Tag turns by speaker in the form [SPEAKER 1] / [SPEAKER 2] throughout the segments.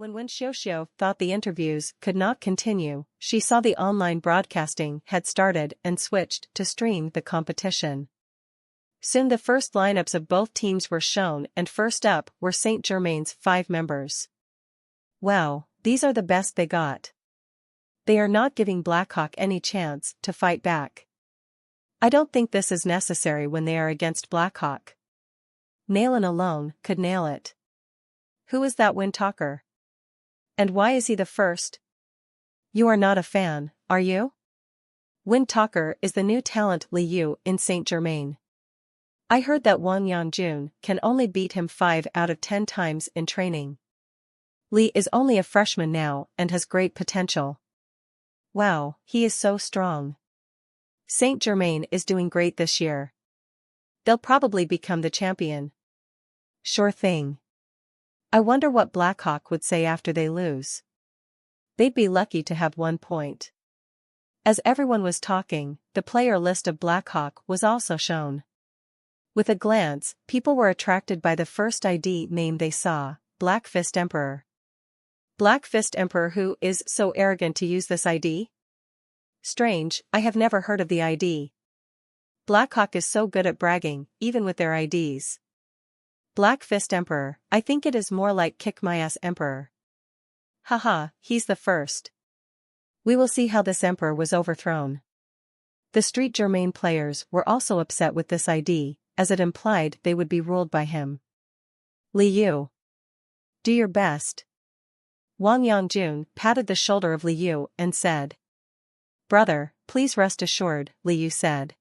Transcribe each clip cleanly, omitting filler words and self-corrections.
[SPEAKER 1] When Xiaoxiao thought the interviews could not continue, she saw the online broadcasting had started and switched to stream the competition. Soon the first lineups of both teams were shown, and first up were Saint Germain's 5 members. Wow, these are the best they got. They are not giving Blackhawk any chance to fight back. I don't think this is necessary when they are against Blackhawk. Nailin alone could nail it. Who is that wind talker? And why is he the first? You are not a fan, are you? Wind talker is the new talent Li Yu in Saint Germain. I heard that Wang Yangjun can only beat him 5 out of 10 times in training. Li is only a freshman now and has great potential. Wow, he is so strong. Saint Germain is doing great this year. They'll probably become the champion. Sure thing. I wonder what Blackhawk would say after they lose. They'd be lucky to have 1 point. As everyone was talking, the player list of Blackhawk was also shown. With a glance, people were attracted by the first ID name they saw, Black Fist Emperor. Black Fist Emperor, who is so arrogant to use this ID? Strange, I have never heard of the ID. Blackhawk is so good at bragging, even with their IDs. Black Fist Emperor, I think it is more like Kick My Ass Emperor. Haha, he's the first. We will see how this emperor was overthrown. The Street Germain players were also upset with this ID, as it implied they would be ruled by him. Li Yu. Do your best. Wang Yangjun patted the shoulder of Li Yu and said. Brother, please rest assured, Li Yu said.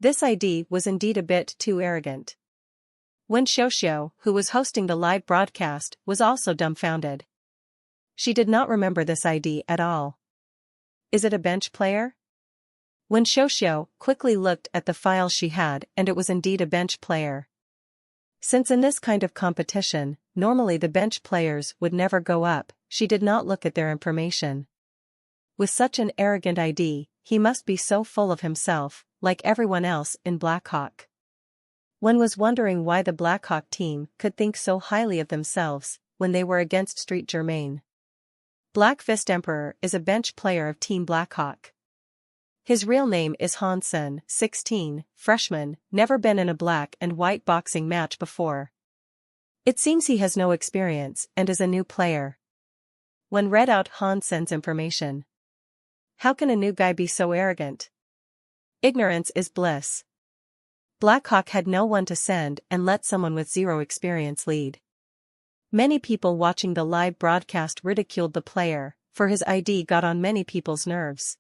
[SPEAKER 1] This ID was indeed a bit too arrogant. Wen Xiaoxiao, who was hosting the live broadcast, was also dumbfounded. She did not remember this ID at all. Is it a bench player? Wen Xiaoxiao quickly looked at the file she had, and it was indeed a bench player. Since in this kind of competition, normally the bench players would never go up, she did not look at their information. With such an arrogant ID, he must be so full of himself, like everyone else in Blackhawk. One was wondering why the Blackhawk team could think so highly of themselves when they were against Street Germain. Black Fist Emperor is a bench player of Team Blackhawk. His real name is Hansen, 16, freshman, never been in a black and white boxing match before. It seems he has no experience and is a new player. When read out Hansen's information. How can a new guy be so arrogant? Ignorance is bliss. Blackhawk had no one to send and let someone with 0 experience lead. Many people watching the live broadcast ridiculed the player, for his ID got on many people's nerves.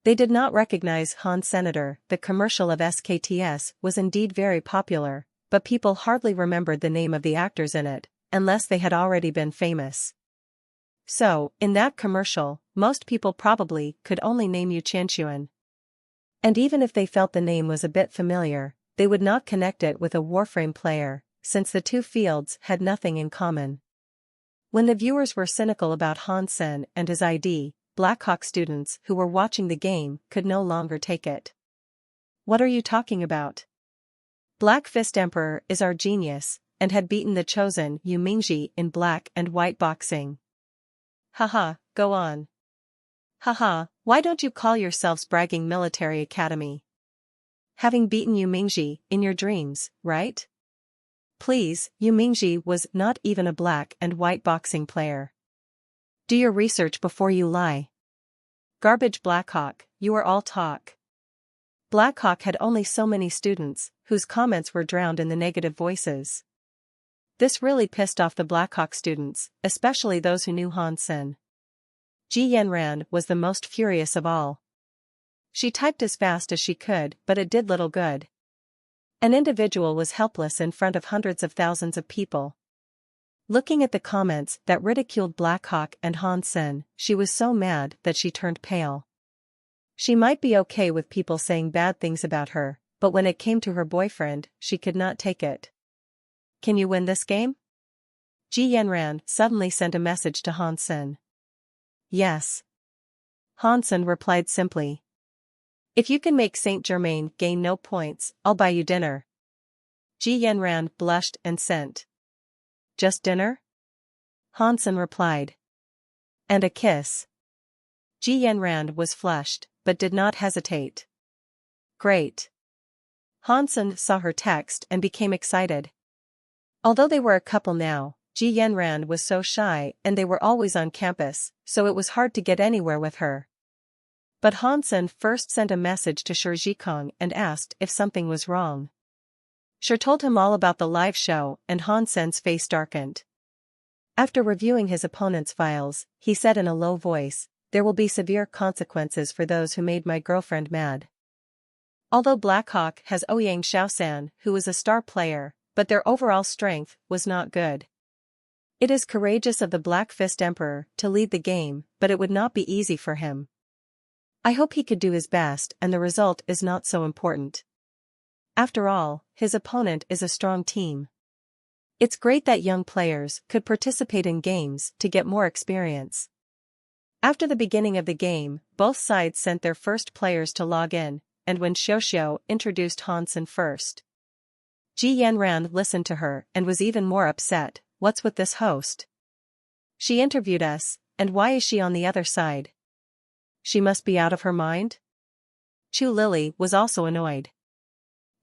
[SPEAKER 1] They did not recognize Han Senator. The commercial of SKTS was indeed very popular, but people hardly remembered the name of the actors in it, unless they had already been famous. So, in that commercial, most people probably could only name Yu Qianquan. And even if they felt the name was a bit familiar, they would not connect it with a Warframe player, since the two fields had nothing in common. When the viewers were cynical about Hansen and his ID, Blackhawk students who were watching the game could no longer take it. What are you talking about? Black Fist Emperor is our genius, and had beaten the chosen Yu Mingji in black and white boxing. Haha, go on. Haha, why don't you call yourselves Bragging Military Academy? Having beaten Yu Mingji in your dreams, right? Please, Yu Mingji was not even a black and white boxing player. Do your research before you lie. Garbage Blackhawk, you are all talk. Blackhawk had only so many students, whose comments were drowned in the negative voices. This really pissed off the Blackhawk students, especially those who knew Hansen. Ji Yanran was the most furious of all. She typed as fast as she could, but it did little good. An individual was helpless in front of hundreds of thousands of people. Looking at the comments that ridiculed Blackhawk and Hansen, she was so mad that she turned pale. She might be okay with people saying bad things about her, but when it came to her boyfriend, she could not take it. Can you win this game? Ji Yanran suddenly sent a message to Hansen. Yes. Hansen replied simply. If you can make Saint Germain gain no points, I'll buy you dinner. Ji Yanran blushed and sent. Just dinner? Hansen replied. And a kiss. Ji Yanran was flushed, but did not hesitate. Great. Hansen saw her text and became excited. Although they were a couple now, Ji Yanran was so shy and they were always on campus, so it was hard to get anywhere with her. But Hansen first sent a message to Shi Jikong and asked if something was wrong. Shi told him all about the live show and Hansen's face darkened. After reviewing his opponent's files, he said in a low voice, "There will be severe consequences for those who made my girlfriend mad." Although Blackhawk has Ouyang Shaosan, who is a star player, but their overall strength was not good. It is courageous of the Black Fist Emperor to lead the game, but it would not be easy for him. I hope he could do his best and the result is not so important. After all, his opponent is a strong team. It's great that young players could participate in games to get more experience. After the beginning of the game, both sides sent their first players to log in, and when Xiao introduced Hansen first, Ji Yanran listened to her and was even more upset. What's with this host? She interviewed us, and why is she on the other side? She must be out of her mind? Chu Lily was also annoyed.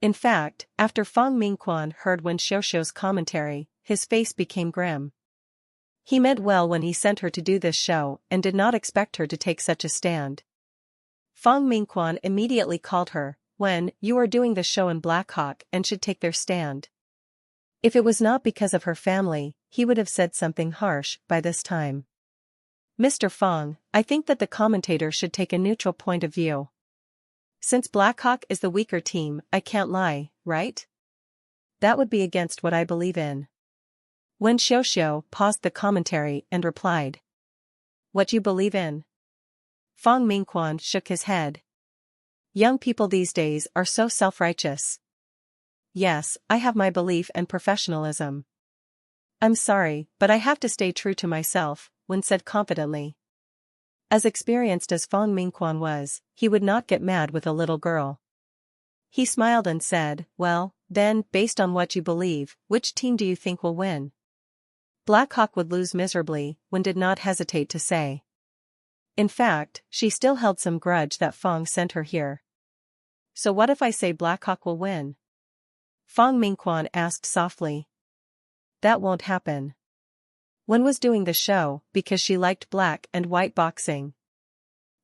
[SPEAKER 1] In fact, after Fang Mingquan heard Wen Xiaoxiu's commentary, his face became grim. He meant well when he sent her to do this show and did not expect her to take such a stand. Fang Mingquan immediately called her, "When you are doing the show in Blackhawk and should take their stand." If it was not because of her family, he would have said something harsh by this time. "Mr. Fang, I think that the commentator should take a neutral point of view. Since Blackhawk is the weaker team, I can't lie, right? That would be against what I believe in." Wen Xiaoxiu paused the commentary and replied. "What you believe in?" Fang Mingquan shook his head. "Young people these days are so self-righteous." "Yes, I have my belief and professionalism. I'm sorry, but I have to stay true to myself," Wen said confidently. As experienced as Fang Mingquan was, he would not get mad with a little girl. He smiled and said, "Well, then, based on what you believe, which team do you think will win?" Blackhawk would lose miserably, Wen did not hesitate to say. In fact, she still held some grudge that Fang sent her here. "So what if I say Blackhawk will win?" Fang Mingquan asked softly. "That won't happen." Wen was doing the show because she liked black and white boxing.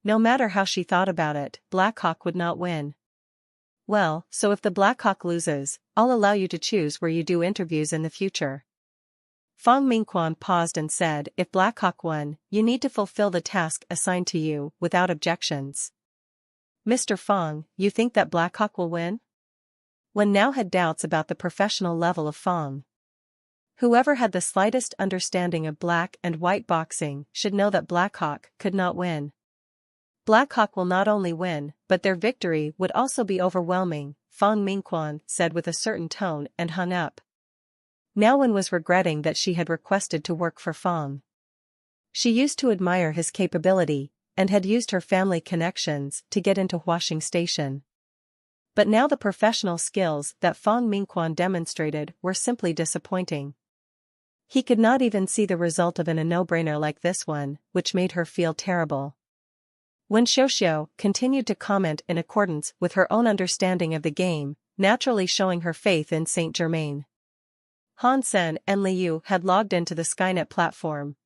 [SPEAKER 1] No matter how she thought about it, Blackhawk would not win. "Well, so if the Blackhawk loses, I'll allow you to choose where you do interviews in the future." Fang Mingquan paused and said, "If Blackhawk won, you need to fulfill the task assigned to you without objections." "Mr. Fang, you think that Blackhawk will win?" Wen now had doubts about the professional level of Fang. Whoever had the slightest understanding of black and white boxing should know that Blackhawk could not win. "Blackhawk will not only win, but their victory would also be overwhelming," Fang Mingquan said with a certain tone and hung up. Now Wen was regretting that she had requested to work for Fang. She used to admire his capability, and had used her family connections to get into Huaxing Station. But now the professional skills that Fang Mingquan demonstrated were simply disappointing. He could not even see the result of a no-brainer like this one, which made her feel terrible. Wen Xiaoxiu continued to comment in accordance with her own understanding of the game, naturally showing her faith in Saint Germain. Hansen and Liu had logged into the Skynet platform.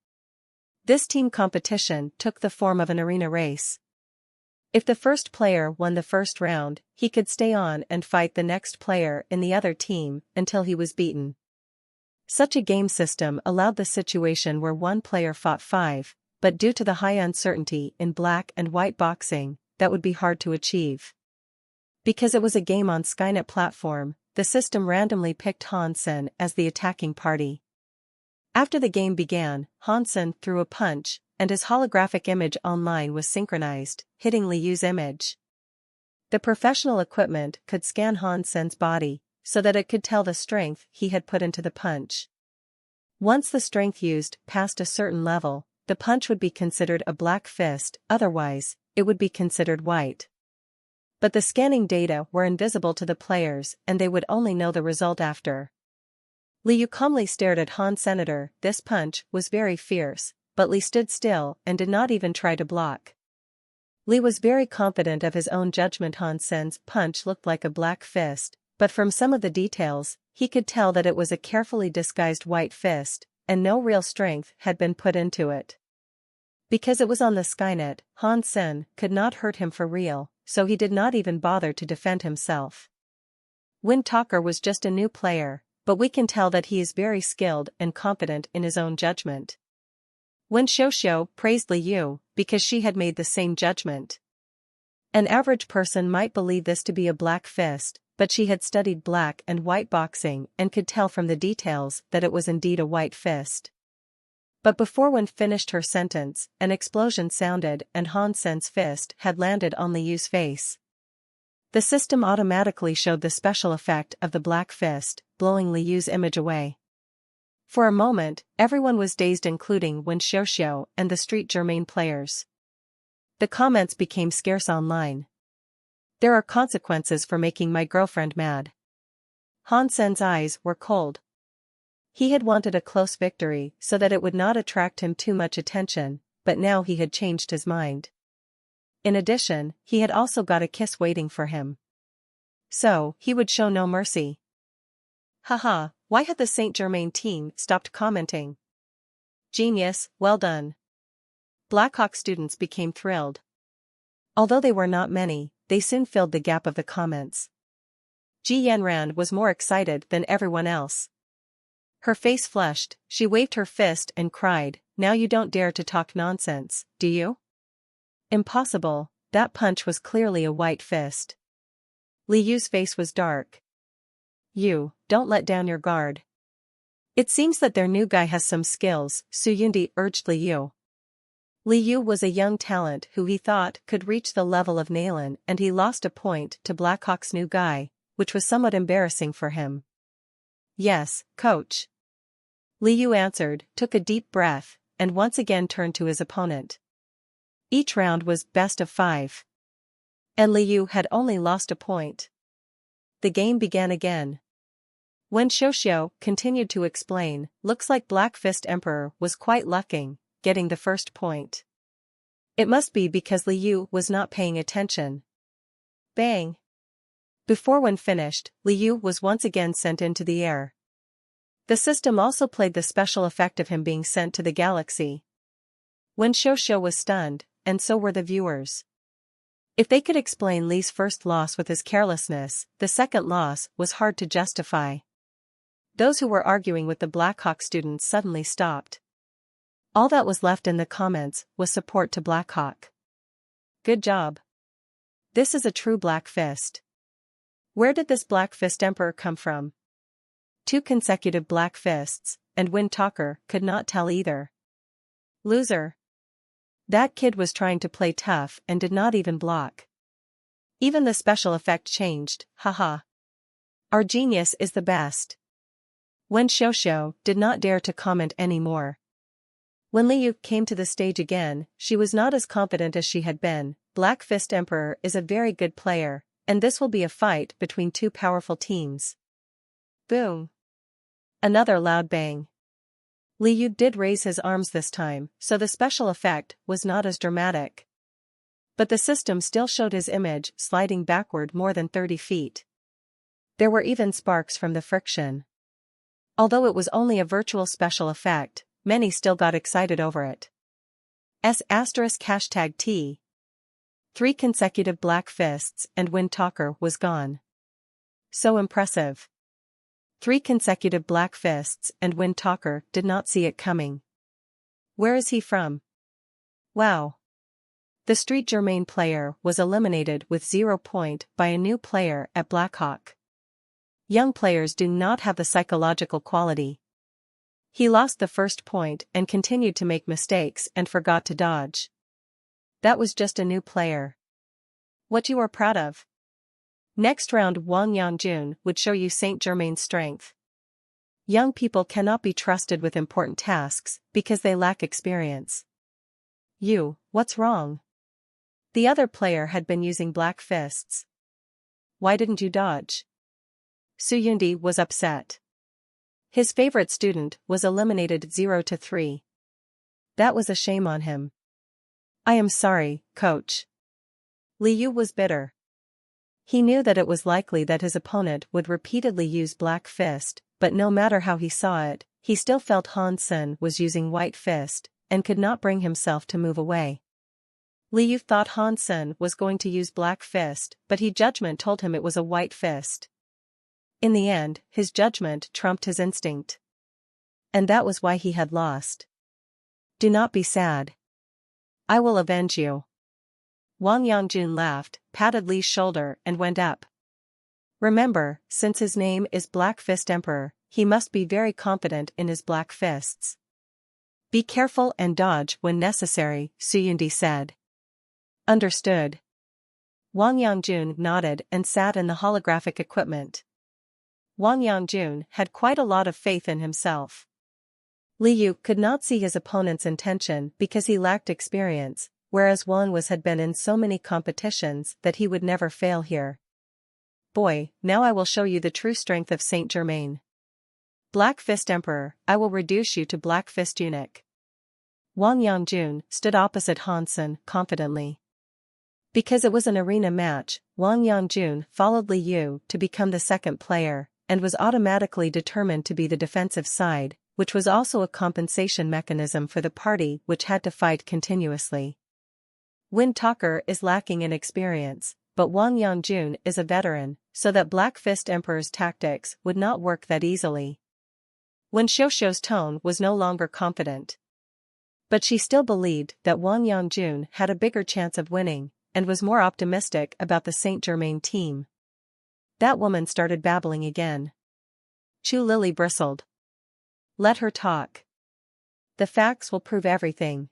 [SPEAKER 1] This team competition took the form of an arena race. If the first player won the first round, he could stay on and fight the next player in the other team until he was beaten. Such a game system allowed the situation where one player fought five, but due to the high uncertainty in black and white boxing, that would be hard to achieve. Because it was a game on Skynet platform, the system randomly picked Hansen as the attacking party. After the game began, Hansen threw a punch, and his holographic image online was synchronized, hitting Liu's image. The professional equipment could scan Hansen's body, so that it could tell the strength he had put into the punch. Once the strength used passed a certain level, the punch would be considered a black fist, otherwise, it would be considered white. But the scanning data were invisible to the players and they would only know the result after. Liu calmly stared at Han Senator. This punch was very fierce, but Li stood still and did not even try to block. Li was very confident of his own judgment. Han Sen's punch looked like a black fist, but from some of the details, he could tell that it was a carefully disguised white fist, and no real strength had been put into it. Because it was on the Skynet, Han Sen could not hurt him for real, so he did not even bother to defend himself. Wind Talker was just a new player, but we can tell that he is very skilled and confident in his own judgment. Wen Xiuxiu praised Liu because she had made the same judgment. An average person might believe this to be a black fist, but she had studied black and white boxing and could tell from the details that it was indeed a white fist. But before Wen finished her sentence, an explosion sounded and Han Sen's fist had landed on Liu's face. The system automatically showed the special effect of the black fist, blowing Liu's image away. For a moment, everyone was dazed, including Wen Xiuxiu and the Street Germain players. The comments became scarce online. There are consequences for making my girlfriend mad. Han Sen's eyes were cold. He had wanted a close victory so that it would not attract him too much attention, but now he had changed his mind. In addition, he had also got a kiss waiting for him. So, he would show no mercy. Haha, why had the Saint Germain team stopped commenting? Genius, well done. Blackhawk students became thrilled. Although they were not many, they soon filled the gap of the comments. Ji Yanran was more excited than everyone else. Her face flushed, she waved her fist and cried, "Now you don't dare to talk nonsense, do you?" Impossible, that punch was clearly a white fist. Liu's face was dark. You, don't let down your guard. It seems that their new guy has some skills, Su Yundi urged Liu. Liu was a young talent who he thought could reach the level of Nalan, and he lost a point to Blackhawk's new guy, which was somewhat embarrassing for him. Yes, coach. Liu answered, took a deep breath, and once again turned to his opponent. Each round was best of 5. And Liu had only lost a point. The game began again. Wen Xiuxiu continued to explain, looks like Black Fist Emperor was quite lucking, getting the first point. It must be because Liu was not paying attention. Bang! Before Wen finished, Liu was once again sent into the air. The system also played the special effect of him being sent to the galaxy. Wen Xiuxiu was stunned, and so were the viewers. If they could explain Li's first loss with his carelessness, the second loss was hard to justify. Those who were arguing with the Blackhawk students suddenly stopped. All that was left in the comments was support to Blackhawk. Good job. This is a true Black Fist. Where did this Black Fist Emperor come from? 2 consecutive Black Fists, and Wind Talker could not tell either. Loser. That kid was trying to play tough and did not even block. Even the special effect changed, haha. Our genius is the best. Wen Xiuxiu did not dare to comment anymore. When Liu came to the stage again, she was not as confident as she had been. Black Fist Emperor is a very good player, and this will be a fight between 2 powerful teams. Boom. Another loud bang. Liu did raise his arms this time, so the special effect was not as dramatic. But the system still showed his image sliding backward more than 30 feet. There were even sparks from the friction. Although it was only a virtual special effect, many still got excited over it. *T. 3 consecutive Black Fists and Wind Talker was gone. So impressive. 3 consecutive Black Fists and Wind Talker did not see it coming. Where is he from? Wow. The Street Germain player was eliminated with 0 point by a new player at Blackhawk. Young players do not have the psychological quality. He lost the first point and continued to make mistakes and forgot to dodge. That was just a new player. What you are proud of? Next round Wang Yangjun would show you Saint Germain's strength. Young people cannot be trusted with important tasks because they lack experience. You, what's wrong? The other player had been using Black Fists. Why didn't you dodge? Su Yundi was upset. His favorite student was eliminated 0-3. That was a shame on him. I am sorry, coach. Liu was bitter. He knew that it was likely that his opponent would repeatedly use Black Fist, but no matter how he saw it, he still felt Han Sen was using White Fist, and could not bring himself to move away. Liu thought Han Sen was going to use Black Fist, but his judgment told him it was a White Fist. In the end, his judgment trumped his instinct. And that was why he had lost. Do not be sad. I will avenge you. Wang Yangjun laughed, patted Li's shoulder and went up. Remember, since his name is Black Fist Emperor, he must be very confident in his black fists. Be careful and dodge when necessary, Suyundi said. Understood. Wang Yangjun nodded and sat in the holographic equipment. Wang Yangjun had quite a lot of faith in himself. Liu could not see his opponent's intention because he lacked experience, whereas Wang had been in so many competitions that he would never fail here. Boy, now I will show you the true strength of Saint Germain. Black Fist Emperor, I will reduce you to Black Fist Eunuch. Wang Yangjun stood opposite Han Sen confidently. Because it was an arena match, Wang Yangjun followed Liu to become the second player, and was automatically determined to be the defensive side, which was also a compensation mechanism for the party which had to fight continuously. Wind Talker is lacking in experience, but Wang Yangjun is a veteran, so that Black Fist Emperor's tactics would not work that easily. Wen Xiuxiu's tone was no longer confident. But she still believed that Wang Yangjun had a bigger chance of winning, and was more optimistic about the Saint Germain team. That woman started babbling again. Chu Lily bristled. Let her talk. The facts will prove everything.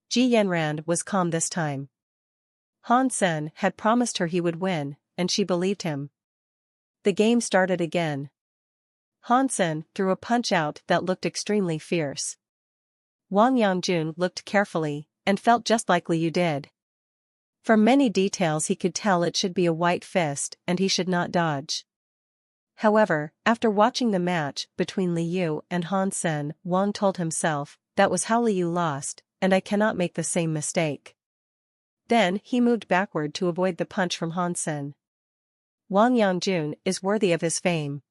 [SPEAKER 1] Ji Yanran was calm this time. Han Sen had promised her he would win, and she believed him. The game started again. Han Sen threw a punch out that looked extremely fierce. Wang Yangjun looked carefully, and felt just like Liu did. From many details he could tell it should be a white fist and he should not dodge. However, after watching the match between Liu and Han Sen, Wang told himself, that was how Liu lost, and I cannot make the same mistake. Then he moved backward to avoid the punch from Han Sen. Wang Yangjun is worthy of his fame.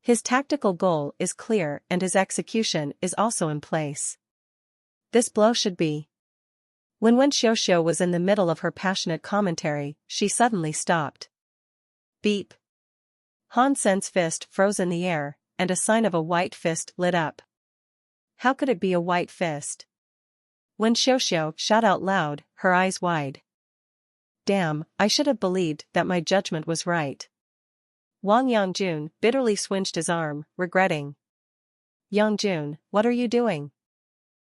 [SPEAKER 1] His tactical goal is clear and his execution is also in place. This blow should be. When Wen Xiuxiu was in the middle of her passionate commentary, she suddenly stopped. Beep. Han Sen's fist froze in the air, and a sign of a white fist lit up. How could it be a white fist? Wen Xiuxiu shot out loud, her eyes wide. Damn, I should have believed that my judgment was right. Wang Yangjun bitterly swinged his arm, regretting. Yangjun, what are you doing?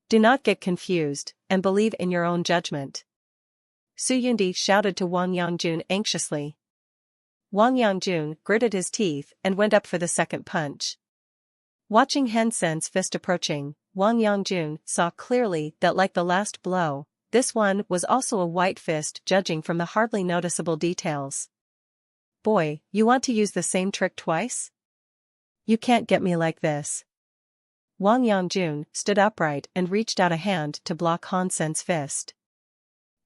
[SPEAKER 1] Do not get confused, and believe in your own judgment. Suyundi shouted to Wang Yangjun anxiously. Wang Yangjun gritted his teeth and went up for the second punch. Watching Han Sen's fist approaching, Wang Yangjun saw clearly that like the last blow, this one was also a white fist judging from the hardly noticeable details. Boy, you want to use the same trick twice? You can't get me like this. Wang Yangjun stood upright and reached out a hand to block Han Sen's fist.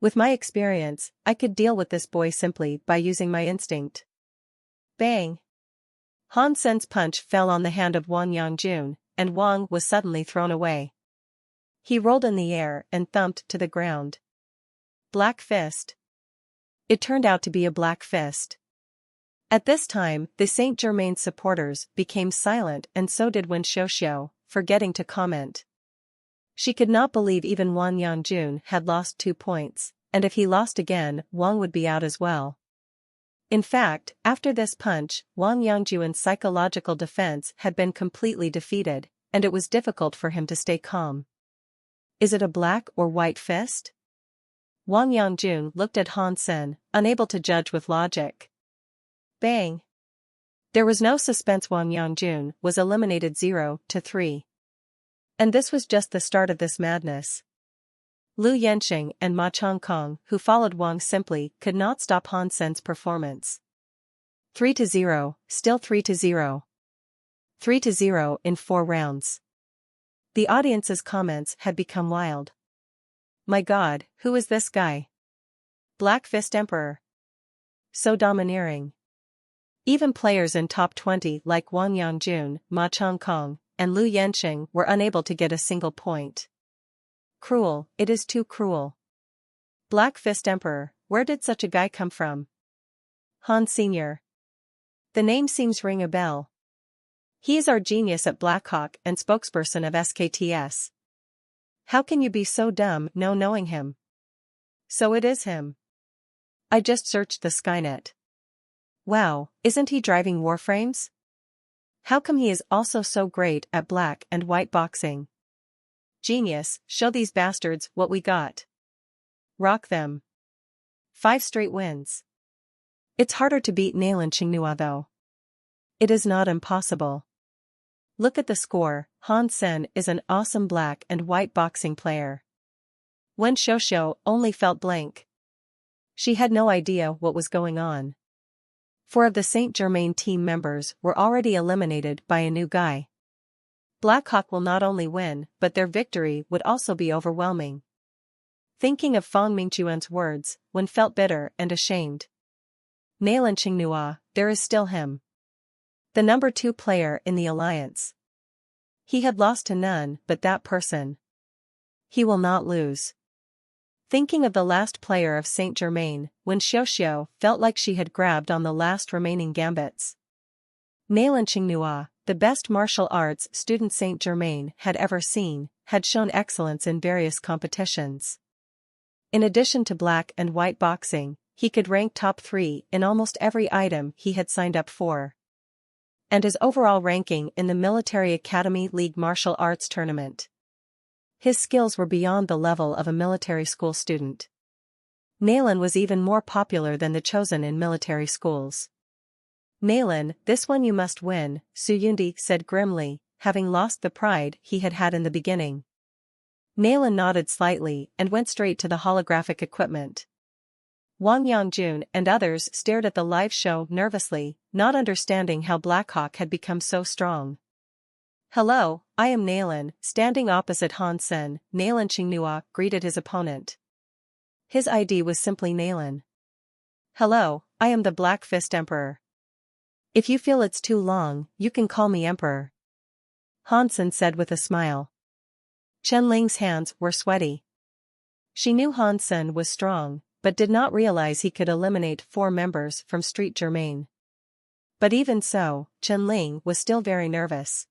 [SPEAKER 1] With my experience, I could deal with this boy simply by using my instinct. Bang! Han Sen's punch fell on the hand of Wang Yangjun, and Wang was suddenly thrown away. He rolled in the air and thumped to the ground. Black fist. It turned out to be a black fist. At this time, the Saint Germain supporters became silent, and so did Wen Xiuxiu, forgetting to comment. She could not believe even Wang Yangjun had lost 2 points, and if he lost again, Wang would be out as well. In fact, after this punch, Wang Yangjun's psychological defense had been completely defeated, and it was difficult for him to stay calm. Is it a black or white fist? Wang Yangjun looked at Han Sen, unable to judge with logic. Bang! There was no suspense. Wang Yangjun was eliminated 0-3. And this was just the start of this madness. Lu Yanxing and Ma Chongkong, who followed Wang, simply could not stop Han Sen's performance. 3-0, still 3-0. 3-0 in 4 rounds. The audience's comments had become wild. My god, who is this guy? Black Fist Emperor. So domineering. Even players in top 20 like Wang Yangjun, Ma Changkong, and Lu Yanqing were unable to get a single point. Cruel, it is too cruel. Black Fist Emperor, where did such a guy come from? Han Sr. The name seems ring a bell. He is our genius at Blackhawk and spokesperson of SKTS. How can you be so dumb no knowing him? So it is him. I just searched the Skynet. Wow, isn't he driving Warframes? How come he is also so great at black and white boxing? Genius, show these bastards what we got. Rock them. 5 straight wins. It's harder to beat Nailan Qinghua though. It is not impossible. Look at the score, Han Sen is an awesome black and white boxing player. Wen Xiaoxiao only felt blank. She had no idea what was going on. 4 of the Saint Germain team members were already eliminated by a new guy. Blackhawk will not only win, but their victory would also be overwhelming. Thinking of Fang Mingchuan's words, Wen felt bitter and ashamed. Nailan Qinghua, there is still him. The number 2 player in the alliance. He had lost to none but that person. He will not lose. Thinking of the last player of Saint Germain, Wen Xiaoxiao felt like she had grabbed on the last remaining gambits. Nailan Qinghua, the best martial arts student Saint Germain had ever seen, had shown excellence in various competitions. In addition to black and white boxing, he could rank top 3 in almost every item he had signed up for. And his overall ranking in the Military Academy League Martial Arts Tournament. His skills were beyond the level of a military school student. Nailan was even more popular than the chosen in military schools. Nailan, this one you must win, Su Yundi said grimly, having lost the pride he had had in the beginning. Nailan nodded slightly and went straight to the holographic equipment. Wang Yangjun and others stared at the live show nervously, not understanding how Blackhawk had become so strong. Hello, I am Nailan, standing opposite Han Sen. Nailan Qinghua greeted his opponent. His ID was simply Nailan. Hello, I am the Black Fist Emperor. If you feel it's too long, you can call me Emperor. Han Sen said with a smile. Chen Ling's hands were sweaty. She knew Han Sen was strong, but did not realize he could eliminate 4 members from Street Germain. But even so, Chen Ling was still very nervous.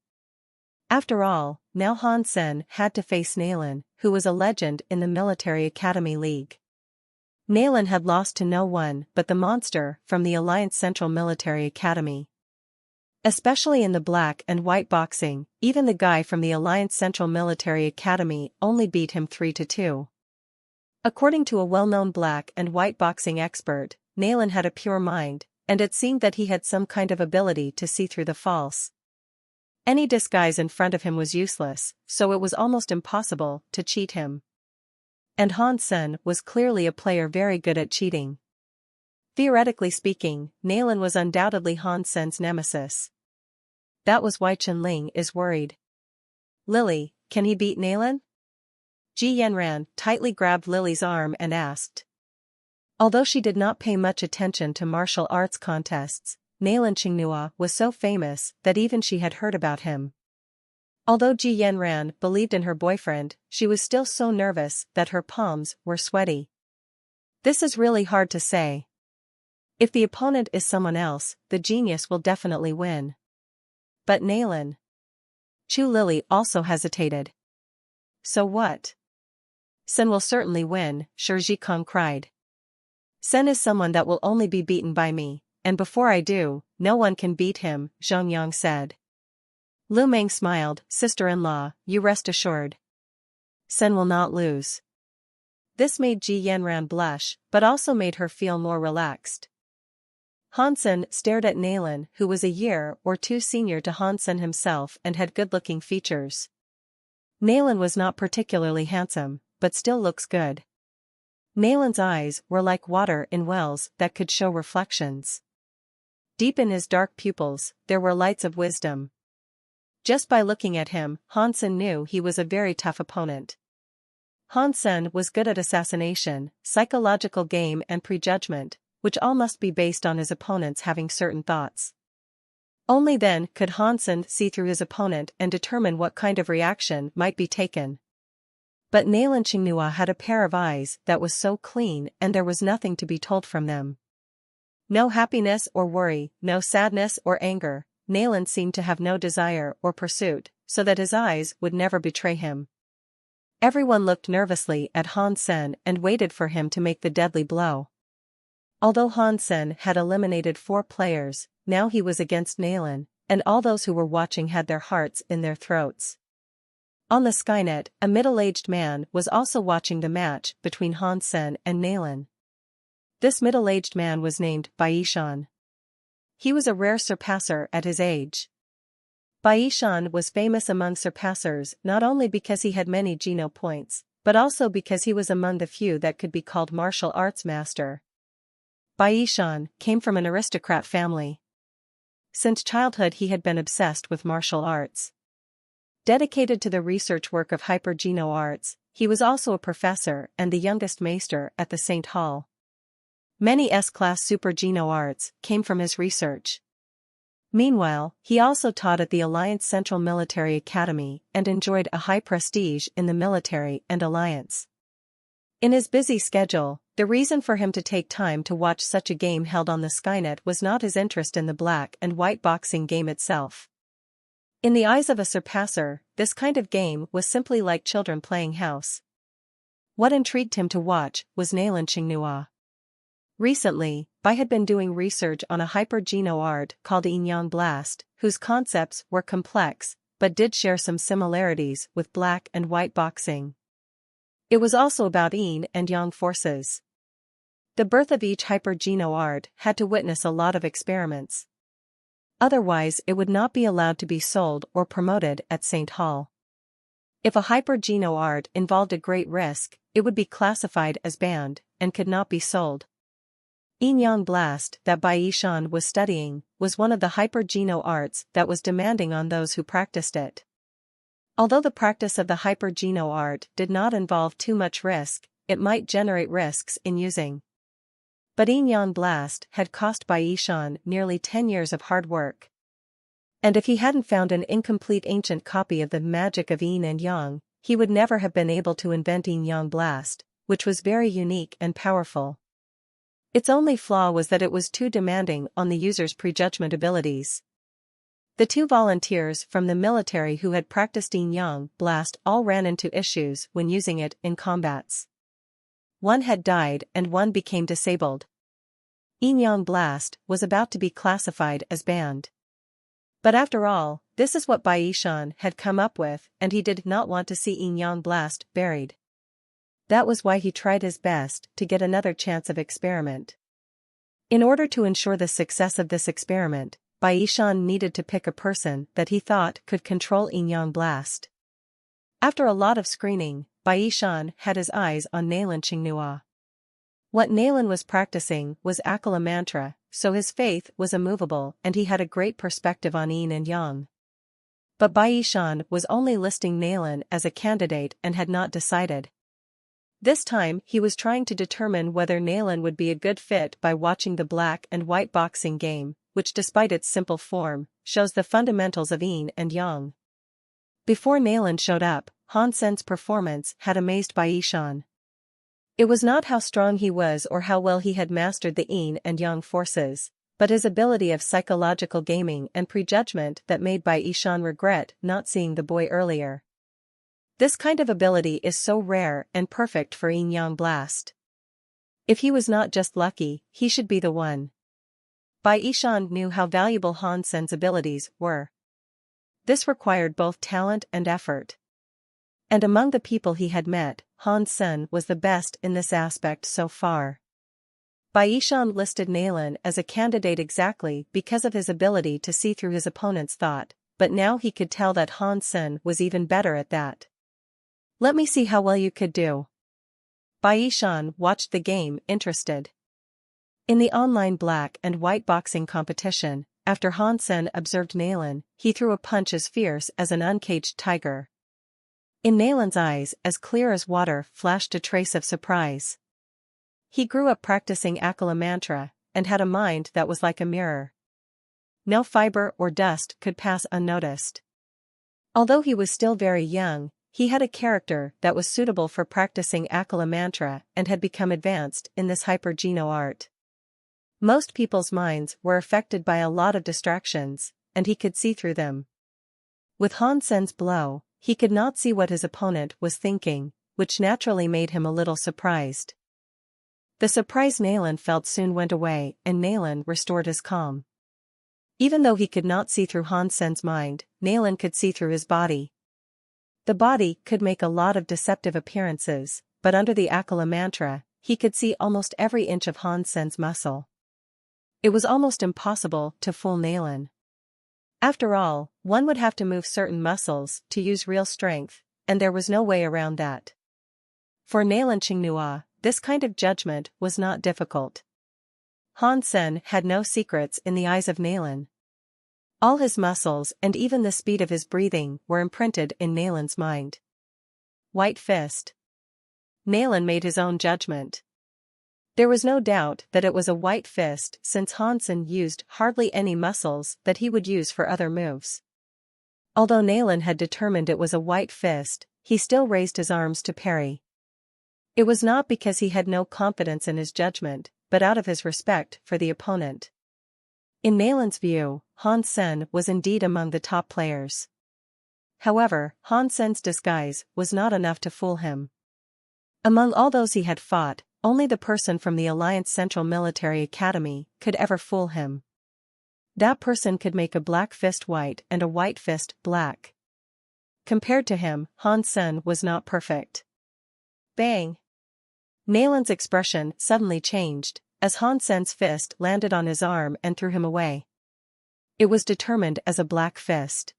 [SPEAKER 1] After all, now Han Sen had to face Nailan, who was a legend in the Military Academy League. Nailan had lost to no one but the monster from the Alliance Central Military Academy. Especially in the black and white boxing, even the guy from the Alliance Central Military Academy only beat him 3-2. According to a well-known black and white boxing expert, Nailan had a pure mind, and it seemed that he had some kind of ability to see through the false. Any disguise in front of him was useless, so it was almost impossible to cheat him. And Han Sen was clearly a player very good at cheating. Theoretically speaking, Nailan was undoubtedly Han Sen's nemesis. That was why Chen Ling is worried. Lily, can he beat Nailan? Ji Yanran tightly grabbed Lily's arm and asked. Although she did not pay much attention to martial arts contests, Nailan Qinghua was so famous that even she had heard about him. Although Ji Yanran believed in her boyfriend, she was still so nervous that her palms were sweaty. This is really hard to say. If the opponent is someone else, the genius will definitely win. But Nailan. Chu Lily also hesitated. So what? Sen will certainly win, Shi Zhikong cried. Sen is someone that will only be beaten by me, and before I do, no one can beat him, Zhang Yang said. Lu Meng smiled, sister-in-law, you rest assured. Sen will not lose. This made Ji Yanran blush, but also made her feel more relaxed. Han Sen stared at Nailan, who was a year or 2 senior to Han Sen himself and had good-looking features. Nailan was not particularly handsome, but still looks good. Nailan's eyes were like water in wells that could show reflections. Deep in his dark pupils, there were lights of wisdom. Just by looking at him, Han Sen knew he was a very tough opponent. Han Sen was good at assassination, psychological game and prejudgment, which all must be based on his opponents having certain thoughts. Only then could Han Sen see through his opponent and determine what kind of reaction might be taken. But Nalan Qinghua had a pair of eyes that was so clean and there was nothing to be told from them. No happiness or worry, no sadness or anger, Nalan seemed to have no desire or pursuit, so that his eyes would never betray him. Everyone looked nervously at Han Sen and waited for him to make the deadly blow. Although Han Sen had eliminated 4 players, now he was against Nalan, and all those who were watching had their hearts in their throats. On the Skynet, a middle-aged man was also watching the match between Han Sen and Nalan. This middle-aged man was named Baishan. He was a rare surpasser at his age. Baishan was famous among surpassers not only because he had many Geno points, but also because he was among the few that could be called martial arts master. Baishan came from an aristocrat family. Since childhood he had been obsessed with martial arts. Dedicated to the research work of hyper-Geno arts, he was also a professor and the youngest maester at the St. Hall. Many S-class super-Geno arts came from his research. Meanwhile, he also taught at the Alliance Central Military Academy and enjoyed a high prestige in the military and Alliance. In his busy schedule, the reason for him to take time to watch such a game held on the Skynet was not his interest in the black and white boxing game itself. In the eyes of a surpasser, this kind of game was simply like children playing house. What intrigued him to watch was Nalan Qinghua. Recently, Bai had been doing research on a hyper-Geno art called Yin Yang Blast, whose concepts were complex, but did share some similarities with black and white boxing. It was also about yin and yang forces. The birth of each hyper-Geno art had to witness a lot of experiments. Otherwise it would not be allowed to be sold or promoted at St. Hall. If a hyper-Geno art involved a great risk, it would be classified as banned, and could not be sold. Yin Yang Blast that Baishan was studying was one of the hyper-Geno arts that was demanding on those who practiced it. Although the practice of the hyper-Geno art did not involve too much risk, it might generate risks in using. But Yin Yang Blast had cost Baishan nearly 10 years of hard work. And if he hadn't found an incomplete ancient copy of the magic of Yin and Yang, he would never have been able to invent Yin Yang Blast, which was very unique and powerful. Its only flaw was that it was too demanding on the user's prejudgment abilities. The 2 volunteers from the military who had practiced Yin Yang Blast all ran into issues when using it in combats. One had died and one became disabled. Yin Yang Blast was about to be classified as banned. But after all, this is what Baishan had come up with, and he did not want to see Yin Yang Blast buried. That was why he tried his best to get another chance of experiment. In order to ensure the success of this experiment, Baishan needed to pick a person that he thought could control Yin Yang Blast. After a lot of screening, Baishan had his eyes on Nalan Qinghua. What Nalan was practicing was Akala mantra, so his faith was immovable and he had a great perspective on Yin and Yang. But Baishan was only listing Nalan as a candidate and had not decided. This time he was trying to determine whether Nalan would be a good fit by watching the black and white boxing game, which despite its simple form, shows the fundamentals of Yin and Yang. Before Nalan showed up, Han Sen's performance had amazed Baishan. It was not how strong he was or how well he had mastered the Yin and Yang forces, but his ability of psychological gaming and prejudgment that made Baishan regret not seeing the boy earlier. This kind of ability is so rare and perfect for Yin Yang Blast. If he was not just lucky, he should be the one. Baishan knew how valuable Han Sen's abilities were. This required both talent and effort. And among the people he had met, Han Sen was the best in this aspect so far. Baishan listed Nalan as a candidate exactly because of his ability to see through his opponent's thought, but now he could tell that Han Sen was even better at that. Let me see how well you could do. Baishan watched the game, interested. In the online black and white boxing competition, after Hansen observed Nalen, he threw a punch as fierce as an uncaged tiger. In Nalen's eyes, as clear as water, flashed a trace of surprise. He grew up practicing Akala mantra, and had a mind that was like a mirror. No fiber or dust could pass unnoticed. Although he was still very young, he had a character that was suitable for practicing Akala mantra and had become advanced in this hyper-geno art. Most people's minds were affected by a lot of distractions, and he could see through them. With Hansen's blow, he could not see what his opponent was thinking, which naturally made him a little surprised. The surprise Nalen felt soon went away, and Nalen restored his calm. Even though he could not see through Hansen's mind, Nalen could see through his body. The body could make a lot of deceptive appearances, but under the Akala mantra, he could see almost every inch of Hansen's muscle. It was almost impossible to fool Nalen. After all, one would have to move certain muscles to use real strength, and there was no way around that. For Nalen Qingnua, this kind of judgment was not difficult. Hansen had no secrets in the eyes of Nalen. All his muscles and even the speed of his breathing were imprinted in Nalen's mind. White fist. Nalen made his own judgment. There was no doubt that it was a white fist since Hansen used hardly any muscles that he would use for other moves. Although Nalen had determined it was a white fist, he still raised his arms to parry. It was not because he had no confidence in his judgment, but out of his respect for the opponent. In Nalen's view, Hansen was indeed among the top players. However, Hansen's disguise was not enough to fool him. Among all those he had fought, only the person from the Alliance Central Military Academy could ever fool him. That person could make a black fist white and a white fist black. Compared to him, Hansen was not perfect. Bang! Nalen's expression suddenly changed, as Hansen's fist landed on his arm and threw him away. It was determined as a black fist.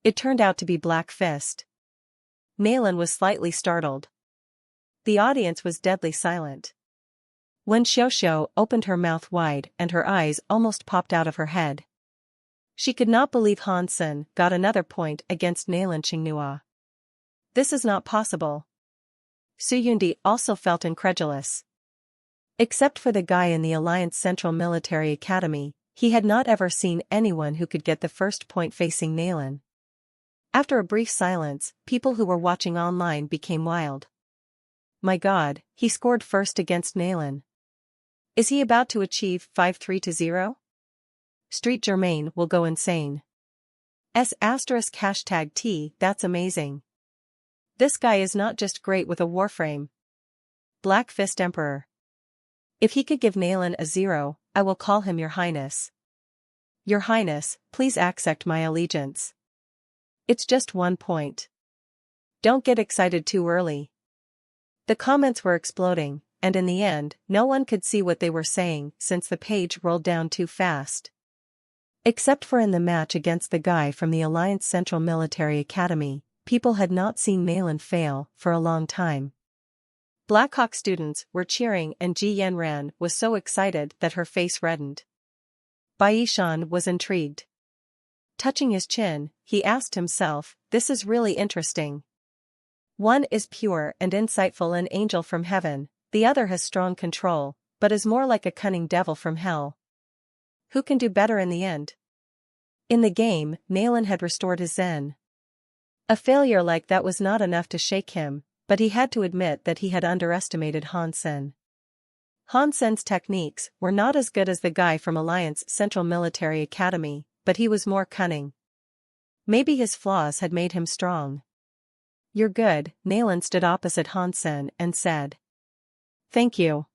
[SPEAKER 1] It turned out to be black fist. Nalen was slightly startled. The audience was deadly silent. When Xiaoxiao opened her mouth wide and her eyes almost popped out of her head. She could not believe Hansen got another point against Nalen Qingnua. This is not possible. Suyundi also felt incredulous. Except for the guy in the Alliance Central Military Academy, he had not ever seen anyone who could get the first point facing Nalen. After a brief silence, people who were watching online became wild. My God, he scored first against Nalen. Is he about to achieve 5-3-0? Street Germain will go insane. *T, that's amazing. This guy is not just great with a warframe. Black Fist Emperor. If he could give Nalen a 0, I will call him Your Highness. Your Highness, please accept my allegiance. It's just 1 point. Don't get excited too early. The comments were exploding, and in the end, no one could see what they were saying since the page rolled down too fast. Except for in the match against the guy from the Alliance Central Military Academy, people had not seen Nalen fail for a long time. Blackhawk students were cheering and Ji Yanran was so excited that her face reddened. Baishan was intrigued. Touching his chin, he asked himself, this is really interesting. One is pure and insightful, an angel from heaven, the other has strong control, but is more like a cunning devil from hell. Who can do better in the end? In the game, Nalen had restored his zen. A failure like that was not enough to shake him, but he had to admit that he had underestimated Hansen. Hansen's techniques were not as good as the guy from Alliance Central Military Academy, but he was more cunning. Maybe his flaws had made him strong. You're good, Nalen stood opposite Hansen and said. Thank you.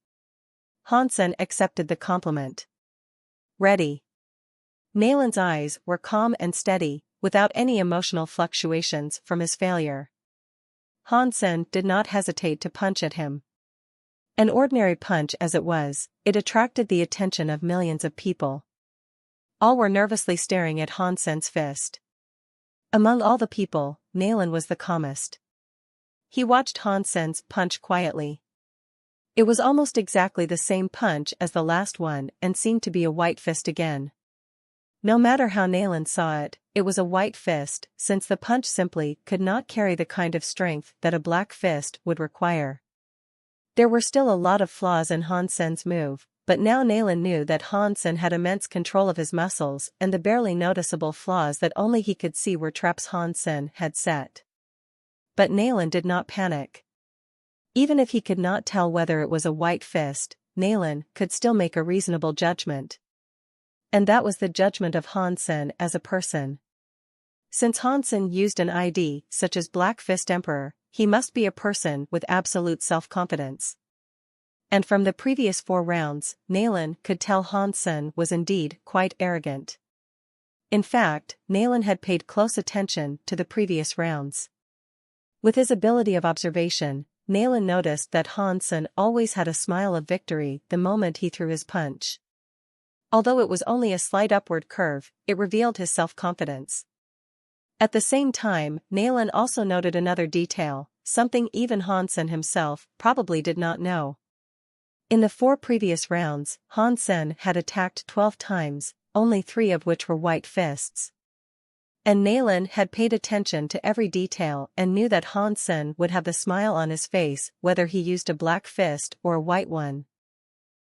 [SPEAKER 1] Hansen accepted the compliment. Ready. Nalen's eyes were calm and steady, without any emotional fluctuations from his failure. Hansen did not hesitate to punch at him. An ordinary punch as it was, it attracted the attention of millions of people. All were nervously staring at Hansen's fist. Among all the people, Nalen was the calmest. He watched Hansen's punch quietly. It was almost exactly the same punch as the last one and seemed to be a white fist again. No matter how Nalan saw it, it was a white fist, since the punch simply could not carry the kind of strength that a black fist would require. There were still a lot of flaws in Hansen's move, but now Nalan knew that Hansen had immense control of his muscles, and the barely noticeable flaws that only he could see were traps Hansen had set. But Nalan did not panic. Even if he could not tell whether it was a white fist, Nalan could still make a reasonable judgment. And that was the judgment of Hansen as a person. Since Hansen used an ID such as Black Fist Emperor, he must be a person with absolute self-confidence. And from the previous 4 rounds, Nalan could tell Hansen was indeed quite arrogant. In fact, Nalan had paid close attention to the previous rounds. With his ability of observation, Nalan noticed that Hansen always had a smile of victory the moment he threw his punch. Although it was only a slight upward curve, it revealed his self-confidence. At the same time, Nalan also noted another detail, something even Hansen himself probably did not know. In the 4 previous rounds, Hansen had attacked 12 times, only 3 of which were white fists. And Nalan had paid attention to every detail and knew that Hansen would have the smile on his face whether he used a black fist or a white one.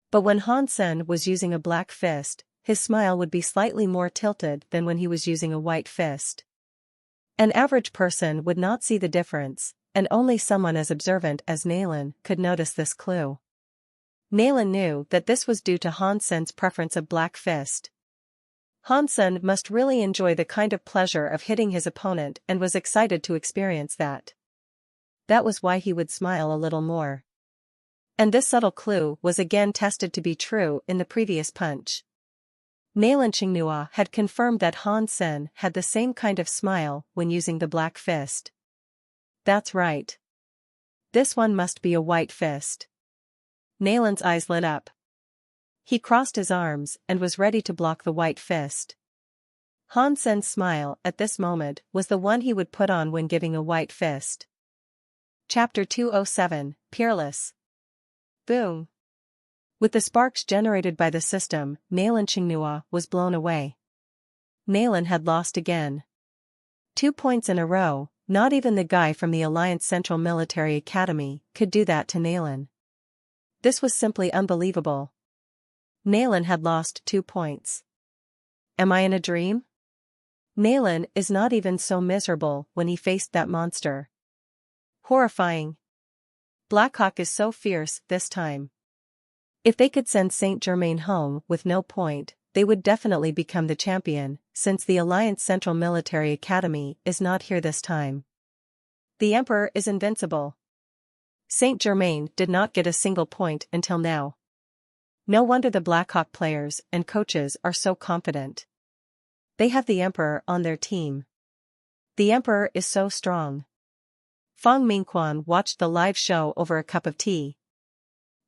[SPEAKER 1] But when Hansen was using a black fist, his smile would be slightly more tilted than when he was using a white fist. An average person would not see the difference, and only someone as observant as Nalan could notice this clue. Nalan knew that this was due to Hansen's preference of black fist. Hansen must really enjoy the kind of pleasure of hitting his opponent and was excited to experience that. That was why he would smile a little more. And this subtle clue was again tested to be true in the previous punch. Nalan Qingnua had confirmed that Hansen had the same kind of smile when using the black fist. That's right. This one must be a white fist. Nalan's eyes lit up. He crossed his arms and was ready to block the white fist. Hansen's smile at this moment was the one he would put on when giving a white fist. Chapter 207, Peerless. Boom. With the sparks generated by the system, Nalan Qingnua was blown away. Nalan had lost again. 2 points in a row, not even the guy from the Alliance Central Military Academy could do that to Nalan. This was simply unbelievable. Nalan had lost 2 points. Am I in a dream? Nalan is not even so miserable when he faced that monster. Horrifying. Blackhawk is so fierce this time. If they could send Saint Germain home with no point, they would definitely become the champion, since the Alliance Central Military Academy is not here this time. The Emperor is invincible. Saint Germain did not get a single point until now. No wonder the Blackhawk players and coaches are so confident. They have the Emperor on their team. The Emperor is so strong. Fang Mingquan watched the live show over a cup of tea.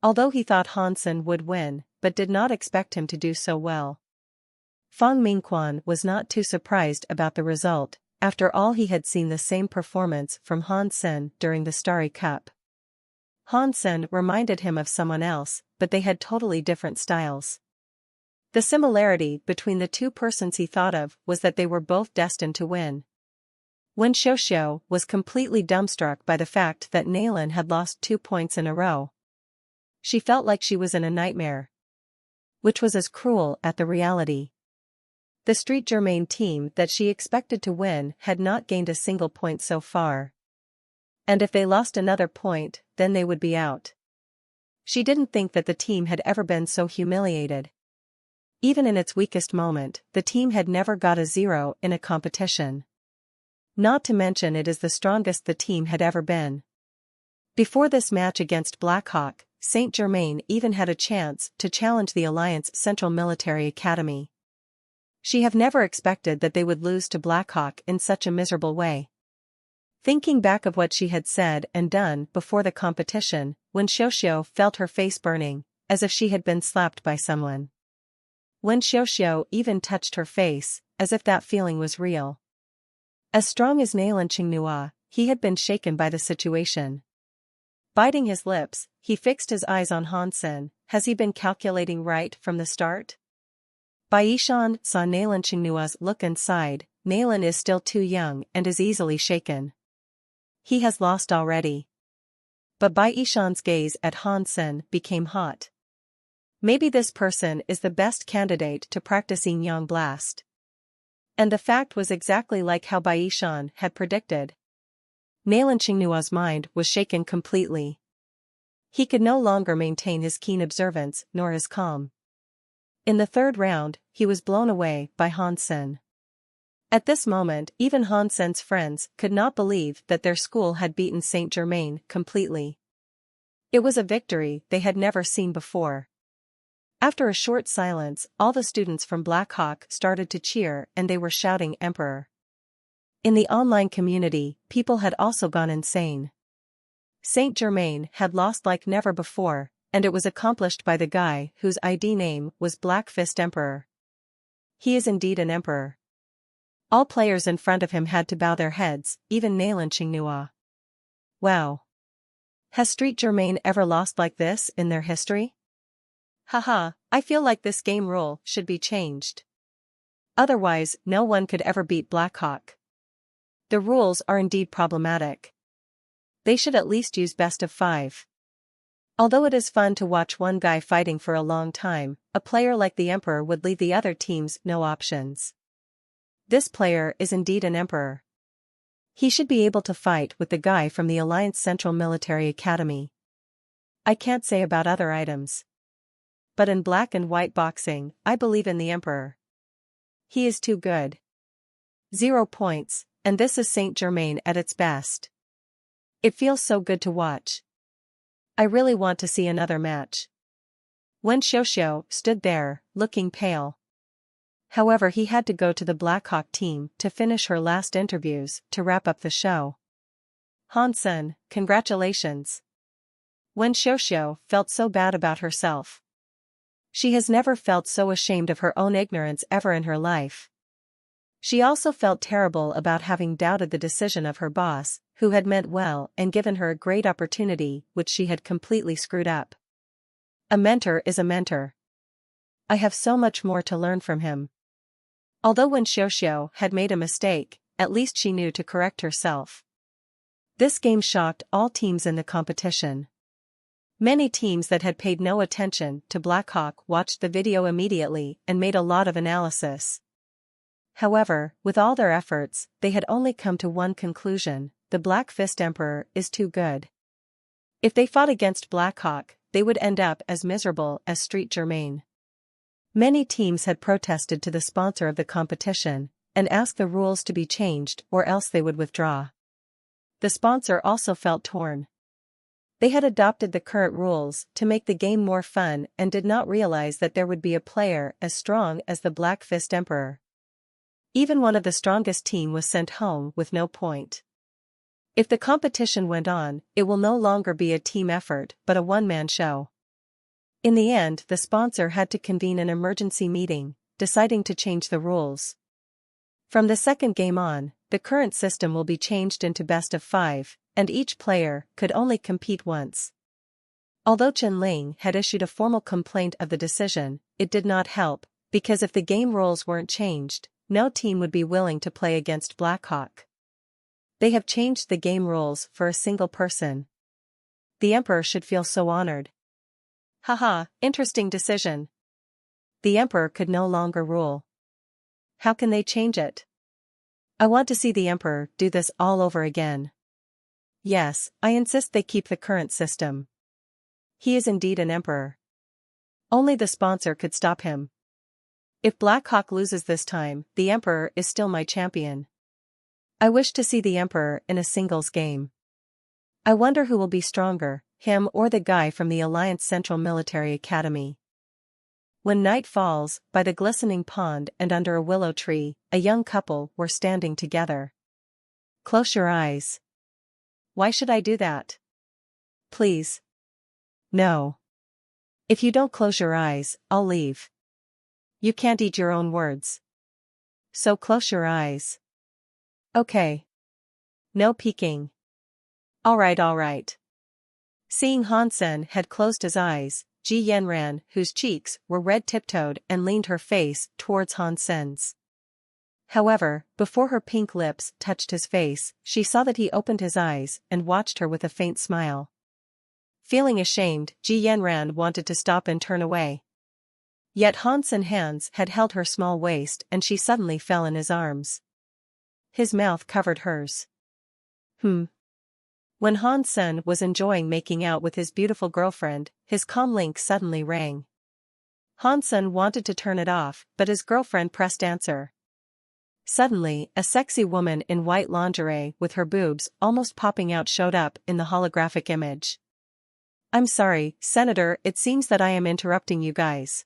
[SPEAKER 1] Although he thought Hansen would win, but did not expect him to do so well. Fang Mingquan was not too surprised about the result, after all he had seen the same performance from Hansen during the Starry Cup. Hansen reminded him of someone else, but they had totally different styles. The similarity between the 2 persons he thought of was that they were both destined to win. Wen Xiuxiu was completely dumbstruck by the fact that Nalan had lost 2 points in a row. She felt like she was in a nightmare. Which was as cruel as the reality. The Street Germain team that she expected to win had not gained a single point so far. And if they lost another point, then they would be out. She didn't think that the team had ever been so humiliated. Even in its weakest moment, the team had never got a 0 in a competition. Not to mention it is the strongest the team had ever been. Before this match against Blackhawk, Saint Germain even had a chance to challenge the Alliance Central Military Academy. She had never expected that they would lose to Blackhawk in such a miserable way. Thinking back of what she had said and done before the competition, Wen Xiuxiu felt her face burning, as if she had been slapped by someone. Wen Xiuxiu even touched her face, as if that feeling was real. As strong as Nalan Qingnua, he had been shaken by the situation. Biting his lips, he fixed his eyes on Hansen. Has he been calculating right from the start? Baishan saw Nalan Qingnua's look and sighed. Nalan is still too young and is easily shaken. He has lost already. But Baishan's gaze at Han Sen became hot. Maybe this person is the best candidate to practice Yin Yang Blast. And the fact was exactly like how Baishan had predicted. Nalan Qingnua's mind was shaken completely. He could no longer maintain his keen observance nor his calm. In the third round, he was blown away by Han Sen. At this moment, even Han Sen's friends could not believe that their school had beaten Saint Germain completely. It was a victory they had never seen before. After a short silence, all the students from Black Hawk started to cheer and they were shouting Emperor. In the online community, people had also gone insane. Saint Germain had lost like never before, and it was accomplished by the guy whose ID name was Black Fist Emperor. He is indeed an emperor. All players in front of him had to bow their heads, even Nalan Qingnua. Wow. Has Street Germain ever lost like this in their history? Haha, I feel like this game rule should be changed. Otherwise, no one could ever beat Blackhawk. The rules are indeed problematic. They should at least use best of 5. Although it is fun to watch one guy fighting for a long time, a player like the Emperor would leave the other teams no options. This player is indeed an Emperor. He should be able to fight with the guy from the Alliance Central Military Academy. I can't say about other items. But in black and white boxing, I believe in the Emperor. He is too good. 0 points, and this is Saint Germain at its best. It feels so good to watch. I really want to see another match. Wen Xiuxiu stood there, looking pale. However, he had to go to the Blackhawk team to finish her last interviews to wrap up the show. Han Sen, congratulations. Wen Xiuxiu felt so bad about herself. She has never felt so ashamed of her own ignorance ever in her life. She also felt terrible about having doubted the decision of her boss, who had meant well and given her a great opportunity which she had completely screwed up. A mentor is a mentor. I have so much more to learn from him. Although Wen Xiuxiu had made a mistake, at least she knew to correct herself. This game shocked all teams in the competition. Many teams that had paid no attention to Blackhawk watched the video immediately and made a lot of analysis. However, with all their efforts, they had only come to one conclusion: the Black Fist Emperor is too good. If they fought against Blackhawk, they would end up as miserable as Street Germain. Many teams had protested to the sponsor of the competition and asked the rules to be changed or else they would withdraw. The sponsor also felt torn. They had adopted the current rules to make the game more fun and did not realize that there would be a player as strong as the Black Fist Emperor. Even one of the strongest team was sent home with no point. If the competition went on, it will no longer be a team effort but a one-man show. In the end, the sponsor had to convene an emergency meeting, deciding to change the rules. From the second game on, the current system will be changed into best of 5, and each player could only compete once. Although Chen Ling had issued a formal complaint of the decision, it did not help, because if the game rules weren't changed, no team would be willing to play against Blackhawk. They have changed the game rules for a single person. The Emperor should feel so honored. Haha, interesting decision. The Emperor could no longer rule. How can they change it? I want to see the Emperor do this all over again. Yes, I insist they keep the current system. He is indeed an Emperor. Only the sponsor could stop him. If Blackhawk loses this time, the Emperor is still my champion. I wish to see the Emperor in a singles game. I wonder who will be stronger, him or the guy from the Alliance Central Military Academy. When night falls, by the glistening pond and under a willow tree, a young couple were standing together. Close your eyes. Why should I do that? Please. No. If you don't close your eyes, I'll leave. You can't eat your own words. So close your eyes. Okay. No peeking. Alright. Seeing Han Sen had closed his eyes, Ji Yanran, whose cheeks were red, tiptoed and leaned her face towards Han Sen's. However, before her pink lips touched his face, she saw that he opened his eyes and watched her with a faint smile. Feeling ashamed, Ji Yanran wanted to stop and turn away. Yet Han Sen's hands had held her small waist and she suddenly fell in his arms. His mouth covered hers. When Han Sen was enjoying making out with his beautiful girlfriend, his comm link suddenly rang. Han Sen wanted to turn it off, but his girlfriend pressed answer. Suddenly, a sexy woman in white lingerie with her boobs almost popping out showed up in the holographic image. "I'm sorry, Senator, it seems that I am interrupting you guys."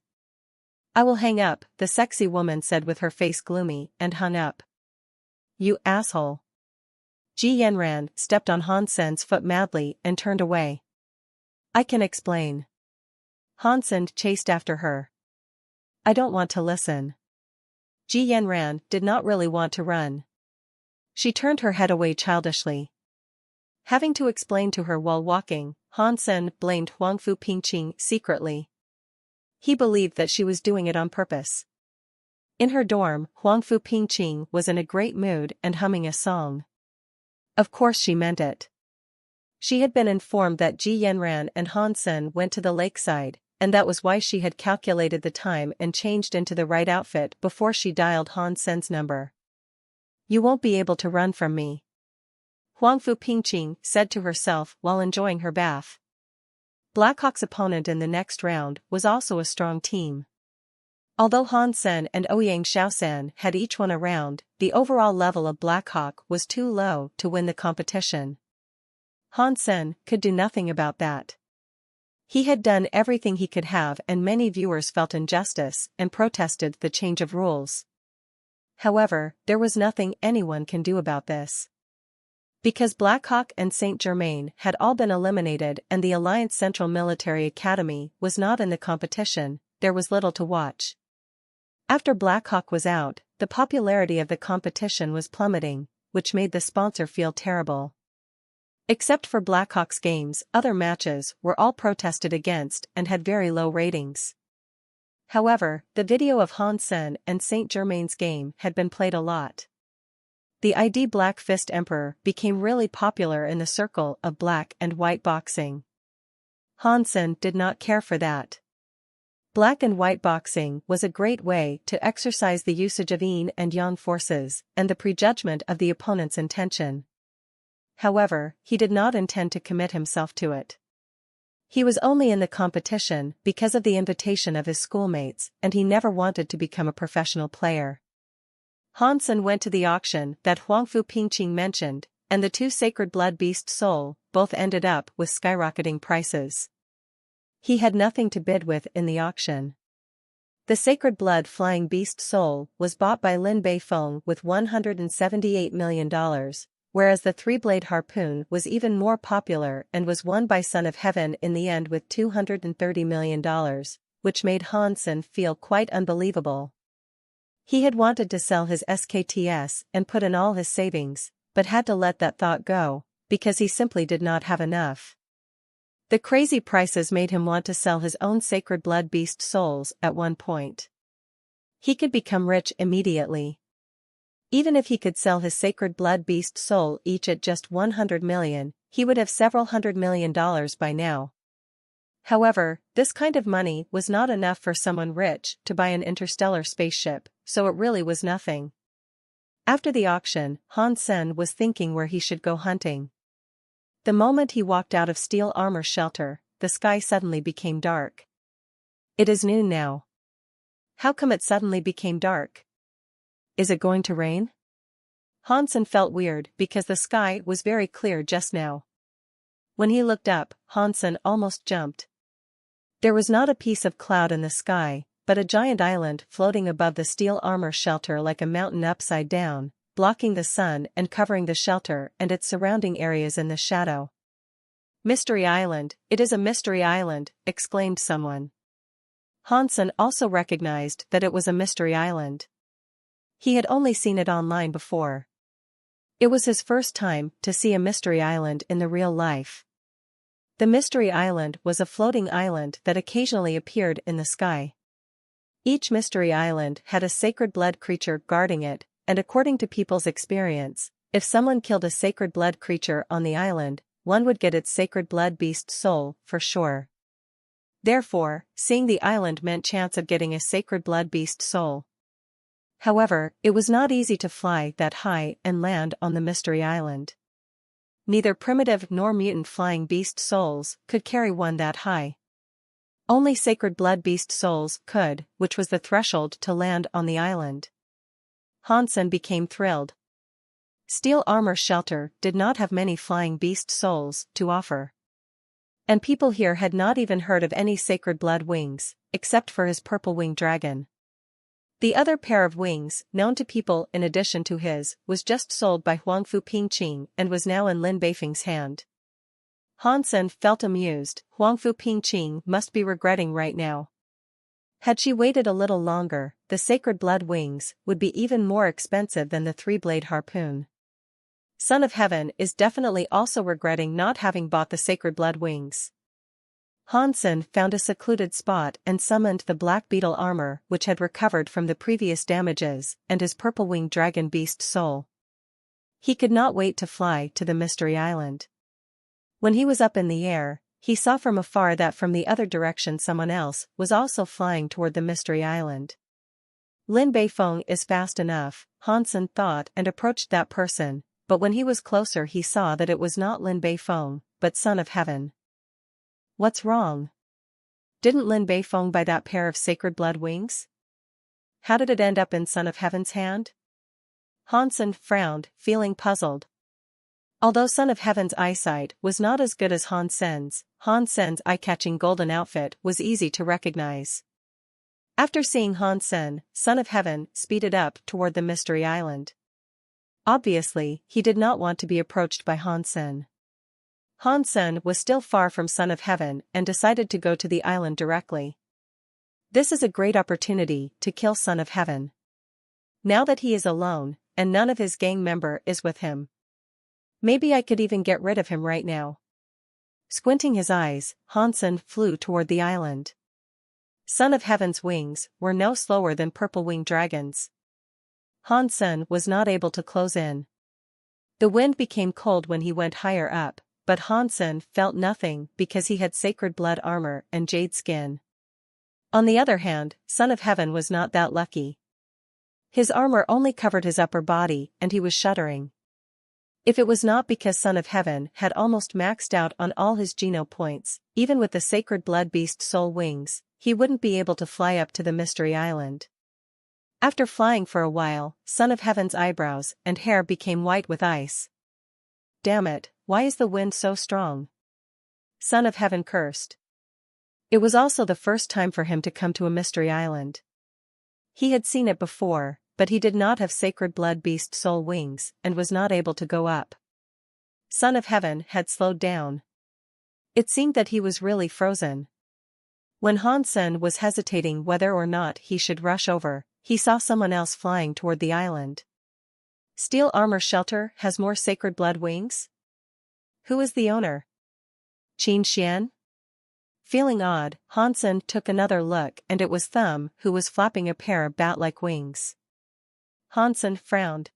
[SPEAKER 1] "I will hang up," the sexy woman said with her face gloomy, and hung up. "You asshole." Ji Yanran stepped on Han Sen's foot madly and turned away. "I can explain." Han Sen chased after her. "I don't want to listen." Ji Yanran did not really want to run. She turned her head away childishly. Having to explain to her while walking, Han Sen blamed Huang Fu Pingqing secretly. He believed that she was doing it on purpose. In her dorm, Huang Fu Pingqing was in a great mood and humming a song. Of course she meant it. She had been informed that Ji Yanran and Han Sen went to the lakeside, and that was why she had calculated the time and changed into the right outfit before she dialed Han Sen's number. "You won't be able to run from me," Huang Fu Pingqing said to herself while enjoying her bath. Blackhawk's opponent in the next round was also a strong team. Although Han Sen and Ouyang Shaosan had each won a round, the overall level of Blackhawk was too low to win the competition. Han Sen could do nothing about that. He had done everything he could have, and many viewers felt injustice and protested the change of rules. However, there was nothing anyone can do about this. Because Blackhawk and Saint Germain had all been eliminated and the Alliance Central Military Academy was not in the competition, there was little to watch. After Blackhawk was out, the popularity of the competition was plummeting, which made the sponsor feel terrible. Except for Blackhawk's games, other matches were all protested against and had very low ratings. However, the video of Han Sen and Saint Germain's game had been played a lot. The ID Black Fist Emperor became really popular in the circle of black and white boxing. Han Sen did not care for that. Black and white boxing was a great way to exercise the usage of yin and yang forces and the prejudgment of the opponent's intention. However, he did not intend to commit himself to it. He was only in the competition because of the invitation of his schoolmates, and he never wanted to become a professional player. Han Sen went to the auction that Huang Fu Pingqing mentioned, and the two Sacred Blood Beast Soul both ended up with skyrocketing prices. He had nothing to bid with in the auction. The Sacred Blood Flying Beast Soul was bought by Lin Beifeng with $178 million, whereas the Three-Blade Harpoon was even more popular and was won by Son of Heaven in the end with $230 million, which made Han Sen feel quite unbelievable. He had wanted to sell his SKTS and put in all his savings, but had to let that thought go, because he simply did not have enough. The crazy prices made him want to sell his own Sacred Blood Beast Souls at one point. He could become rich immediately. Even if he could sell his Sacred Blood Beast Soul each at just 100 million, he would have several $100 million by now. However, this kind of money was not enough for someone rich to buy an interstellar spaceship, so it really was nothing. After the auction, Han Sen was thinking where he should go hunting. The moment he walked out of Steel Armor's shelter, the sky suddenly became dark. It is noon now. How come it suddenly became dark? Is it going to rain? Han Sen felt weird because the sky was very clear just now. When he looked up, Han Sen almost jumped. There was not a piece of cloud in the sky, but a giant island floating above the Steel Armor shelter like a mountain upside down, blocking the sun and covering the shelter and its surrounding areas in the shadow. "Mystery Island, it is a mystery island," exclaimed someone. Han Sen also recognized that it was a mystery island. He had only seen it online before. It was his first time to see a mystery island in the real life. The mystery island was a floating island that occasionally appeared in the sky. Each mystery island had a sacred blood creature guarding it, and according to people's experience, if someone killed a sacred blood creature on the island, one would get its sacred blood beast soul, for sure. Therefore, seeing the island meant chance of getting a sacred blood beast soul. However, it was not easy to fly that high and land on the mystery island. Neither primitive nor mutant flying beast souls could carry one that high. Only sacred blood beast souls could, which was the threshold to land on the island. Hansen became thrilled. Steel armor shelter did not have many flying beast souls to offer. And people here had not even heard of any sacred blood wings, except for his purple-winged dragon. The other pair of wings, known to people in addition to his, was just sold by Huangfu Pingqing and was now in Lin Beifeng's hand. Hansen felt amused. Huangfu Pingqing must be regretting right now. Had she waited a little longer, the sacred blood wings would be even more expensive than the three-blade harpoon. Son of Heaven is definitely also regretting not having bought the sacred blood wings. Hansen found a secluded spot and summoned the black beetle armor which had recovered from the previous damages and his purple-winged dragon beast soul. He could not wait to fly to the mystery island. When he was up in the air, he saw from afar that from the other direction someone else was also flying toward the mystery island. Lin Beifeng is fast enough, Hansen thought, and approached that person, but when he was closer he saw that it was not Lin Beifeng, but Son of Heaven. What's wrong? Didn't Lin Beifeng buy that pair of sacred blood wings? How did it end up in Son of Heaven's hand? Hansen frowned, feeling puzzled. Although Son of Heaven's eyesight was not as good as Hansen's eye-catching golden outfit was easy to recognize. After seeing Hansen, Son of Heaven speeded up toward the mystery island. Obviously, he did not want to be approached by Hansen. Hansen was still far from Son of Heaven and decided to go to the island directly. This is a great opportunity to kill Son of Heaven. Now that he is alone, and none of his gang member is with him. Maybe I could even get rid of him right now. Squinting his eyes, Hansen flew toward the island. Son of Heaven's wings were no slower than purple-winged dragons. Hansen was not able to close in. The wind became cold when he went higher up, but Hansen felt nothing because he had sacred blood armor and jade skin. On the other hand, Son of Heaven was not that lucky. His armor only covered his upper body and he was shuddering. If it was not because Son of Heaven had almost maxed out on all his geno points, even with the sacred blood beast soul wings, he wouldn't be able to fly up to the mystery island. After flying for a while, Son of Heaven's eyebrows and hair became white with ice. Damn it, why is the wind so strong? Son of Heaven cursed. It was also the first time for him to come to a mystery island. He had seen it before, but he did not have sacred blood beast soul wings and was not able to go up. Son of Heaven had slowed down. It seemed that he was really frozen. When Hansen was hesitating whether or not he should rush over, he saw someone else flying toward the island. Steel armor shelter has more sacred blood wings? Who is the owner? Qin Xian? Feeling odd, Hansen took another look and it was Thumb who was flapping a pair of bat-like wings. Hansen frowned.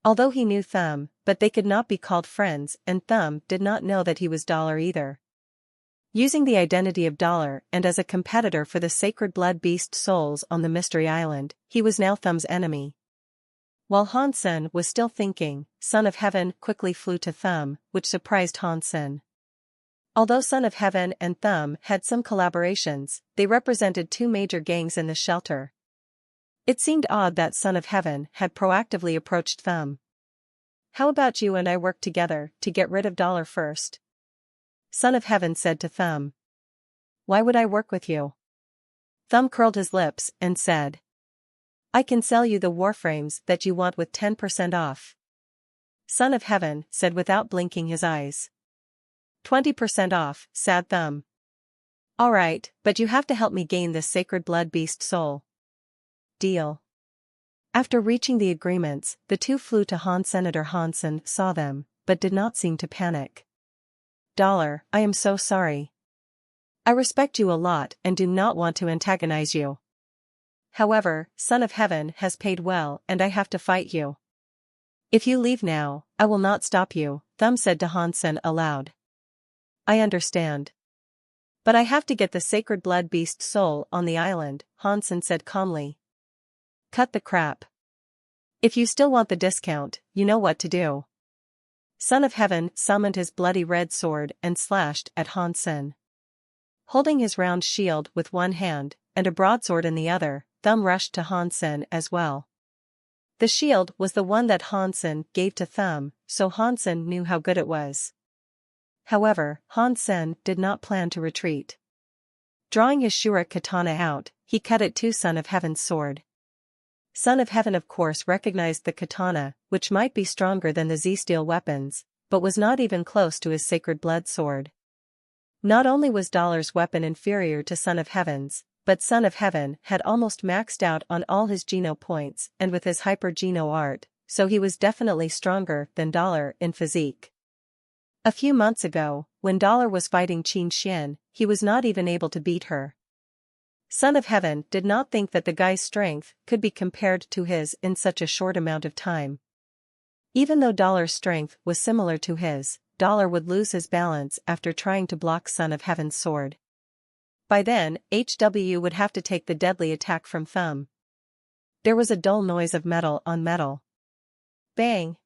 [SPEAKER 1] Although he knew Thumb, but they could not be called friends and Thumb did not know that he was Dollar either. Using the identity of Dollar and as a competitor for the sacred blood beast souls on the mystery island, he was now Thumb's enemy. While Hansen was still thinking, Son of Heaven quickly flew to Thumb, which surprised Hansen. Although Son of Heaven and Thumb had some collaborations, they represented two major gangs in the shelter. It seemed odd that Son of Heaven had proactively approached Thumb. How about you and I work together to get rid of Dollar first? Son of Heaven said to Thumb. Why would I work with you? Thumb curled his lips and said. I can sell you the warframes that you want with 10% off. Son of Heaven said without blinking his eyes. 20% off, said Thumb. Alright, but you have to help me gain this sacred blood beast soul. Deal. After reaching the agreements, the two flew to Han. Senator Hansen saw them, but did not seem to panic. Dollar, I am so sorry. I respect you a lot and do not want to antagonize you. However, Son of Heaven has paid well and I have to fight you. If you leave now, I will not stop you, Thumb said to Hansen aloud. I understand. But I have to get the sacred blood beast soul on the island, Hansen said calmly. Cut the crap. If you still want the discount, you know what to do. Son of Heaven summoned his bloody red sword and slashed at Hansen. Holding his round shield with one hand, and a broadsword in the other, Thumb rushed to Hansen as well. The shield was the one that Hansen gave to Thumb, so Hansen knew how good it was. However, Hansen did not plan to retreat. Drawing his Shurik katana out, he cut it to Son of Heaven's sword. Son of Heaven of course recognized the katana, which might be stronger than the Z-steel weapons, but was not even close to his sacred blood sword. Not only was Dollar's weapon inferior to Son of Heaven's, but Son of Heaven had almost maxed out on all his Geno points and with his hyper Geno art, so he was definitely stronger than Dollar in physique. A few months ago, when Dollar was fighting Qin Xian, he was not even able to beat her. Son of Heaven did not think that the guy's strength could be compared to his in such a short amount of time. Even though Dollar's strength was similar to his, Dollar would lose his balance after trying to block Son of Heaven's sword. By then, HW would have to take the deadly attack from Thumb. There was a dull noise of metal on metal. Bang!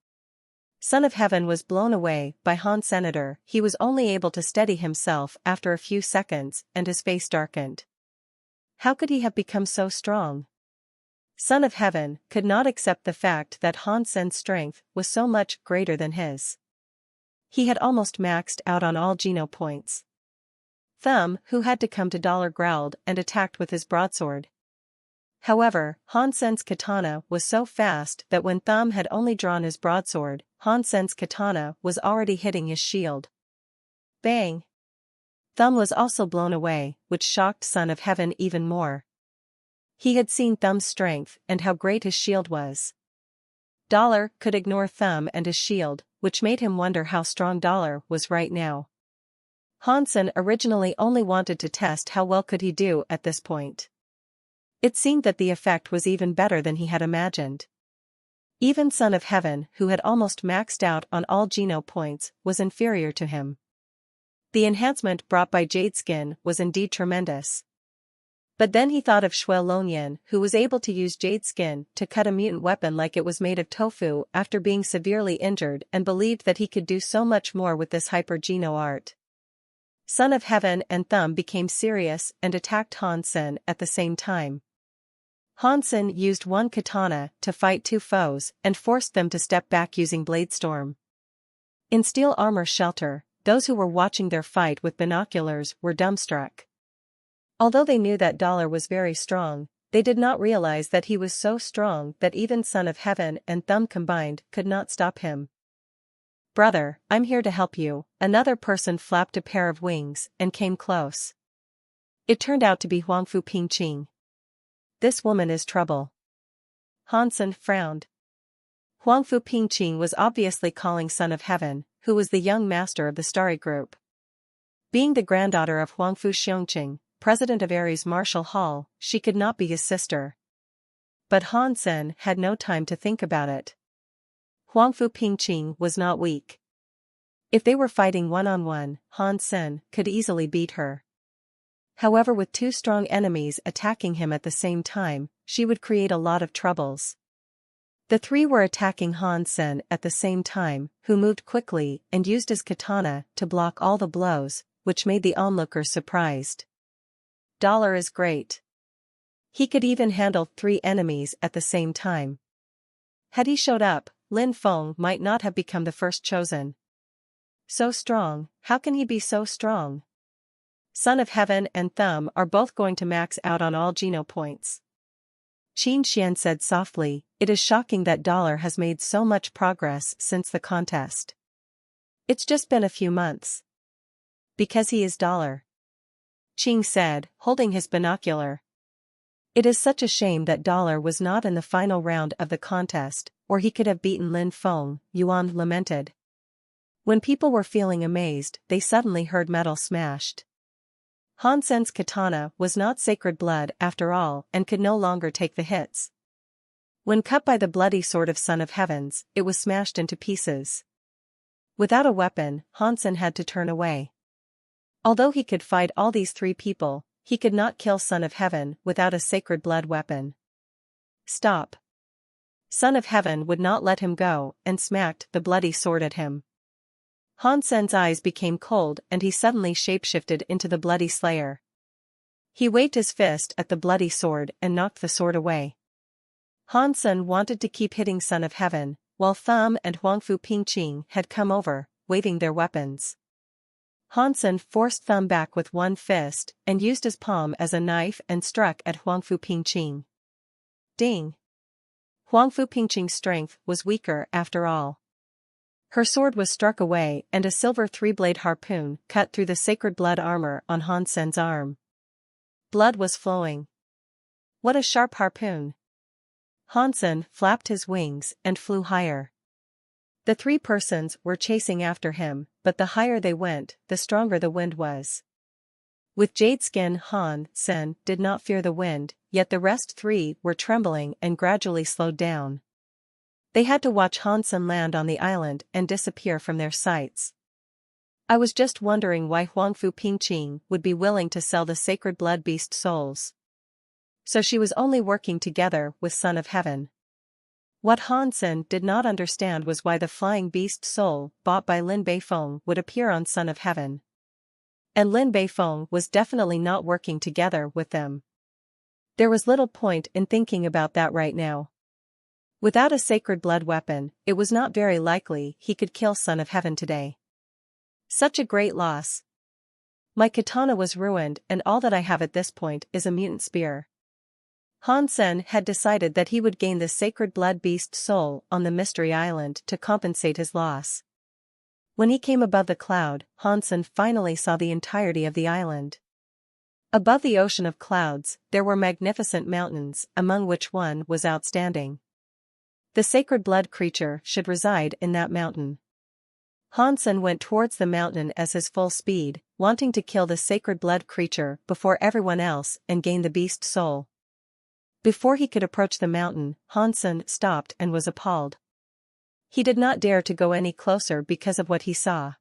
[SPEAKER 1] Son of Heaven was blown away by Han Senator. He was only able to steady himself after a few seconds and his face darkened. How could he have become so strong? Son of Heaven could not accept the fact that Hansen's strength was so much greater than his. He had almost maxed out on all Geno points. Thumb, who had to come to Dollar, growled and attacked with his broadsword. However, Hansen's katana was so fast that when Thumb had only drawn his broadsword, Hansen's katana was already hitting his shield. Bang! Thumb was also blown away, which shocked Son of Heaven even more. He had seen Thumb's strength and how great his shield was. Dollar could ignore Thumb and his shield, which made him wonder how strong Dollar was right now. Hansen originally only wanted to test how well could he do at this point. It seemed that the effect was even better than he had imagined. Even Son of Heaven, who had almost maxed out on all Geno points, was inferior to him. The enhancement brought by Jade Skin was indeed tremendous. But then he thought of Shui Lonyan, who was able to use Jade Skin to cut a mutant weapon like it was made of tofu after being severely injured, and believed that he could do so much more with this hyper Geno art. Son of Heaven and Thumb became serious and attacked Hansen at the same time. Hansen used one katana to fight two foes and forced them to step back using Bladestorm. In Steel Armor Shelter, those who were watching their fight with binoculars were dumbstruck. Although they knew that Dollar was very strong, they did not realize that he was so strong that even Son of Heaven and Thumb combined could not stop him. Brother, I'm here to help you. Another person flapped a pair of wings and came close. It turned out to be Huangfu Pingqing. This woman is trouble. Hansen frowned. Huangfu Pingqing was obviously calling Son of Heaven, who was the young master of the Starry Group. Being the granddaughter of Huangfu Xiongqing, president of Ares Martial Hall, she could not be his sister. But Hansen had no time to think about it. Huangfu Pingqing was not weak. If they were fighting one-on-one, Hansen could easily beat her. However, with two strong enemies attacking him at the same time, she would create a lot of troubles. The three were attacking Hansen at the same time, who moved quickly and used his katana to block all the blows, which made the onlookers surprised. Dollar is great. He could even handle three enemies at the same time. Had he showed up, Lin Feng might not have become the first chosen. So strong, how can he be so strong? Son of Heaven and Thumb are both going to max out on all Geno points. Qin Xian said softly, it is shocking that Dollar has made so much progress since the contest. It's just been a few months. Because he is Dollar. Qing said, holding his binocular. It is such a shame that Dollar was not in the final round of the contest, or he could have beaten Lin Feng, Yuan lamented. When people were feeling amazed, they suddenly heard metal smashed. Hansen's katana was not sacred blood after all and could no longer take the hits. When cut by the bloody sword of Son of Heavens, it was smashed into pieces. Without a weapon, Hansen had to turn away. Although he could fight all these three people, he could not kill Son of Heaven without a sacred blood weapon. Stop. Son of Heaven would not let him go and smacked the bloody sword at him. Hansen's eyes became cold and he suddenly shapeshifted into the bloody slayer. He waved his fist at the bloody sword and knocked the sword away. Hansen wanted to keep hitting Son of Heaven, while Thumb and Huangfu Pingqing had come over, waving their weapons. Hansen forced Thumb back with one fist and used his palm as a knife and struck at Huangfu Pingqing. Ding! Huangfu Pingqing's strength was weaker after all. Her sword was struck away and a silver three-blade harpoon cut through the sacred blood armor on Hansen's arm. Blood was flowing. What a sharp harpoon! Hansen flapped his wings and flew higher. The three persons were chasing after him, but the higher they went, the stronger the wind was. With jade skin, Hansen did not fear the wind, yet the rest three were trembling and gradually slowed down. They had to watch Hansen land on the island and disappear from their sights. I was just wondering why Huangfu Pingqing would be willing to sell the sacred blood beast souls. So she was only working together with Son of Heaven. What Hansen did not understand was why the flying beast soul bought by Lin Beifeng would appear on Son of Heaven. And Lin Beifeng was definitely not working together with them. There was little point in thinking about that right now. Without a sacred blood weapon, it was not very likely he could kill Son of Heaven today. Such a great loss. My katana was ruined and all that I have at this point is a mutant spear. Hansen had decided that he would gain the sacred blood beast soul on the Mystery Island to compensate his loss. When he came above the cloud, Hansen finally saw the entirety of the island. Above the ocean of clouds, there were magnificent mountains, among which one was outstanding. The sacred blood creature should reside in that mountain. Hansen went towards the mountain at his full speed, wanting to kill the sacred blood creature before everyone else and gain the beast soul. Before he could approach the mountain, Hansen stopped and was appalled. He did not dare to go any closer because of what he saw.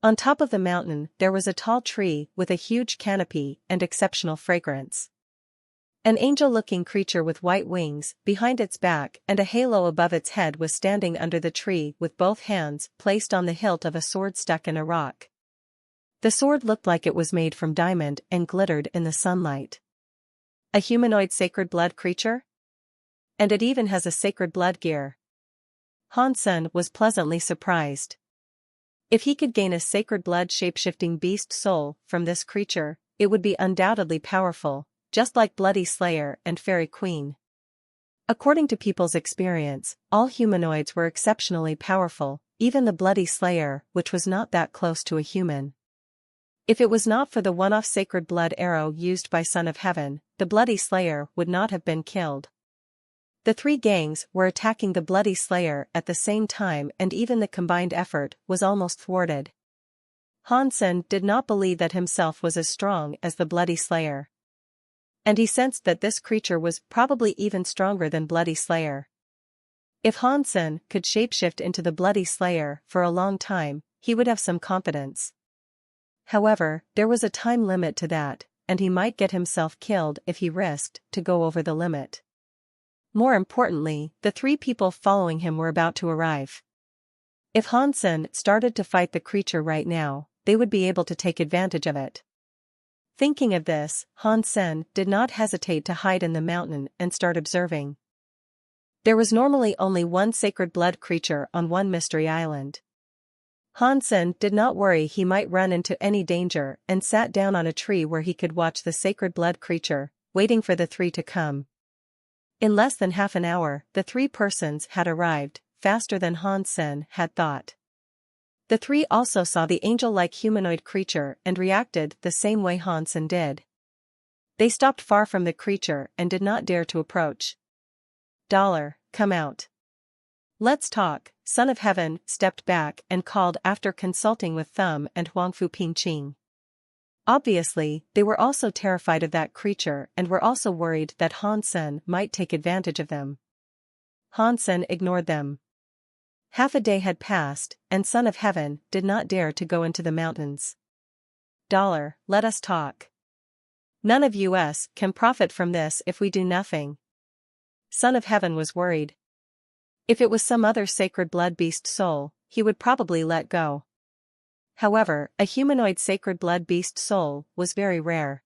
[SPEAKER 1] On top of the mountain there was a tall tree with a huge canopy and exceptional fragrance. An angel-looking creature with white wings behind its back and a halo above its head was standing under the tree with both hands placed on the hilt of a sword stuck in a rock. The sword looked like it was made from diamond and glittered in the sunlight. A humanoid sacred blood creature? And it even has a sacred blood gear. Hansen was pleasantly surprised. If he could gain a sacred blood shape-shifting beast soul from this creature, it would be undoubtedly powerful, just like Bloody Slayer and Fairy Queen. According to people's experience, all humanoids were exceptionally powerful, even the Bloody Slayer, which was not that close to a human. If it was not for the one-off sacred blood arrow used by Son of Heaven, the Bloody Slayer would not have been killed. The three gangs were attacking the Bloody Slayer at the same time and even the combined effort was almost thwarted. Hansen did not believe that himself was as strong as the Bloody Slayer. And he sensed that this creature was probably even stronger than Bloody Slayer. If Hansen could shapeshift into the Bloody Slayer for a long time, he would have some confidence. However, there was a time limit to that, and he might get himself killed if he risked to go over the limit. More importantly, the three people following him were about to arrive. If Hansen started to fight the creature right now, they would be able to take advantage of it. Thinking of this, Hansen did not hesitate to hide in the mountain and start observing. There was normally only one sacred blood creature on one mystery island. Hansen did not worry he might run into any danger and sat down on a tree where he could watch the sacred blood creature, waiting for the three to come. In less than half an hour, the three persons had arrived, faster than Hansen had thought. The three also saw the angel-like humanoid creature and reacted the same way Hansen did. They stopped far from the creature and did not dare to approach. "Dollar, come out. Let's talk. Son of Heaven stepped back and called after consulting with Thumb and Huangfu Pingqing. Obviously, they were also terrified of that creature and were also worried that Han Sen might take advantage of them. Han Sen ignored them. Half a day had passed, and Son of Heaven did not dare to go into the mountains. Let us talk. None of us can profit from this if we do nothing. Son of Heaven was worried. If it was some other sacred blood beast soul, he would probably let go. However, a humanoid sacred blood beast soul was very rare.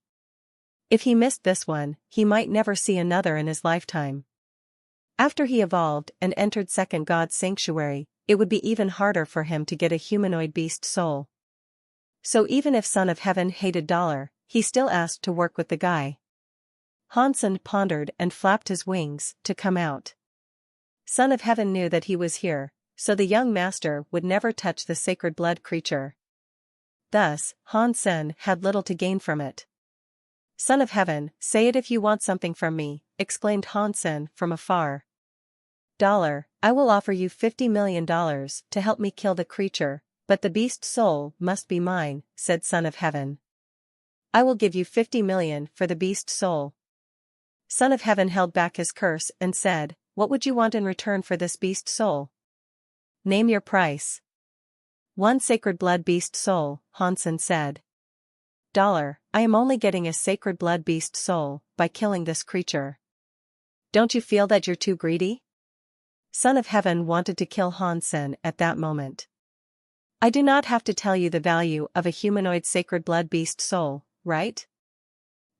[SPEAKER 1] If he missed this one, he might never see another in his lifetime. After he evolved and entered Second God's Sanctuary, it would be even harder for him to get a humanoid beast soul. So even if Son of Heaven hated he still asked to work with the guy. Han Sen pondered and flapped his wings to come out. Son of Heaven knew that he was here, so the young master would never touch the sacred blood creature. Thus, Han Sen had little to gain from it. Son of Heaven, say it if you want something from me, exclaimed Han Sen from afar. I will offer you $50 million to help me kill the creature, but the beast soul must be mine, said Son of Heaven. I will give you 50 million for the beast soul. Son of Heaven held back his curse and said, what would you want in return for this beast soul? Name your price. 1 sacred blood beast soul, Han Sen said. I am only getting a sacred blood beast soul by killing this creature. Don't you feel that you're too greedy? Son of Heaven wanted to kill Han Sen at that moment. I do not have to tell you the value of a humanoid sacred blood beast soul, right?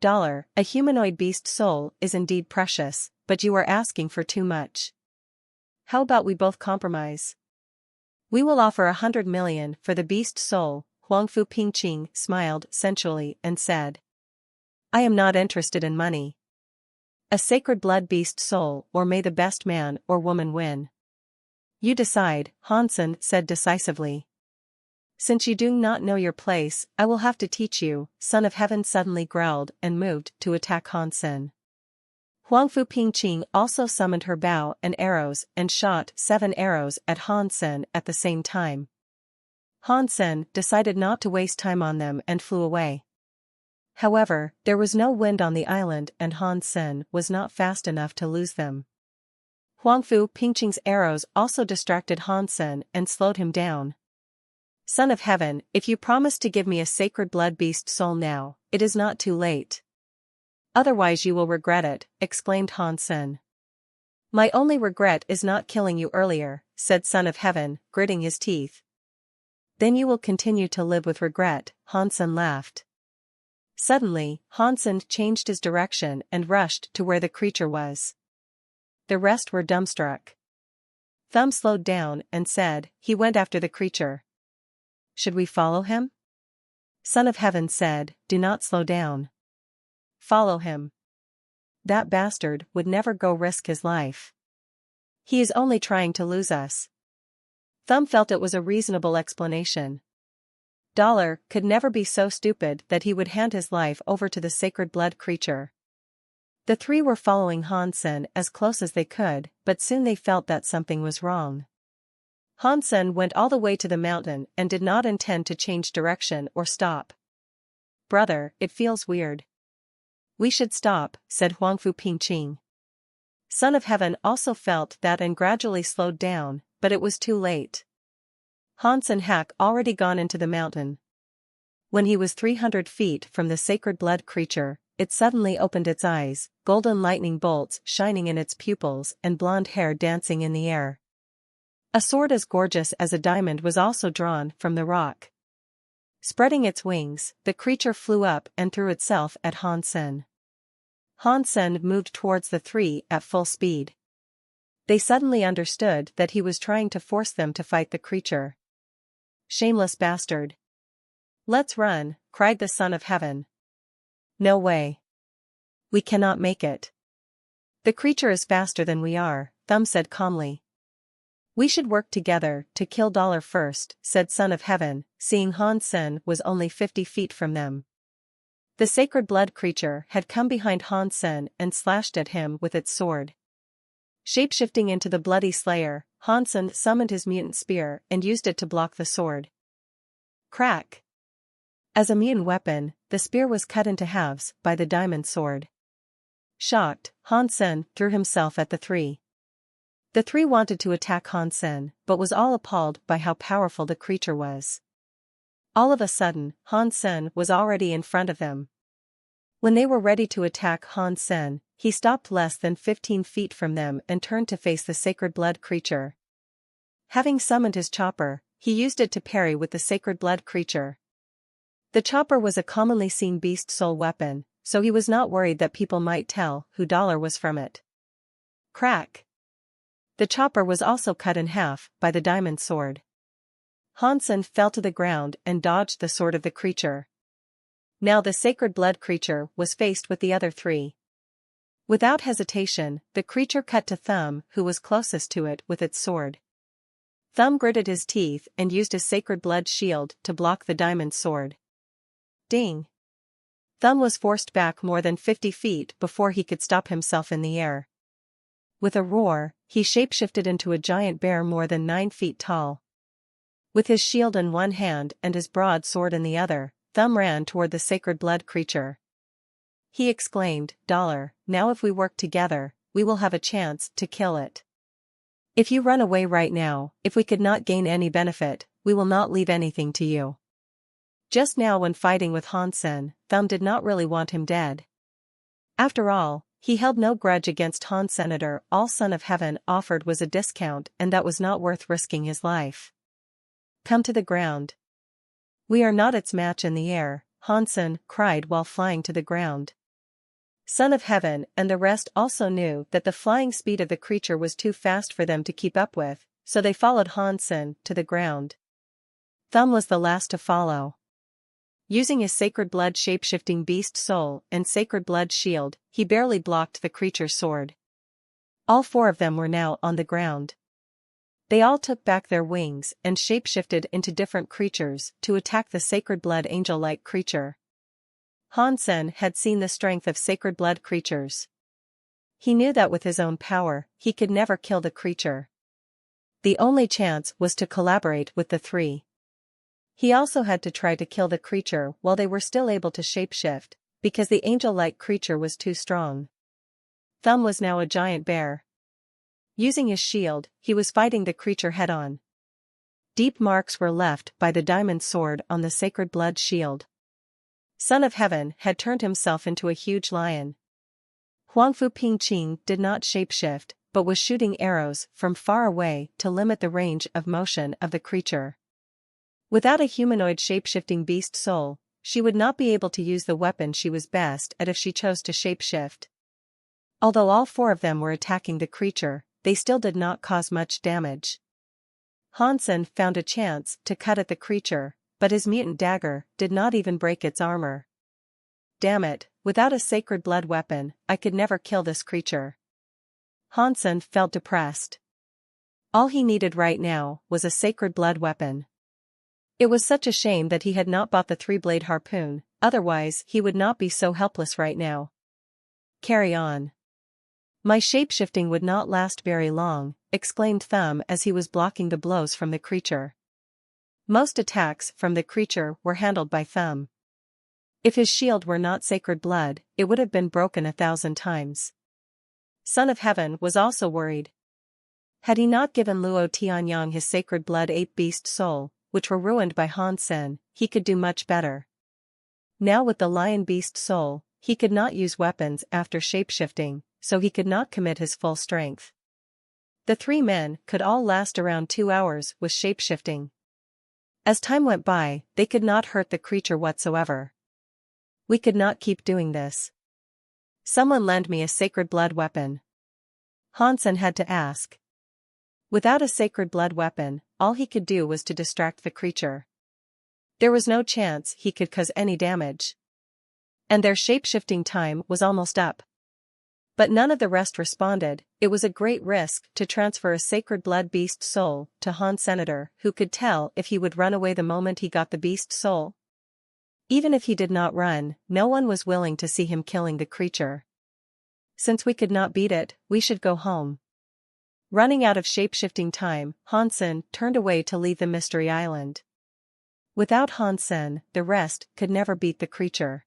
[SPEAKER 1] A humanoid beast soul is indeed precious, but you are asking for too much. How about we both compromise? We will offer 100 million for the beast soul. Huangfu Pingqing smiled sensually and said. I am not interested in money. A sacred blood beast soul, or may the best man or woman win. You decide, Han Sen said decisively. Since you do not know your place, I will have to teach you, Son of Heaven suddenly growled and moved to attack Han Sen. Huangfu Pingqing also summoned her bow and arrows and shot 7 arrows at Han Sen at the same time. Han Sen decided not to waste time on them and flew away. However, there was no wind on the island and Han Sen was not fast enough to lose them. Huangfu Pingqing's arrows also distracted Han Sen and slowed him down. Son of Heaven, if you promise to give me a sacred blood beast soul now, it is not too late. Otherwise you will regret it, exclaimed Han Sen. My only regret is not killing you earlier, said Son of Heaven, gritting his teeth. Then you will continue to live with regret, Han Sen laughed. Suddenly, Han Sen changed his direction and rushed to where the creature was. The rest were dumbstruck. Thumb slowed down and said, he went after the creature. Should we follow him? Son of Heaven said, do not slow down. Follow him. That bastard would never go risk his life. He is only trying to lose us. Thumb felt it was a reasonable explanation. Could never be so stupid that he would hand his life over to the sacred blood creature. The three were following Han Sen as close as they could, but soon they felt that something was wrong. Han Sen went all the way to the mountain and did not intend to change direction or stop. Brother, it feels weird. We should stop, said Huangfu Pingqing. Son of Heaven also felt that and gradually slowed down, but it was too late. Han Sen had already gone into the mountain. When he was 300 feet from the sacred blood creature, it suddenly opened its eyes, golden lightning bolts shining in its pupils and blonde hair dancing in the air. A sword as gorgeous as a diamond was also drawn from the rock. Spreading its wings, the creature flew up and threw itself at Han Sen. Han Sen moved towards the three at full speed. They suddenly understood that he was trying to force them to fight the creature. Shameless bastard. Let's run, cried the Son of Heaven. No way. We cannot make it. The creature is faster than we are, Thumb said calmly. We should work together to kill first, said Son of Heaven, seeing Han Sen was only 50 feet from them. The sacred blood creature had come behind Han Sen and slashed at him with its sword. Shapeshifting into the bloody slayer, Hansen summoned his mutant spear and used it to block the sword. Crack! As a mutant weapon, the spear was cut into halves by the diamond sword. Shocked, Hansen threw himself at the three. The three wanted to attack Hansen, but was all appalled by how powerful the creature was. All of a sudden, Hansen was already in front of them. When they were ready to attack Hansen, he stopped less than 15 feet from them and turned to face the sacred blood creature. Having summoned his chopper, he used it to parry with the sacred blood creature. The chopper was a commonly seen beast soul weapon, so he was not worried that people might tell who Dollar was from it. Crack! The chopper was also cut in half by the diamond sword. Hansen fell to the ground and dodged the sword of the creature. Now the sacred blood creature was faced with the other three. Without hesitation, the creature cut to Thumb, who was closest to it, with its sword. Thumb gritted his teeth and used his sacred blood shield to block the diamond sword. Ding! Thumb was forced back more than 50 feet before he could stop himself in the air. With a roar, he shapeshifted into a giant bear more than 9 feet tall. With his shield in one hand and his broad sword in the other, Thumb ran toward the sacred blood creature. He exclaimed, "Dollar, now if we work together, we will have a chance to kill it. If you run away right now, if we could not gain any benefit, we will not leave anything to you." Just now when fighting with Hansen, Thumb did not really want him dead. After all, he held no grudge against Hansen. All Son of Heaven offered was a discount, and that was not worth risking his life. "Come to the ground. We are not its match in the air," Hansen cried while flying to the ground. Son of Heaven and the rest also knew that the flying speed of the creature was too fast for them to keep up with, so they followed Hansen to the ground. Thumb was the last to follow. Using his sacred blood shapeshifting beast soul and sacred blood shield, he barely blocked the creature's sword. All four of them were now on the ground. They all took back their wings and shapeshifted into different creatures to attack the sacred blood angel-like creature. Hansen had seen the strength of sacred blood creatures. He knew that with his own power, he could never kill the creature. The only chance was to collaborate with the three. He also had to try to kill the creature while they were still able to shapeshift, because the angel-like creature was too strong. Thumb was now a giant bear. Using his shield, he was fighting the creature head-on. Deep marks were left by the diamond sword on the sacred blood shield. Son of Heaven had turned himself into a huge lion. Huangfu Pingqing did not shapeshift, but was shooting arrows from far away to limit the range of motion of the creature. Without a humanoid shapeshifting beast soul, she would not be able to use the weapon she was best at if she chose to shapeshift. Although all four of them were attacking the creature, they still did not cause much damage. Hansen found a chance to cut at the creature, but his mutant dagger did not even break its armor. "Damn it, without a sacred blood weapon, I could never kill this creature." Hansen felt depressed. All he needed right now was a sacred blood weapon. It was such a shame that he had not bought the 3-blade harpoon, otherwise he would not be so helpless right now. "Carry on. My shapeshifting would not last very long," exclaimed Thumb as he was blocking the blows from the creature. Most attacks from the creature were handled by Thumb. If his shield were not sacred blood, it would have been broken 1,000 times. Son of Heaven was also worried. Had he not given Luo Tianyang his sacred blood ape beast soul, which were ruined by Hansen, he could do much better. Now with the lion beast soul, he could not use weapons after shapeshifting, so he could not commit his full strength. The three men could all last around 2 hours with shapeshifting. As time went by, they could not hurt the creature whatsoever. "We could not keep doing this. Someone lend me a sacred blood weapon," Hansen had to ask. Without a sacred blood weapon, all he could do was to distract the creature. There was no chance he could cause any damage. And their shapeshifting time was almost up. But none of the rest responded. It was a great risk to transfer a sacred blood beast soul to Hansen, who could tell if he would run away the moment he got the beast soul. Even if he did not run, no one was willing to see him killing the creature. "Since we could not beat it, we should go home." Running out of shapeshifting time, Hansen turned away to leave the Mystery Island. Without Hansen, the rest could never beat the creature.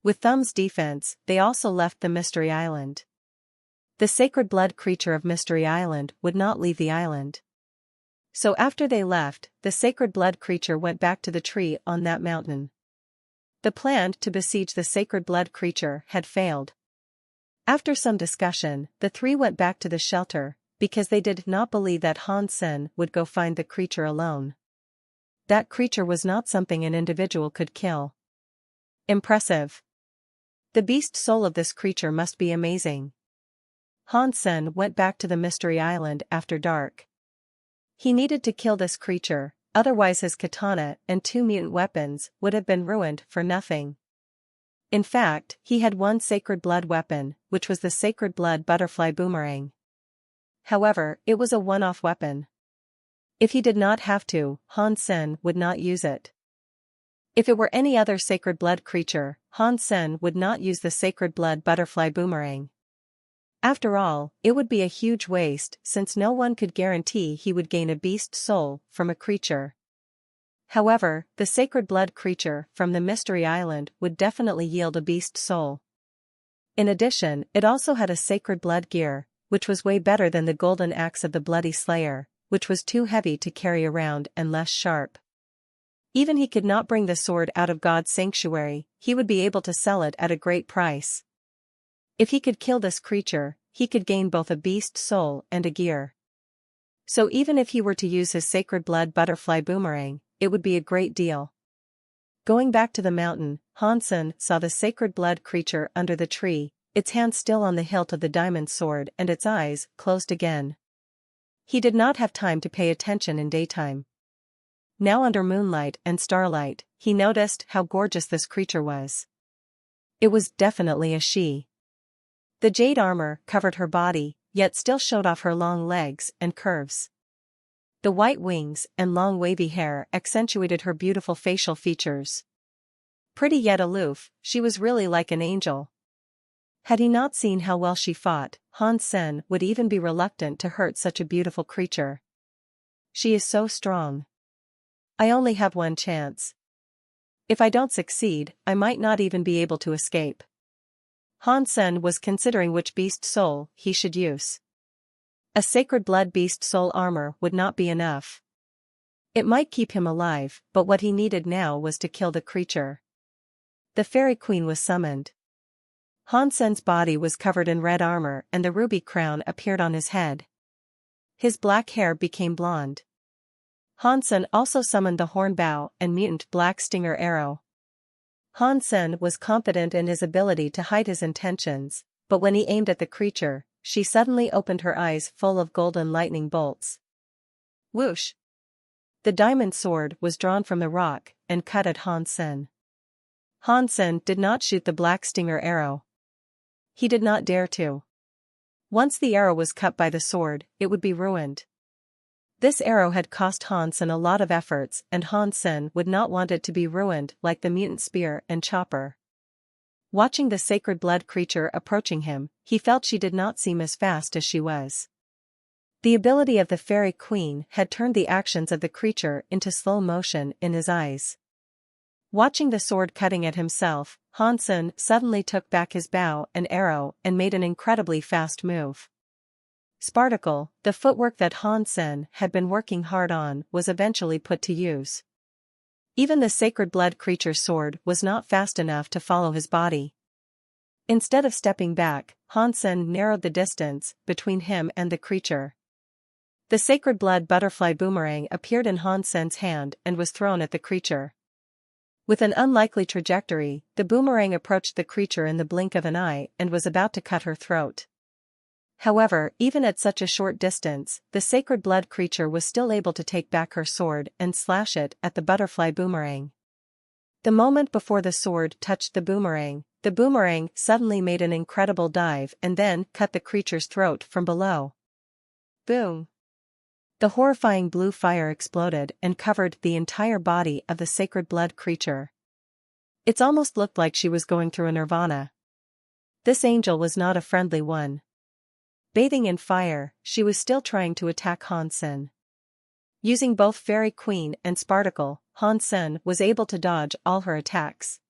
[SPEAKER 1] With Thumb's defense, they also left the Mystery Island. The sacred blood creature of Mystery Island would not leave the island. So after they left, the sacred blood creature went back to the tree on that mountain. The plan to besiege the sacred blood creature had failed. After some discussion, the three went back to the shelter, because they did not believe that Hansen would go find the creature alone. That creature was not something an individual could kill. Impressive. The beast soul of this creature must be amazing. Hansen went back to the Mystery Island after dark. He needed to kill this creature, otherwise his katana and 2 mutant weapons would have been ruined for nothing. In fact, he had one sacred blood weapon, which was the sacred blood butterfly boomerang. However, it was a one-off weapon. If he did not have to, Hansen would not use it. If it were any other sacred blood creature, Hansen would not use the sacred blood butterfly boomerang. After all, it would be a huge waste since no one could guarantee he would gain a beast soul from a creature. However, the sacred blood creature from the Mystery Island would definitely yield a beast soul. In addition, it also had a sacred blood gear, which was way better than the golden axe of the Bloody Slayer, which was too heavy to carry around and less sharp. Even he could not bring the sword out of God's sanctuary, he would be able to sell it at a great price. If he could kill this creature, he could gain both a beast soul and a gear. So even if he were to use his sacred blood butterfly boomerang, it would be a great deal. Going back to the mountain, Hansen saw the sacred blood creature under the tree, its hand still on the hilt of the diamond sword and its eyes closed again. He did not have time to pay attention in daytime. Now under moonlight and starlight, he noticed how gorgeous this creature was. It was definitely a she. The jade armor covered her body, yet still showed off her long legs and curves. The white wings and long wavy hair accentuated her beautiful facial features. Pretty yet aloof, she was really like an angel. Had he not seen how well she fought, Hansen would even be reluctant to hurt such a beautiful creature. She is so strong. I only have one chance. If I don't succeed, I might not even be able to escape. Hansen was considering which beast soul he should use. A sacred blood beast soul armor would not be enough. It might keep him alive, but what he needed now was to kill the creature. The fairy queen was summoned. Hansen's body was covered in red armor and the ruby crown appeared on his head. His black hair became blonde. Hansen also summoned the horn bow and mutant black stinger arrow. Hansen was confident in his ability to hide his intentions, but when he aimed at the creature, she suddenly opened her eyes full of golden lightning bolts. Whoosh! The diamond sword was drawn from the rock and cut at Hansen. Hansen did not shoot the black stinger arrow. He did not dare to. Once the arrow was cut by the sword, it would be ruined. This arrow had cost Hansen a lot of efforts and Hansen would not want it to be ruined like the mutant spear and chopper. Watching the sacred blood creature approaching him, he felt she did not seem as fast as she was. The ability of the fairy queen had turned the actions of the creature into slow motion in his eyes. Watching the sword cutting at himself, Hansen suddenly took back his bow and arrow and made an incredibly fast move. Spartacle, the footwork that Hansen had been working hard on, was eventually put to use. Even the sacred blood creature's sword was not fast enough to follow his body. Instead of stepping back, Hansen narrowed the distance between him and the creature. The sacred blood butterfly boomerang appeared in Hansen's hand and was thrown at the creature. With an unlikely trajectory, the boomerang approached the creature in the blink of an eye and was about to cut her throat. However, even at such a short distance, the sacred blood creature was still able to take back her sword and slash it at the butterfly boomerang. The moment before the sword touched the boomerang suddenly made an incredible dive and then cut the creature's throat from below. Boom! The horrifying blue fire exploded and covered the entire body of the sacred blood creature. It almost looked like she was going through a nirvana. This angel was not a friendly one. Bathing in fire, she was still trying to attack Han Sen. Using both Fairy Queen and Sparkle, Han Sen was able to dodge all her attacks.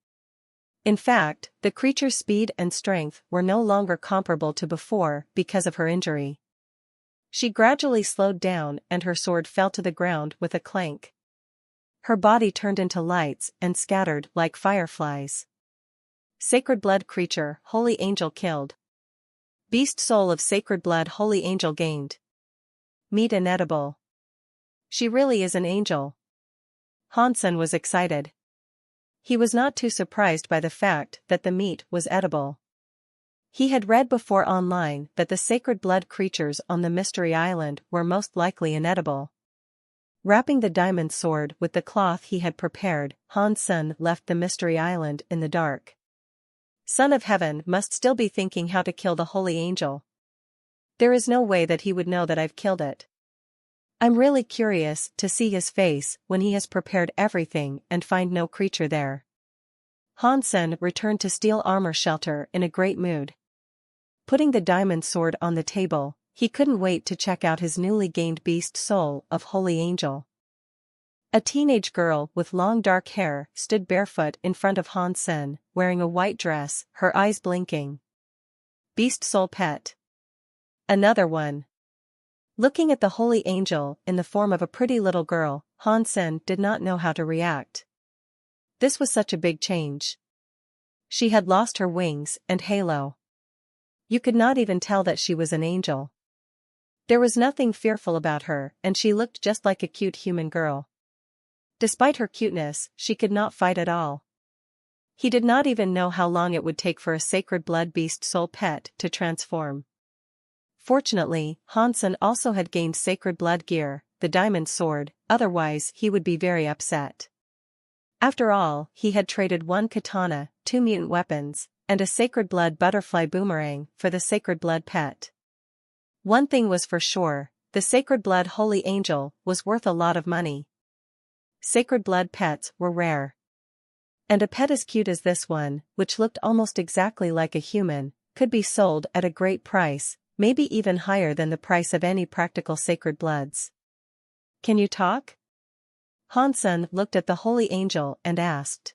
[SPEAKER 1] In fact, the creature's speed and strength were no longer comparable to before because of her injury. She gradually slowed down and her sword fell to the ground with a clank. Her body turned into lights and scattered like fireflies. Sacred Blood Creature, Holy Angel killed. Beast Soul of Sacred Blood, Holy Angel gained. Meat inedible. She really is an angel. Han Sen was excited. He was not too surprised by the fact that the meat was edible. He had read before online that the sacred blood creatures on the Mystery Island were most likely inedible. Wrapping the diamond sword with the cloth he had prepared, Han Sen left the Mystery Island in the dark. Son of Heaven must still be thinking how to kill the holy angel. There is no way that he would know that I've killed it. I'm really curious to see his face when he has prepared everything and find no creature there. Han Sen returned to Steel Armor Shelter in a great mood. Putting the diamond sword on the table, he couldn't wait to check out his newly gained beast soul of Holy Angel. A teenage girl with long dark hair stood barefoot in front of Han Sen, wearing a white dress, her eyes blinking. Beast soul pet. Another one. Looking at the holy angel in the form of a pretty little girl, Han Sen did not know how to react. This was such a big change. She had lost her wings and halo. You could not even tell that she was an angel. There was nothing fearful about her, and she looked just like a cute human girl. Despite her cuteness, she could not fight at all. He did not even know how long it would take for a sacred blood beast soul pet to transform. Fortunately, Han Sen also had gained sacred blood gear, the diamond sword, otherwise he would be very upset. After all, he had traded one katana, 2 mutant weapons, and a sacred blood butterfly boomerang for the sacred blood pet. One thing was for sure, the sacred blood holy angel was worth a lot of money. Sacred blood pets were rare. And a pet as cute as this one, which looked almost exactly like a human, could be sold at a great price, maybe even higher than the price of any practical sacred bloods. Can you talk? Han Sen looked at the holy angel and asked.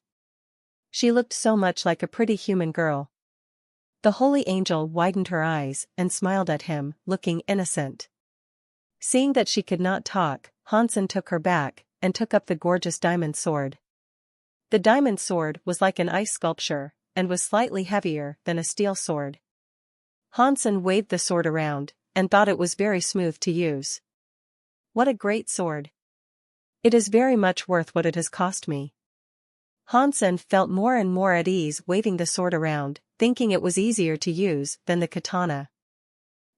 [SPEAKER 1] She looked so much like a pretty human girl. The holy angel widened her eyes and smiled at him, looking innocent. Seeing that she could not talk, Han Sen took her back and took up the gorgeous diamond sword. The diamond sword was like an ice sculpture and was slightly heavier than a steel sword. Han Sen waved the sword around and thought it was very smooth to use. What a great sword! It is very much worth what it has cost me. Han Sen felt more and more at ease waving the sword around, thinking it was easier to use than the katana.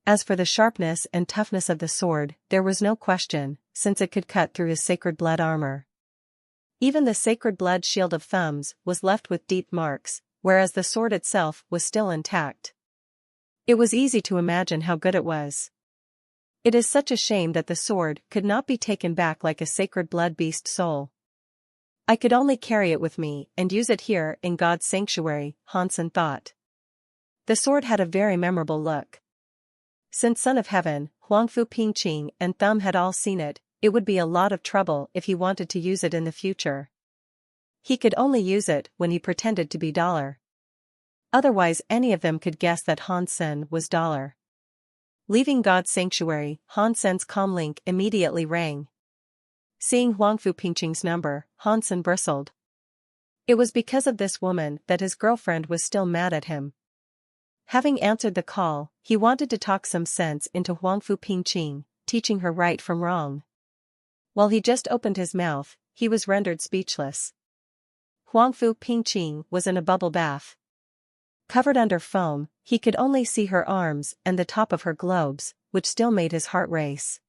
[SPEAKER 1] As for the sharpness and toughness of the sword, there was no question, since it could cut through his sacred blood armor. Even the sacred blood shield of thumbs was left with deep marks, whereas the sword itself was still intact. It was easy to imagine how good it was. It is such a shame that the sword could not be taken back like a sacred blood beast soul. I could only carry it with me and use it here in God's sanctuary, Han Sen thought. The sword had a very memorable look. Since Son of Heaven, Huangfu Pingqing and Thumb had all seen it, it would be a lot of trouble if he wanted to use it in the future. He could only use it when he pretended to be Dollar. Otherwise any of them could guess that Han Sen was Dollar. Leaving God's sanctuary, Han Sen's comlink immediately rang. Seeing Huangfu Pingqing's number, Han Sen bristled. It was because of this woman that his girlfriend was still mad at him. Having answered the call, he wanted to talk some sense into Huangfu Pingqing, teaching her right from wrong. While he just opened his mouth, he was rendered speechless. Huangfu Pingqing was in a bubble bath. Covered under foam, he could only see her arms and the top of her globes, which still made his heart race.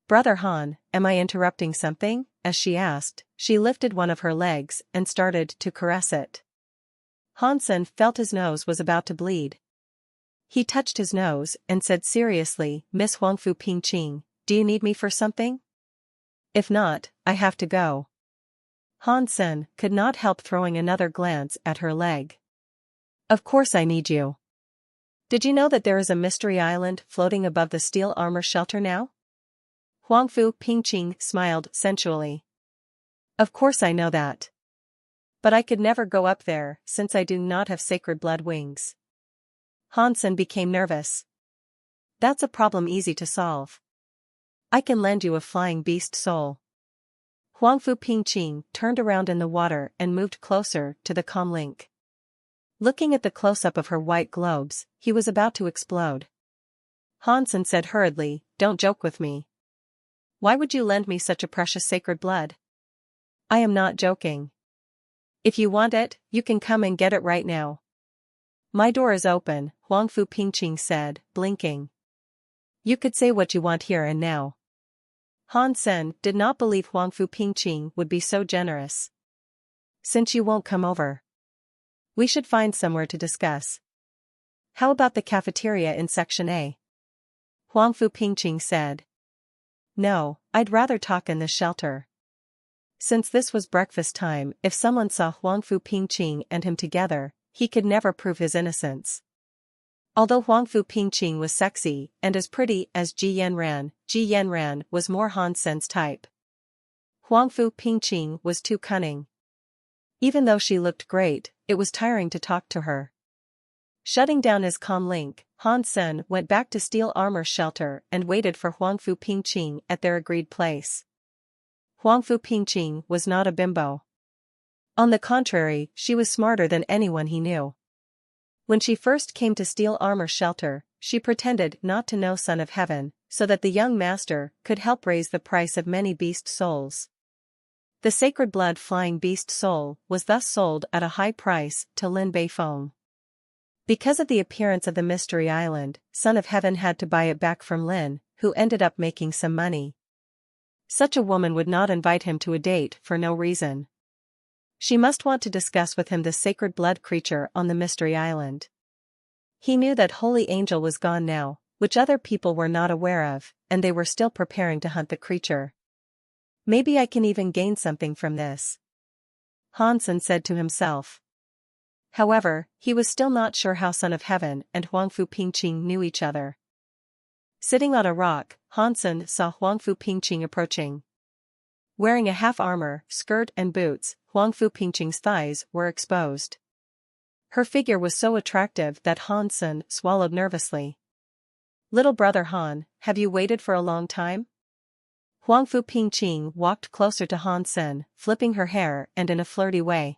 [SPEAKER 1] Brother Han, am I interrupting something? As she asked, she lifted one of her legs and started to caress it. Han Sen felt his nose was about to bleed. He touched his nose and said seriously, Miss Huangfu Pingqing, do you need me for something? If not, I have to go. Han Sen could not help throwing another glance at her leg. Of course I need you. Did you know that there is a mystery island floating above the steel armor shelter now? Huangfu Pingqing smiled sensually. Of course I know that. But I could never go up there since I do not have sacred blood wings. Hansen became nervous. That's a problem easy to solve. I can lend you a flying beast soul. Huangfu Pingqing turned around in the water and moved closer to the comlink. Looking at the close-up of her white globes, he was about to explode. Hansen said hurriedly, "Don't joke with me. Why would you lend me such a precious sacred blood?" "I am not joking. If you want it, you can come and get it right now." "My door is open," Huangfu Pingqing said, blinking. "You could say what you want here and now." Hansen did not believe Huangfu Pingqing would be so generous. "Since you won't come over, we should find somewhere to discuss. How about the cafeteria in Section A?" Huangfu Pingqing said. "No, I'd rather talk in the shelter." Since this was breakfast time, if someone saw Huangfu Pingqing and him together, he could never prove his innocence. Although Huangfu Pingqing was sexy and as pretty as Ji Yanran was more Hansen's type. Huangfu Pingqing was too cunning. Even though she looked great, it was tiring to talk to her. Shutting down his comlink, Hansen went back to steel armor shelter and waited for Huangfu Pingqing at their agreed place. Huangfu Pingqing was not a bimbo. On the contrary, she was smarter than anyone he knew. When she first came to steel armor shelter, she pretended not to know Son of Heaven, so that the young master could help raise the price of many beast souls. The sacred blood flying beast soul was thus sold at a high price to Lin Beifeng. Because of the appearance of the mystery island, Son of Heaven had to buy it back from Lin, who ended up making some money. Such a woman would not invite him to a date for no reason. She must want to discuss with him the sacred blood creature on the mystery island. He knew that Holy Angel was gone now, which other people were not aware of, and they were still preparing to hunt the creature. Maybe I can even gain something from this, Hansen said to himself. However, he was still not sure how Son of Heaven and Huangfu Pingqing knew each other. Sitting on a rock, Hansen saw Huangfu Pingqing approaching. Wearing a half-armor, skirt and boots, Huangfu Pingqing's thighs were exposed. Her figure was so attractive that Hansen swallowed nervously. "Little brother Han, have you waited for a long time?" Huangfu Pingqing walked closer to Hansen, flipping her hair and in a flirty way.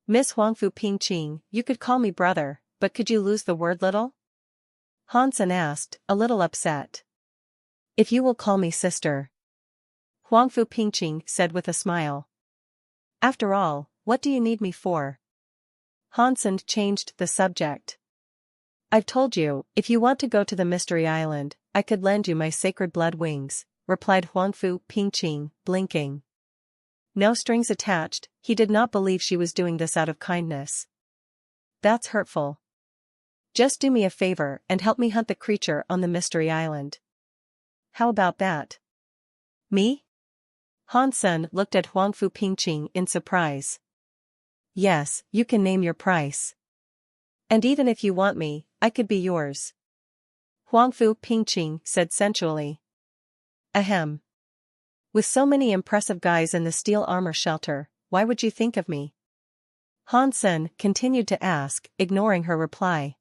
[SPEAKER 1] "Miss Huangfu Pingqing, you could call me brother, but could you lose the word little?" Hansen asked, a little upset. "If you will call me sister," Huangfu Pingqing said with a smile. "After all, what do you need me for?" Hansen changed the subject. "I've told you, if you want to go to the mystery island, I could lend you my sacred blood wings," replied Huangfu Pingqing, blinking. No strings attached, he did not believe she was doing this out of kindness. "That's hurtful. Just do me a favor and help me hunt the creature on the mystery island." "How about that?" "Me?" Hansen looked at Huangfu Pingqing in surprise. "Yes, you can name your price. And even if you want me, I could be yours," Huangfu Pingqing said sensually. "Ahem. With so many impressive guys in the steel armor shelter, why would you think of me?" Hansen continued to ask, ignoring her reply.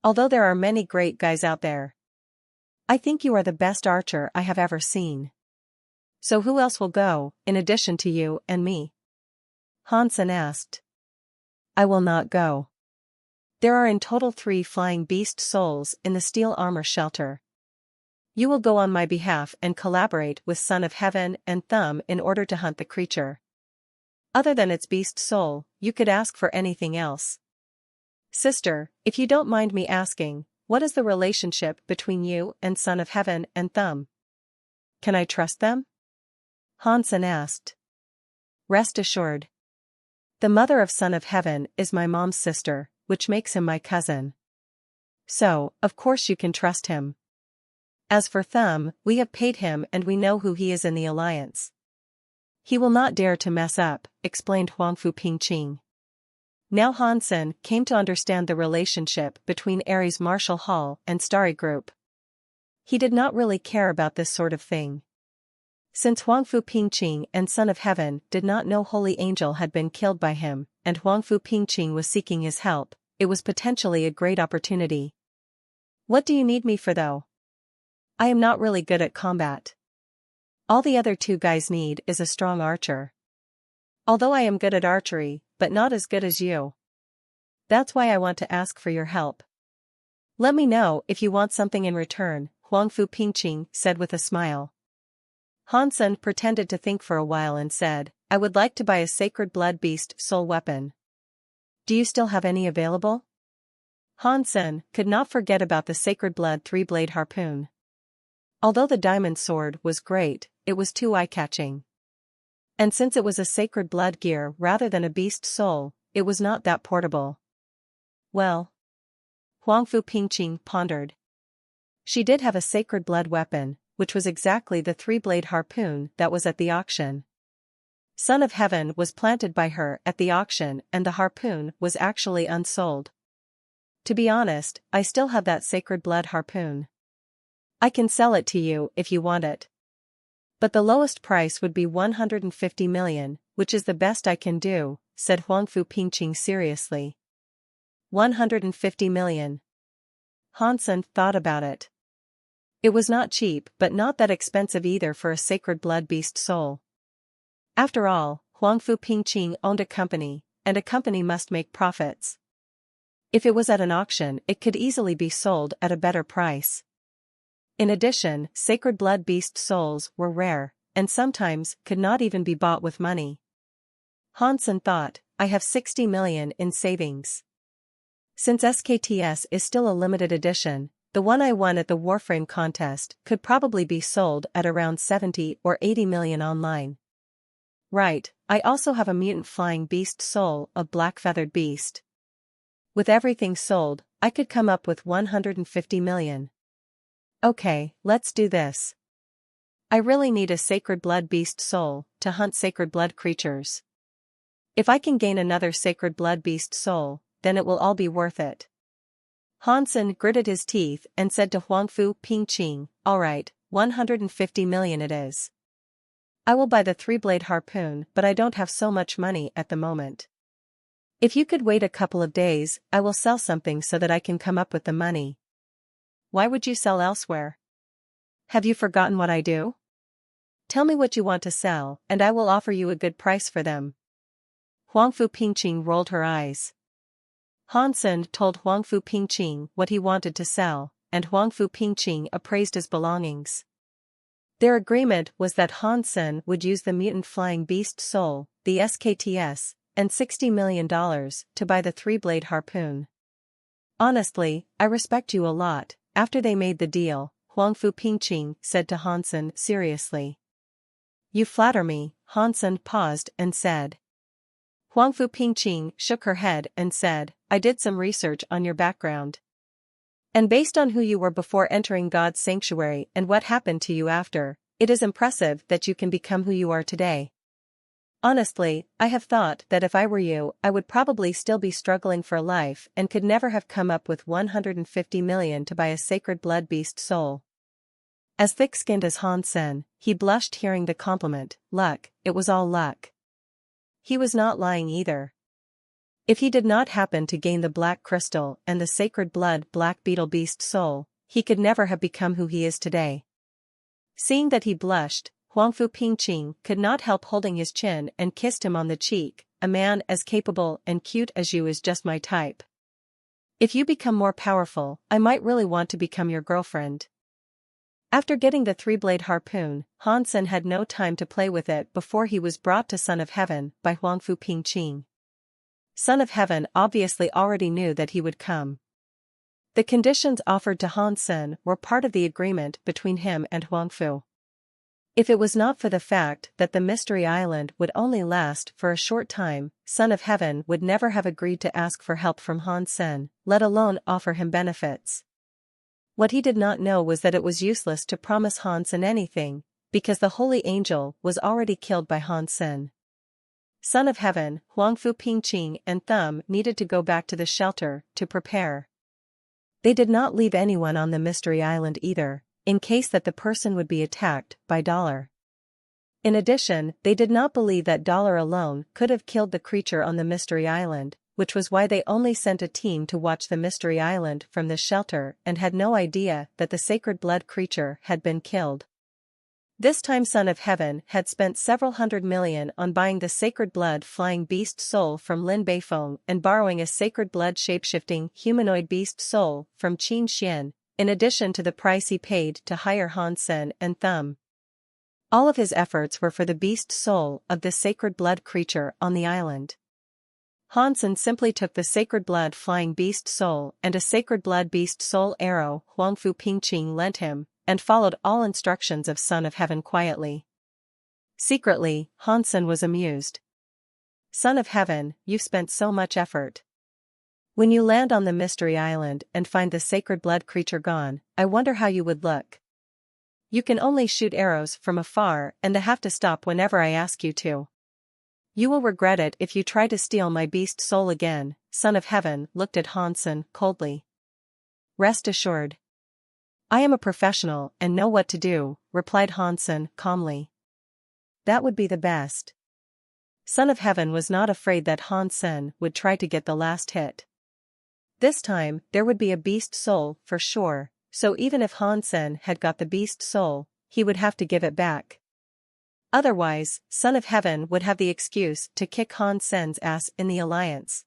[SPEAKER 1] "Although there are many great guys out there, I think you are the best archer I have ever seen. So who else will go, in addition to you and me?" Hansen asked. "I will not go. There are in total 3 flying beast souls in the steel armor shelter. You will go on my behalf and collaborate with Son of Heaven and Thumb in order to hunt the creature. Other than its beast soul, you could ask for anything else. Sister, if you don't mind me asking, what is the relationship between you and Son of Heaven and Thumb? Can I trust them?" Hansen asked. "Rest assured. The mother of Son of Heaven is my mom's sister, which makes him my cousin. So, of course you can trust him. As for Thumb, we have paid him and we know who he is in the alliance. He will not dare to mess up," explained Huangfu Pingqing. Now Hansen came to understand the relationship between Ares Marshall Hall and Starry Group. He did not really care about this sort of thing. Since Huangfu Pingqing and Son of Heaven did not know Holy Angel had been killed by him, and Huangfu Pingqing was seeking his help, it was potentially a great opportunity. What do you need me for though? I am not really good at combat. All the other two guys need is a strong archer. Although I am good at archery, but not as good as you. That's why I want to ask for your help. Let me know if you want something in return, Huangfu Pingqing said with a smile. Hansen pretended to think for a while and said, I would like to buy a sacred blood beast soul weapon. Do you still have any available? Hansen could not forget about the sacred blood three-blade harpoon. Although the diamond sword was great, it was too eye-catching. And since it was a sacred blood gear rather than a beast soul, it was not that portable. Well. Huangfu Pingqing pondered. She did have a sacred blood weapon, which was exactly the three-blade harpoon that was at the auction. Son of Heaven was planted by her at the auction and the harpoon was actually unsold. To be honest, I still have that sacred blood harpoon. I can sell it to you if you want it. But the lowest price would be 150 million, which is the best I can do, said Huangfu Pingqing seriously. 150 million. Hansen thought about it. It was not cheap but not that expensive either for a sacred blood beast soul. After all, Huangfu Pingqing owned a company, and a company must make profits. If it was at an auction, it could easily be sold at a better price. In addition, sacred blood beast souls were rare, and sometimes could not even be bought with money. Hansen thought, I have 60 million in savings. Since SKTS is still a limited edition, the one I won at the Warframe contest could probably be sold at around 70 or 80 million online. Right, I also have a mutant flying beast soul, a black-feathered beast. With everything sold, I could come up with 150 million. Okay, let's do this. I really need a sacred blood beast soul to hunt sacred blood creatures. If I can gain another sacred blood beast soul, then it will all be worth it. Hansen gritted his teeth and said to Huangfu Pingqing, alright, 150 million it is. I will buy the three-blade harpoon but I don't have so much money at the moment. If you could wait a couple of days, I will sell something so that I can come up with the money. Why would you sell elsewhere? Have you forgotten what I do? Tell me what you want to sell, and I will offer you a good price for them. Huangfu Pingqing rolled her eyes. Hansen told Huangfu Pingqing what he wanted to sell, and Huangfu Pingqing appraised his belongings. Their agreement was that Hansen would use the mutant flying beast soul, the SKTS, and $60 million to buy the three-blade harpoon. Honestly, I respect you a lot. After they made the deal, Huangfu Pingqing said to Hansen seriously. You flatter me, Hansen paused and said. Huangfu Pingqing shook her head and said, I did some research on your background. And based on who you were before entering God's sanctuary and what happened to you after, it is impressive that you can become who you are today. Honestly, I have thought that if I were you, I would probably still be struggling for life and could never have come up with 150 million to buy a sacred blood beast soul. As thick-skinned as Hansen, he blushed hearing the compliment. Luck, it was all luck. He was not lying either. If he did not happen to gain the black crystal and the sacred blood black beetle beast soul, he could never have become who he is today. Seeing that he blushed, Huangfu Pingqing could not help holding his chin and kissed him on the cheek. A man as capable and cute as you is just my type. If you become more powerful, I might really want to become your girlfriend. After getting the three-blade harpoon, Hansen had no time to play with it before he was brought to Son of Heaven by Huangfu Pingqing. Son of Heaven obviously already knew that he would come. The conditions offered to Hansen were part of the agreement between him and Huangfu. If it was not for the fact that the Mystery Island would only last for a short time, Son of Heaven would never have agreed to ask for help from Hansen, let alone offer him benefits. What he did not know was that it was useless to promise Hansen anything, because the Holy Angel was already killed by Hansen. Son of Heaven, Huangfu Pingqing and Thumb needed to go back to the shelter to prepare. They did not leave anyone on the mystery island either, in case that the person would be attacked by Dollar. In addition, they did not believe that Dollar alone could have killed the creature on the mystery island, which was why they only sent a team to watch the mystery island from the shelter and had no idea that the sacred blood creature had been killed. This time Son of Heaven had spent several $100 million on buying the sacred blood flying beast soul from Lin Beifeng and borrowing a sacred blood shapeshifting humanoid beast soul from Qin Xian, in addition to the price he paid to hire Han Sen and Thumb. All of his efforts were for the beast soul of the sacred blood creature on the island. Han Sen simply took the sacred blood flying beast soul and a sacred blood beast soul arrow Huangfu Pingqing lent him, and followed all instructions of Son of Heaven quietly. Secretly, Han Sen was amused. Son of Heaven, you've spent so much effort. When you land on the mystery island and find the sacred blood creature gone, I wonder how you would look. You can only shoot arrows from afar and have to stop whenever I ask you to. You will regret it if you try to steal my beast soul again. Son of Heaven looked at Han Sen coldly. Rest assured. I am a professional and know what to do, replied Han Sen calmly. That would be the best. Son of Heaven was not afraid that Han Sen would try to get the last hit. This time, there would be a beast soul for sure, so even if Han Sen had got the beast soul, he would have to give it back. Otherwise, Son of Heaven would have the excuse to kick Han Sen's ass in the alliance.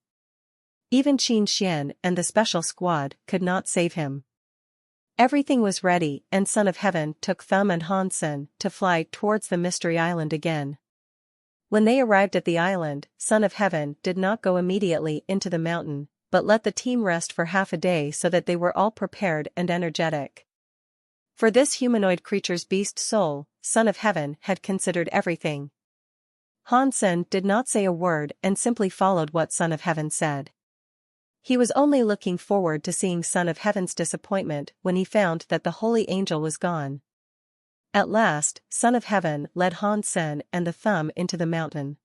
[SPEAKER 1] Even Qin Xian and the special squad could not save him. Everything was ready and Son of Heaven took Thumb and Han Sen to fly towards the mystery island again. When they arrived at the island, Son of Heaven did not go immediately into the mountain, but let the team rest for half a day so that they were all prepared and energetic. For this humanoid creature's beast soul, Son of Heaven had considered everything. Han Sen did not say a word and simply followed what Son of Heaven said. He was only looking forward to seeing Son of Heaven's disappointment when he found that the holy angel was gone. At last, Son of Heaven led Han Sen and the Thumb into the mountain.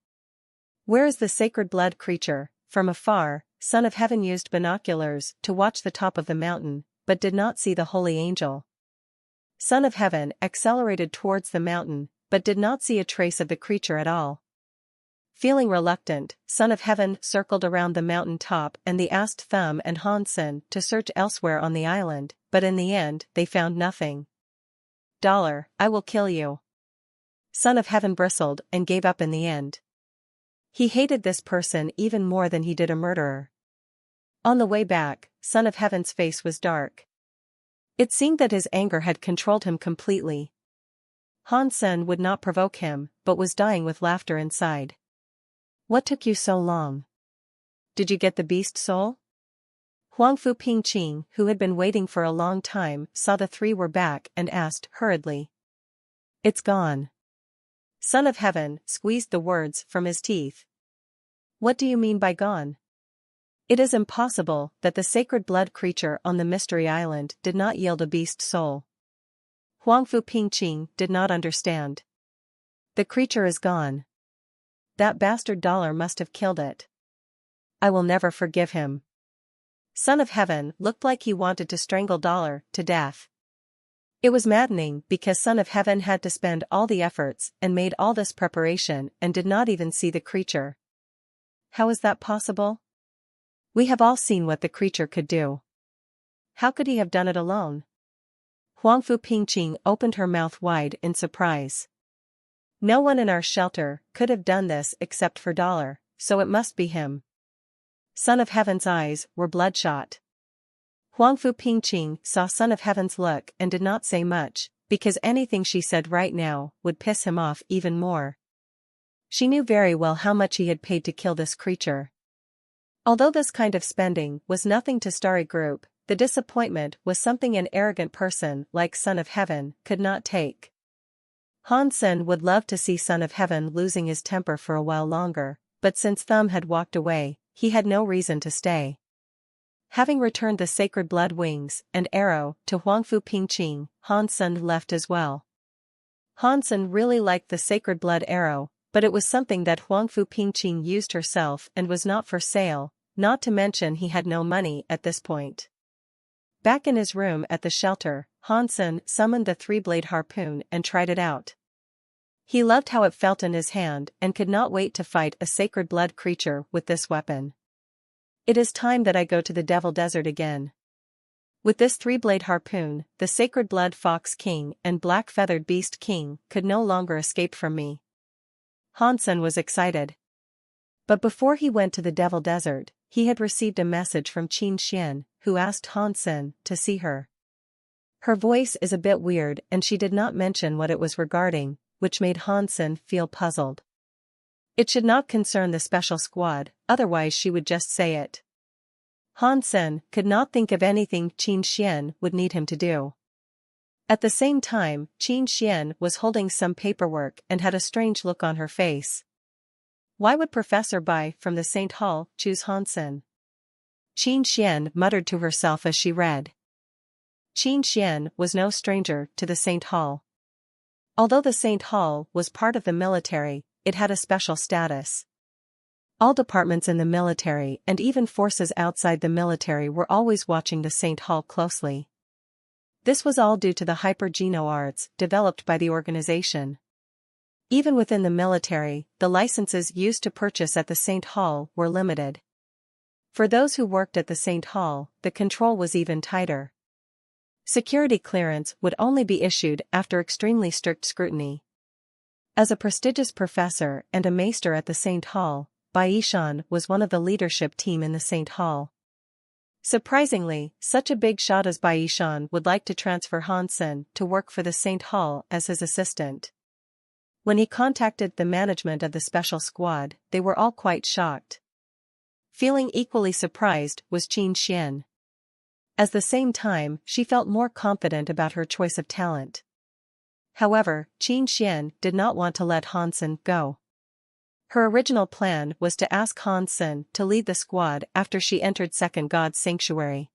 [SPEAKER 1] Where is the sacred blood creature? From afar, Son of Heaven used binoculars to watch the top of the mountain, but did not see the holy angel. Son of Heaven accelerated towards the mountain, but did not see a trace of the creature at all. Feeling reluctant, Son of Heaven circled around the mountain top and they asked Thumb and Han Sen to search elsewhere on the island, but in the end they found nothing. Dollar, I will kill you. Son of Heaven bristled and gave up in the end. He hated this person even more than he did a murderer. On the way back, Son of Heaven's face was dark. It seemed that his anger had controlled him completely. Han Sen would not provoke him, but was dying with laughter inside. What took you so long? Did you get the beast soul? Huangfu Pingqing, who had been waiting for a long time, saw the three were back and asked hurriedly. It's gone. Son of Heaven squeezed the words from his teeth. What do you mean by gone? It is impossible that the sacred blood creature on the mystery island did not yield a beast soul. Huangfu Pingqing did not understand. The creature is gone. That bastard Dollar must have killed it. I will never forgive him. Son of Heaven looked like he wanted to strangle Dollar to death. It was maddening because Son of Heaven had to spend all the efforts and made all this preparation and did not even see the creature. How is that possible? We have all seen what the creature could do. How could he have done it alone? Huangfu Pingqing opened her mouth wide in surprise. No one in our shelter could have done this except for Dollar, so it must be him. Son of Heaven's eyes were bloodshot. Huangfu Pingqing saw Son of Heaven's look and did not say much, because anything she said right now would piss him off even more. She knew very well how much he had paid to kill this creature. Although this kind of spending was nothing to Starry Group, the disappointment was something an arrogant person like Son of Heaven could not take. Han Sen would love to see Son of Heaven losing his temper for a while longer, but since Thumb had walked away, he had no reason to stay. Having returned the sacred blood wings and arrow to Huangfu Pingqing, Han Sen left as well. Han Sen really liked the sacred blood arrow, but it was something that Huangfu Pingqing used herself and was not for sale, not to mention he had no money at this point. Back in his room at the shelter, Hansen summoned the three-blade harpoon and tried it out. He loved how it felt in his hand and could not wait to fight a sacred blood creature with this weapon. It is time that I go to the Devil Desert again. With this three-blade harpoon, the Sacred Blood Fox King and Black-Feathered Beast King could no longer escape from me. Hansen was excited. But before he went to the Devil Desert, he had received a message from Qin Xian, who asked Hansen to see her. Her voice is a bit weird and she did not mention what it was regarding, which made Hansen feel puzzled. It should not concern the special squad, otherwise she would just say it. Hansen could not think of anything Qin Xian would need him to do. At the same time, Qin Xian was holding some paperwork and had a strange look on her face. Why would Professor Bai from the St. Hall choose Hansen? Qin Xian muttered to herself as she read. Qin Xian was no stranger to the St. Hall. Although the St. Hall was part of the military, it had a special status. All departments in the military and even forces outside the military were always watching the St. Hall closely. This was all due to the hyper-geno arts developed by the organization. Even within the military, the licenses used to purchase at the St. Hall were limited. For those who worked at the St. Hall, the control was even tighter. Security clearance would only be issued after extremely strict scrutiny. As a prestigious professor and a maester at the St. Hall, Bai Yishan was one of the leadership team in the St. Hall. Surprisingly, such a big shot as Bai Yishan would like to transfer Hansen to work for the St. Hall as his assistant. When he contacted the management of the special squad, they were all quite shocked. Feeling equally surprised was Qin Xian. At the same time, she felt more confident about her choice of talent. However, Qin Xian did not want to let Hansen go. Her original plan was to ask Hansen to lead the squad after she entered Second God's Sanctuary.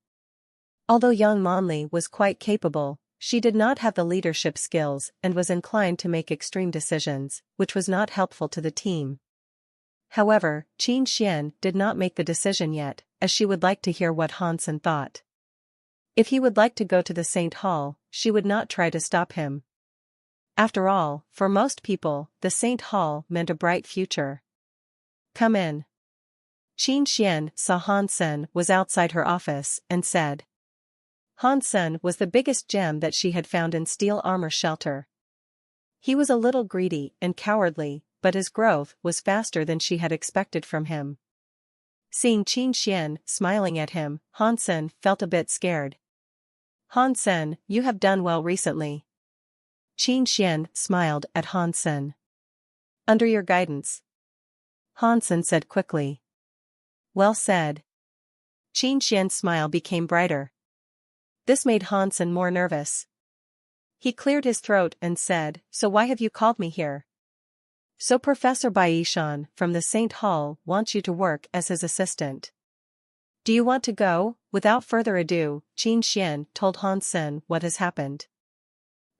[SPEAKER 1] Although young Monli was quite capable, she did not have the leadership skills and was inclined to make extreme decisions, which was not helpful to the team. However, Qin Xian did not make the decision yet, as she would like to hear what Hansen thought. If he would like to go to the St. Hall, she would not try to stop him. After all, for most people, the St. Hall meant a bright future. Come in. Qin Xian saw Hansen was outside her office and said. Hansen was the biggest gem that she had found in steel armor shelter. He was a little greedy and cowardly, but his growth was faster than she had expected from him. Seeing Qin Xian smiling at him, Hansen felt a bit scared. Hansen, you have done well recently. Qin Xian smiled at Hansen. Under your guidance. Hansen said quickly. Well said. Qin Xian's smile became brighter. This made Hansen more nervous. He cleared his throat and said, So why have you called me here? So Professor Bai Yishan from the St. Hall wants you to work as his assistant. Do you want to go? Without further ado, Qin Xian told Hansen what has happened.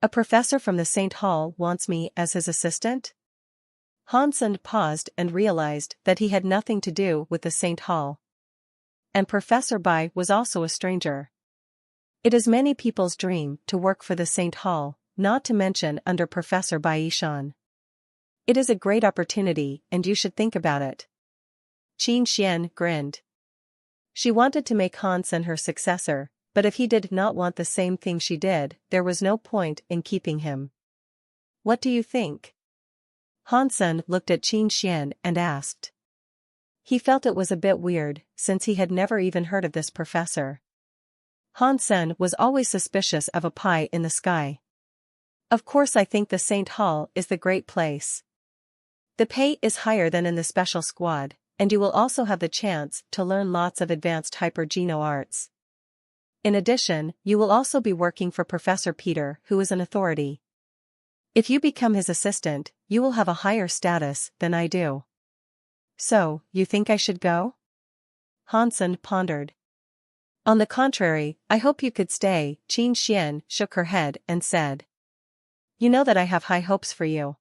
[SPEAKER 1] A professor from the St. Hall wants me as his assistant? Hansen paused and realized that he had nothing to do with the St. Hall. And Professor Bai was also a stranger. It is many people's dream to work for the St. Hall, not to mention under Professor Bai Yishan. It is a great opportunity and you should think about it. Qin Xian grinned. She wanted to make Hansen her successor, but if he did not want the same thing she did, there was no point in keeping him. What do you think? Hansen looked at Qin Xian and asked. He felt it was a bit weird, since he had never even heard of this professor. Hansen was always suspicious of a pie in the sky. Of course I think the St. Hall is the great place. The pay is higher than in the special squad, and you will also have the chance to learn lots of advanced hyper-geno arts. In addition, you will also be working for Professor Peter, who is an authority. If you become his assistant, you will have a higher status than I do. So, you think I should go? Hansen pondered. On the contrary, I hope you could stay. Qin Xian shook her head and said. You know that I have high hopes for you.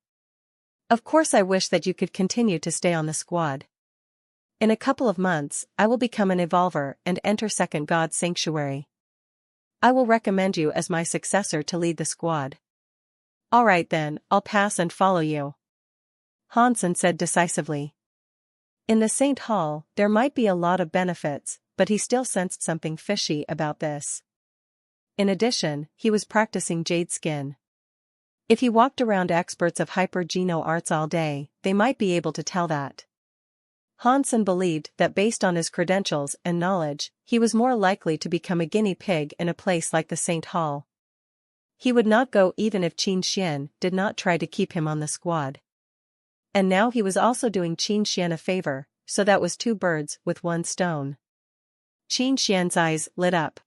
[SPEAKER 1] Of course I wish that you could continue to stay on the squad. In a couple of months, I will become an evolver and enter Second God Sanctuary. I will recommend you as my successor to lead the squad. Alright then, I'll pass and follow you, Hansen said decisively. In the Saint Hall, there might be a lot of benefits, but he still sensed something fishy about this. In addition, he was practicing jade skin. If he walked around experts of hyper-geno arts all day, they might be able to tell that. Hansen believed that based on his credentials and knowledge, he was more likely to become a guinea pig in a place like the Saint Hall. He would not go even if Qin Xian did not try to keep him on the squad. And now he was also doing Qin Xian a favor, so that was two birds with one stone. Qin Xian's eyes lit up.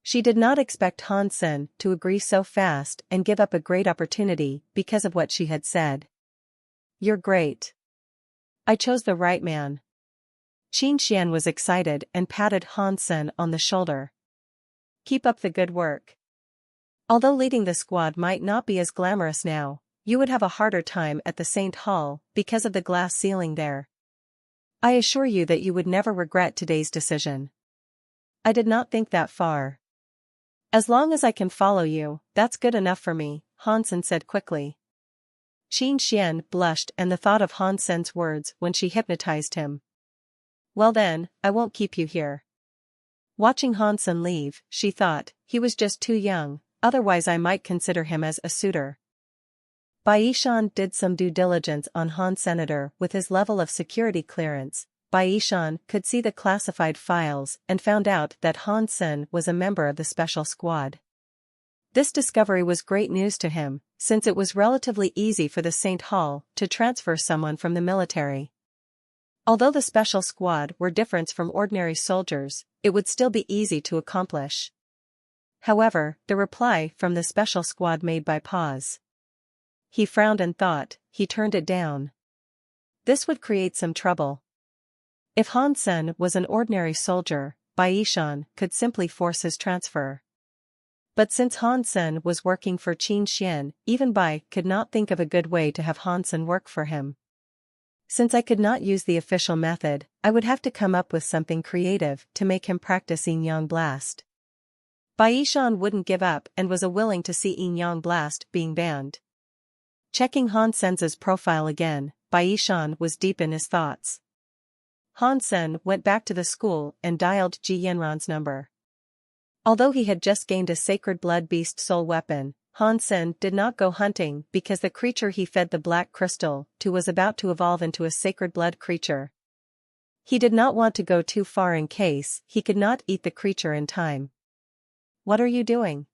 [SPEAKER 1] She did not expect Hansen to agree so fast and give up a great opportunity because of what she had said. You're great. I chose the right man. Qin Xian was excited and patted Hansen on the shoulder. Keep up the good work. Although leading the squad might not be as glamorous now, you would have a harder time at the Saint Hall because of the glass ceiling there. I assure you that you would never regret today's decision. I did not think that far. As long as I can follow you, that's good enough for me, Hansen said quickly. Qin Xian blushed and the thought of Hansen's words when she hypnotized him. Well then, I won't keep you here. Watching Hansen leave, she thought, he was just too young, otherwise I might consider him as a suitor. Baishan did some due diligence on Han Senator with his level of security clearance. Baishan could see the classified files and found out that Hansen was a member of the special squad. This discovery was great news to him, since it was relatively easy for the Saint Hall to transfer someone from the military. Although the special squad were different from ordinary soldiers, it would still be easy to accomplish. However, the reply from the special squad made by Paz. He frowned and thought, he turned it down. This would create some trouble. If Hansen was an ordinary soldier, Baishan could simply force his transfer. But since Hansen was working for Qin Xian, even Bai could not think of a good way to have Hansen work for him. Since I could not use the official method, I would have to come up with something creative to make him practice Yin Yang Blast. Baishan wouldn't give up and was willing to see Yin Yang Blast being banned. Checking Hansen's profile again, Baishan was deep in his thoughts. Hansen went back to the school and dialed Ji Yanran's number. Although he had just gained a sacred blood beast soul weapon, Hansen did not go hunting because the creature he fed the black crystal to was about to evolve into a sacred blood creature. He did not want to go too far in case he could not eat the creature in time. What are you doing?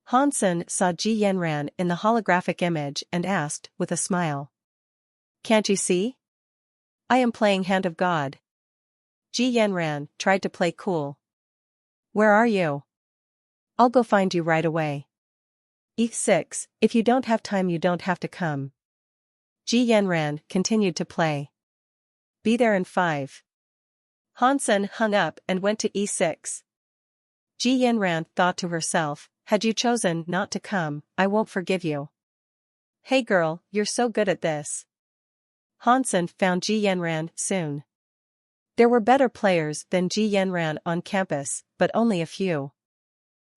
[SPEAKER 1] Hansen saw Ji Yanran in the holographic image and asked with a smile. Can't you see? I am playing Hand of God. Ji Yanran tried to play cool. Where are you? I'll go find you right away. E6, if you don't have time you don't have to come. Ji Yanran continued to play. Be there in 5. Hansen hung up and went to E6. Ji Yanran thought to herself, had you chosen not to come, I won't forgive you. Hey girl, you're so good at this. Hansen found Ji Yanran soon. There were better players than Ji Yanran on campus, but only a few.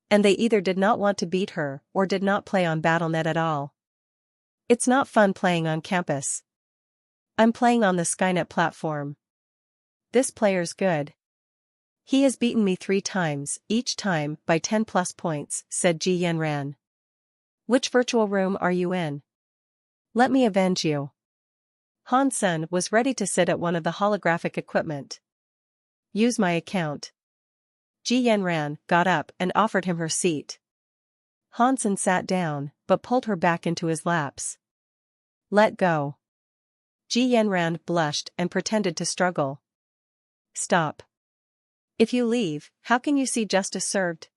[SPEAKER 1] And they either did not want to beat her or did not play on BattleNet at all. It's not fun playing on campus. I'm playing on the Skynet platform. This player's good. He has beaten me 3 times, each time by 10+ points, said Ji Yanran. Which virtual room are you in? Let me avenge you. Hansen was ready to sit at one of the holographic equipment. Use my account. Ji Yanran got up and offered him her seat. Hansen sat down, but pulled her back into his laps. Let go. Ji Yanran blushed and pretended to struggle. Stop. If you leave, how can you see justice served?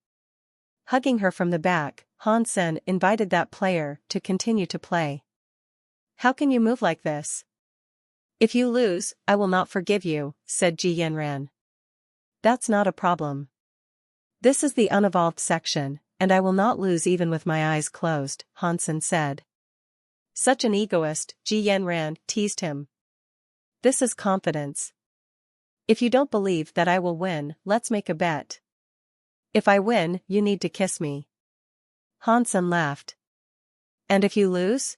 [SPEAKER 1] Hugging her from the back, Hansen invited that player to continue to play. How can you move like this? If you lose, I will not forgive you, said Ji Yanran. That's not a problem. This is the unevolved section, and I will not lose even with my eyes closed, Hansen said. Such an egoist, Ji Yanran teased him. This is confidence. If you don't believe that I will win, let's make a bet. If I win, you need to kiss me. Hansen laughed. And if you lose?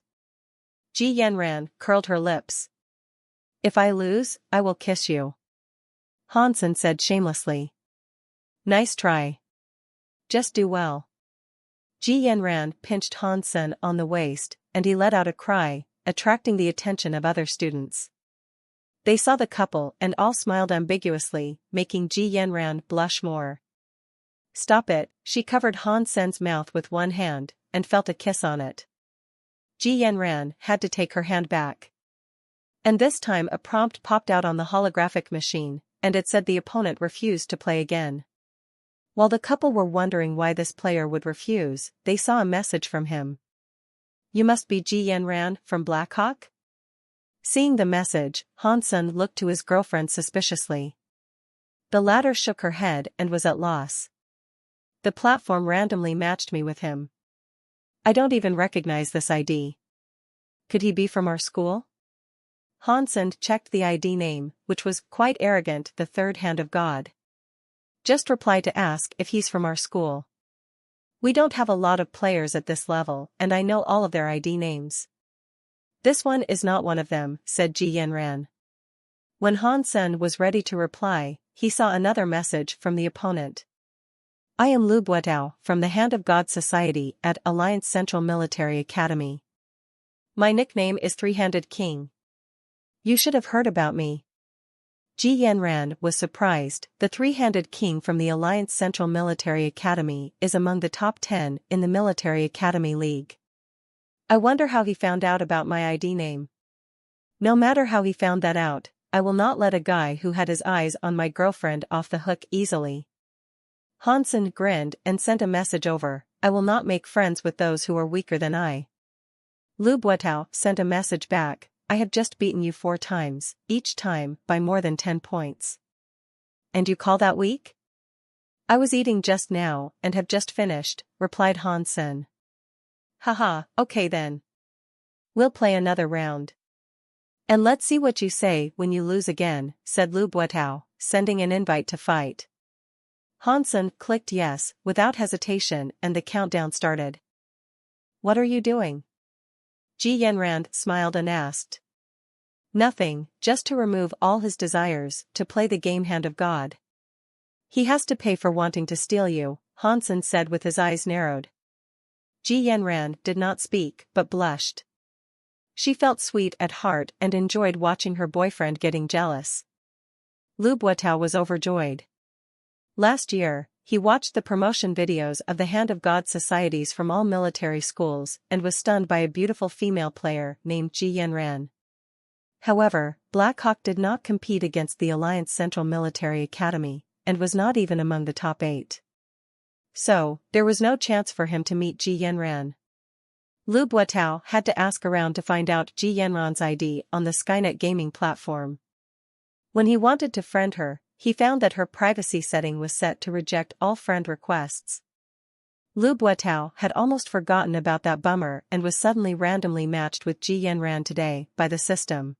[SPEAKER 1] Ji Yanran curled her lips. If I lose, I will kiss you. Hansen said shamelessly. Nice try. Just do well. Ji Yanran pinched Hansen on the waist, and he let out a cry, attracting the attention of other students. They saw the couple and all smiled ambiguously, making Ji Yanran blush more. Stop it, she covered Hansen's mouth with one hand, and felt a kiss on it. Ji Yanran had to take her hand back. And this time a prompt popped out on the holographic machine, and it said the opponent refused to play again. While the couple were wondering why this player would refuse, they saw a message from him. You must be Ji Yanran from Blackhawk? Seeing the message, Hansen looked to his girlfriend suspiciously. The latter shook her head and was at loss. The platform randomly matched me with him. I don't even recognize this ID. Could he be from our school? Hansen checked the ID name, which was quite arrogant, the third hand of God. Just reply to ask if he's from our school. We don't have a lot of players at this level, and I know all of their ID names. This one is not one of them, said Ji Yanran. When Hansen was ready to reply, he saw another message from the opponent. I am Lu Buetao from the Hand of God Society at Alliance Central Military Academy. My nickname is Three-Handed King. You should have heard about me. Ji Yanran was surprised. The Three-Handed King from the Alliance Central Military Academy is among the top 10 in the Military Academy League. I wonder how he found out about my ID name. No matter how he found that out, I will not let a guy who had his eyes on my girlfriend off the hook easily. Hansen grinned and sent a message over. I will not make friends with those who are weaker than I. Lu Buetao sent a message back. I have just beaten you 4 times, each time by more than 10 points. And you call that weak? I was eating just now and have just finished, replied Hansen. Haha, okay then. We'll play another round. And let's see what you say when you lose again, said Lu Buetao, sending an invite to fight. Hansen clicked yes, without hesitation, and the countdown started. What are you doing? Ji Yanran smiled and asked. Nothing, just to remove all his desires, to play the game Hand of God. He has to pay for wanting to steal you, Hansen said with his eyes narrowed. Ji Yanran did not speak, but blushed. She felt sweet at heart and enjoyed watching her boyfriend getting jealous. Lu Buetao was overjoyed. Last year, he watched the promotion videos of the Hand of God societies from all military schools and was stunned by a beautiful female player named Ji Yanran. However, Blackhawk did not compete against the Alliance Central Military Academy, and was not even among the top 8. So, there was no chance for him to meet Ji Yanran. Lu Buetao had to ask around to find out Ji Yanran's ID on the Skynet gaming platform. When he wanted to friend her, he found that her privacy setting was set to reject all friend requests. Lu Buetao had almost forgotten about that bummer and was suddenly randomly matched with Ji Yanran today by the system.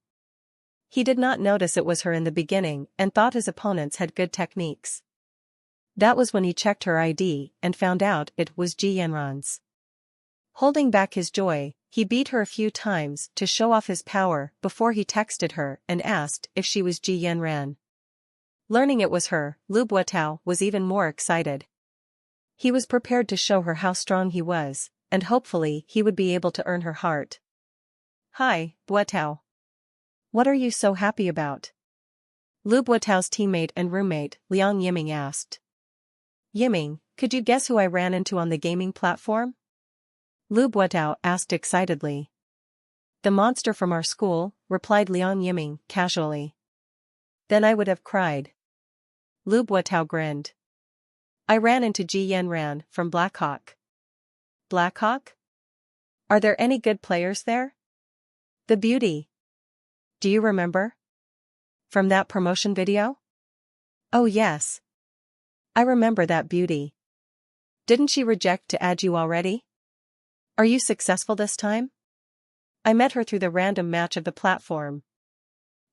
[SPEAKER 1] He did not notice it was her in the beginning and thought his opponents had good techniques. That was when he checked her ID and found out it was Ji Yanran's. Holding back his joy, he beat her a few times to show off his power before he texted her and asked if she was Ji Yanran. Learning it was her, Lu Buetao was even more excited. He was prepared to show her how strong he was, and hopefully he would be able to earn her heart. Hi, Buetao. What are you so happy about? Lu Buetao's teammate and roommate, Liang Yiming asked. Yiming, could you guess who I ran into on the gaming platform? Lu Buetao asked excitedly. The monster from our school, replied Liang Yiming casually. Then I would have cried. Lu Buetao grinned. I ran into Ji Yanran from Blackhawk. Blackhawk? Are there any good players there? The beauty. Do you remember? From that promotion video? Oh yes. I remember that beauty. Didn't she reject to add you already? Are you successful this time? I met her through the random match of the platform.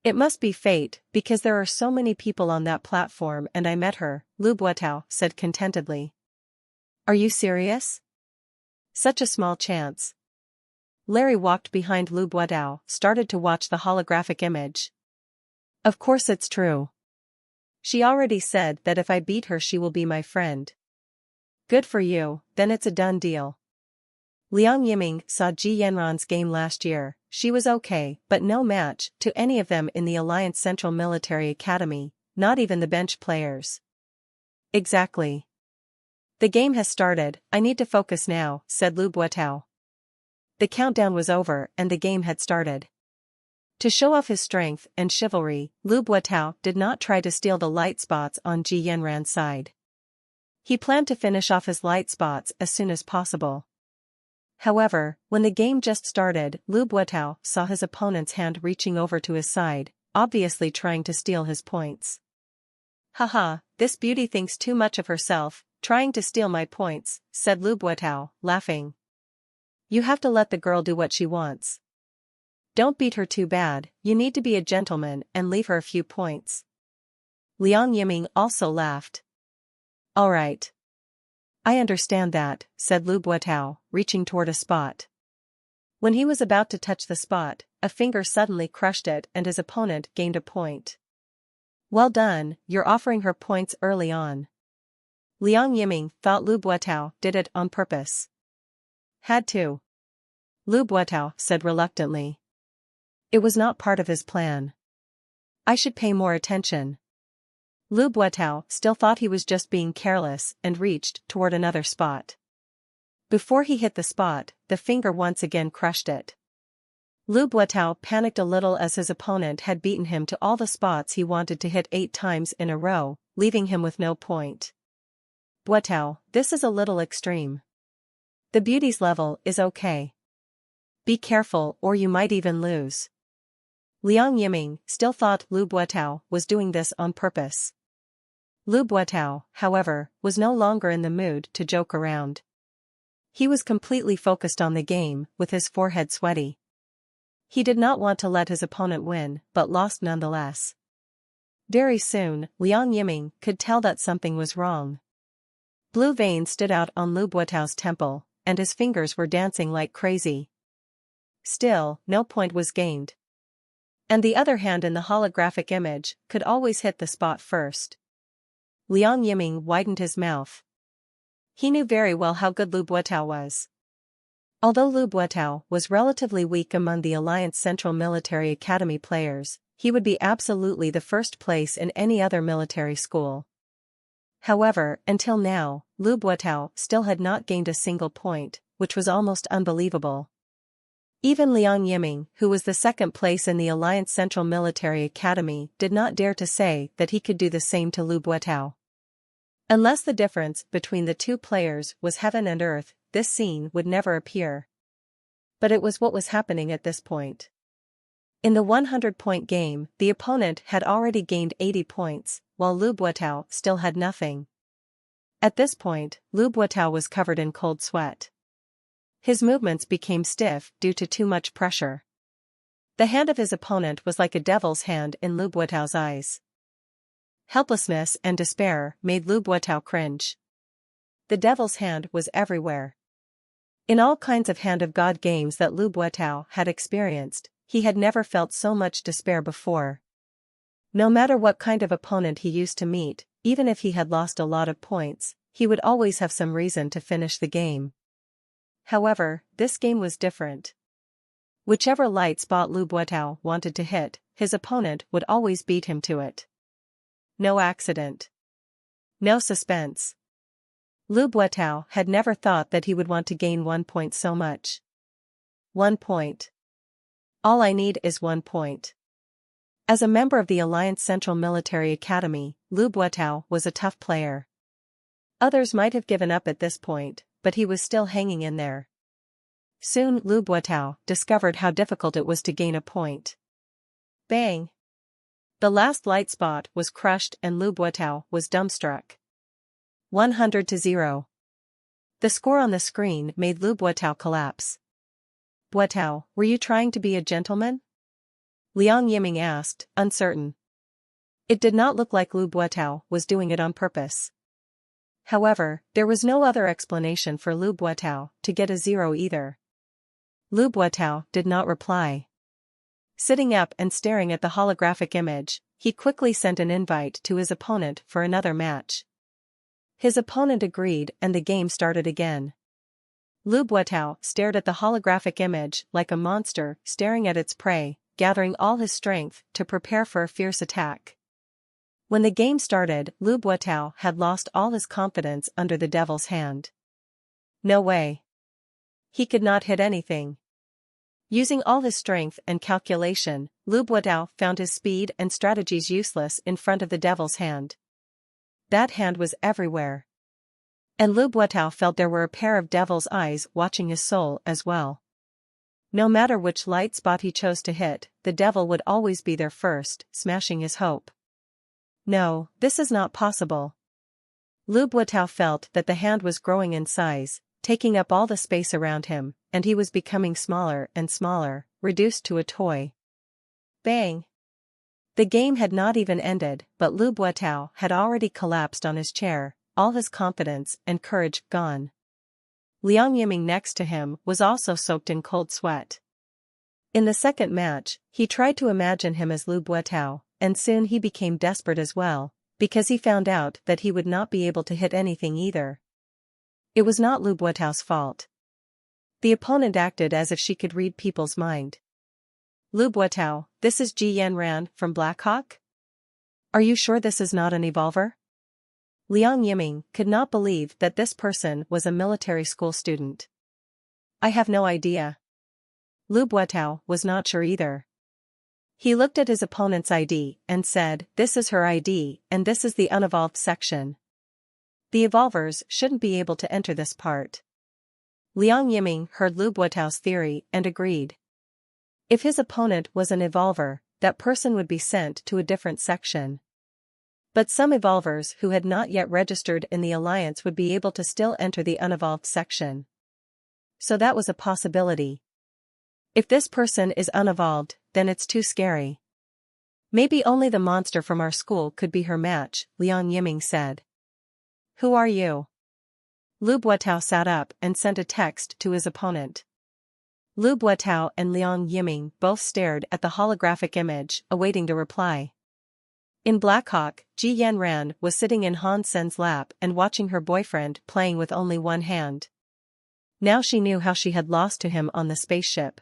[SPEAKER 1] It must be fate, because there are so many people on that platform and I met her, Lu Buetao said contentedly. Are you serious? Such a small chance. Larry walked behind Lu Buetao, started to watch the holographic image. Of course it's true. She already said that if I beat her she will be my friend. Good for you, then it's a done deal. Liang Yiming saw Ji Yanran's game last year. She was okay, but no match to any of them in the Alliance Central Military Academy, not even the bench players. Exactly. The game has started, I need to focus now, said Lu Buetao. The countdown was over and the game had started. To show off his strength and chivalry, Lu Buetao did not try to steal the light spots on Ji Yanran's side. He planned to finish off his light spots as soon as possible. However, when the game just started, Lu Buetao saw his opponent's hand reaching over to his side, obviously trying to steal his points. Haha, this beauty thinks too much of herself, trying to steal my points, said Lu Buetao, laughing. You have to let the girl do what she wants. Don't beat her too bad, you need to be a gentleman and leave her a few points. Liang Yiming also laughed. All right. I understand that, said Lu Buetao, reaching toward a spot. When he was about to touch the spot, a finger suddenly crushed it and his opponent gained a point. Well done, you're offering her points early on. Liang Yiming thought Lu Buetao did it on purpose. Had to. Lu Buetao said reluctantly. It was not part of his plan. I should pay more attention. Lu Buetao still thought he was just being careless and reached toward another spot. Before he hit the spot, the finger once again crushed it. Lu Buetao panicked a little as his opponent had beaten him to all the spots he wanted to hit 8 times in a row, leaving him with no point. Buetao, this is a little extreme. The beauty's level is okay. Be careful or you might even lose. Liang Yiming still thought Lu Buetao was doing this on purpose. Lu Buetao, however, was no longer in the mood to joke around. He was completely focused on the game, with his forehead sweaty. He did not want to let his opponent win, but lost nonetheless. Very soon, Liang Yiming could tell that something was wrong. Blue veins stood out on Lu Buetao's temple, and his fingers were dancing like crazy. Still, no point was gained. And the other hand in the holographic image could always hit the spot first. Liang Yiming widened his mouth. He knew very well how good Lu Buetao was. Although Lu Buetao was relatively weak among the Alliance Central Military Academy players, he would be absolutely the first place in any other military school. However, until now, Lu Buetao still had not gained a single point, which was almost unbelievable. Even Liang Yiming, who was the second place in the Alliance Central Military Academy, did not dare to say that he could do the same to Lu Buetao. Unless the difference between the two players was heaven and earth, this scene would never appear. But it was what was happening at this point. In the 100-point game, the opponent had already gained 80 points, while Lu Buetao still had nothing. At this point, Lu Buetao was covered in cold sweat. His movements became stiff due to too much pressure. The hand of his opponent was like a devil's hand in Lu Buetao's eyes. Helplessness and despair made Lu Buetao cringe. The devil's hand was everywhere. In all kinds of Hand of God games that Lu Buetao had experienced, he had never felt so much despair before. No matter what kind of opponent he used to meet, even if he had lost a lot of points, he would always have some reason to finish the game. However, this game was different. Whichever light spot Lu Buetao wanted to hit, his opponent would always beat him to it. No accident. No suspense. Lu Buetao had never thought that he would want to gain 1 point so much. 1 point. All I need is 1 point. As a member of the Alliance Central Military Academy, Lu Buetao was a tough player. Others might have given up at this point, but he was still hanging in there. Soon Lu Buetao discovered how difficult it was to gain a point. Bang! The last light spot was crushed and Lu Buetao was dumbstruck. 100-0. The score on the screen made Lu Buetao collapse. Buetao, were you trying to be a gentleman? Liang Yiming asked, uncertain. It did not look like Lu Buetao was doing it on purpose. However, there was no other explanation for Lu Buetao to get a 0 either. Lu Buetao did not reply. Sitting up and staring at the holographic image, he quickly sent an invite to his opponent for another match. His opponent agreed and the game started again. Lu Buetao stared at the holographic image like a monster staring at its prey, gathering all his strength to prepare for a fierce attack. When the game started, Lu Buetao had lost all his confidence under the devil's hand. No way. He could not hit anything. Using all his strength and calculation, Lu Buetao found his speed and strategies useless in front of the devil's hand. That hand was everywhere. And Lu Buetao felt there were a pair of devil's eyes watching his soul as well. No matter which light spot he chose to hit, the devil would always be there first, smashing his hope. No, this is not possible. Lu Buetao felt that the hand was growing in size, taking up all the space around him, and he was becoming smaller and smaller, reduced to a toy. Bang! The game had not even ended, but Lu Buetao had already collapsed on his chair, all his confidence and courage gone. Liang Yiming next to him was also soaked in cold sweat. In the second match, he tried to imagine him as Lu Buetao, and soon he became desperate as well, because he found out that he would not be able to hit anything either. It was not Lu Buetao's fault. The opponent acted as if she could read people's mind. Lu Buetao, this is Ji Yanran from Blackhawk? Are you sure this is not an evolver? Liang Yiming could not believe that this person was a military school student. I have no idea. Lu Buetao was not sure either. He looked at his opponent's ID and said, this is her ID and this is the unevolved section. The evolvers shouldn't be able to enter this part. Liang Yiming heard Lu Buetao's theory and agreed. If his opponent was an evolver, that person would be sent to a different section. But some evolvers who had not yet registered in the alliance would be able to still enter the unevolved section. So that was a possibility. If this person is unevolved, then it's too scary. Maybe only the monster from our school could be her match, Liang Yiming said. Who are you? Lu Buetao sat up and sent a text to his opponent. Lu Buetao and Liang Yiming both stared at the holographic image, awaiting the reply. In Blackhawk, Ji Yanran was sitting in Han Sen's lap and watching her boyfriend playing with only one hand. Now she knew how she had lost to him on the spaceship.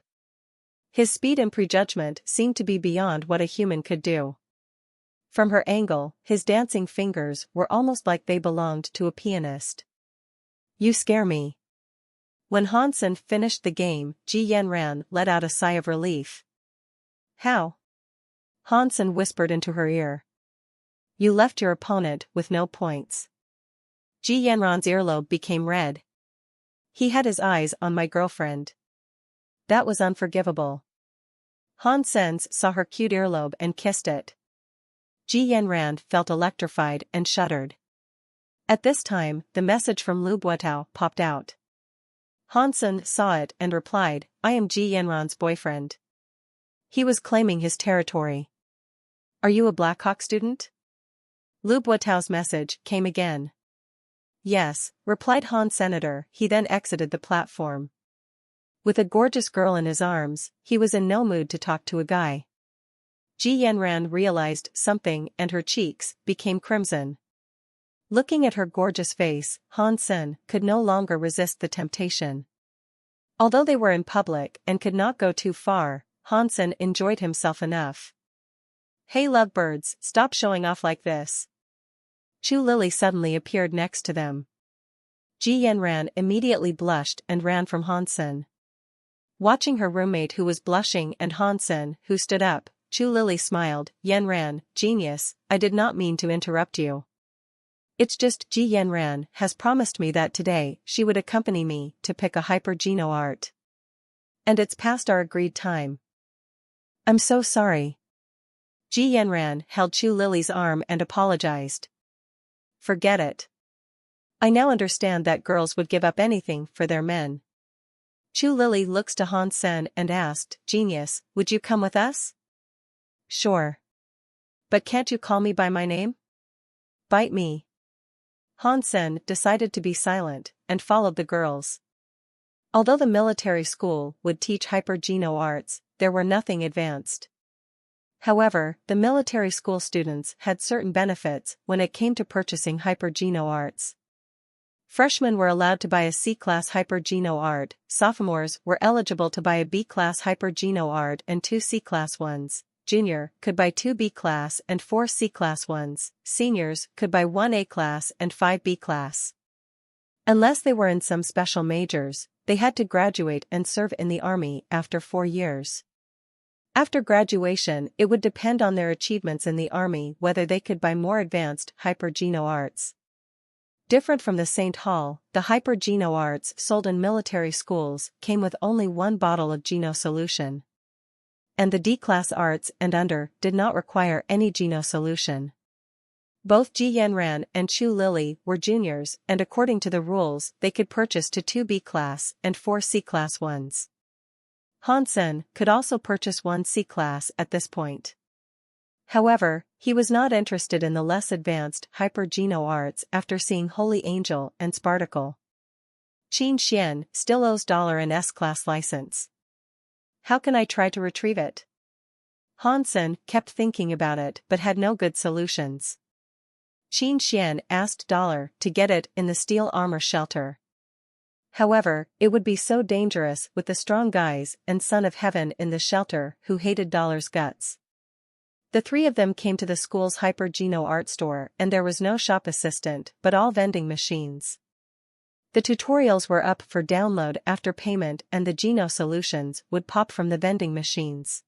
[SPEAKER 1] His speed and prejudgment seemed to be beyond what a human could do. From her angle, his dancing fingers were almost like they belonged to a pianist. You scare me. When Han Sen finished the game, Ji Yanran let out a sigh of relief. How? Han Sen whispered into her ear. You left your opponent with no points. Ji Yanran's earlobe became red. He had his eyes on my girlfriend. That was unforgivable. Han Sen saw her cute earlobe and kissed it. Ji Yanran felt electrified and shuddered. At this time, the message from Lu Buetao popped out. Han Sen saw it and replied, I am Ji Yanran's boyfriend. He was claiming his territory. Are you a Blackhawk student? Lu Buetao's message came again. Yes, replied Han Senator. He then exited the platform. With a gorgeous girl in his arms, he was in no mood to talk to a guy. Ji Yanran realized something and her cheeks became crimson. Looking at her gorgeous face, Han Sen could no longer resist the temptation. Although they were in public and could not go too far, Han Sen enjoyed himself enough. Hey lovebirds, stop showing off like this. Chu Lily suddenly appeared next to them. Ji Yanran immediately blushed and ran from Han Sen. Watching her roommate who was blushing and Han Sen who stood up, Chu Lily smiled. Yanran, genius, I did not mean to interrupt you. It's just Ji Yanran has promised me that today she would accompany me to pick a hyper-geno art. And it's past our agreed time. I'm so sorry. Ji Yanran held Chu Lily's arm and apologized. Forget it. I now understand that girls would give up anything for their men. Chu Lily looks to Han Sen and asked, Genius, would you come with us? Sure. But can't you call me by my name? Bite me. Han Sen decided to be silent, and followed the girls. Although the military school would teach hyper-geno arts, there were nothing advanced. However, the military school students had certain benefits when it came to purchasing hyper-geno arts. Freshmen were allowed to buy a C-class hyper-geno art, sophomores were eligible to buy a B-class hyper-geno art and 2 C-class ones, junior could buy 2 B-class and 4 C-class ones, seniors could buy 1 A-class and 5 B-class. Unless they were in some special majors, they had to graduate and serve in the army after 4 years. After graduation, it would depend on their achievements in the army whether they could buy more advanced hyper-geno arts. Different from the St. Hall, the hyper-geno arts sold in military schools came with only 1 bottle of geno solution. And the D-class arts and under did not require any geno solution. Both Ji Yanran and Chu Lily were juniors, and according to the rules they could purchase to 2 B-class and 4 C-class ones. Han Sen could also purchase 1 C-class at this point. However, he was not interested in the less advanced hyper-geno arts after seeing Holy Angel and Spartacle. Qin Xian still owes $ an S-class license. How can I try to retrieve it? Han Sen kept thinking about it but had no good solutions. Qin Xian asked $ to get it in the steel armor shelter. However, it would be so dangerous with the strong guys and Son of Heaven in the shelter who hated $'s guts. The 3 of them came to the school's hyper-geno art store and there was no shop assistant but all vending machines. The tutorials were up for download after payment and the geno solutions would pop from the vending machines.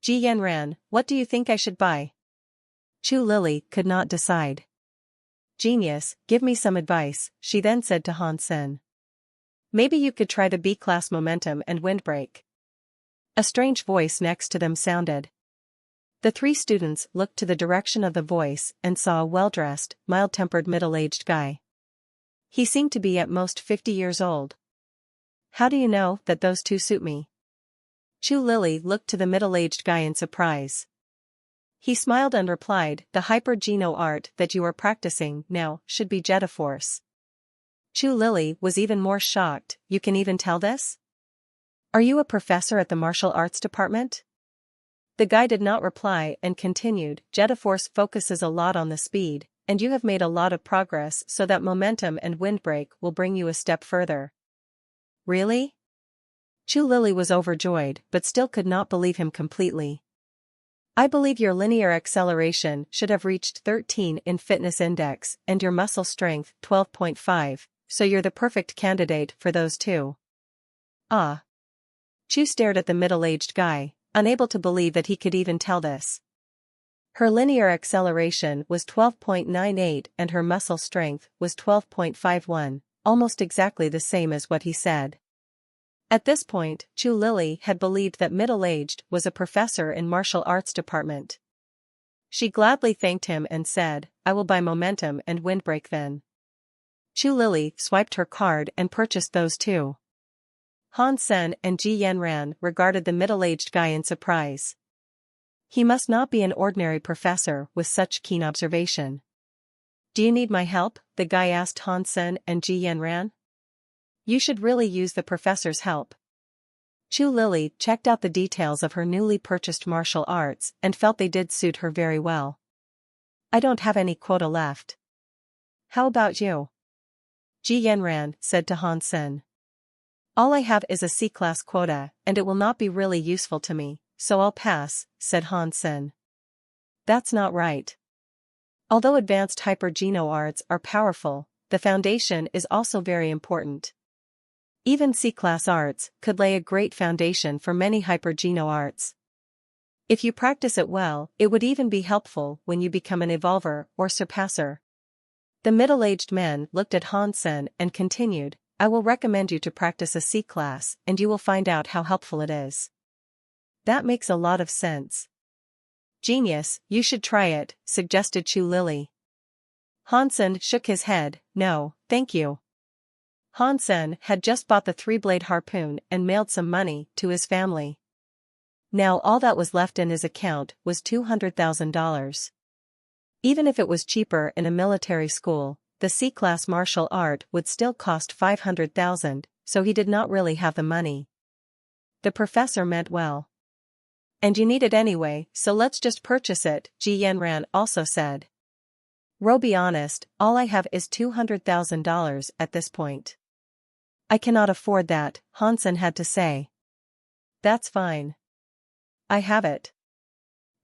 [SPEAKER 1] Ji Yanran, what do you think I should buy? Chu Lily could not decide. Genius, give me some advice, she then said to Han Sen. Maybe you could try the B-class momentum and windbreak. A strange voice next to them sounded. The 3 students looked to the direction of the voice and saw a well-dressed, mild-tempered middle-aged guy. He seemed to be at most 50 years old. How do you know that those 2 suit me? Chu Lily looked to the middle-aged guy in surprise. He smiled and replied, the hyper-geno art that you are practicing now should be Jetaforce. Chu Lily was even more shocked, you can even tell this? Are you a professor at the martial arts department? The guy did not reply and continued, Jetaforce focuses a lot on the speed, and you have made a lot of progress so that momentum and windbreak will bring you a step further. Really? Chu Lily was overjoyed but still could not believe him completely. I believe your linear acceleration should have reached 13 in fitness index and your muscle strength 12.5, so you're the perfect candidate for those 2. Ah. Chu stared at the middle-aged guy, unable to believe that he could even tell this. Her linear acceleration was 12.98 and her muscle strength was 12.51, almost exactly the same as what he said. At this point, Chu Lily had believed that middle-aged was a professor in martial arts department. She gladly thanked him and said, I will buy momentum and windbreak then. Chu Lily swiped her card and purchased those 2. Han Sen and Ji Yanran regarded the middle-aged guy in surprise. He must not be an ordinary professor with such keen observation. Do you need my help? The guy asked Han Sen and Ji Yanran. You should really use the professor's help. Chu Lily checked out the details of her newly purchased martial arts and felt they did suit her very well. I don't have any quota left. How about you? Ji Yanran said to Han Sen. All I have is a C-class quota, and it will not be really useful to me, so I'll pass, said Han Sen. That's not right. Although advanced hyper-geno arts are powerful, the foundation is also very important. Even C-class arts could lay a great foundation for many hyper-geno arts. If you practice it well, it would even be helpful when you become an evolver or surpasser. The middle-aged man looked at Han Sen and continued, I will recommend you to practice a C-class and you will find out how helpful it is. That makes a lot of sense. Genius, you should try it, suggested Chu Lily. Han Sen shook his head, no, thank you. Hansen had just bought the 3-blade harpoon and mailed some money to his family. Now all that was left in his account was $200,000. Even if it was cheaper in a military school, the C-class martial art would still cost $500,000, so he did not really have the money. The professor meant well. And you need it anyway, so let's just purchase it, Ji Yanran also said. Ro, be honest, all I have is $200,000 at this point. I cannot afford that, Hansen had to say. That's fine. I have it.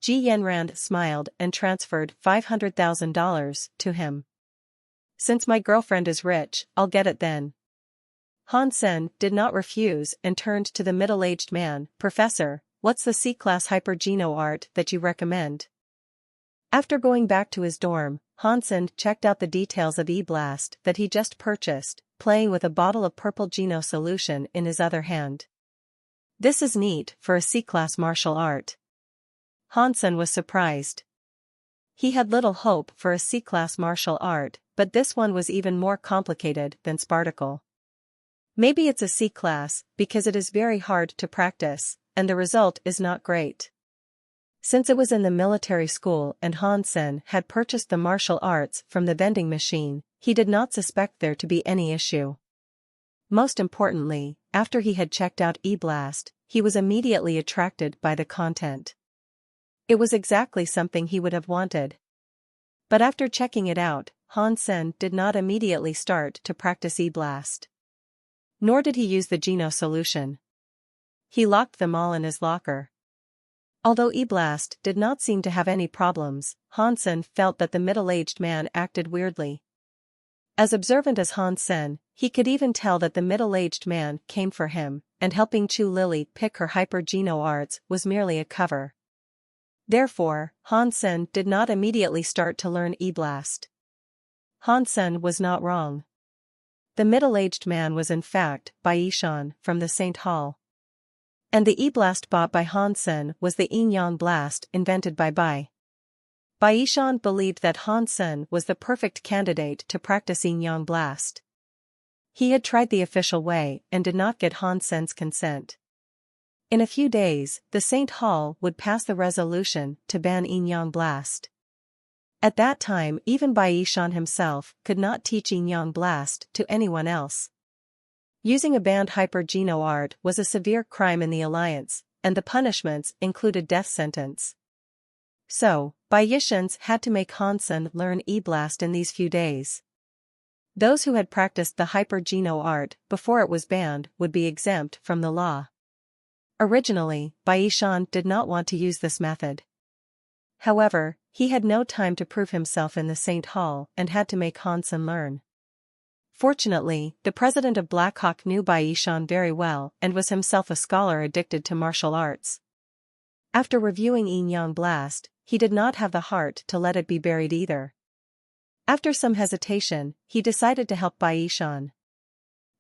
[SPEAKER 1] Ji Yanran smiled and transferred $500,000 to him. Since my girlfriend is rich, I'll get it then. Hansen did not refuse and turned to the middle-aged man. Professor, what's the C-class hyper-geno art that you recommend? After going back to his dorm, Hansen checked out the details of E-Blast that he just purchased, playing with a bottle of purple Geno solution in his other hand. This is neat for a C-class martial art. Hansen was surprised. He had little hope for a C-class martial art, but this one was even more complicated than Spartacle. Maybe it's a C-class because it is very hard to practice, and the result is not great. Since it was in the military school and Hansen had purchased the martial arts from the vending machine, he did not suspect there to be any issue. Most importantly, after he had checked out E-Blast, he was immediately attracted by the content. It was exactly something he would have wanted. But after checking it out, Hansen did not immediately start to practice E-Blast. Nor did he use the Geno solution. He locked them all in his locker. Although E-Blast did not seem to have any problems, Hansen felt that the middle-aged man acted weirdly. As observant as Hansen, he could even tell that the middle-aged man came for him, and helping Chu Lily pick her hyper-geno arts was merely a cover. Therefore, Hansen did not immediately start to learn E-Blast. Hansen was not wrong. The middle-aged man was in fact Baishan from the St. Hall. And the E-Blast bought by Hansen was the Yin-Yang Blast invented by Bai. Baishan believed that Hansen was the perfect candidate to practice Yin-Yang Blast. He had tried the official way and did not get Hansen's consent. In a few days, the St. Hall would pass the resolution to ban Yin-Yang Blast. At that time even Baishan himself could not teach Yin-Yang Blast to anyone else. Using a banned hyper-geno art was a severe crime in the Alliance, and the punishments included death sentence. So, Baishans had to make Hansen learn E-Blast in these few days. Those who had practiced the hyper-geno art before it was banned would be exempt from the law. Originally, Baishan did not want to use this method. However, he had no time to prove himself in the St. Hall and had to make Hansen learn. Fortunately, the president of Blackhawk knew Baishan very well and was himself a scholar addicted to martial arts. After reviewing Yin-Yang Blast, he did not have the heart to let it be buried either. After some hesitation, he decided to help Baishan.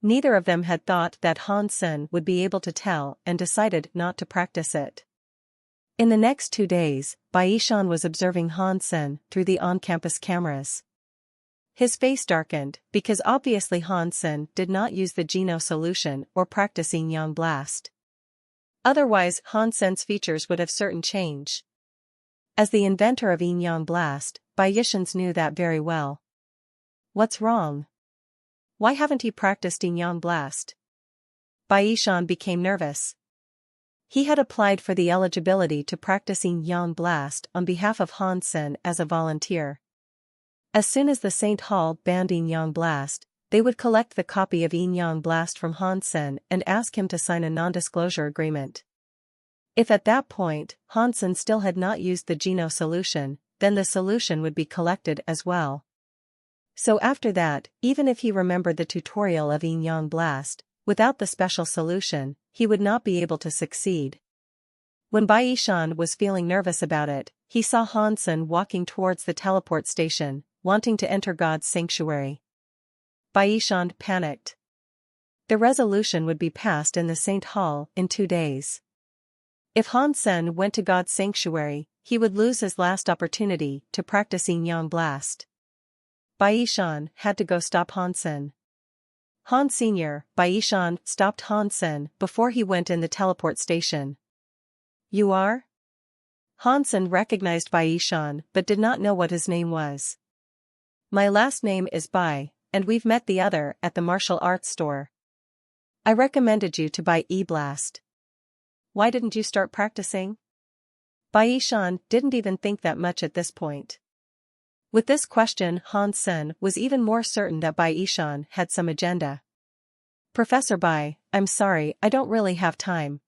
[SPEAKER 1] Neither of them had thought that Hansen would be able to tell and decided not to practice it. In the next 2 days, Baishan was observing Hansen through the on-campus cameras. His face darkened, because obviously Hansen did not use the Geno solution or practice Yin-Yang Blast. Otherwise Hansen's features would have certain change. As the inventor of Yin-Yang Blast, Baishans knew that very well. What's wrong? Why haven't he practiced Yin-Yang Blast? Baishan became nervous. He had applied for the eligibility to practice Yin-Yang Blast on behalf of Hansen as a volunteer. As soon as the St. Hall banned Yin-Yang Blast, they would collect the copy of Yin-Yang Blast from Hansen and ask him to sign a non-disclosure agreement. If at that point, Hansen still had not used the Geno solution, then the solution would be collected as well. So after that, even if he remembered the tutorial of Yin-Yang Blast, without the special solution, he would not be able to succeed. When Baishan was feeling nervous about it, he saw Hansen walking towards the teleport station, wanting to enter God's sanctuary. Baishan panicked. The resolution would be passed in the St. Hall in 2 days. If Hansen went to God's sanctuary, he would lose his last opportunity to practice Yin-Yang Blast. Baishan had to go stop Hansen. Han Sr., Baishan stopped Han Sen before he went in the teleport station. You are? Han Sen recognized Baishan but did not know what his name was. My last name is Bai, and we've met the other at the martial arts store. I recommended you to buy E-Blast. Why didn't you start practicing? Baishan didn't even think that much at this point. With this question, Han Sen was even more certain that Baishan had some agenda. Professor Bai, I'm sorry, I don't really have time.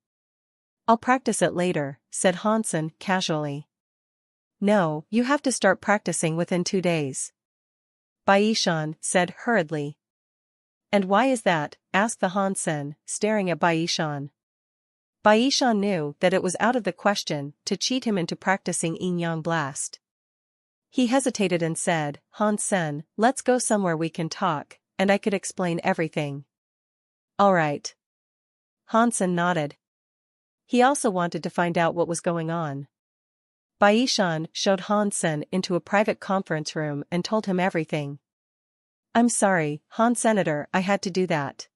[SPEAKER 1] I'll practice it later, said Han Sen casually. No, you have to start practicing within 2 days. Baishan said hurriedly. And why is that? Asked the Han Sen, staring at Baishan. Baishan knew that it was out of the question to cheat him into practicing Yin Yang Blast. He hesitated and said, Han Sen, let's go somewhere we can talk, and I could explain everything. All right. Han Sen nodded. He also wanted to find out what was going on. Baishan showed Han Sen into a private conference room and told him everything. I'm sorry, Han Senator, I had to do that.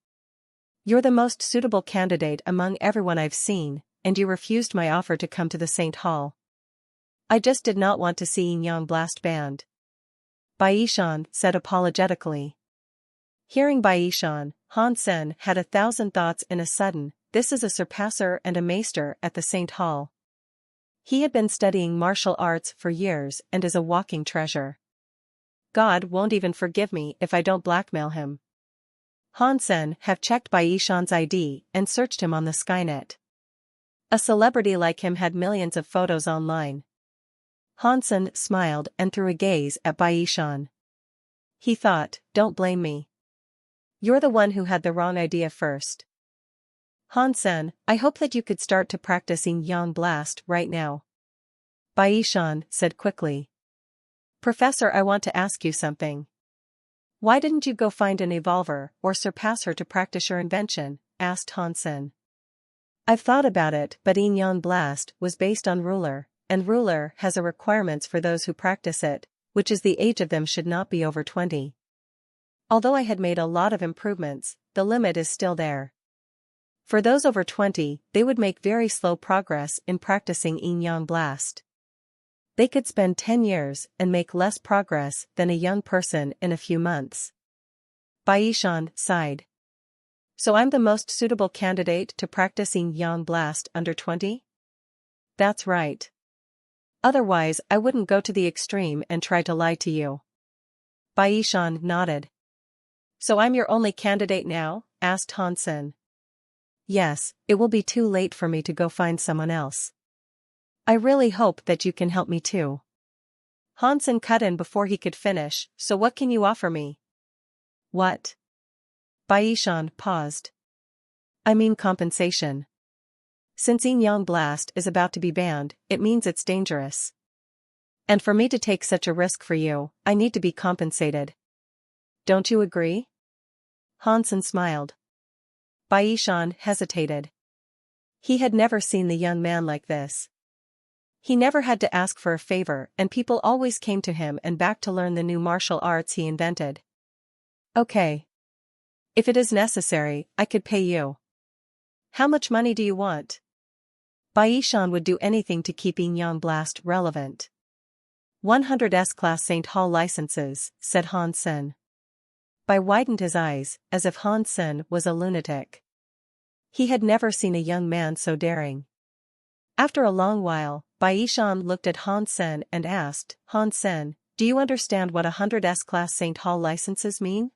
[SPEAKER 1] You're the most suitable candidate among everyone I've seen, and you refused my offer to come to the St. Hall. I just did not want to see Yin Yang Blast banned. Baishan said apologetically. Hearing Baishan, Han Sen had 1,000 thoughts in a sudden. This is a surpasser and a maester at the St. Hall. He had been studying martial arts for years and is a walking treasure. God won't even forgive me if I don't blackmail him. Han Sen have checked Baishan's ID and searched him on the Skynet. A celebrity like him had millions of photos online. Han Sen smiled and threw a gaze at Baishan. He thought, don't blame me. You're the one who had the wrong idea first. Han Sen, I hope that you could start to practicing Yang Blast right now. Baishan said quickly. Professor, I want to ask you something. Why didn't you go find an evolver or surpass her to practice your invention? Asked Han Sen. I've thought about it, but Yin Yang Blast was based on ruler, and ruler has a requirements for those who practice it, which is the age of them should not be over 20. Although I had made a lot of improvements, the limit is still there. For those over 20, they would make very slow progress in practicing Yin Yang Blast. They could spend 10 years and make less progress than a young person in a few months. Baishan sighed. So I'm the most suitable candidate to practice Yin Yang Blast under 20? That's right. Otherwise I wouldn't go to the extreme and try to lie to you. Baishan nodded. So I'm your only candidate now? Asked Han Sen. Yes, it will be too late for me to go find someone else. I really hope that you can help me too. Han Sen cut in before he could finish, so what can you offer me? What? Baishan paused. I mean compensation. Since Yin Yang Blast is about to be banned, it means it's dangerous. And for me to take such a risk for you, I need to be compensated. Don't you agree? Han Sen smiled. Baishan hesitated. He had never seen the young man like this. He never had to ask for a favor, and people always came to him and back to learn the new martial arts he invented. Okay. If it is necessary, I could pay you. How much money do you want? Baishan would do anything to keep Yin Yang Blast relevant. 100 S-Class St. Hall licenses, said Han Sen. Bai widened his eyes, as if Han Sen was a lunatic. He had never seen a young man so daring. After a long while, Baishan looked at Han Sen and asked, Han Sen, do you understand what 100 S-Class St. Hall licenses mean?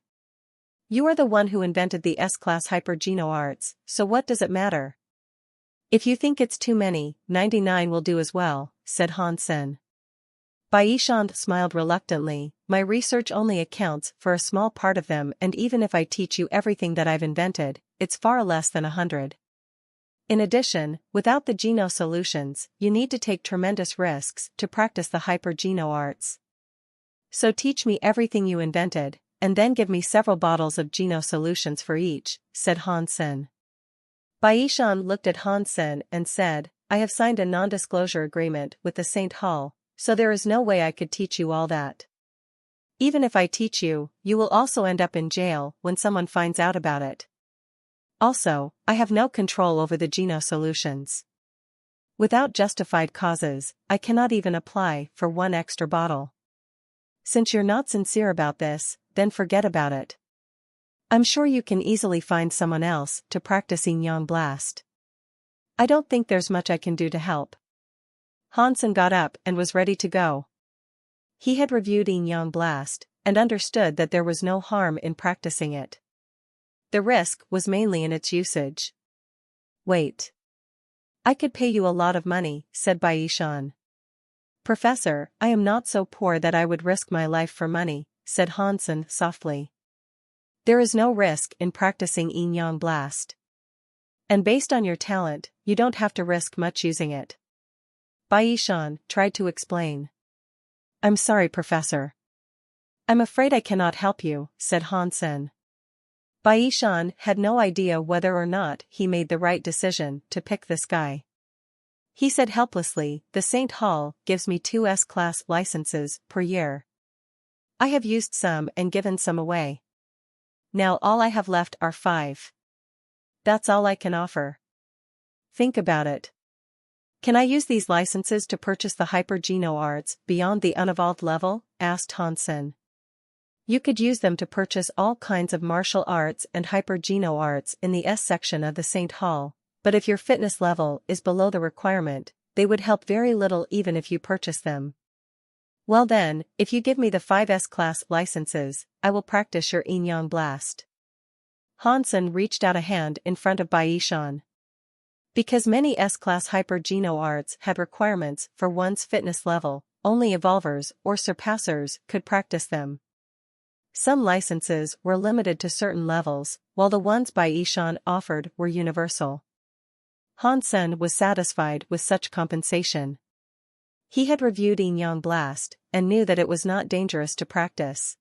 [SPEAKER 1] You are the one who invented the S-Class Hyper-Geno arts, so what does it matter? If you think it's too many, 99 will do as well, said Han Sen. Baishan smiled reluctantly. My research only accounts for a small part of them, and even if I teach you everything that I've invented, it's far less than 100. In addition, without the Geno solutions, you need to take tremendous risks to practice the Hyper-Geno arts. So teach me everything you invented, and then give me several bottles of Geno solutions for each, said Han Sen. Baishan looked at Han Sen and said, I have signed a non-disclosure agreement with the St. Hall, so there is no way I could teach you all that. Even if I teach you, you will also end up in jail when someone finds out about it. Also, I have no control over the Geno solutions. Without justified causes, I cannot even apply for one extra bottle. Since you're not sincere about this, then forget about it. I'm sure you can easily find someone else to practice Yin Yang Blast. I don't think there's much I can do to help. Hansen got up and was ready to go. He had reviewed Yin Yang Blast, and understood that there was no harm in practicing it. The risk was mainly in its usage. Wait. I could pay you a lot of money, said Baishan. Professor, I am not so poor that I would risk my life for money, said Hansen softly. There is no risk in practicing Yin Yang Blast. And based on your talent, you don't have to risk much using it. Baishan tried to explain. I'm sorry, Professor. I'm afraid I cannot help you, said Hansen. Baishan had no idea whether or not he made the right decision to pick this guy. He said helplessly, the St. Hall gives me 2 S-class licenses per year. I have used some and given some away. Now all I have left are 5. That's all I can offer. Think about it. Can I use these licenses to purchase the hyper-Geno arts beyond the unevolved level? Asked Hansen. You could use them to purchase all kinds of martial arts and hyper-Geno arts in the S section of the St. Hall, but if your fitness level is below the requirement, they would help very little even if you purchase them. Well then, if you give me the 5 S-class licenses, I will practice your Yin Yang Blast. Hansen reached out a hand in front of Baishan. Because many S-class hyper-Geno arts had requirements for one's fitness level, only evolvers or surpassers could practice them. Some licenses were limited to certain levels, while the ones Baishan offered were universal. Hansen was satisfied with such compensation. He had reviewed Yin Yang Blast, and knew that it was not dangerous to practice.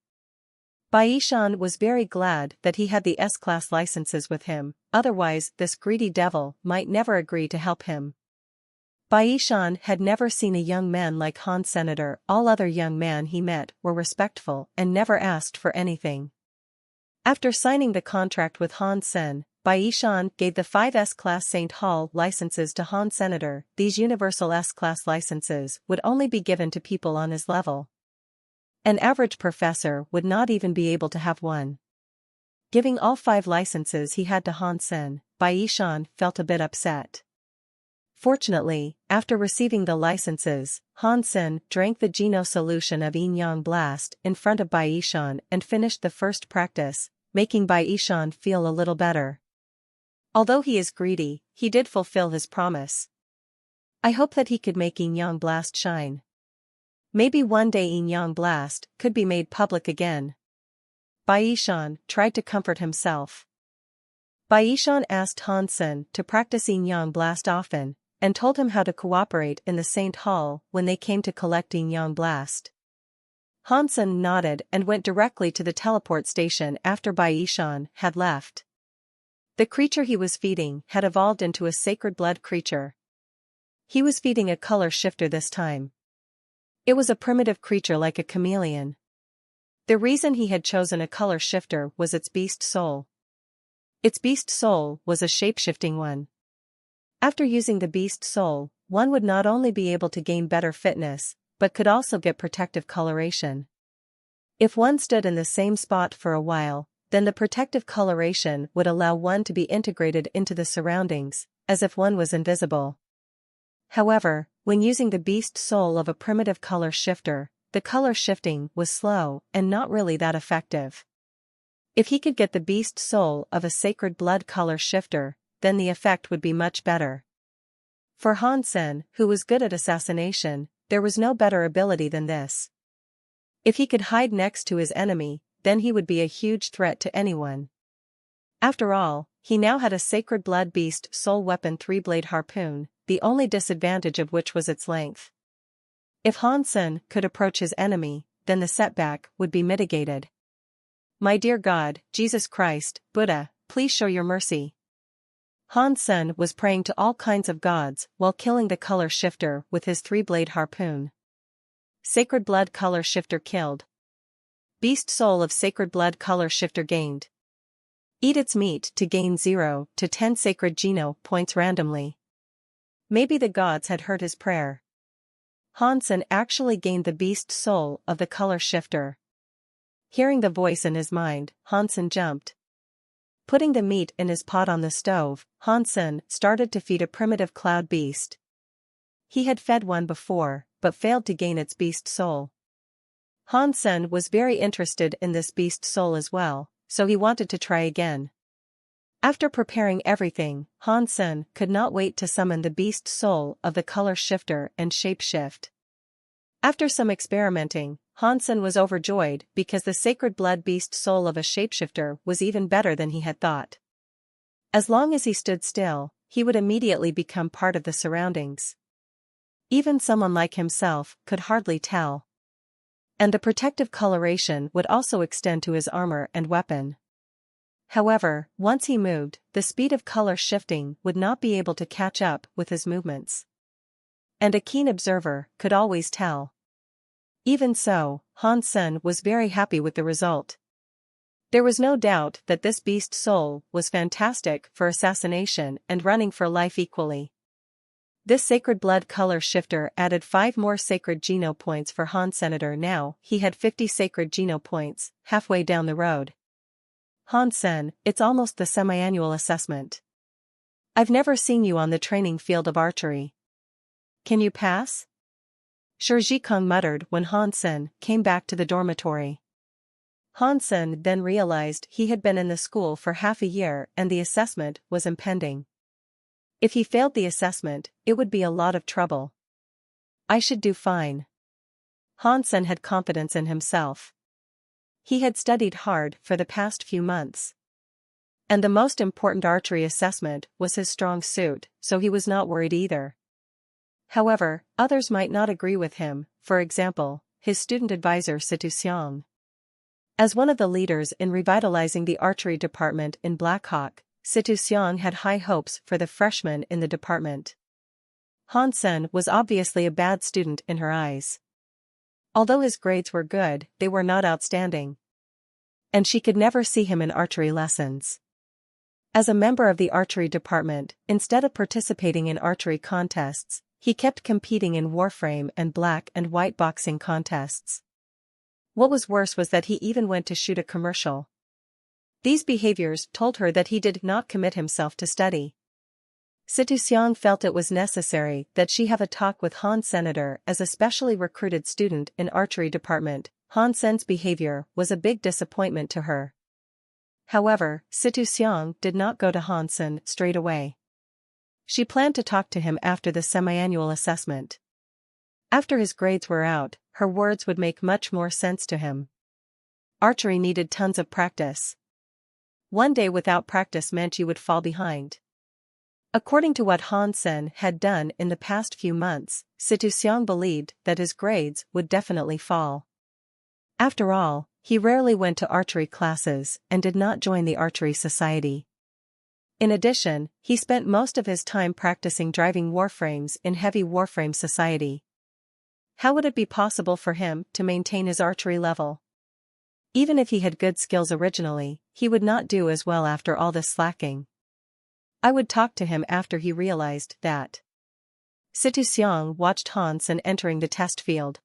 [SPEAKER 1] Baishan was very glad that he had the S-class licenses with him, otherwise this greedy devil might never agree to help him. Baishan had never seen a young man like Han Senator. All other young men he met were respectful and never asked for anything. After signing the contract with Han Sen, Baishan gave the 5 S-class St. Hall licenses to Han Senator. These universal S-class licenses would only be given to people on his level. An average professor would not even be able to have one. Giving all 5 licenses he had to Han Sen, Baishan felt a bit upset. Fortunately, after receiving the licenses, Hansen drank the Geno solution of Yin Yang Blast in front of Baishan and finished the first practice, making Baishan feel a little better. Although he is greedy, he did fulfill his promise. I hope that he could make Yin Yang Blast shine. Maybe one day Yin Yang Blast could be made public again. Baishan tried to comfort himself. Baishan asked Hansen to practice Yin Yang Blast often, and told him how to cooperate in the St. Hall when they came to collect Yin Yang Blast. Hansen nodded and went directly to the teleport station after Baishan had left. The creature he was feeding had evolved into a sacred blood creature. He was feeding a color shifter this time. It was a primitive creature like a chameleon. The reason he had chosen a color shifter was its beast soul. Its beast soul was a shape-shifting one. After using the beast soul, one would not only be able to gain better fitness, but could also get protective coloration. If one stood in the same spot for a while, then the protective coloration would allow one to be integrated into the surroundings, as if one was invisible. However, when using the beast soul of a primitive color shifter, the color shifting was slow and not really that effective. If he could get the beast soul of a sacred blood color shifter, then the effect would be much better. For Hansen, who was good at assassination, there was no better ability than this. If he could hide next to his enemy, then he would be a huge threat to anyone. After all, he now had a sacred blood beast soul weapon 3-blade harpoon, the only disadvantage of which was its length. If Hansen could approach his enemy, then the setback would be mitigated. My dear God, Jesus Christ, Buddha, please show your mercy. Hansen was praying to all kinds of gods while killing the color shifter with his 3-blade harpoon. Sacred blood color shifter killed. Beast Soul of Sacred Blood Color Shifter gained. Eat its meat to gain 0 to 10 sacred geno points randomly. Maybe the gods had heard his prayer. Hansen actually gained the Beast Soul of the Color Shifter. Hearing the voice in his mind, Hansen jumped. Putting the meat in his pot on the stove, Hansen started to feed a primitive cloud beast. He had fed one before, but failed to gain its Beast Soul. Hansen was very interested in this Beast Soul as well, so he wanted to try again. After preparing everything, Hansen could not wait to summon the Beast Soul of the Color Shifter and shapeshift. After some experimenting, Hansen was overjoyed because the Sacred Blood Beast Soul of a shapeshifter was even better than he had thought. As long as he stood still, he would immediately become part of the surroundings. Even someone like himself could hardly tell. And the protective coloration would also extend to his armor and weapon. However, once he moved, the speed of color shifting would not be able to catch up with his movements. And a keen observer could always tell. Even so, Hansen was very happy with the result. There was no doubt that this Beast Soul was fantastic for assassination and running for life equally. This Sacred Blood Color Shifter added 5 more Sacred Geno points for Hansen. Now he had 50 Sacred Geno points, halfway down the road. Hansen, it's almost the semi-annual assessment. I've never seen you on the training field of archery. Can you pass? Sure, Jikong muttered when Hansen came back to the dormitory. Hansen then realized he had been in the school for half a year and the assessment was impending. If he failed the assessment, it would be a lot of trouble. I should do fine. Hansen had confidence in himself. He had studied hard for the past few months. And the most important archery assessment was his strong suit, so he was not worried either. However, others might not agree with him, for example, his student advisor Situ Xiang. As one of the leaders in revitalizing the archery department in Blackhawk, Situ Xiang had high hopes for the freshmen in the department. Hansen was obviously a bad student in her eyes. Although his grades were good, they were not outstanding. And she could never see him in archery lessons. As a member of the archery department, instead of participating in archery contests, he kept competing in Warframe and black and white boxing contests. What was worse was that he even went to shoot a commercial. These behaviors told her that he did not commit himself to study. Situ Xiang felt it was necessary that she have a talk with Hansen as a specially recruited student in archery department. Hansen's behavior was a big disappointment to her. However, Situ Xiang did not go to Hansen straight away. She planned to talk to him after the semi-annual assessment. After his grades were out, her words would make much more sense to him. Archery needed tons of practice. One day without practice meant you would fall behind. According to what Hansen had done in the past few months, Situ Xiang believed that his grades would definitely fall. After all, he rarely went to archery classes and did not join the archery society. In addition, he spent most of his time practicing driving warframes in heavy warframe society. How would it be possible for him to maintain his archery level? Even if he had good skills originally, he would not do as well after all this slacking. I would talk to him after he realized that. Situ Xiang watched Hansen entering the test field.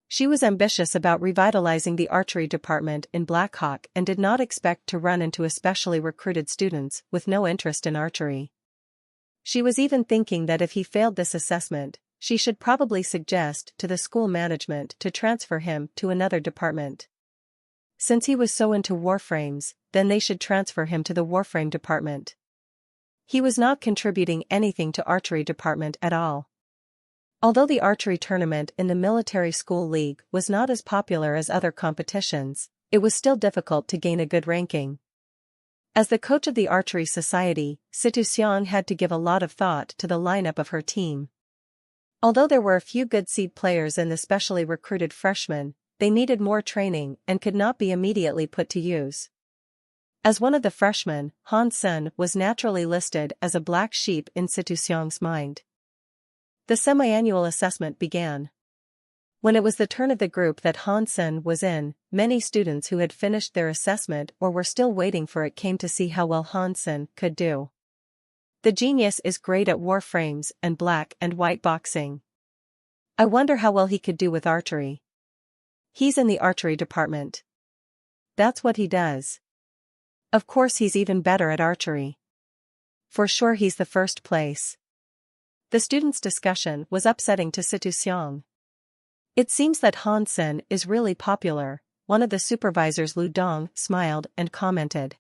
[SPEAKER 1] She was ambitious about revitalizing the archery department in Blackhawk and did not expect to run into especially recruited students with no interest in archery. She was even thinking that if he failed this assessment, she should probably suggest to the school management to transfer him to another department. Since he was so into warframes, then they should transfer him to the warframe department. He was not contributing anything to archery department at all. Although the archery tournament in the military school league was not as popular as other competitions, it was still difficult to gain a good ranking. As the coach of the archery society, Situ Xiang had to give a lot of thought to the lineup of her team. Although there were a few good seed players in the specially recruited freshmen, they needed more training and could not be immediately put to use. As one of the freshmen, Hansen was naturally listed as a black sheep in Situ Xiang's mind. The semi-annual assessment began. When it was the turn of the group that Hansen was in, many students who had finished their assessment or were still waiting for it came to see how well Hansen could do. The genius is great at warframes and black and white boxing. I wonder how well he could do with archery. He's in the archery department. That's what he does. Of course he's even better at archery. For sure he's the first place. The students' discussion was upsetting to Situ-seong. It seems that Hansen is really popular, one of the supervisors Lu Dong smiled and commented.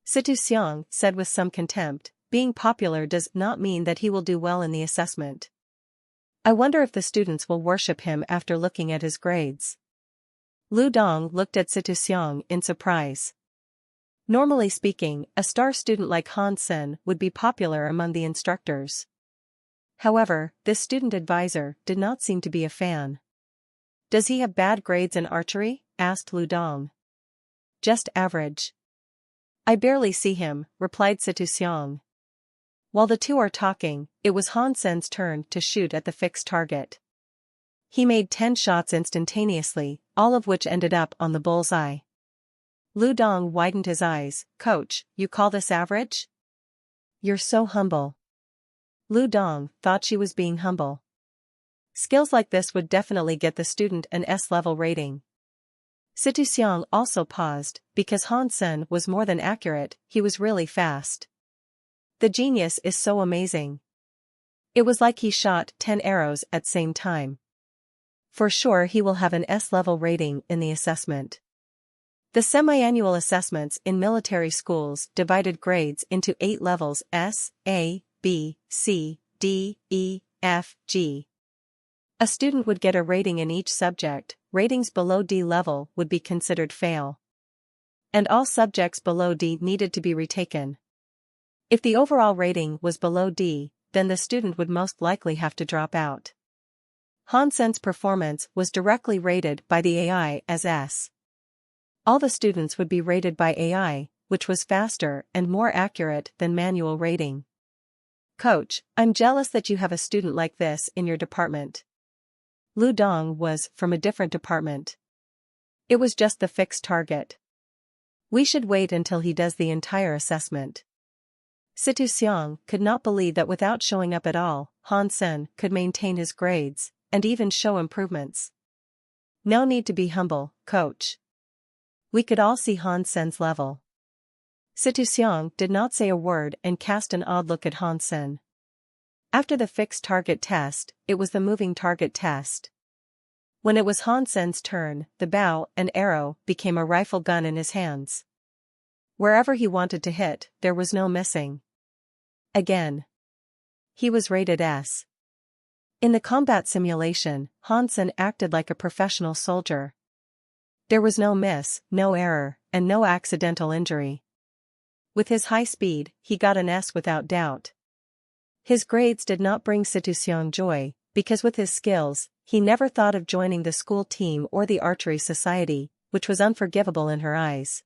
[SPEAKER 1] Situ-seong said with some contempt, being popular does not mean that he will do well in the assessment. I wonder if the students will worship him after looking at his grades. Lu Dong looked at Situ-seong in surprise. Normally speaking, a star student like Hansen would be popular among the instructors. However, this student advisor did not seem to be a fan. Does he have bad grades in archery? Asked Lu Dong. Just average. I barely see him, replied Situ-seong. While the two are talking, it was Hansen's turn to shoot at the fixed target. He made 10 shots instantaneously, all of which ended up on the bullseye. Lu Dong widened his eyes. Coach, you call this average? You're so humble. Lu Dong thought she was being humble. Skills like this would definitely get the student an S-level rating. Situ-seong also paused, because Hansen was more than accurate, he was really fast. The genius is so amazing. It was like he shot 10 arrows at same time. For sure he will have an S-level rating in the assessment. The semi-annual assessments in military schools divided grades into 8 levels: S, A, B, C, D, E, F, G. A student would get a rating in each subject. Ratings below D level would be considered fail. And all subjects below D needed to be retaken. If the overall rating was below D, then the student would most likely have to drop out. Hansen's performance was directly rated by the AI as S. All the students would be rated by AI, which was faster and more accurate than manual rating. Coach, I'm jealous that you have a student like this in your department. Lu Dong was from a different department. It was just the fixed target. We should wait until he does the entire assessment. Situ-seong could not believe that without showing up at all, Hansen could maintain his grades, and even show improvements. No need to be humble, coach. We could all see Hansen's level. Situ-seong did not say a word and cast an odd look at Hansen. After the fixed target test, it was the moving target test. When it was Hansen's turn, the bow and arrow became a rifle gun in his hands. Wherever he wanted to hit, there was no missing. Again. He was rated S. In the combat simulation, Hansen acted like a professional soldier. There was no miss, no error, and no accidental injury. With his high speed, he got an S without doubt. His grades did not bring Situ-seong joy, because with his skills, he never thought of joining the school team or the archery society, which was unforgivable in her eyes.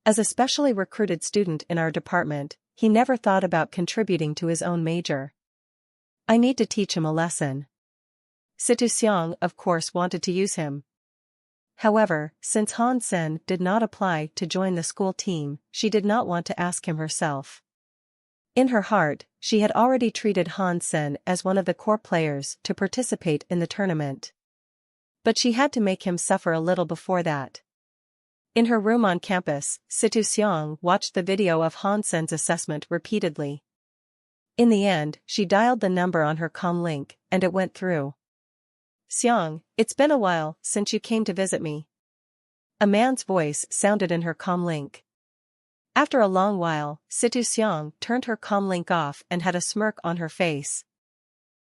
[SPEAKER 1] As a specially recruited student in our department, he never thought about contributing to his own major. I need to teach him a lesson. Situ-seong of course wanted to use him. However, since Hansen did not apply to join the school team, she did not want to ask him herself. In her heart, she had already treated Hansen as one of the core players to participate in the tournament. But she had to make him suffer a little before that. In her room on campus, Situ-seong watched the video of Hansen's assessment repeatedly. In the end, she dialed the number on her comm link, and it went through. "Seong, it's been a while since you came to visit me." A man's voice sounded in her comm link. After a long while, Situ-seong turned her comm link off and had a smirk on her face.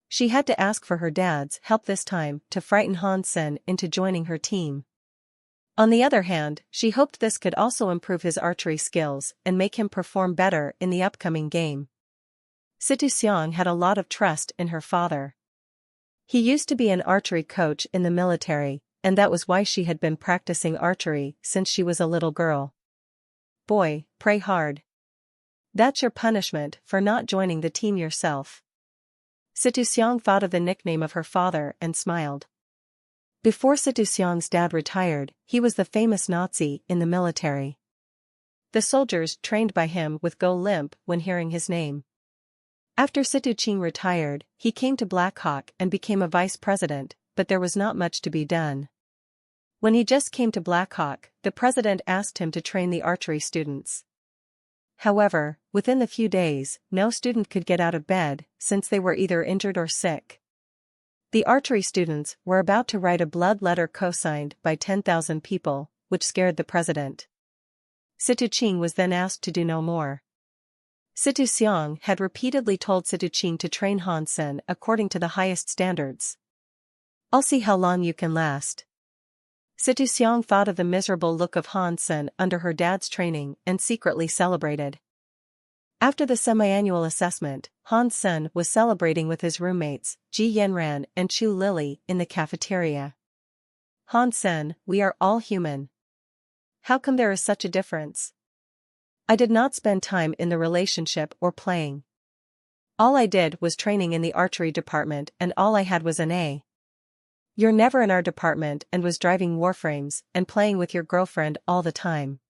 [SPEAKER 1] She had to ask for her dad's help this time to frighten Hansen into joining her team. On the other hand, she hoped this could also improve his archery skills and make him perform better in the upcoming game. Situ-seong had a lot of trust in her father. He used to be an archery coach in the military, and that was why she had been practicing archery since she was a little girl. Boy, pray hard. That's your punishment for not joining the team yourself. Situ-seong thought of the nickname of her father and smiled. Before Situ Xiang's dad retired, he was the famous Nazi in the military. The soldiers trained by him would go limp when hearing his name. After Situ Qing retired, he came to Blackhawk and became a vice president, but there was not much to be done. When he just came to Blackhawk, the president asked him to train the archery students. However, within the few days, no student could get out of bed, since they were either injured or sick. The archery students were about to write a blood letter co-signed by 10,000 people, which scared the president. Situ Qing was then asked to do no more. Situ Xiang had repeatedly told Situ Qing to train Han Sen according to the highest standards. "I'll see how long you can last." Situ Xiang thought of the miserable look of Han Sen under her dad's training and secretly celebrated. After the semi-annual assessment, Han Sen was celebrating with his roommates, Ji Yanran and Chu Lily, in the cafeteria. "Han Sen, we are all human. How come there is such a difference? I did not spend time in the relationship or playing. All I did was training in the archery department and all I had was an A. You're never in our department and was driving warframes and playing with your girlfriend all the time.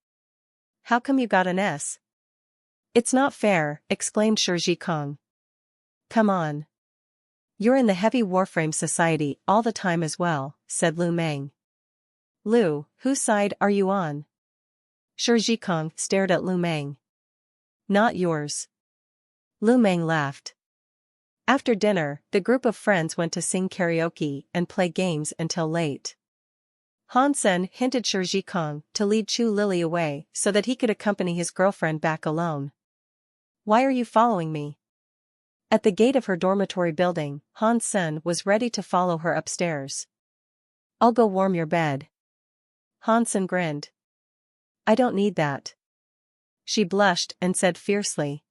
[SPEAKER 1] How come you got an S?" "It's not fair," exclaimed Shi Kong. "Come on. You're in the heavy warframe society all the time as well," said Lu Meng. "Lu, whose side are you on?" Shi Kong stared at Lu Meng. "Not yours." Lu Meng laughed. After dinner, the group of friends went to sing karaoke and play games until late. Han Sen hinted Shi Kong to lead Chu Lily away so that he could accompany his girlfriend back alone. "Why are you following me?" At the gate of her dormitory building, Han Sen was ready to follow her upstairs. "I'll go warm your bed." Han Sen grinned. "I don't need that." She blushed and said fiercely,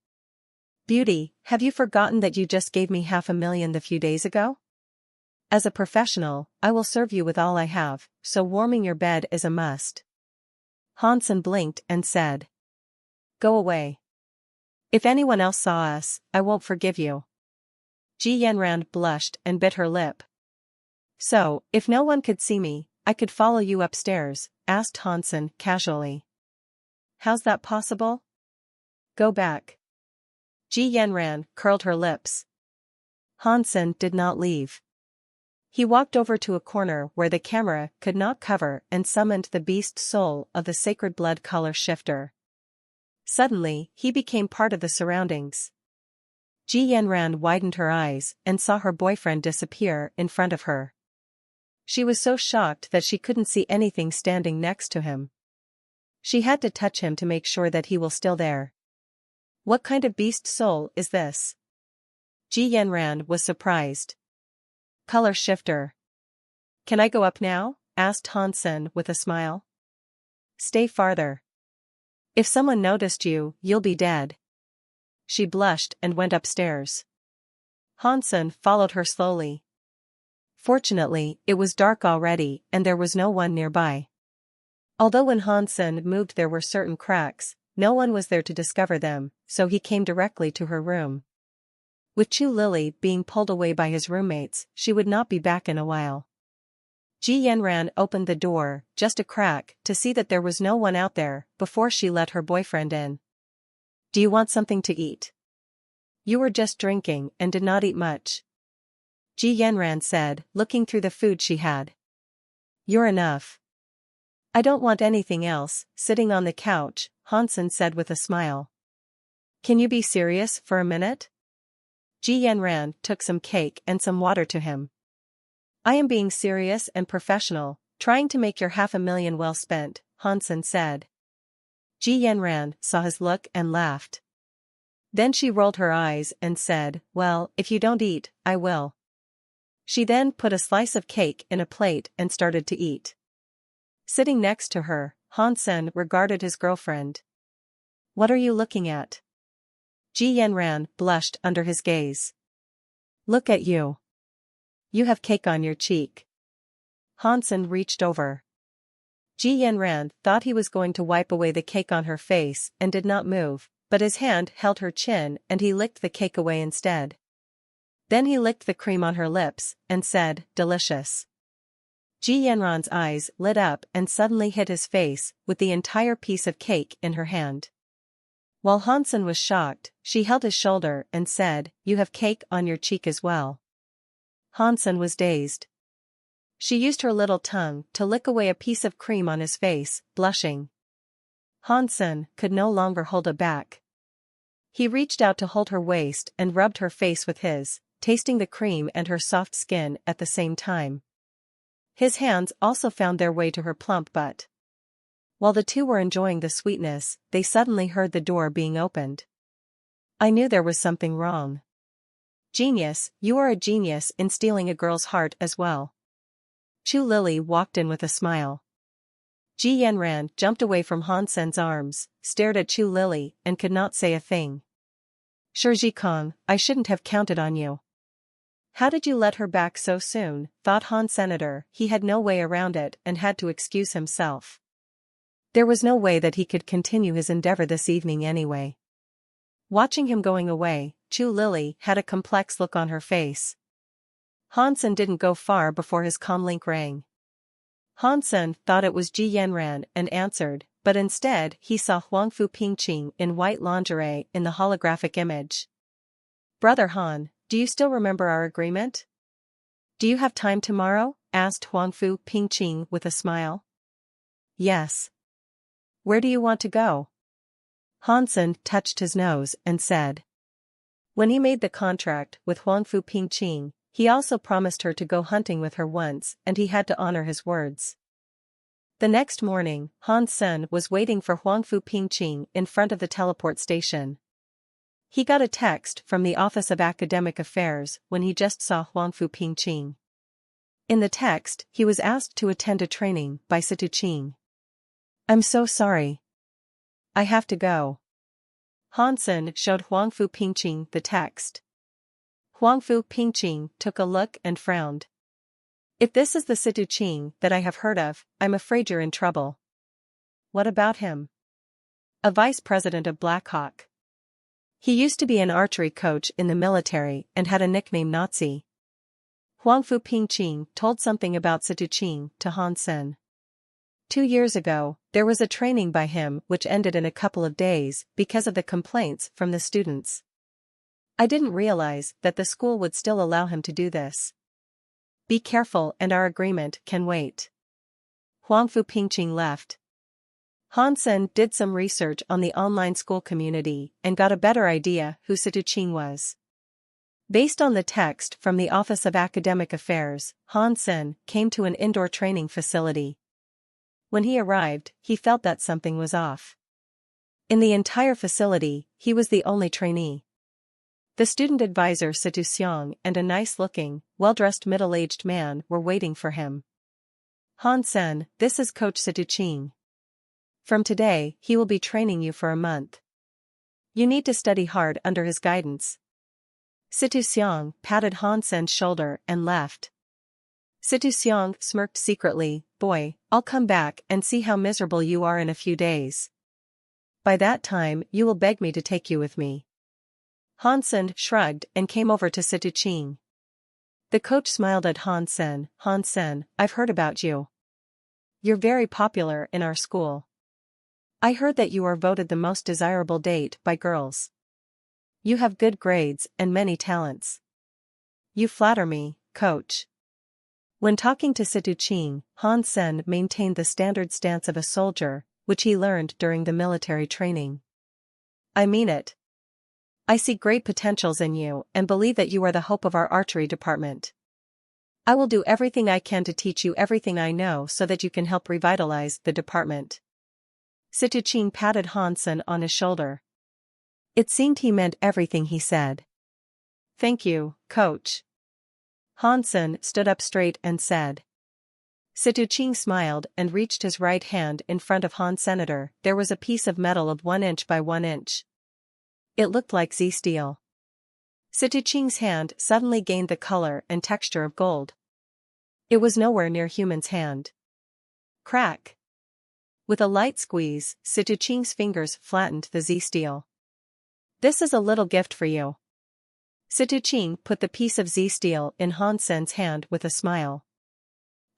[SPEAKER 1] "Beauty, have you forgotten that you just gave me $500,000 a few days ago? As a professional, I will serve you with all I have, so warming your bed is a must." Han Sen blinked and said, "Go away. If anyone else saw us, I won't forgive you." Ji Yanran blushed and bit her lip. "So, if no one could see me, I could follow you upstairs?" asked Han Sen casually. "How's that possible?" "Go back." Ji Yanran curled her lips. Han Sen did not leave. He walked over to a corner where the camera could not cover and summoned the beast soul of the sacred blood color shifter. Suddenly, he became part of the surroundings. Ji Yanran widened her eyes and saw her boyfriend disappear in front of her. She was so shocked that she couldn't see anything standing next to him. She had to touch him to make sure that he was still there. "What kind of beast soul is this?" Ji Yanran was surprised. "Color shifter." "Can I go up now?" asked Han Sen with a smile. "Stay farther. If someone noticed you, you'll be dead." She blushed and went upstairs. Han Sen followed her slowly. Fortunately, it was dark already and there was no one nearby. Although when Han Sen moved there were certain cracks, no one was there to discover them, so he came directly to her room. With Chu Lily being pulled away by his roommates, she would not be back in a while. Ji Yanran opened the door, just a crack, to see that there was no one out there, before she let her boyfriend in. "Do you want something to eat? You were just drinking and did not eat much," Ji Yanran said, looking through the food she had. "You're enough." "I don't want anything else," sitting on the couch, Han Sen said with a smile. "Can you be serious for a minute?" Ji Yanran took some cake and some water to him. "I am being serious and professional, trying to make your $500,000 well spent," Han Sen said. Ji Yanran saw his look and laughed. Then she rolled her eyes and said, "Well, if you don't eat, I will." She then put a slice of cake in a plate and started to eat. Sitting next to her, Han Sen regarded his girlfriend. "What are you looking at?" Ji Yanran blushed under his gaze. "Look at you. You have cake on your cheek." Han Sen reached over. Ji Yanran thought he was going to wipe away the cake on her face and did not move, but his hand held her chin and he licked the cake away instead. Then he licked the cream on her lips and said, "Delicious." Ji Yanran's eyes lit up and suddenly hid his face with the entire piece of cake in her hand. While Hansen was shocked, she held his shoulder and said, "You have cake on your cheek as well." Hansen was dazed. She used her little tongue to lick away a piece of cream on his face, blushing. Hansen could no longer hold it back. He reached out to hold her waist and rubbed her face with his, tasting the cream and her soft skin at the same time. His hands also found their way to her plump butt. While the two were enjoying the sweetness, they suddenly heard the door being opened. I knew there was something wrong. Genius, you are a genius in stealing a girl's heart as well. Chu Lily walked in with a smile. Ji Yanran jumped away from Hansen's arms, stared at Chu Lily, and could not say a thing. Sure Ji Kong, I shouldn't have counted on you. How did you let her back so soon, thought Han Senator. He had no way around it and had to excuse himself. There was no way that he could continue his endeavor this evening anyway. Watching him going away, Chu Lily had a complex look on her face. Hansen didn't go far before his comlink rang. Hansen thought it was Ji Yanran and answered, but instead he saw Huangfu Pingqing in white lingerie in the holographic image. Brother Han, do you still remember our agreement? Do you have time tomorrow? Asked Huangfu Pingqing with a smile. Yes. Where do you want to go? Hansen touched his nose and said. When he made the contract with Huangfu Pingqing, he also promised her to go hunting with her once, and he had to honor his words. The next morning, Hansen was waiting for Huangfu Pingqing in front of the teleport station. He got a text from the Office of Academic Affairs when he just saw Huangfu Pingqing. In the text, he was asked to attend a training by Situ Qing. I'm so sorry. I have to go. Hansen showed Huangfu Pingqing the text. Huangfu Pingqing took a look and frowned. If this is the Situ Qing that I have heard of, I'm afraid you're in trouble. What about him? A vice president of Blackhawk. He used to be an archery coach in the military and had a nickname Nazi. Huangfu Pingqing told something about Situ Qing to Hansen. 2 years ago, there was a training by him which ended in a couple of days because of the complaints from the students. I didn't realize that the school would still allow him to do this. Be careful and our agreement can wait. Huangfu Pingqing left. Hansen did some research on the online school community and got a better idea who Situ Qing was. Based on the text from the Office of Academic Affairs, Hansen came to an indoor training facility. When he arrived, he felt that something was off. In the entire facility, he was the only trainee. The student advisor Situ Xiang and a nice-looking, well-dressed middle-aged man were waiting for him. Hansen, this is Coach Situ Qing. From today, he will be training you for a month. You need to study hard under his guidance. Situ Xiang patted Hansen's shoulder and left. Situ Xiang smirked secretly, boy, I'll come back and see how miserable you are in a few days. By that time, you will beg me to take you with me. Hansen shrugged and came over to Situ Qing. The coach smiled at Hansen. Hansen, I've heard about you. You're very popular in our school. I heard that you are voted the most desirable date by girls. You have good grades and many talents. You flatter me, coach. When talking to Situ Qing, Hansen maintained the standard stance of a soldier, which he learned during the military training. I mean it. I see great potentials in you and believe that you are the hope of our archery department. I will do everything I can to teach you everything I know so that you can help revitalize the department. Situ Qing patted Hansen on his shoulder. It seemed he meant everything he said. Thank you, coach. Hansen stood up straight and said. Situ Qing smiled and reached his right hand in front of Han Senator. There was a piece of metal of 1 inch by 1 inch. It looked like Z-steel. Situ Qing's hand suddenly gained the color and texture of gold. It was nowhere near human's hand. Crack. With a light squeeze, Situ Qing's fingers flattened the Z-steel. This is a little gift for you. Situ Qing put the piece of Z-steel in Hansen's hand with a smile.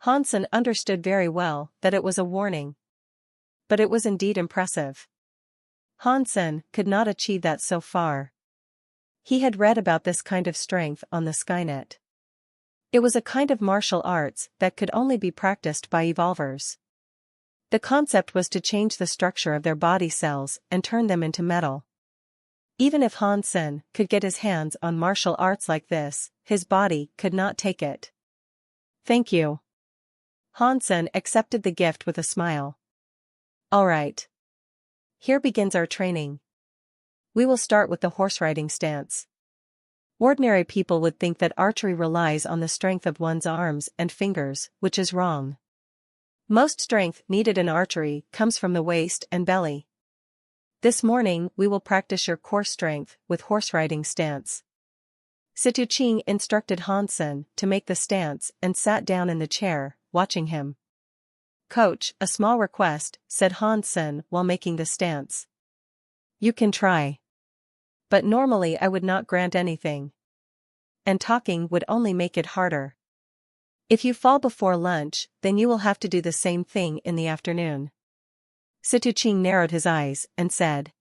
[SPEAKER 1] Hansen understood very well that it was a warning. But it was indeed impressive. Hansen could not achieve that so far. He had read about this kind of strength on the Skynet. It was a kind of martial arts that could only be practiced by evolvers. The concept was to change the structure of their body cells and turn them into metal. Even if Hansen could get his hands on martial arts like this, his body could not take it. Thank you. Hansen accepted the gift with a smile. All right. Here begins our training. We will start with the horse riding stance. Ordinary people would think that archery relies on the strength of one's arms and fingers, which is wrong. Most strength needed in archery comes from the waist and belly. This morning we will practice your core strength with horse riding stance. Situching instructed Hansen to make the stance and sat down in the chair, watching him. Coach, a small request, said Hansen while making the stance. You can try. But normally I would not grant anything. And talking would only make it harder. If you fall before lunch, then you will have to do the same thing in the afternoon. Situching narrowed his eyes and said.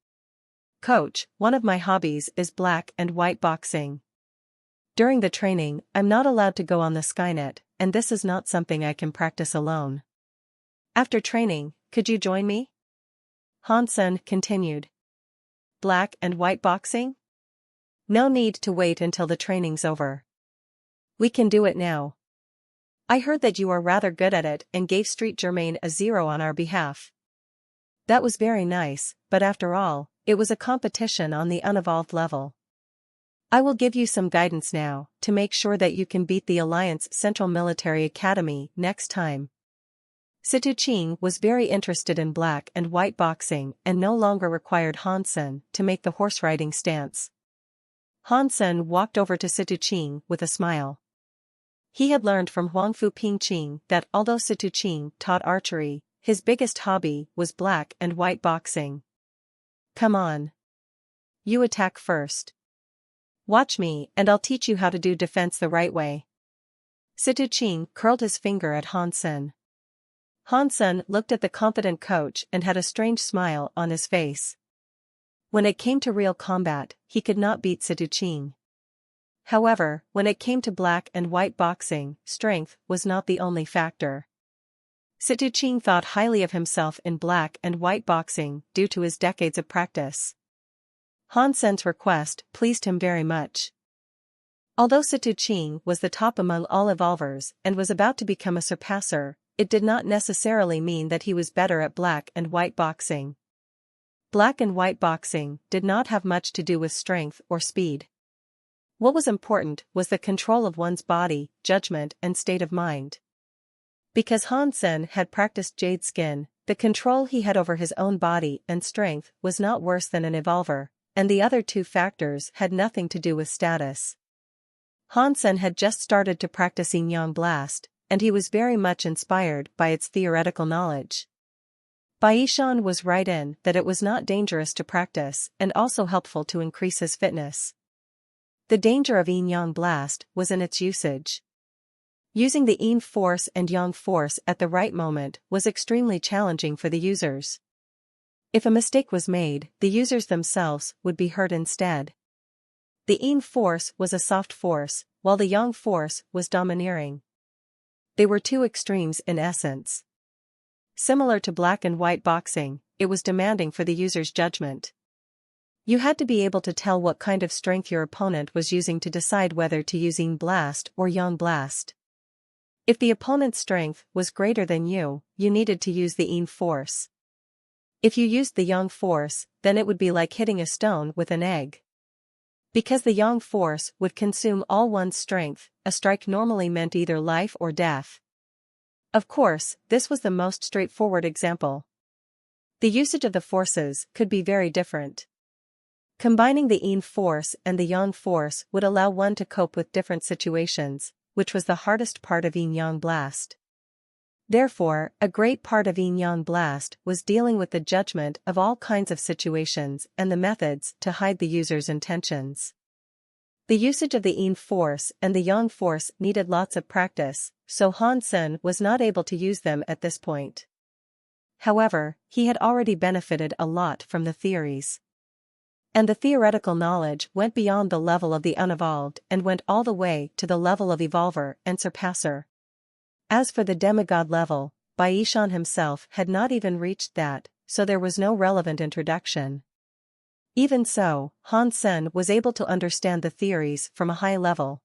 [SPEAKER 1] Coach, one of my hobbies is black and white boxing. During the training, I'm not allowed to go on the Skynet, and this is not something I can practice alone. After training, could you join me? Hansen continued. Black and white boxing? No need to wait until the training's over. We can do it now. I heard that you are rather good at it and gave Street Germain a 0 on our behalf. That was very nice, but after all, it was a competition on the unevolved level. I will give you some guidance now, to make sure that you can beat the Alliance Central Military Academy next time. Situching was very interested in black and white boxing and no longer required Hansen to make the horse riding stance. Hansen walked over to Situching with a smile. He had learned from Huangfu Pingqing that although Situching taught archery, his biggest hobby was black and white boxing. Come on. You attack first. Watch me and I'll teach you how to do defense the right way. Situching curled his finger at Hansen. Hansen looked at the confident coach and had a strange smile on his face. When it came to real combat, he could not beat Situching. However, when it came to black and white boxing, strength was not the only factor. Situching thought highly of himself in black and white boxing due to his decades of practice. Hansen's request pleased him very much. Although Situching was the top among all evolvers and was about to become a surpasser, it did not necessarily mean that he was better at black and white boxing. Black and white boxing did not have much to do with strength or speed. What was important was the control of one's body, judgment and state of mind. Because Hansen had practiced Jade Skin, the control he had over his own body and strength was not worse than an evolver, and the other two factors had nothing to do with status. Hansen had just started to practice Yin Yang Blast, and he was very much inspired by its theoretical knowledge. Baishan was right in that it was not dangerous to practice and also helpful to increase his fitness. The danger of Yin Yang Blast was in its usage. Using the Yin force and Yang force at the right moment was extremely challenging for the users. If a mistake was made, the users themselves would be hurt instead. The Yin force was a soft force, while the Yang force was domineering. They were two extremes in essence. Similar to black and white boxing, it was demanding for the user's judgment. You had to be able to tell what kind of strength your opponent was using to decide whether to use Yin Blast or Yang Blast. If the opponent's strength was greater than you needed to use the Yin force. If you used the Yang force, then it would be like hitting a stone with an egg. Because the Yang force would consume all one's strength, a strike normally meant either life or death. Of course, this was the most straightforward example. The usage of the forces could be very different. Combining the Yin force and the Yang force would allow one to cope with different situations, which was the hardest part of Yin Yang Blast. Therefore, a great part of Yin Yang Blast was dealing with the judgment of all kinds of situations and the methods to hide the user's intentions. The usage of the yin force and the yang force needed lots of practice, so Han Sen was not able to use them at this point. However, he had already benefited a lot from the theories. And the theoretical knowledge went beyond the level of the unevolved and went all the way to the level of evolver and surpasser. As for the demigod level, Bai Shan himself had not even reached that, so there was no relevant introduction. Even so, Han Sen was able to understand the theories from a high level.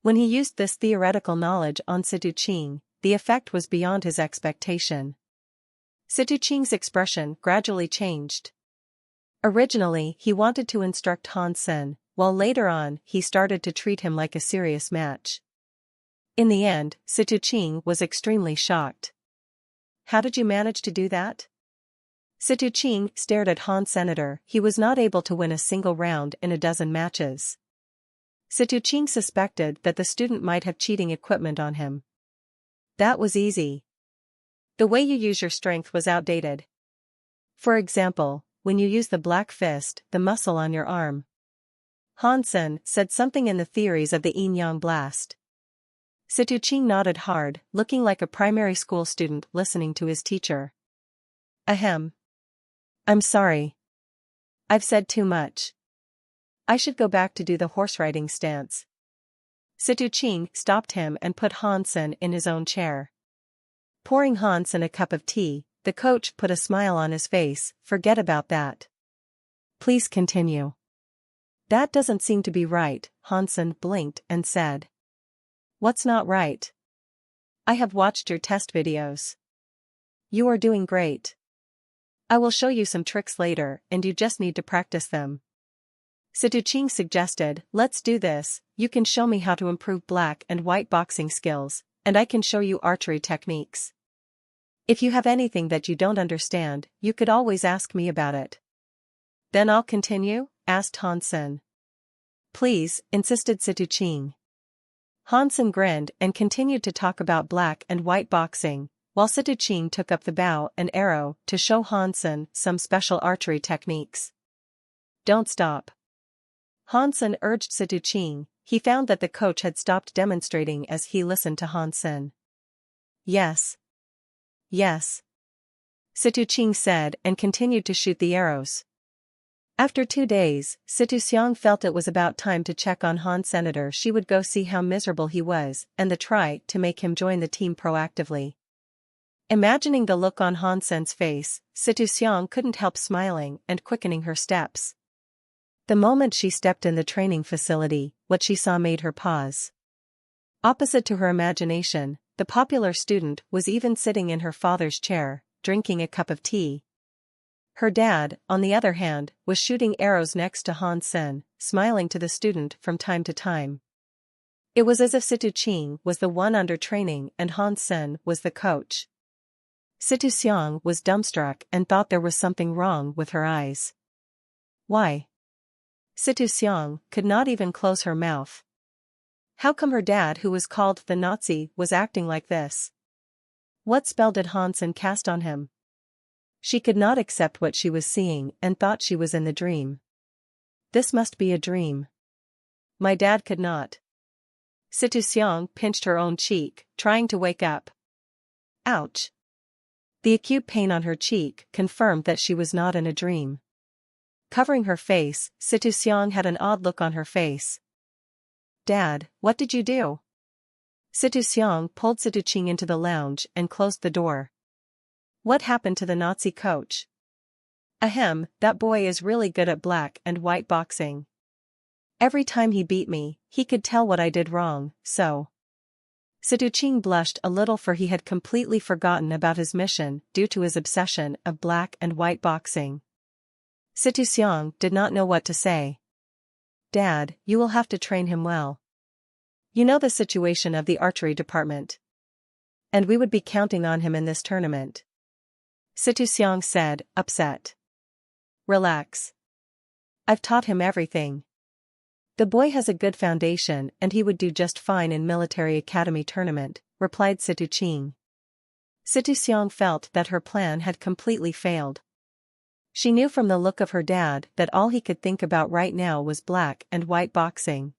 [SPEAKER 1] When he used this theoretical knowledge on Situ Qing, the effect was beyond his expectation. Situ Qing's expression gradually changed. Originally, he wanted to instruct Han Sen, while later on he started to treat him like a serious match. In the end, Situ Qing was extremely shocked. How did you manage to do that? Situ Qing stared at Han Senator. He was not able to win a single round in a dozen matches. Situ Qing suspected that the student might have cheating equipment on him. That was easy. The way you use your strength was outdated. For example, when you use the black fist, the muscle on your arm. Han Sen said something in the theories of the yin-yang blast. Situ Qing nodded hard, looking like a primary school student listening to his teacher. Ahem. I'm sorry. I've said too much. I should go back to do the horse riding stance. Situ Qing stopped him and put Han Sen in his own chair. Pouring Han Sen a cup of tea, the coach put a smile on his face. Forget about that. Please continue. That doesn't seem to be right, Han Sen blinked and said. What's not right? I have watched your test videos. You are doing great. I will show you some tricks later, and you just need to practice them. Situ Qing suggested, let's do this. You can show me how to improve black and white boxing skills, and I can show you archery techniques. If you have anything that you don't understand, you could always ask me about it. Then I'll continue? Asked Han Sen. Please, insisted Situ Qing. Han Sen grinned and continued to talk about black and white boxing, while Situ Qing took up the bow and arrow to show Han Sen some special archery techniques. Don't stop. Han Sen urged Situ Qing. He found that the coach had stopped demonstrating as he listened to Han Sen. Yes. Yes. Situ Qing said and continued to shoot the arrows. After 2 days, Situ Xiang felt it was about time to check on Han Senator. She would go see how miserable he was and try to make him join the team proactively. Imagining the look on Han Sen's face, Situ Xiang couldn't help smiling and quickening her steps. The moment she stepped in the training facility, what she saw made her pause. Opposite to her imagination, the popular student was even sitting in her father's chair, drinking a cup of tea. Her dad, on the other hand, was shooting arrows next to Han Sen, smiling to the student from time to time. It was as if Situ Qing was the one under training and Han Sen was the coach. Situ Xiang was dumbstruck and thought there was something wrong with her eyes. Why? Situ Xiang could not even close her mouth. How come her dad, who was called the Nazi, was acting like this? What spell did Han Sen cast on him? She could not accept what she was seeing and thought she was in the dream. This must be a dream. My dad could not. Situ Xiang pinched her own cheek, trying to wake up. Ouch. The acute pain on her cheek confirmed that she was not in a dream. Covering her face, Situ Xiang had an odd look on her face. Dad, what did you do? Situ Xiang pulled Situ Qing into the lounge and closed the door. What happened to the Nazi coach? Ahem, that boy is really good at black and white boxing. Every time he beat me, he could tell what I did wrong, so. Situ Qing blushed a little, for he had completely forgotten about his mission due to his obsession of black and white boxing. Situ Xiang did not know what to say. Dad, you will have to train him well. You know the situation of the archery department. And we would be counting on him in this tournament. Situ Xiang said, upset. Relax. I've taught him everything. The boy has a good foundation and he would do just fine in military academy tournament, replied Situ Qing. Situ Xiang felt that her plan had completely failed. She knew from the look of her dad that all he could think about right now was black and white boxing.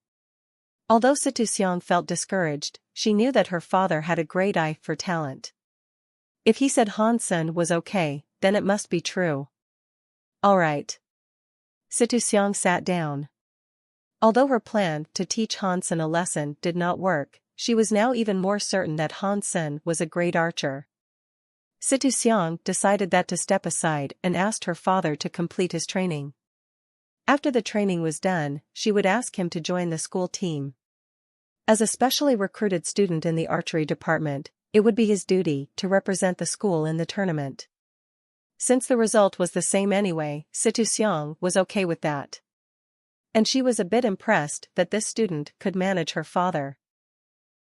[SPEAKER 1] Although Situ felt discouraged, she knew that her father had a great eye for talent. If he said Hansen was okay, then it must be true. Alright. Situ sat down. Although her plan to teach Hansen a lesson did not work, she was now even more certain that Hansen was a great archer. Situ decided that to step aside and asked her father to complete his training. After the training was done, she would ask him to join the school team. As a specially recruited student in the archery department, it would be his duty to represent the school in the tournament. Since the result was the same anyway, Situ was okay with that. And she was a bit impressed that this student could manage her father.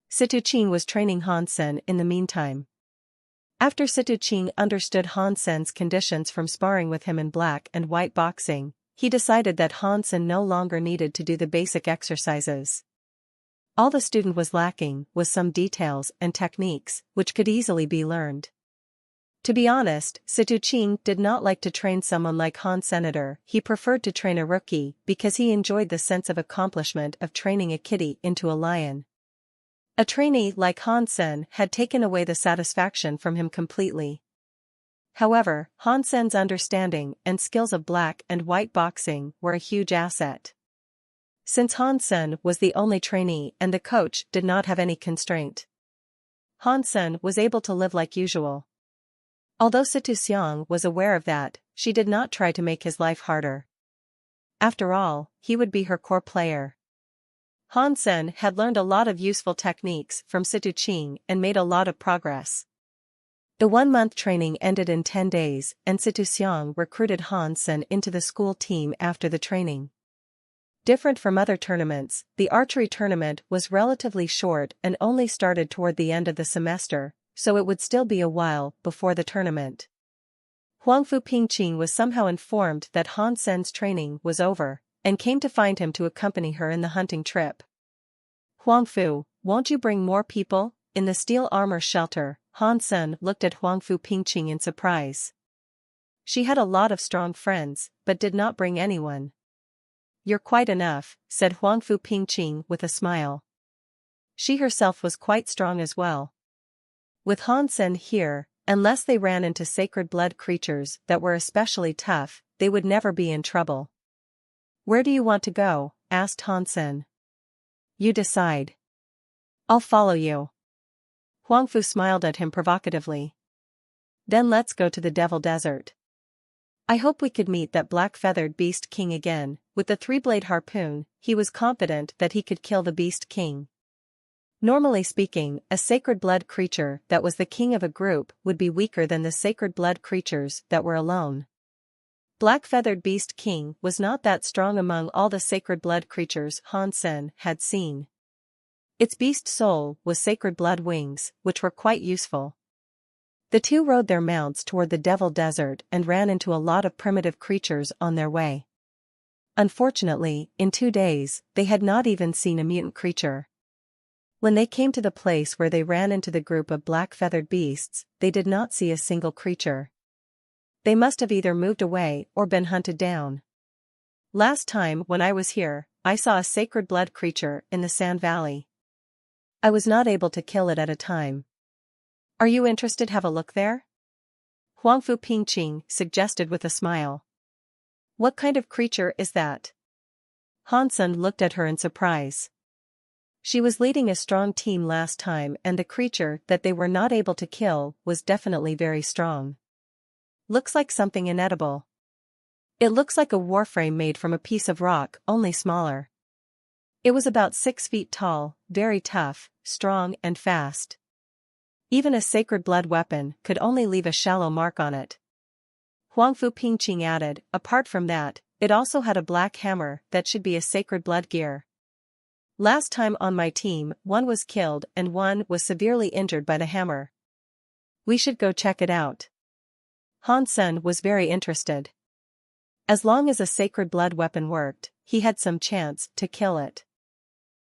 [SPEAKER 1] Situ was training Hansen in the meantime. After Situ understood Hansen's conditions from sparring with him in black and white boxing, he decided that Hansen no longer needed to do the basic exercises. All the student was lacking was some details and techniques, which could easily be learned. To be honest, Situ did not like to train someone like Hansen. He preferred to train a rookie because he enjoyed the sense of accomplishment of training a kitty into a lion. A trainee like Hansen had taken away the satisfaction from him completely. However, Hansen's understanding and skills of black and white boxing were a huge asset. Since Hansen was the only trainee and the coach did not have any constraint, Hansen was able to live like usual. Although Situ was aware of that, she did not try to make his life harder. After all, he would be her core player. Hansen had learned a lot of useful techniques from Situ and made a lot of progress. The 1-month training ended in 10 days and Situ recruited Hansen into the school team after the training. Different from other tournaments, the archery tournament was relatively short and only started toward the end of the semester, so it would still be a while before the tournament. Huangfu Pingqing was somehow informed that Hansen's training was over, and came to find him to accompany her in the hunting trip. Huangfu, won't you bring more people? In the steel armor shelter, Hansen looked at Huangfu Pingqing in surprise. She had a lot of strong friends, but did not bring anyone. You're quite enough, said Huangfu Pingqing with a smile. She herself was quite strong as well. With Hansen here, unless they ran into sacred blood creatures that were especially tough, they would never be in trouble. Where do you want to go? Asked Hansen. You decide. I'll follow you. Huangfu smiled at him provocatively. Then let's go to the Devil Desert. I hope we could meet that black-feathered beast king again. With the 3-blade harpoon, he was confident that he could kill the beast king. Normally speaking, a sacred blood creature that was the king of a group would be weaker than the sacred blood creatures that were alone. Black-feathered beast king was not that strong among all the sacred blood creatures Hansen had seen. Its beast soul was sacred blood wings, which were quite useful. The two rode their mounts toward the Devil Desert and ran into a lot of primitive creatures on their way. Unfortunately, in 2 days, they had not even seen a mutant creature. When they came to the place where they ran into the group of black-feathered beasts, they did not see a single creature. They must have either moved away or been hunted down. Last time when I was here, I saw a sacred blood creature in the Sand Valley. I was not able to kill it at a time. Are you interested? Have a look there? Huangfu Pingqing suggested with a smile. What kind of creature is that? Hansen looked at her in surprise. She was leading a strong team last time and the creature that they were not able to kill was definitely very strong. Looks like something inedible. It looks like a warframe made from a piece of rock, only smaller. It was about 6 feet tall, very tough, strong and fast. Even a sacred blood weapon could only leave a shallow mark on it. Huangfu Pingqing added, apart from that, it also had a black hammer that should be a sacred blood gear. Last time on my team, one was killed and one was severely injured by the hammer. We should go check it out. Hansen was very interested. As long as a sacred blood weapon worked, he had some chance to kill it.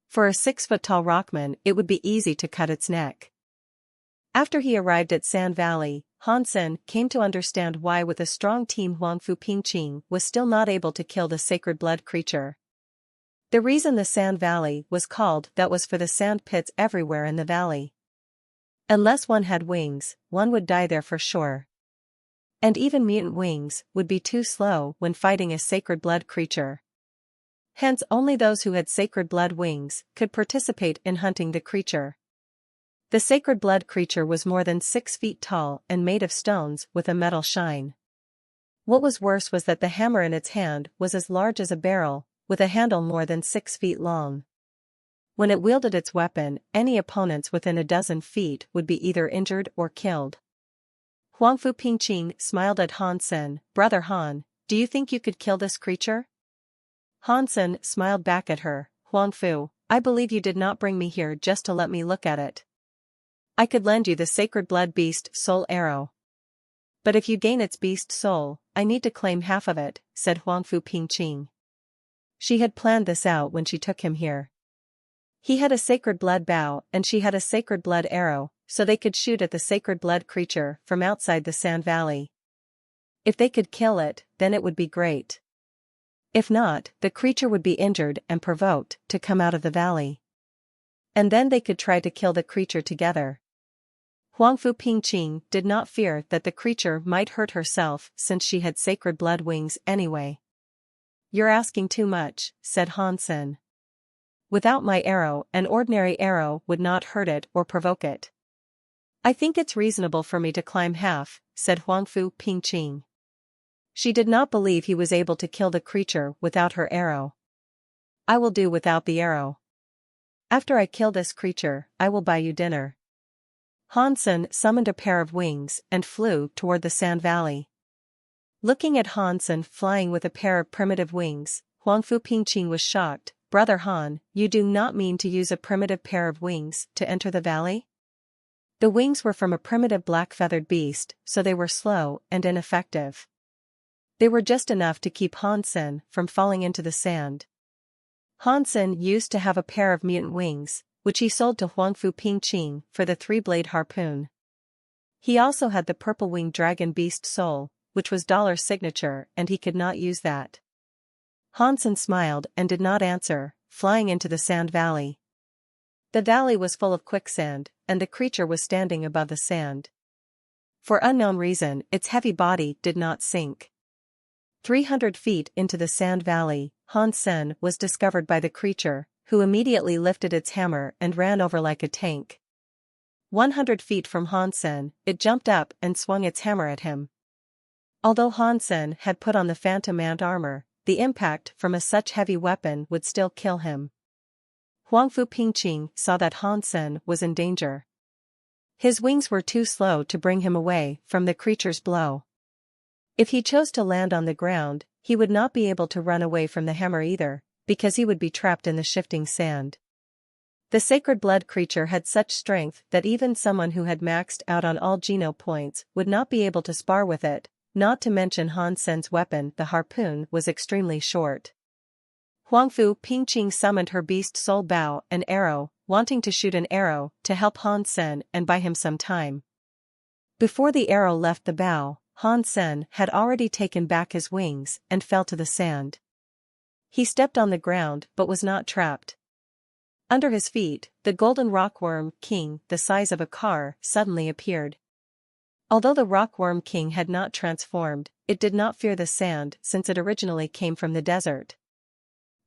[SPEAKER 1] For a 6-foot-tall rockman, it would be easy to cut its neck. After he arrived at Sand Valley, Han Sen came to understand why with a strong team Huangfu Pingqing was still not able to kill the sacred blood creature. The reason the Sand Valley was called that was for the sand pits everywhere in the valley. Unless one had wings, one would die there for sure. And even mutant wings would be too slow when fighting a sacred blood creature. Hence only those who had sacred blood wings could participate in hunting the creature. The sacred blood creature was more than 6 feet tall and made of stones with a metal shine. What was worse was that the hammer in its hand was as large as a barrel, with a handle more than 6 feet long. When it wielded its weapon, any opponents within a dozen feet would be either injured or killed. Huangfu Pingqing smiled at Han Sen. "Brother Han, do you think you could kill this creature?" Han Sen smiled back at her. "Huangfu, I believe you did not bring me here just to let me look at it. I could lend you the sacred blood beast soul arrow. But if you gain its beast soul, I need to claim half of it," said Huangfu Pingqing. She had planned this out when she took him here. He had a sacred blood bow and she had a sacred blood arrow, so they could shoot at the sacred blood creature from outside the Sand Valley. If they could kill it, then it would be great. If not, the creature would be injured and provoked to come out of the valley. And then they could try to kill the creature together. Huangfu Pingqing did not fear that the creature might hurt herself since she had sacred blood wings anyway. "You're asking too much," said Han Sen. "Without my arrow, an ordinary arrow would not hurt it or provoke it." "I think it's reasonable for me to climb half," said Huangfu Pingqing. She did not believe he was able to kill the creature without her arrow. "I will do without the arrow. After I kill this creature, I will buy you dinner." Han Sen summoned a pair of wings and flew toward the Sand Valley. Looking at Han Sen flying with a pair of primitive wings, Huangfu Pingqing was shocked. "Brother Han, you do not mean to use a primitive pair of wings to enter the valley?" The wings were from a primitive black-feathered beast, so they were slow and ineffective. They were just enough to keep Han Sen from falling into the sand. Han Sen used to have a pair of mutant wings, which he sold to Huangfu Pingqing for the 3-blade harpoon. He also had the purple-winged dragon beast soul, which was Dollar's signature, and he could not use that. Han Sen smiled and did not answer, flying into the Sand Valley. The valley was full of quicksand, and the creature was standing above the sand. For unknown reason, its heavy body did not sink. 300 feet into the Sand Valley, Han Sen was discovered by the creature, who immediately lifted its hammer and ran over like a tank. 100 feet from Han Sen, it jumped up and swung its hammer at him. Although Han Sen had put on the phantom ant armor, the impact from such heavy weapon would still kill him. Huangfu Pingqing saw that Han Sen was in danger. His wings were too slow to bring him away from the creature's blow. If he chose to land on the ground, he would not be able to run away from the hammer either, because he would be trapped in the shifting sand. The sacred blood creature had such strength that even someone who had maxed out on all geno points would not be able to spar with it, not to mention Han Sen's weapon. The harpoon was extremely short. Huangfu Pingqing summoned her beast soul bow and arrow, wanting to shoot an arrow to help Han Sen and buy him some time. Before the arrow left the bow, Han Sen had already taken back his wings and fell to the sand. He stepped on the ground but was not trapped. Under his feet, the golden rockworm king, the size of a car, suddenly appeared. Although the rockworm king had not transformed, it did not fear the sand since it originally came from the desert.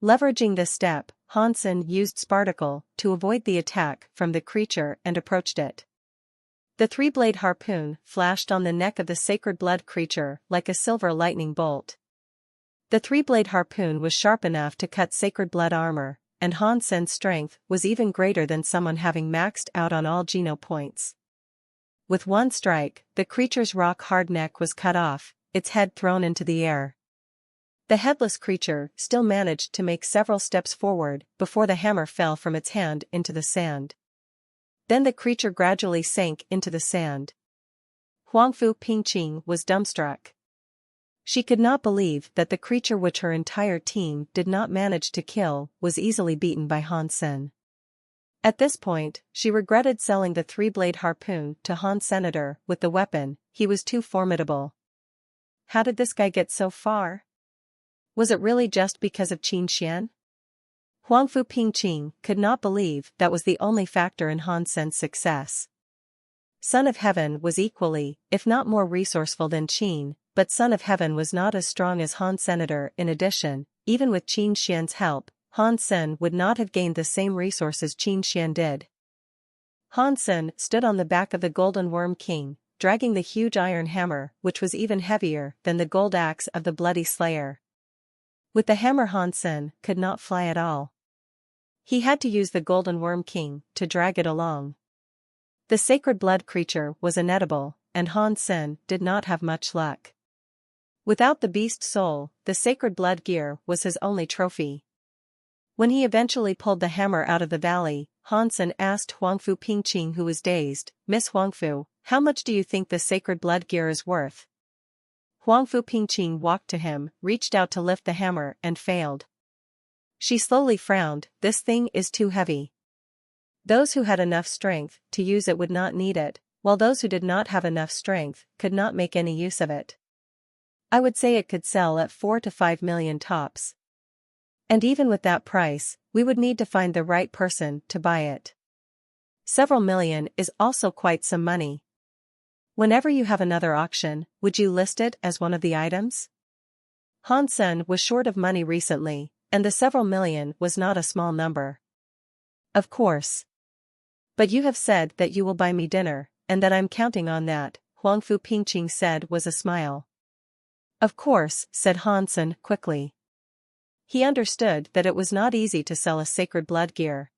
[SPEAKER 1] Leveraging this step, Han Sen used Sparticle to avoid the attack from the creature and approached it. The 3-blade harpoon flashed on the neck of the sacred blood creature like a silver lightning bolt. The 3-blade harpoon was sharp enough to cut sacred blood armor, and Han Sen's strength was even greater than someone having maxed out on all geno points. With one strike, the creature's rock-hard neck was cut off, its head thrown into the air. The headless creature still managed to make several steps forward before the hammer fell from its hand into the sand. Then the creature gradually sank into the sand. Huangfu Pingqing was dumbstruck. She could not believe that the creature which her entire team did not manage to kill was easily beaten by Han Sen. At this point, she regretted selling the 3-blade harpoon to Han's senator with the weapon. He was too formidable. How did this guy get so far? Was it really just because of Qin Xian? Huangfu Pingqing could not believe that was the only factor in Han Sen's success. Son of Heaven was equally, if not more resourceful than Qin, but Son of Heaven was not as strong as Han's senator. In addition, even with Qin Xian's help, Han Sen would not have gained the same resources Qin Xian did. Han Sen stood on the back of the Golden Worm King, dragging the huge iron hammer, which was even heavier than the gold axe of the Bloody Slayer. With the hammer, Han Sen could not fly at all. He had to use the Golden Worm King to drag it along. The sacred blood creature was inedible, and Han Sen did not have much luck. Without the beast soul, the sacred blood gear was his only trophy. When he eventually pulled the hammer out of the valley, Han Sen asked Huangfu Pingqing, who was dazed, "Miss Huangfu, how much do you think the sacred blood gear is worth?" Huangfu Pingqing walked to him, reached out to lift the hammer, and failed. She slowly frowned. "This thing is too heavy. Those who had enough strength to use it would not need it, while those who did not have enough strength could not make any use of it. I would say it could sell at 4 to 5 million tops. And even with that price, we would need to find the right person to buy it. Several million is also quite some money. Whenever you have another auction, would you list it as one of the items?" Han Sen was short of money recently, and the several million was not a small number. "Of course. But you have said that you will buy me dinner, and that I'm counting on that," Huangfu Pingqing said with a smile. "Of course," said Han Sen quickly. He understood that it was not easy to sell a sacred blood gear.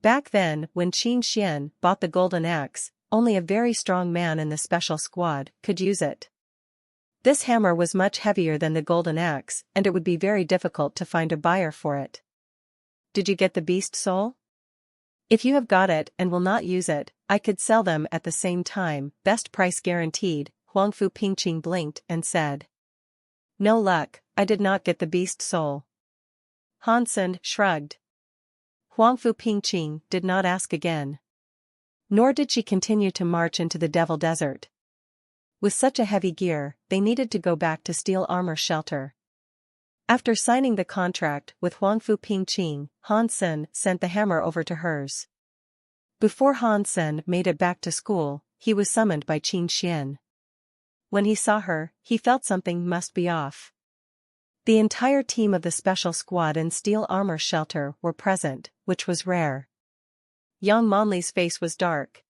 [SPEAKER 1] Back then, when Qin Xian bought the golden axe, only a very strong man in the special squad could use it. This hammer was much heavier than the golden axe, and it would be very difficult to find a buyer for it. "Did you get the beast soul?" "If you have got it and will not use it, I could sell them at the same time, best price guaranteed," Huangfu Pingqing blinked and said. "No luck, I did not get the beast soul." Han Sen shrugged. Huangfu Pingqing did not ask again. Nor did she continue to march into the Devil Desert. With such a heavy gear, they needed to go back to Steel Armor Shelter. After signing the contract with Huangfu Pingqing, Han Sen sent the hammer over to hers. Before Han Sen made it back to school, he was summoned by Qin Xian. When he saw her, he felt something must be off. The entire team of the special squad in Steel Armor Shelter were present, which was rare. Yang Manli's face was dark.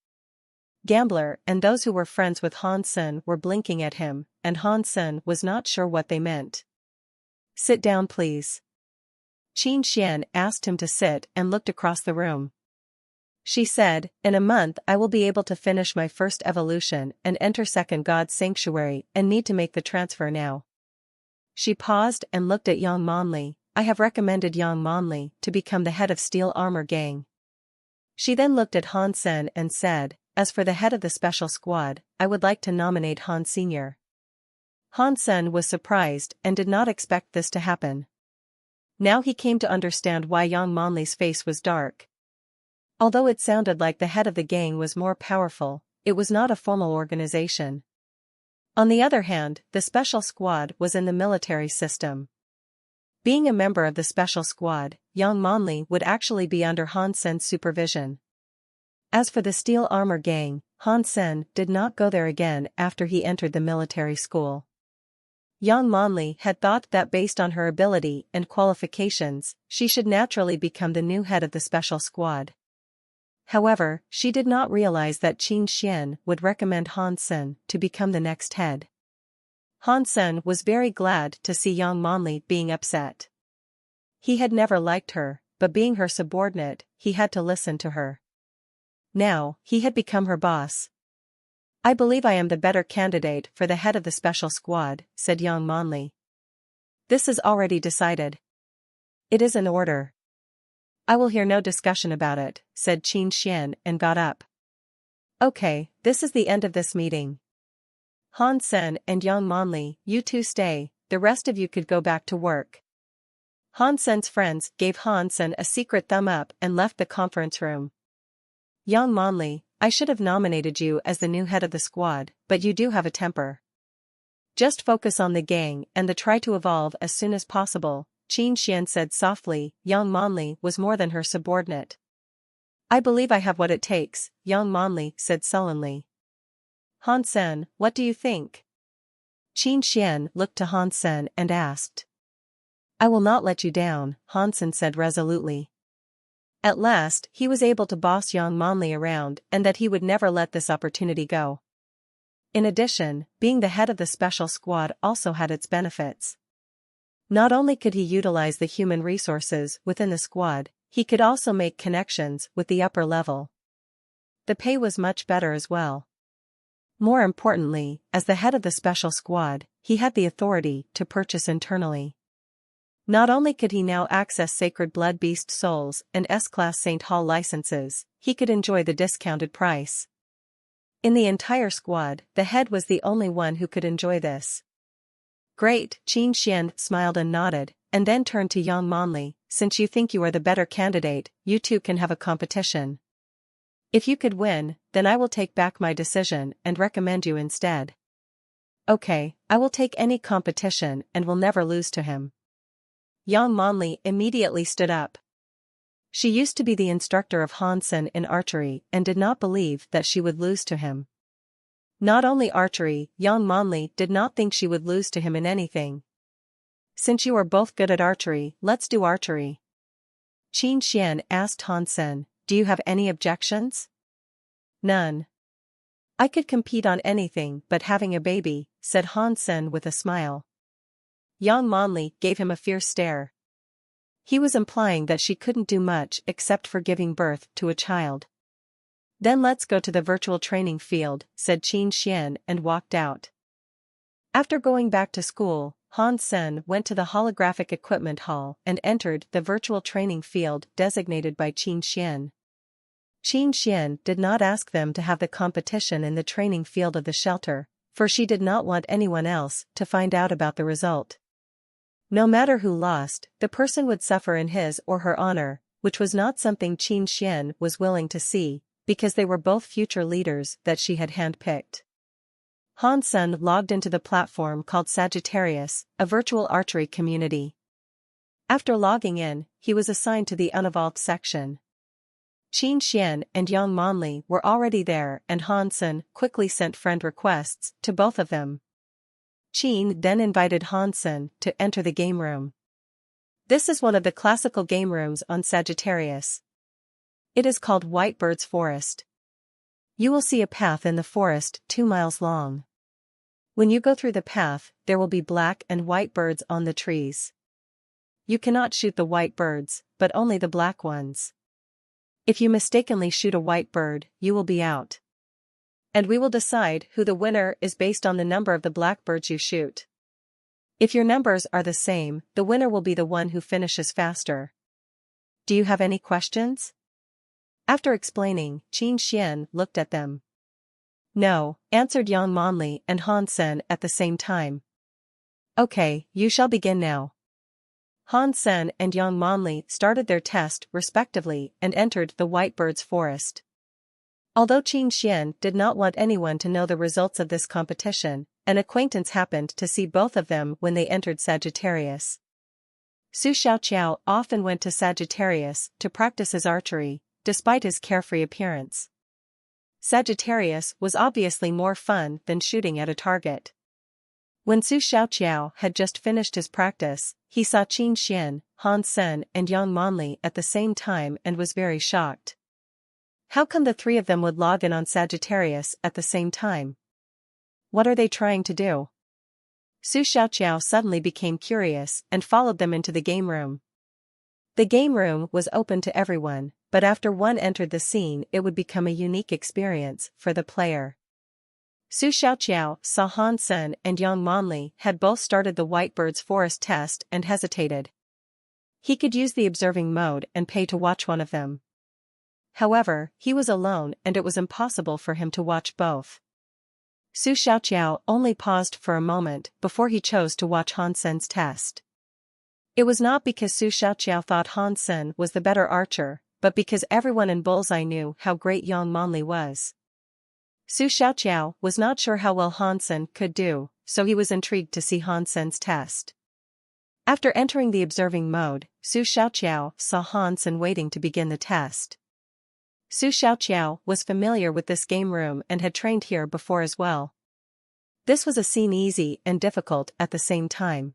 [SPEAKER 1] Gambler and those who were friends with Han Sen were blinking at him, and Han Sen was not sure what they meant. "Sit down, please." Qin Xian asked him to sit and looked across the room. She said, "In a month I will be able to finish my first evolution and enter Second God's Sanctuary and need to make the transfer now." She paused and looked at Yang Manli. "I have recommended Yang Manli to become the head of Steel Armor Gang." She then looked at Han Sen and said, "As for the head of the special squad, I would like to nominate Han Sr." Han Sen was surprised and did not expect this to happen. Now he came to understand why Yang Manli's face was dark. Although it sounded like the head of the gang was more powerful, it was not a formal organization. On the other hand, the special squad was in the military system. Being a member of the special squad, Yang Manli would actually be under Han Sen's supervision. As for the Steel Armor Gang, Han Sen did not go there again after he entered the military school. Yang Manli had thought that based on her ability and qualifications, she should naturally become the new head of the special squad. However, she did not realize that Qin Xian would recommend Han Sen to become the next head. Han Sen was very glad to see Yang Manli being upset. He had never liked her, but being her subordinate, he had to listen to her. Now, he had become her boss. "I believe I am the better candidate for the head of the special squad," said Yang Manli. "This is already decided. It is an order. I will hear no discussion about it," said Qin Xian and got up. "Okay, this is the end of this meeting. Han Sen and Yang Manli, you two stay, the rest of you could go back to work." Han Sen's friends gave Han Sen a secret thumb up and left the conference room. Young Monli, I should have nominated you as the new head of the squad, but you do have a temper. Just focus on the gang and try to evolve as soon as possible, Qin Xian said softly. Young Monli was more than her subordinate. I believe I have what it takes, Young Monli said sullenly. Han Sen, what do you think? Qin Xian looked to Han Sen and asked. I will not let you down, Han Sen said resolutely. At last, he was able to boss Young Monli around and that he would never let this opportunity go. In addition, being the head of the special squad also had its benefits. Not only could he utilize the human resources within the squad, he could also make connections with the upper level. The pay was much better as well. More importantly, as the head of the special squad, he had the authority to purchase internally. Not only could he now access Sacred Blood Beast Souls and S-Class St. Hall licenses, he could enjoy the discounted price. In the entire squad, the head was the only one who could enjoy this. Great, Qin Xian smiled and nodded, and then turned to Young Monli, since you think you are the better candidate, you two can have a competition. If you could win, then I will take back my decision and recommend you instead. Okay, I will take any competition and will never lose to him. Young Monli immediately stood up. She used to be the instructor of Han Sen in archery and did not believe that she would lose to him. Not only archery, Young Monli did not think she would lose to him in anything. Since you are both good at archery, let's do archery. Qin Xian asked Han Sen, do you have any objections? None. I could compete on anything but having a baby, said Han Sen with a smile. Young Monli gave him a fierce stare. He was implying that she couldn't do much except for giving birth to a child. Then let's go to the virtual training field, said Qin Xian and walked out. After going back to school, Han Sen went to the holographic equipment hall and entered the virtual training field designated by Qin Xian. Qin Xian did not ask them to have the competition in the training field of the shelter, for she did not want anyone else to find out about the result. No matter who lost, the person would suffer in his or her honor, which was not something Qin Xian was willing to see, because they were both future leaders that she had handpicked. Han Sen logged into the platform called Sagittarius, a virtual archery community. After logging in, he was assigned to the unevolved section. Qin Xian and Young Monli were already there and Han Sen quickly sent friend requests to both of them. Qin then invited Han Sen to enter the game room. This is one of the classical game rooms on Sagittarius. It is called White Bird's Forest. You will see a path in the forest 2 miles long. When you go through the path, there will be black and white birds on the trees. You cannot shoot the white birds, but only the black ones. If you mistakenly shoot a white bird, you will be out. And we will decide who the winner is based on the number of the black birds you shoot. If your numbers are the same, the winner will be the one who finishes faster. Do you have any questions? After explaining, Qin Xian looked at them. No, answered Young Monli and Han Sen at the same time. Okay, you shall begin now. Han Sen and Young Monli started their test respectively and entered the White Bird's Forest. Although Qin Xian did not want anyone to know the results of this competition, an acquaintance happened to see both of them when they entered Sagittarius. Su Xiaoqiao often went to Sagittarius to practice his archery, despite his carefree appearance. Sagittarius was obviously more fun than shooting at a target. When Su Xiaoqiao had just finished his practice, he saw Qin Xian, Han Sen and Young Monli at the same time and was very shocked. How come the three of them would log in on Sagittarius at the same time? What are they trying to do? Su Xiaoqiao suddenly became curious and followed them into the game room. The game room was open to everyone, but after one entered the scene it would become a unique experience for the player. Su Xiaoqiao saw Han Sen and Young Monli had both started the White Bird's Forest test and hesitated. He could use the observing mode and pay to watch one of them. However, he was alone and it was impossible for him to watch both. Su Xiaoqiao only paused for a moment before he chose to watch Han Sen's test. It was not because Su Xiaoqiao thought Han Sen was the better archer, but because everyone in Bullseye knew how great Yang Manli was. Su Xiaoqiao was not sure how well Han Sen could do, so he was intrigued to see Han Sen's test. After entering the observing mode, Su Xiaoqiao saw Han Sen waiting to begin the test. Su Xiaoqiao was familiar with this game room and had trained here before as well. This was a scene easy and difficult at the same time.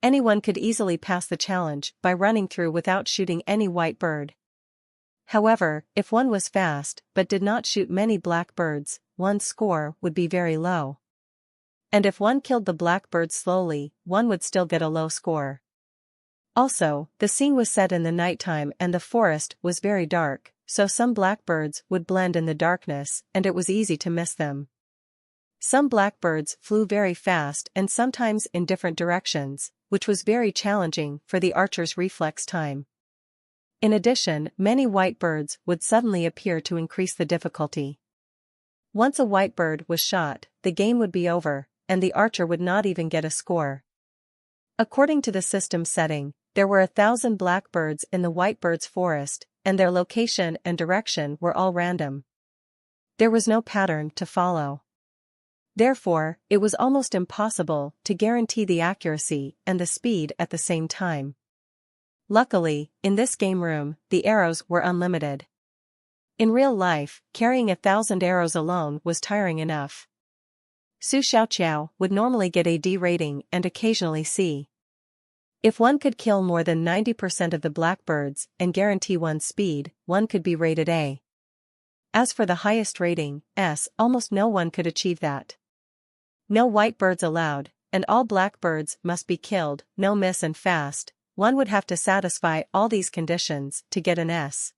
[SPEAKER 1] Anyone could easily pass the challenge by running through without shooting any white bird. However, if one was fast but did not shoot many black birds, one's score would be very low. And if one killed the black bird slowly, one would still get a low score. Also, the scene was set in the nighttime and the forest was very dark, so some blackbirds would blend in the darkness and it was easy to miss them. Some blackbirds flew very fast and sometimes in different directions, which was very challenging for the archer's reflex time. In addition, many white birds would suddenly appear to increase the difficulty. Once a white bird was shot, the game would be over, and the archer would not even get a score. According to the system setting, there were 1,000 blackbirds in the white bird's forest, and their location and direction were all random. There was no pattern to follow. Therefore, it was almost impossible to guarantee the accuracy and the speed at the same time. Luckily, in this game room, the arrows were unlimited. In real life, carrying 1,000 arrows alone was tiring enough. Su Xiaoqiao would normally get a D rating and occasionally C. If one could kill more than 90% of the blackbirds and guarantee one's speed, one could be rated A. As for the highest rating, S, almost no one could achieve that. No white birds allowed, and all blackbirds must be killed, no miss and fast. One would have to satisfy all these conditions to get an S.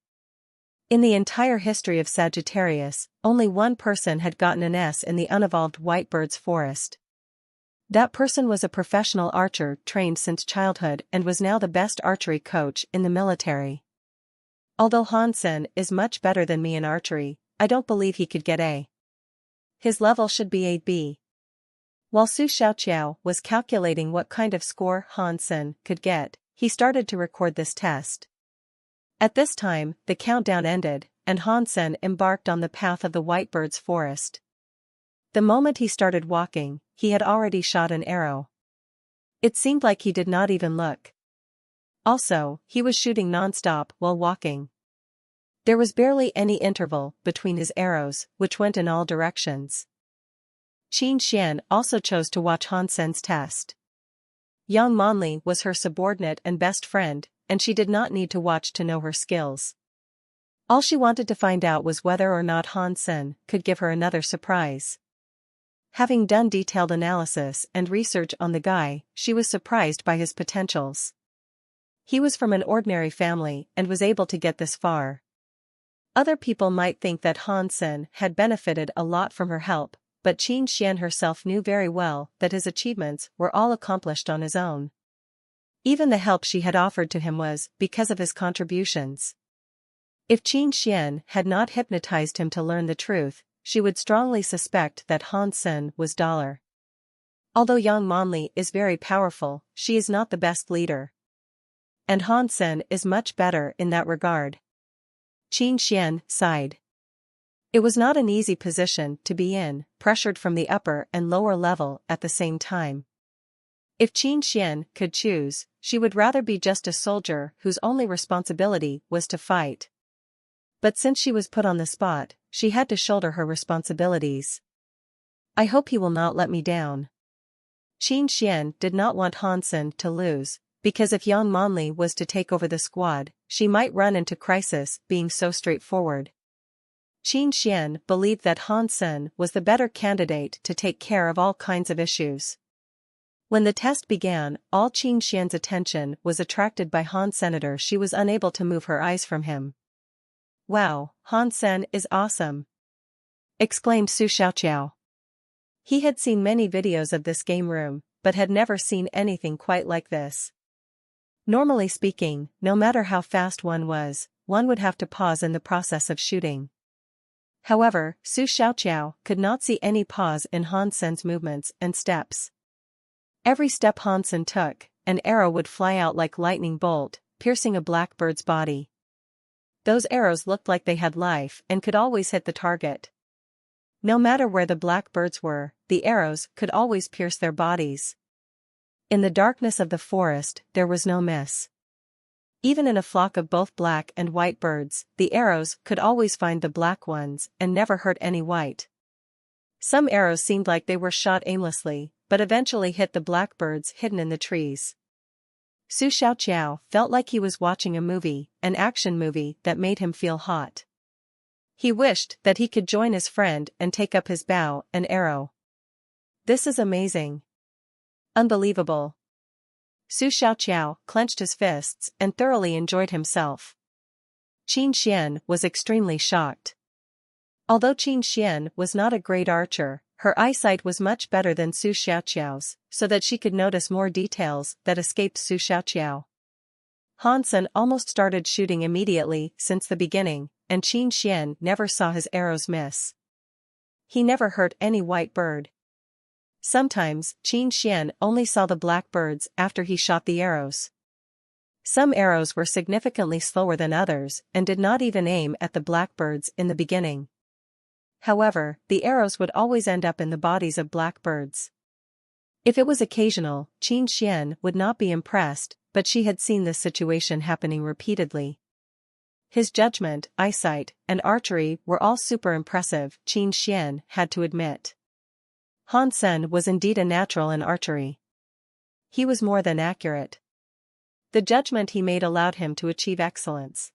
[SPEAKER 1] In the entire history of Sagittarius, only one person had gotten an S in the unevolved white bird's forest. That person was a professional archer trained since childhood and was now the best archery coach in the military. Although Han Sen is much better than me in archery, I don't believe he could get A. His level should be a B. While Su Xiaoqiao was calculating what kind of score Han Sen could get, he started to record this test. At this time, the countdown ended, and Han Sen embarked on the path of the white bird's forest. The moment he started walking, he had already shot an arrow. It seemed like he did not even look. Also, he was shooting non-stop while walking. There was barely any interval between his arrows, which went in all directions. Qin Xian also chose to watch Han Sen's test. Yang Manli was her subordinate and best friend, and she did not need to watch to know her skills. All she wanted to find out was whether or not Han Sen could give her another surprise. Having done detailed analysis and research on the guy, she was surprised by his potentials. He was from an ordinary family and was able to get this far. Other people might think that Han Sen had benefited a lot from her help, but Qin Xian herself knew very well that his achievements were all accomplished on his own. Even the help she had offered to him was because of his contributions. If Qin Xian had not hypnotized him to learn the truth, she would strongly suspect that Han Sen was dollar. Although Yang Manli is very powerful, she is not the best leader. And Han Sen is much better in that regard. Qin Xian sighed. It was not an easy position to be in, pressured from the upper and lower level at the same time. If Qin Xian could choose, she would rather be just a soldier whose only responsibility was to fight. But since she was put on the spot, she had to shoulder her responsibilities. I hope he will not let me down. Qin Xian did not want Han Sen to lose, because if Yang Manli was to take over the squad, she might run into crisis being so straightforward. Qin Xian believed that Han Sen was the better candidate to take care of all kinds of issues. When the test began, all Qin Xian's attention was attracted by Han Senator. She was unable to move her eyes from him. Wow, Han Sen is awesome! Exclaimed Su Xiaoqiao. He had seen many videos of this game room, but had never seen anything quite like this. Normally speaking, no matter how fast one was, one would have to pause in the process of shooting. However, Su Xiaoqiao could not see any pause in Han Sen's movements and steps. Every step Han Sen took, an arrow would fly out like lightning bolt, piercing a blackbird's body. Those arrows looked like they had life and could always hit the target. No matter where the blackbirds were, the arrows could always pierce their bodies. In the darkness of the forest, there was no miss. Even in a flock of both black and white birds, the arrows could always find the black ones and never hurt any white. Some arrows seemed like they were shot aimlessly, but eventually hit the blackbirds hidden in the trees. Su Xiaoqiao felt like he was watching a movie, an action movie that made him feel hot. He wished that he could join his friend and take up his bow and arrow. This is amazing. Unbelievable. Su Xiaoqiao clenched his fists and thoroughly enjoyed himself. Qin Xian was extremely shocked. Although Qin Xian was not a great archer, her eyesight was much better than Su Xiaoqiao's, so that she could notice more details that escaped Su Xiaoqiao. Han Sen almost started shooting immediately since the beginning, and Qin Xian never saw his arrows miss. He never hurt any white bird. Sometimes, Qin Xian only saw the black birds after he shot the arrows. Some arrows were significantly slower than others and did not even aim at the blackbirds in the beginning. However, the arrows would always end up in the bodies of blackbirds. If it was occasional, Qin Xian would not be impressed, but she had seen this situation happening repeatedly. His judgment, eyesight, and archery were all super impressive, Qin Xian had to admit. Han Sen was indeed a natural in archery. He was more than accurate. The judgment he made allowed him to achieve excellence.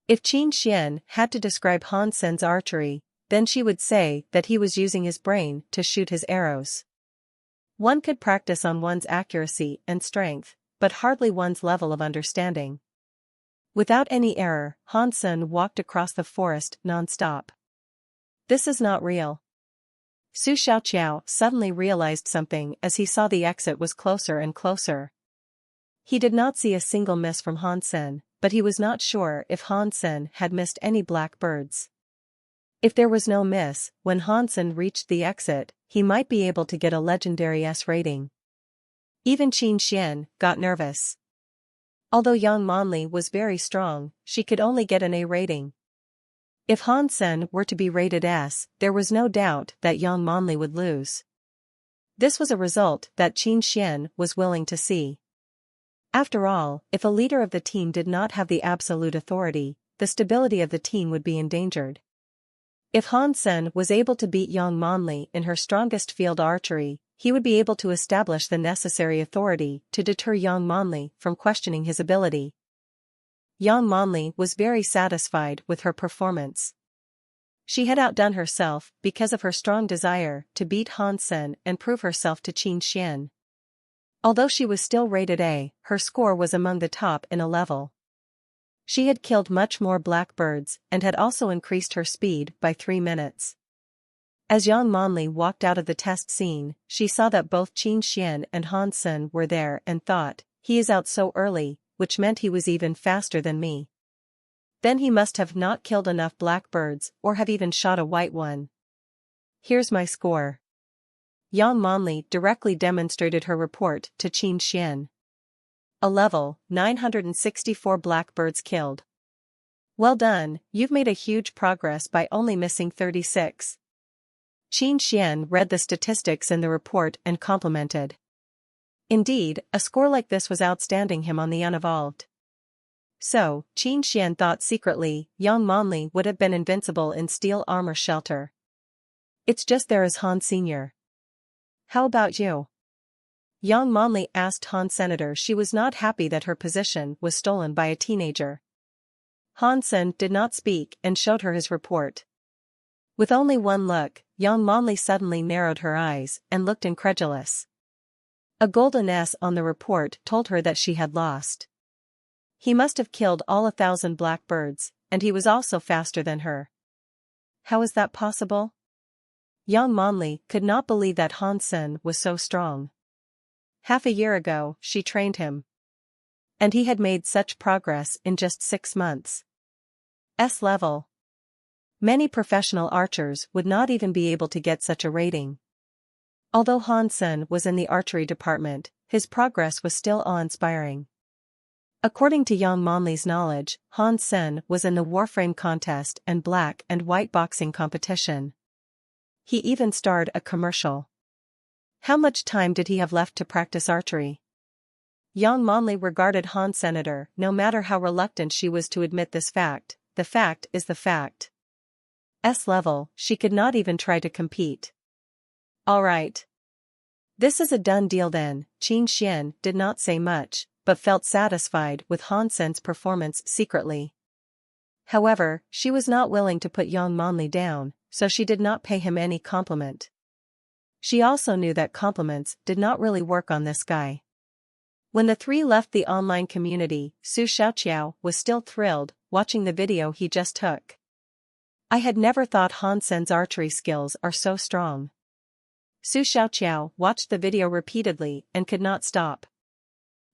[SPEAKER 1] If Qin Xian had to describe Han Sen's archery, then she would say that he was using his brain to shoot his arrows. One could practice on one's accuracy and strength, but hardly one's level of understanding. Without any error, Han Sen walked across the forest non-stop. This is not real. Su Xiaoqiao suddenly realized something as he saw the exit was closer and closer. He did not see a single miss from Han Sen, but he was not sure if Han Sen had missed any black birds. If there was no miss, when Han Sen reached the exit, he might be able to get a legendary S rating. Even Qin Xian got nervous. Although Yang Manli was very strong, she could only get an A rating. If Han Sen were to be rated S, there was no doubt that Yang Manli would lose. This was a result that Qin Xian was willing to see. After all, if a leader of the team did not have the absolute authority, the stability of the team would be endangered. If Han Sen was able to beat Yang Manli in her strongest field archery, he would be able to establish the necessary authority to deter Yang Manli from questioning his ability. Yang Manli was very satisfied with her performance. She had outdone herself because of her strong desire to beat Han Sen and prove herself to Qin Xian. Although she was still rated A, her score was among the top in a level. She had killed much more blackbirds and had also increased her speed by 3 minutes. As Yang Manli walked out of the test scene, she saw that both Qin Xian and Han Sen were there and thought, "He is out so early," which meant he was even faster than me. Then he must have not killed enough blackbirds or have even shot a white one. Here's my score. Yang Manli directly demonstrated her report to Qin Xian. A level, 964 blackbirds killed. Well done, you've made a huge progress by only missing 36. Qin Xian read the statistics in the report and complimented. Indeed, a score like this was outstanding him on the unevolved. So, Qin Xian thought secretly, Yang Manli would have been invincible in steel armor shelter. It's just there is Han Sr. How about you? Yang Manli asked Han Senator. She was not happy that her position was stolen by a teenager. Han Sen did not speak and showed her his report. With only one look, Yang Manli suddenly narrowed her eyes and looked incredulous. A golden S on the report told her that she had lost. He must have killed all 1,000 blackbirds, and he was also faster than her. How is that possible? Yang Manli could not believe that Han Sen was so strong. Half a year ago, she trained him. And he had made such progress in just 6 months. S level. Many professional archers would not even be able to get such a rating. Although Han Sen was in the archery department, his progress was still awe-inspiring. According to Yang Monli's knowledge, Han Sen was in the Warframe contest and black and white boxing competition. He even starred a commercial. How much time did he have left to practice archery? Yang Monli regarded Han Senator, no matter how reluctant she was to admit this fact, the fact is the fact. S level, she could not even try to compete. Alright. This is a done deal then. Qin Xian did not say much, but felt satisfied with Han Sen's performance secretly. However, she was not willing to put Yang Monli down, so she did not pay him any compliment. She also knew that compliments did not really work on this guy. When the three left the online community, Su Xiaoqiao was still thrilled, watching the video he just took. I had never thought Han Sen's archery skills are so strong. Su Xiaoqiao watched the video repeatedly and could not stop.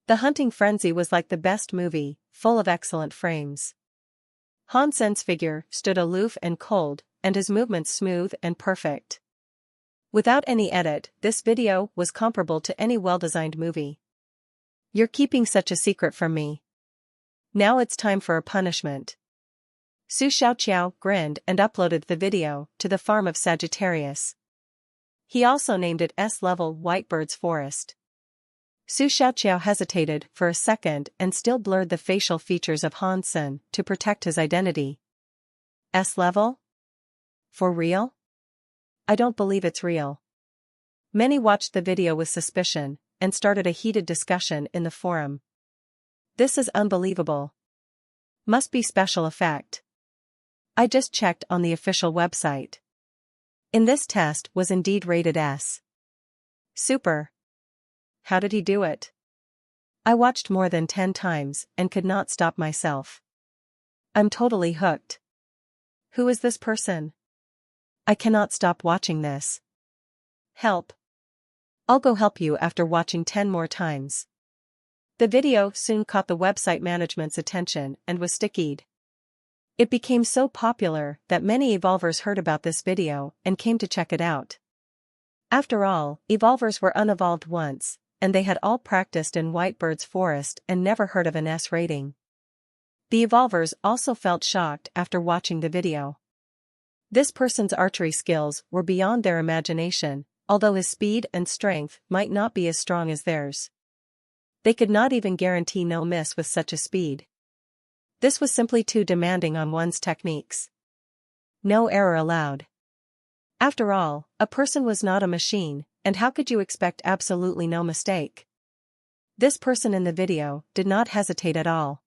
[SPEAKER 1] The hunting frenzy was like the best movie, full of excellent frames. Han Sen's figure stood aloof and cold, and his movements smooth and perfect. Without any edit, this video was comparable to any well-designed movie. You're keeping such a secret from me. Now it's time for a punishment. Su Xiaoqiao grinned and uploaded the video to the farm of Sagittarius. He also named it S-level Whitebird's Forest. Su Xiaoqiao hesitated for a second and still blurred the facial features of Han Sen to protect his identity. S-level? For real? I don't believe it's real. Many watched the video with suspicion and started a heated discussion in the forum. This is unbelievable. Must be special effect. I just checked on the official website. In this test was indeed rated S. Super. How did he do it? I watched more than 10 times and could not stop myself. I'm totally hooked. Who is this person? I cannot stop watching this. Help. I'll go help you after watching 10 more times. The video soon caught the website management's attention and was stickied. It became so popular that many evolvers heard about this video and came to check it out. After all, evolvers were unevolved once, and they had all practiced in Whitebird's Forest and never heard of an S rating. The evolvers also felt shocked after watching the video. This person's archery skills were beyond their imagination, although his speed and strength might not be as strong as theirs. They could not even guarantee no miss with such a speed. This was simply too demanding on one's techniques. No error allowed. After all, a person was not a machine, and how could you expect absolutely no mistake? This person in the video did not hesitate at all.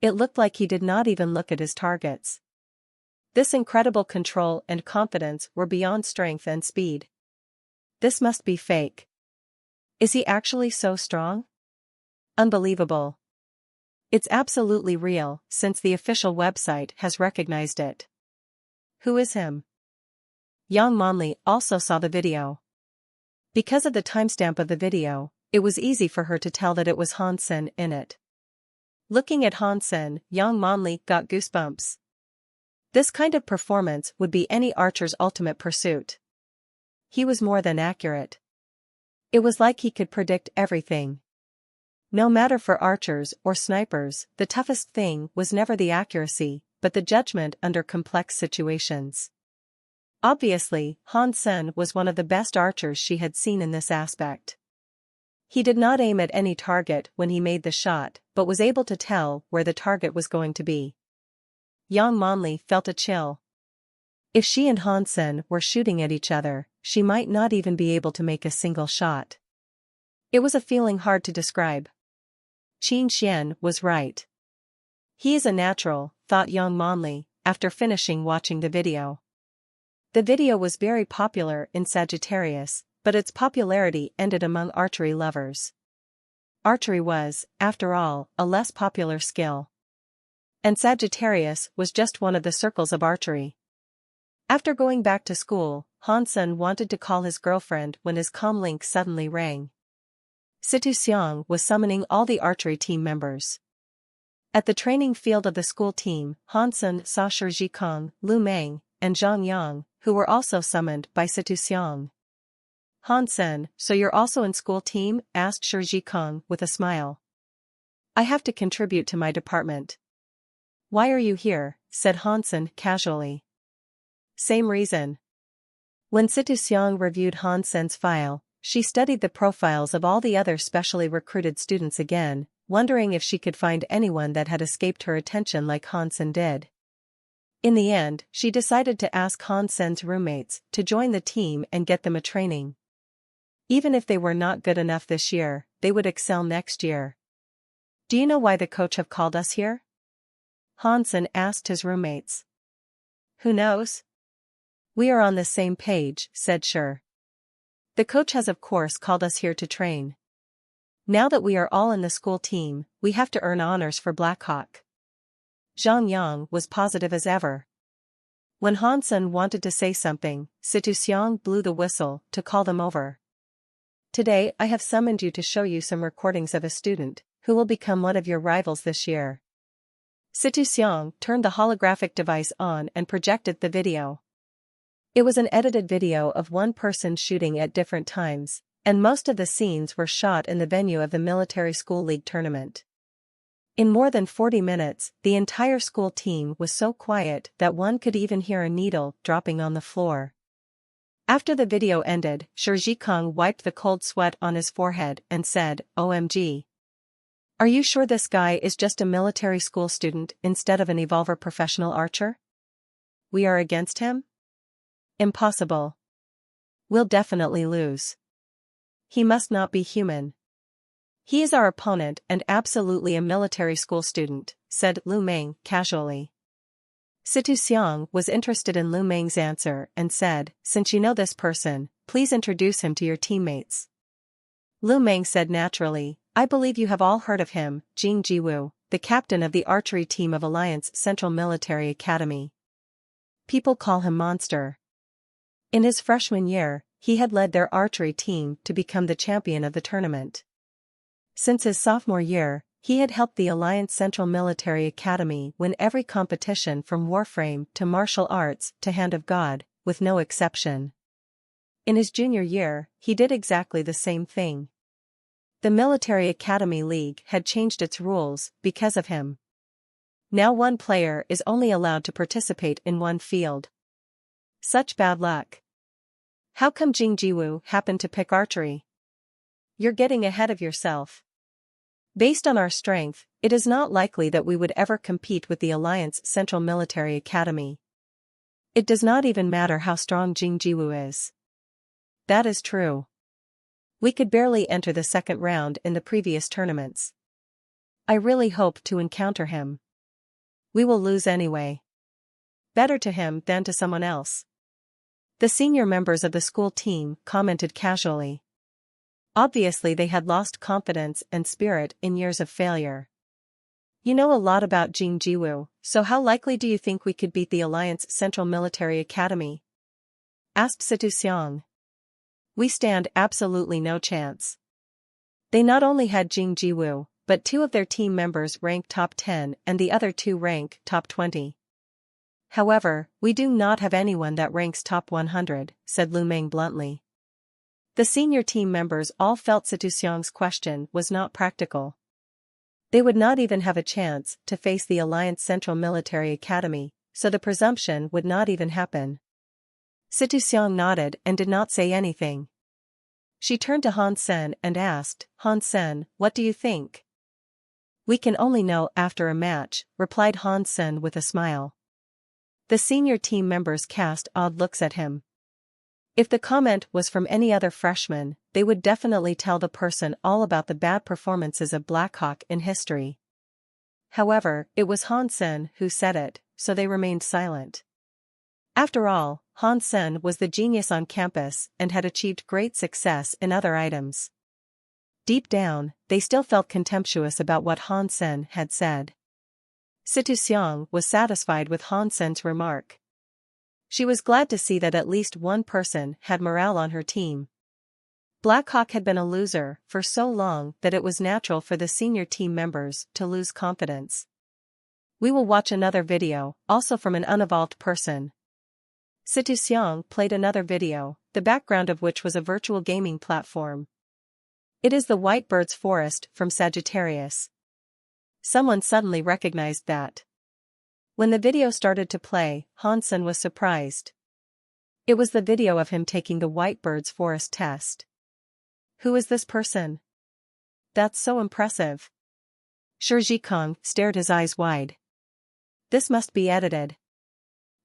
[SPEAKER 1] It looked like he did not even look at his targets. This incredible control and confidence were beyond strength and speed. This must be fake. Is he actually so strong? Unbelievable. It's absolutely real, since the official website has recognized it. Who is him? Yang Monli also saw the video. Because of the timestamp of the video, it was easy for her to tell that it was Han Sen in it. Looking at Han Sen, Yang Monli got goosebumps. This kind of performance would be any archer's ultimate pursuit. He was more than accurate. It was like he could predict everything. No matter for archers or snipers, the toughest thing was never the accuracy, but the judgment under complex situations. Obviously, Han Sen was one of the best archers she had seen in this aspect. He did not aim at any target when he made the shot, but was able to tell where the target was going to be. Yang Monli felt a chill. If she and Han Sen were shooting at each other, she might not even be able to make a single shot. It was a feeling hard to describe. Qin Xian was right. He is a natural, thought Yang Monli, after finishing watching the video. The video was very popular in Sagittarius, but its popularity ended among archery lovers. Archery was, after all, a less popular skill. And Sagittarius was just one of the circles of archery. After going back to school, Han Sen wanted to call his girlfriend when his comm link suddenly rang. Situ Xiang was summoning all the archery team members. At the training field of the school team, Han Sen saw Shi Zhikong, Lu Meng, and Zhang Yang, who were also summoned by Situ Xiang. Han-sen, so you're also in school team? Asked Shi Zhikong with a smile. I have to contribute to my department. Why are you here? Said Han-sen casually. Same reason. When Situ Xiang reviewed Han-sen's file, she studied the profiles of all the other specially recruited students again, wondering if she could find anyone that had escaped her attention like Han-sen did. In the end, she decided to ask Han-sen's roommates to join the team and get them a training. Even if they were not good enough this year, they would excel next year. Do you know why the coach have called us here? Han-sen asked his roommates. Who knows? We are on the same page, said Shi. The coach has of course called us here to train. Now that we are all in the school team, we have to earn honors for Blackhawk. Zhang Yang was positive as ever. When Han-sen wanted to say something, Situ Xiang blew the whistle to call them over. Today I have summoned you to show you some recordings of a student who will become one of your rivals this year. Situ Xiang turned the holographic device on and projected the video. It was an edited video of one person shooting at different times, and most of the scenes were shot in the venue of the Military School League tournament. In more than 40 minutes, the entire school team was so quiet that one could even hear a needle dropping on the floor. After the video ended, Shi Zhikong wiped the cold sweat on his forehead and said, OMG. Are you sure this guy is just a military school student instead of an Evolver professional archer? We are against him? Impossible. We'll definitely lose. He must not be human. He is our opponent and absolutely a military school student, said Lu Meng casually. Situ Xiang was interested in Lu Meng's answer and said, since you know this person, please introduce him to your teammates. Lu Meng said naturally, I believe you have all heard of him, Jing Jiwu, the captain of the archery team of Alliance Central Military Academy. People call him Monster. In his freshman year, he had led their archery team to become the champion of the tournament. Since his sophomore year, he had helped the Alliance Central Military Academy win every competition from Warframe to martial arts to Hand of God, with no exception. In his junior year, he did exactly the same thing. The Military Academy League had changed its rules because of him. Now one player is only allowed to participate in one field. Such bad luck. How come Jing Jiwu happened to pick archery? You're getting ahead of yourself. Based on our strength, it is not likely that we would ever compete with the Alliance Central Military Academy. It does not even matter how strong Jing Jiwu is. That is true. We could barely enter the second round in the previous tournaments. I really hope to encounter him. We will lose anyway. Better to him than to someone else. The senior members of the school team commented casually. Obviously they had lost confidence and spirit in years of failure. You know a lot about Jing Jiwu, so how likely do you think we could beat the Alliance Central Military Academy? Asked Situ Xiang. We stand absolutely no chance. They not only had Jing Jiwu, but two of their team members rank top 10 and the other two rank top 20. However, we do not have anyone that ranks top 100, said Lu Meng bluntly. The senior team members all felt Situ Xiang's question was not practical. They would not even have a chance to face the Alliance Central Military Academy, so the presumption would not even happen. Situ Xiang nodded and did not say anything. She turned to Han-sen and asked, Han-sen, what do you think? We can only know after a match, replied Han-sen with a smile. The senior team members cast odd looks at him. If the comment was from any other freshman, they would definitely tell the person all about the bad performances of Blackhawk in history. However, it was Han-sen who said it, so they remained silent. After all, Han-sen was the genius on campus and had achieved great success in other items. Deep down, they still felt contemptuous about what Han-sen had said. Situ Xiang was satisfied with Han-sen's remark. She was glad to see that at least one person had morale on her team. Blackhawk had been a loser for so long that it was natural for the senior team members to lose confidence. We will watch another video, also from an unevolved person. Situ Xiang played another video, the background of which was a virtual gaming platform. It is the White Bird's Forest from Sagittarius. Someone suddenly recognized that. When the video started to play, Hansen was surprised. It was the video of him taking the White Bird's Forest test. Who is this person? That's so impressive. Shi Zhikong stared his eyes wide. This must be edited.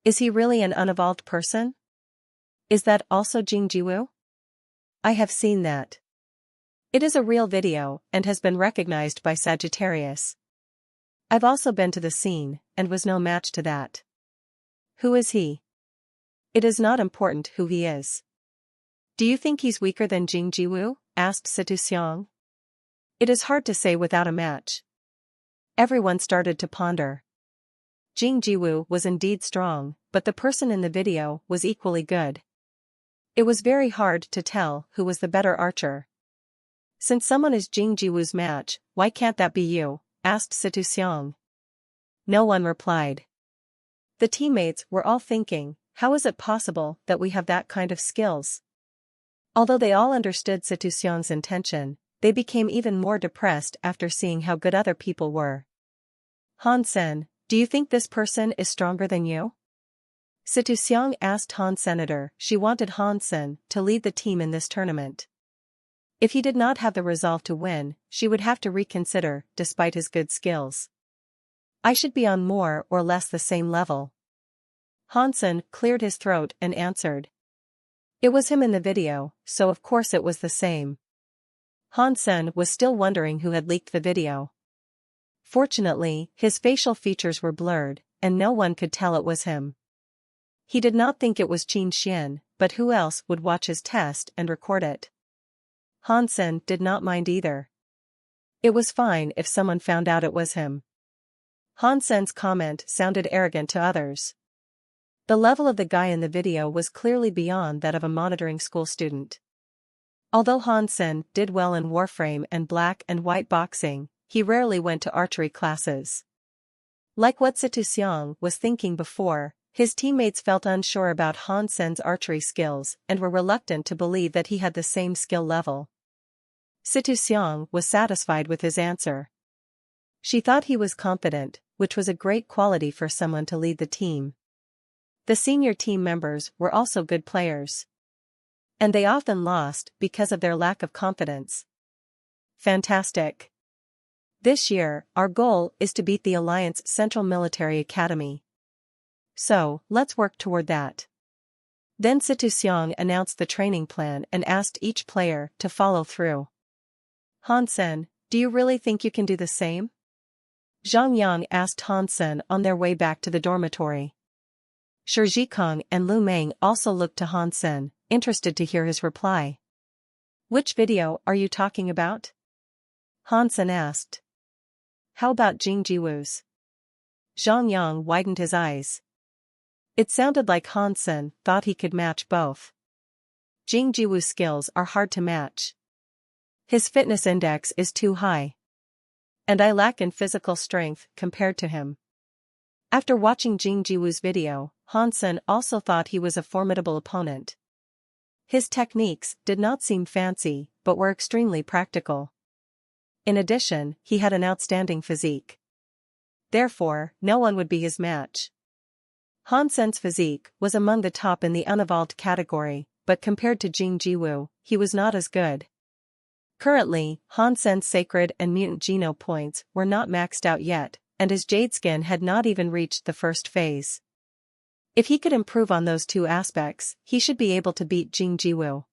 [SPEAKER 1] Is he really an unevolved person? Is that also Jing Jiwu? I have seen that. It is a real video and has been recognized by Sagittarius. I've also been to the scene, and was no match to that. Who is he? It is not important who he is. Do you think he's weaker than Jing Jiwu? Asked Situ Xiang. It is hard to say without a match. Everyone started to ponder. Jing Jiwu was indeed strong, but the person in the video was equally good. It was very hard to tell who was the better archer. Since someone is Jing Jiwu's match, why can't that be you? Asked Situ Xiang. No one replied. The teammates were all thinking, how is it possible that we have that kind of skills? Although they all understood Situ Xiang's intention, they became even more depressed after seeing how good other people were. Hansen, do you think this person is stronger than you? Situ Xiang asked Han Senator. She wanted Hansen to lead the team in this tournament. If he did not have the resolve to win, she would have to reconsider, despite his good skills. I should be on more or less the same level. Hansen cleared his throat and answered. It was him in the video, so of course it was the same. Hansen was still wondering who had leaked the video. Fortunately, his facial features were blurred, and no one could tell it was him. He did not think it was Qin Xian, but who else would watch his test and record it? Hansen did not mind either. It was fine if someone found out it was him. Hansen's comment sounded arrogant to others. The level of the guy in the video was clearly beyond that of a monitoring school student. Although Hansen did well in Warframe and black and white boxing, he rarely went to archery classes. Like what Situ Xiang was thinking before, his teammates felt unsure about Hansen's archery skills and were reluctant to believe that he had the same skill level. Situ Xiang was satisfied with his answer. She thought he was confident, which was a great quality for someone to lead the team. The senior team members were also good players. And they often lost because of their lack of confidence. Fantastic. This year, our goal is to beat the Alliance Central Military Academy. So, let's work toward that. Then Situ Xiang announced the training plan and asked each player to follow through. Hansen, do you really think you can do the same? Zhang Yang asked Hansen on their way back to the dormitory. Shi Zhikong and Lu Meng also looked to Hansen, interested to hear his reply. Which video are you talking about? Hansen asked. How about Jing Jiwu's? Zhang Yang widened his eyes. It sounded like Hansen thought he could match both. Jing Jiwu's skills are hard to match. His fitness index is too high. And I lack in physical strength compared to him. After watching Jing Jiwu's video, Hansen also thought he was a formidable opponent. His techniques did not seem fancy, but were extremely practical. In addition, he had an outstanding physique. Therefore, no one would be his match. Hansen's physique was among the top in the unevolved category, but compared to Jing Jiwu, he was not as good. Currently, Hansen's sacred and mutant geno points were not maxed out yet, and his jade skin had not even reached the first phase. If he could improve on those two aspects, he should be able to beat Jing Jiwu.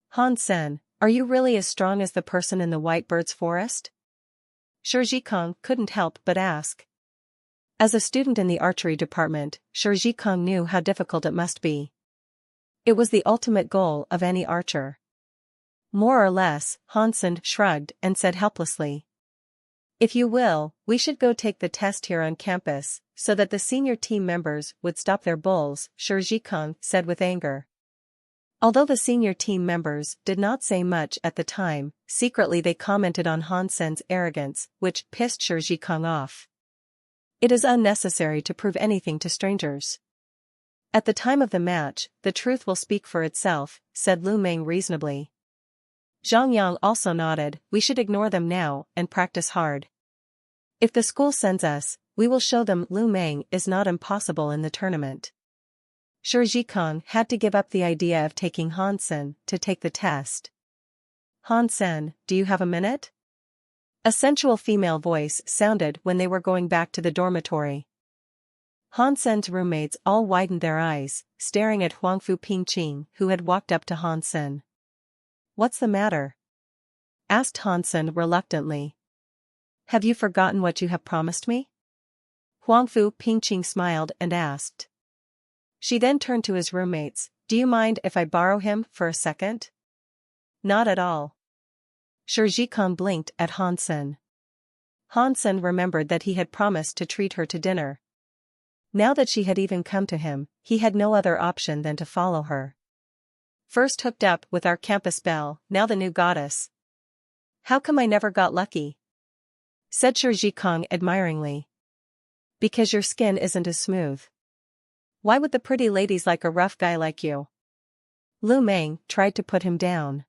[SPEAKER 1] Hansen, are you really as strong as the person in the White Bird's Forest? Shi Zhikong couldn't help but ask. As a student in the archery department, Shi Zhikong knew how difficult it must be. It was the ultimate goal of any archer. More or less, Hansen shrugged and said helplessly. If you will, we should go take the test here on campus, so that the senior team members would stop their bulls, Shi Zhikong said with anger. Although the senior team members did not say much at the time, secretly they commented on Hansen's arrogance, which pissed Shi Zhikong off. It is unnecessary to prove anything to strangers. At the time of the match, the truth will speak for itself, said Lu Meng reasonably. Zhang Yang also nodded, we should ignore them now, and practice hard. If the school sends us, we will show them Lu Meng is not impossible in the tournament. Shi Zhikong had to give up the idea of taking Han Sen to take the test. Han Sen, do you have a minute? A sensual female voice sounded when they were going back to the dormitory. Han Sen's roommates all widened their eyes, staring at Huangfu Pingqing, who had walked up to Han Sen. What's the matter? Asked Han Sen reluctantly. Have you forgotten what you have promised me? Huangfu Pingqing smiled and asked. She then turned to his roommates, do you mind if I borrow him for a second? Not at all. Shi Zhikong blinked at Han Sen. Han Sen remembered that he had promised to treat her to dinner. Now that she had even come to him, he had no other option than to follow her. First hooked up with our campus belle, now the new goddess. How come I never got lucky? Said Shi Zhikong admiringly. Because your skin isn't as smooth. Why would the pretty ladies like a rough guy like you? Lu Meng tried to put him down.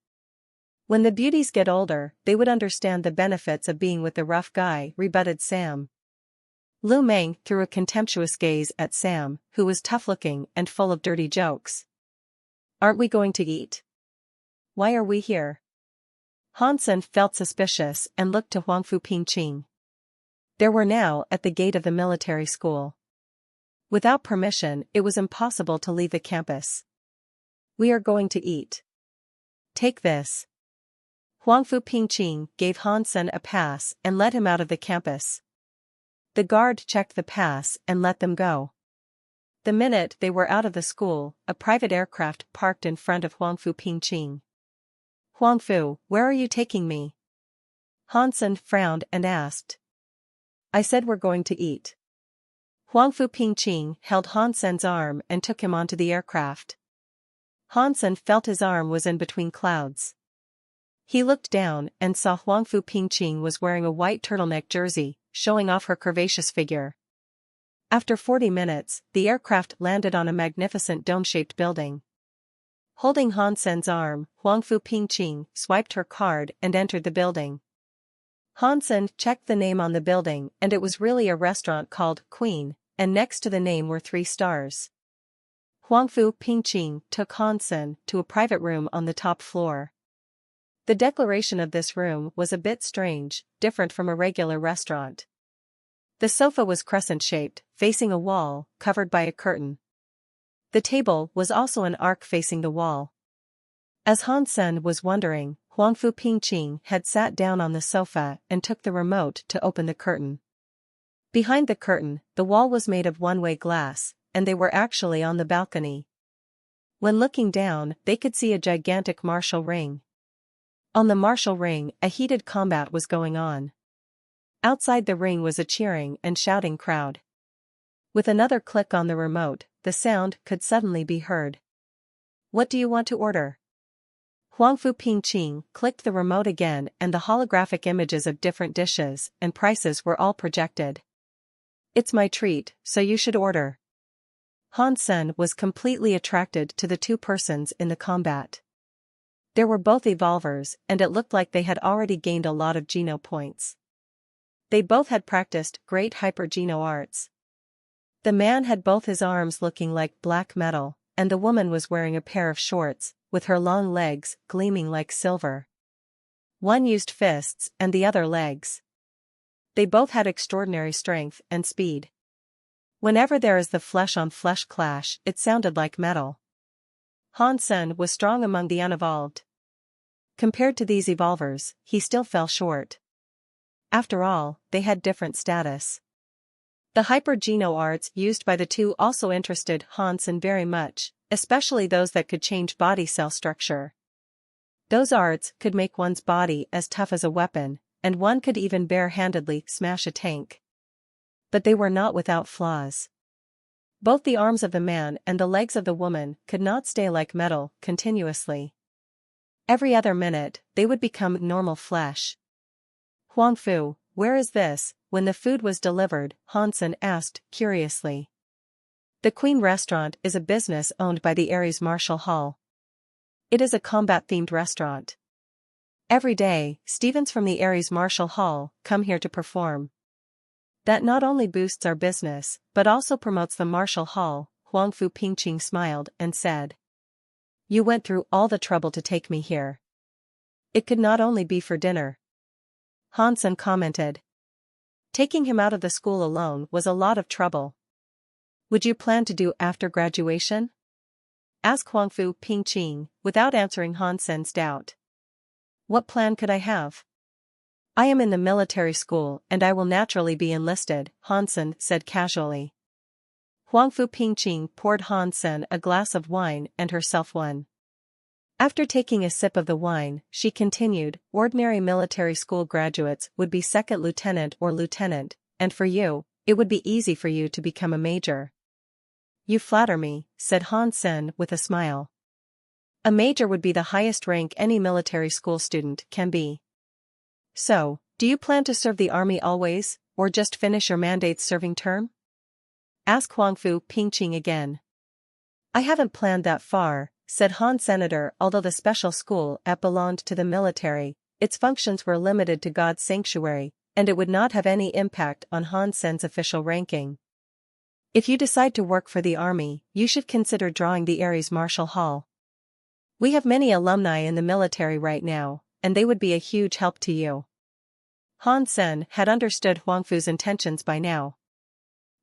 [SPEAKER 1] When the beauties get older, they would understand the benefits of being with the rough guy, rebutted Sam. Lu Meng threw a contemptuous gaze at Sam, who was tough-looking and full of dirty jokes. Aren't we going to eat? Why are we here? Han Sen felt suspicious and looked to Huangfu Pingqing. They were now at the gate of the military school. Without permission, it was impossible to leave the campus. We are going to eat. Take this. Huangfu Pingqing gave Han Sen a pass and let him out of the campus. The guard checked the pass and let them go. The minute they were out of the school, a private aircraft parked in front of Huangfu Pingqing. Huangfu, where are you taking me? Han Sen frowned and asked. I said we're going to eat. Huangfu Pingqing held Han Sen's arm and took him onto the aircraft. Han Sen felt his arm was in between clouds. He looked down and saw Huangfu Pingqing was wearing a white turtleneck jersey, showing off her curvaceous figure. After 40 minutes, the aircraft landed on a magnificent dome-shaped building. Holding Han Sen's arm, Huangfu Pingqing swiped her card and entered the building. Han Sen checked the name on the building and it was really a restaurant called Queen, and next to the name were 3 stars. Huangfu Pingqing took Han Sen to a private room on the top floor. The declaration of this room was a bit strange, different from a regular restaurant. The sofa was crescent-shaped, facing a wall, covered by a curtain. The table was also an arc facing the wall. As Han Sen was wondering, Huangfu Pingqing had sat down on the sofa and took the remote to open the curtain. Behind the curtain, the wall was made of one-way glass, and they were actually on the balcony. When looking down, they could see a gigantic martial ring. On the martial ring, a heated combat was going on. Outside the ring was a cheering and shouting crowd. With another click on the remote, the sound could suddenly be heard. What do you want to order? Huangfu Pingqing clicked the remote again and the holographic images of different dishes and prices were all projected. It's my treat, so you should order. Han Sen was completely attracted to the 2 persons in the combat. There were both evolvers and it looked like they had already gained a lot of Geno points. They both had practiced great hyper-Geno arts. The man had both his arms looking like black metal, and the woman was wearing a pair of shorts, with her long legs gleaming like silver. One used fists and the other legs. They both had extraordinary strength and speed. Whenever there is the flesh-on-flesh clash, it sounded like metal. Han Sen was strong among the unevolved. Compared to these evolvers, he still fell short. After all, they had different status. The hyper-Geno arts used by the 2 also interested Han Sen very much, especially those that could change body cell structure. Those arts could make one's body as tough as a weapon, and one could even bare-handedly smash a tank. But they were not without flaws. Both the arms of the man and the legs of the woman could not stay like metal continuously. Every other minute, they would become normal flesh. Huangfu, where is this? When the food was delivered, Han Sen asked curiously. The Queen Restaurant is a business owned by the Ares Martial Hall. It is a combat-themed restaurant. Every day, Stevens from the Ares Martial Hall come here to perform. That not only boosts our business, but also promotes the Martial Hall. Huangfu Pingqing smiled and said. You went through all the trouble to take me here. It could not only be for dinner. Hansen commented. Taking him out of the school alone was a lot of trouble. Would you plan to do after graduation? Asked Huangfu Pingqing, without answering Hansen's doubt. What plan could I have? I am in the military school and I will naturally be enlisted, Hansen said casually. Huangfu Pingqing poured Hansen a glass of wine and herself one. After taking a sip of the wine, she continued, ordinary military school graduates would be second lieutenant or lieutenant, and for you, it would be easy for you to become a major. You flatter me, said Hansen with a smile. A major would be the highest rank any military school student can be. So, do you plan to serve the army always, or just finish your mandate's serving term? Asked Huangfu Pingqing again. I haven't planned that far, said Han Senator. Although the special school belonged to the military, its functions were limited to God's sanctuary, and it would not have any impact on Han Sen's official ranking. If you decide to work for the army, you should consider drawing the Ares Martial Hall. We have many alumni in the military right now, and they would be a huge help to you. Han Sen had understood Huangfu's intentions by now.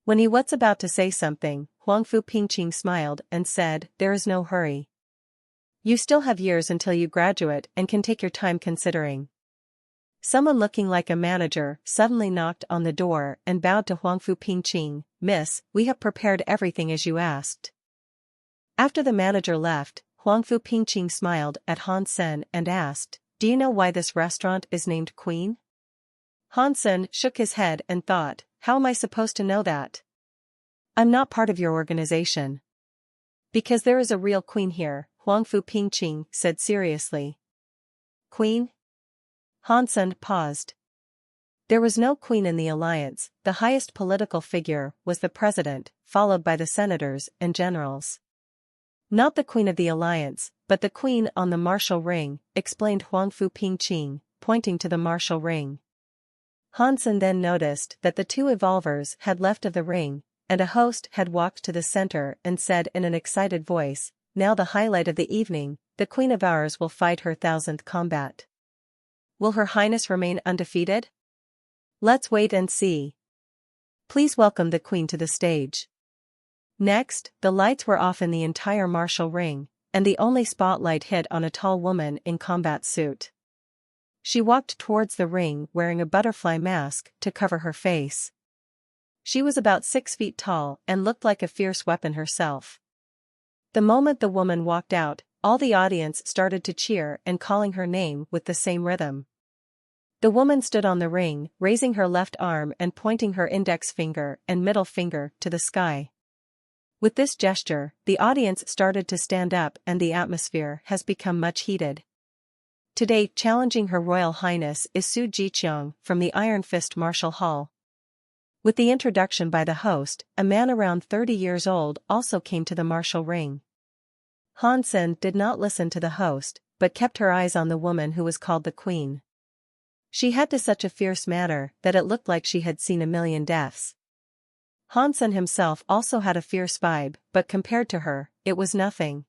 [SPEAKER 1] When he was about to say something, Huangfu Pingqing smiled and said, there is no hurry. You still have years until you graduate and can take your time considering. Someone looking like a manager suddenly knocked on the door and bowed to Huangfu Pingqing. Miss, we have prepared everything as you asked. After the manager left, Huangfu Pingqing smiled at Han Sen and asked, do you know why this restaurant is named Queen? Han Sen shook his head and thought, how am I supposed to know that? I'm not part of your organization. Because there is a real queen here, Huangfu Pingqing said seriously. Queen? Han Sen paused. There was no queen in the alliance. The highest political figure was the president, followed by the senators and generals. Not the queen of the alliance, but the queen on the martial ring, explained Huangfu Pingqing, pointing to the martial ring. Hansen then noticed that the two evolvers had left of the ring, and a host had walked to the center and said in an excited voice, now the highlight of the evening, the queen of ours will fight her 1000th combat. Will Her Highness remain undefeated? Let's wait and see. Please welcome the queen to the stage. Next, the lights were off in the entire martial ring, and the only spotlight hit on a tall woman in combat suit. She walked towards the ring wearing a butterfly mask to cover her face. She was about 6 feet tall and looked like a fierce weapon herself. The moment the woman walked out, all the audience started to cheer and calling her name with the same rhythm. The woman stood on the ring, raising her left arm and pointing her index finger and middle finger to the sky. With this gesture, the audience started to stand up and the atmosphere has become much heated. Today, challenging Her Royal Highness is Su Jiqiang from the Iron Fist Martial Hall. With the introduction by the host, a man around 30 years old also came to the martial ring. Hansen did not listen to the host, but kept her eyes on the woman who was called the Queen. She had to such a fierce manner that it looked like she had seen a million deaths. Hansen himself also had a fierce vibe, but compared to her, it was nothing.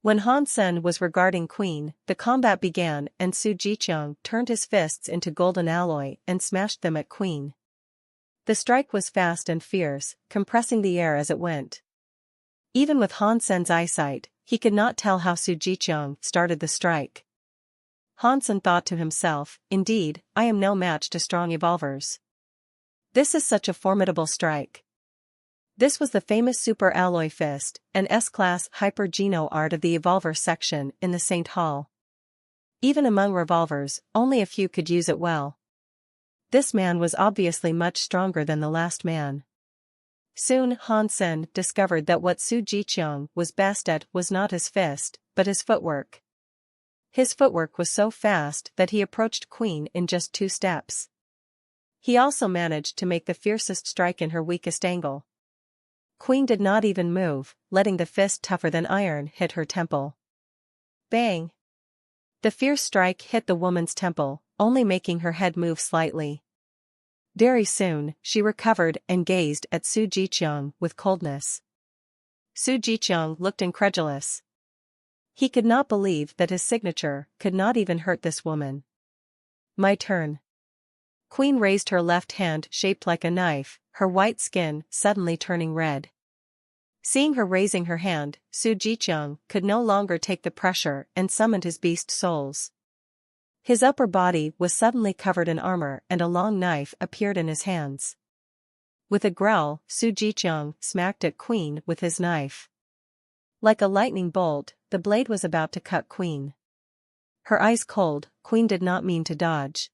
[SPEAKER 1] When Hansen was regarding Queen, the combat began and Su Jiqiang turned his fists into golden alloy and smashed them at Queen. The strike was fast and fierce, compressing the air as it went. Even with Hansen's eyesight, he could not tell how Su Jiqiang started the strike. Hansen thought to himself, indeed, I am no match to strong evolvers. This is such a formidable strike. This was the famous Super Alloy Fist, an S-Class Hyper-Geno art of the Evolver section in the St. Hall. Even among revolvers, only a few could use it well. This man was obviously much stronger than the last man. Soon Hansen discovered that what Su Jiqiang was best at was not his fist, but his footwork. His footwork was so fast that he approached Queen in just 2 steps. He also managed to make the fiercest strike in her weakest angle. Queen did not even move, letting the fist tougher than iron hit her temple. Bang! The fierce strike hit the woman's temple, only making her head move slightly. Very soon, she recovered and gazed at Su Jiqiang with coldness. Su Jiqiang looked incredulous. He could not believe that his signature could not even hurt this woman. My turn. Queen raised her left hand shaped like a knife, her white skin suddenly turning red. Seeing her raising her hand, Su Jiqiang could no longer take the pressure and summoned his beast souls. His upper body was suddenly covered in armor and a long knife appeared in his hands. With a growl, Su Jiqiang smacked at Queen with his knife. Like a lightning bolt, the blade was about to cut Queen. Her eyes cold, Queen did not mean to dodge.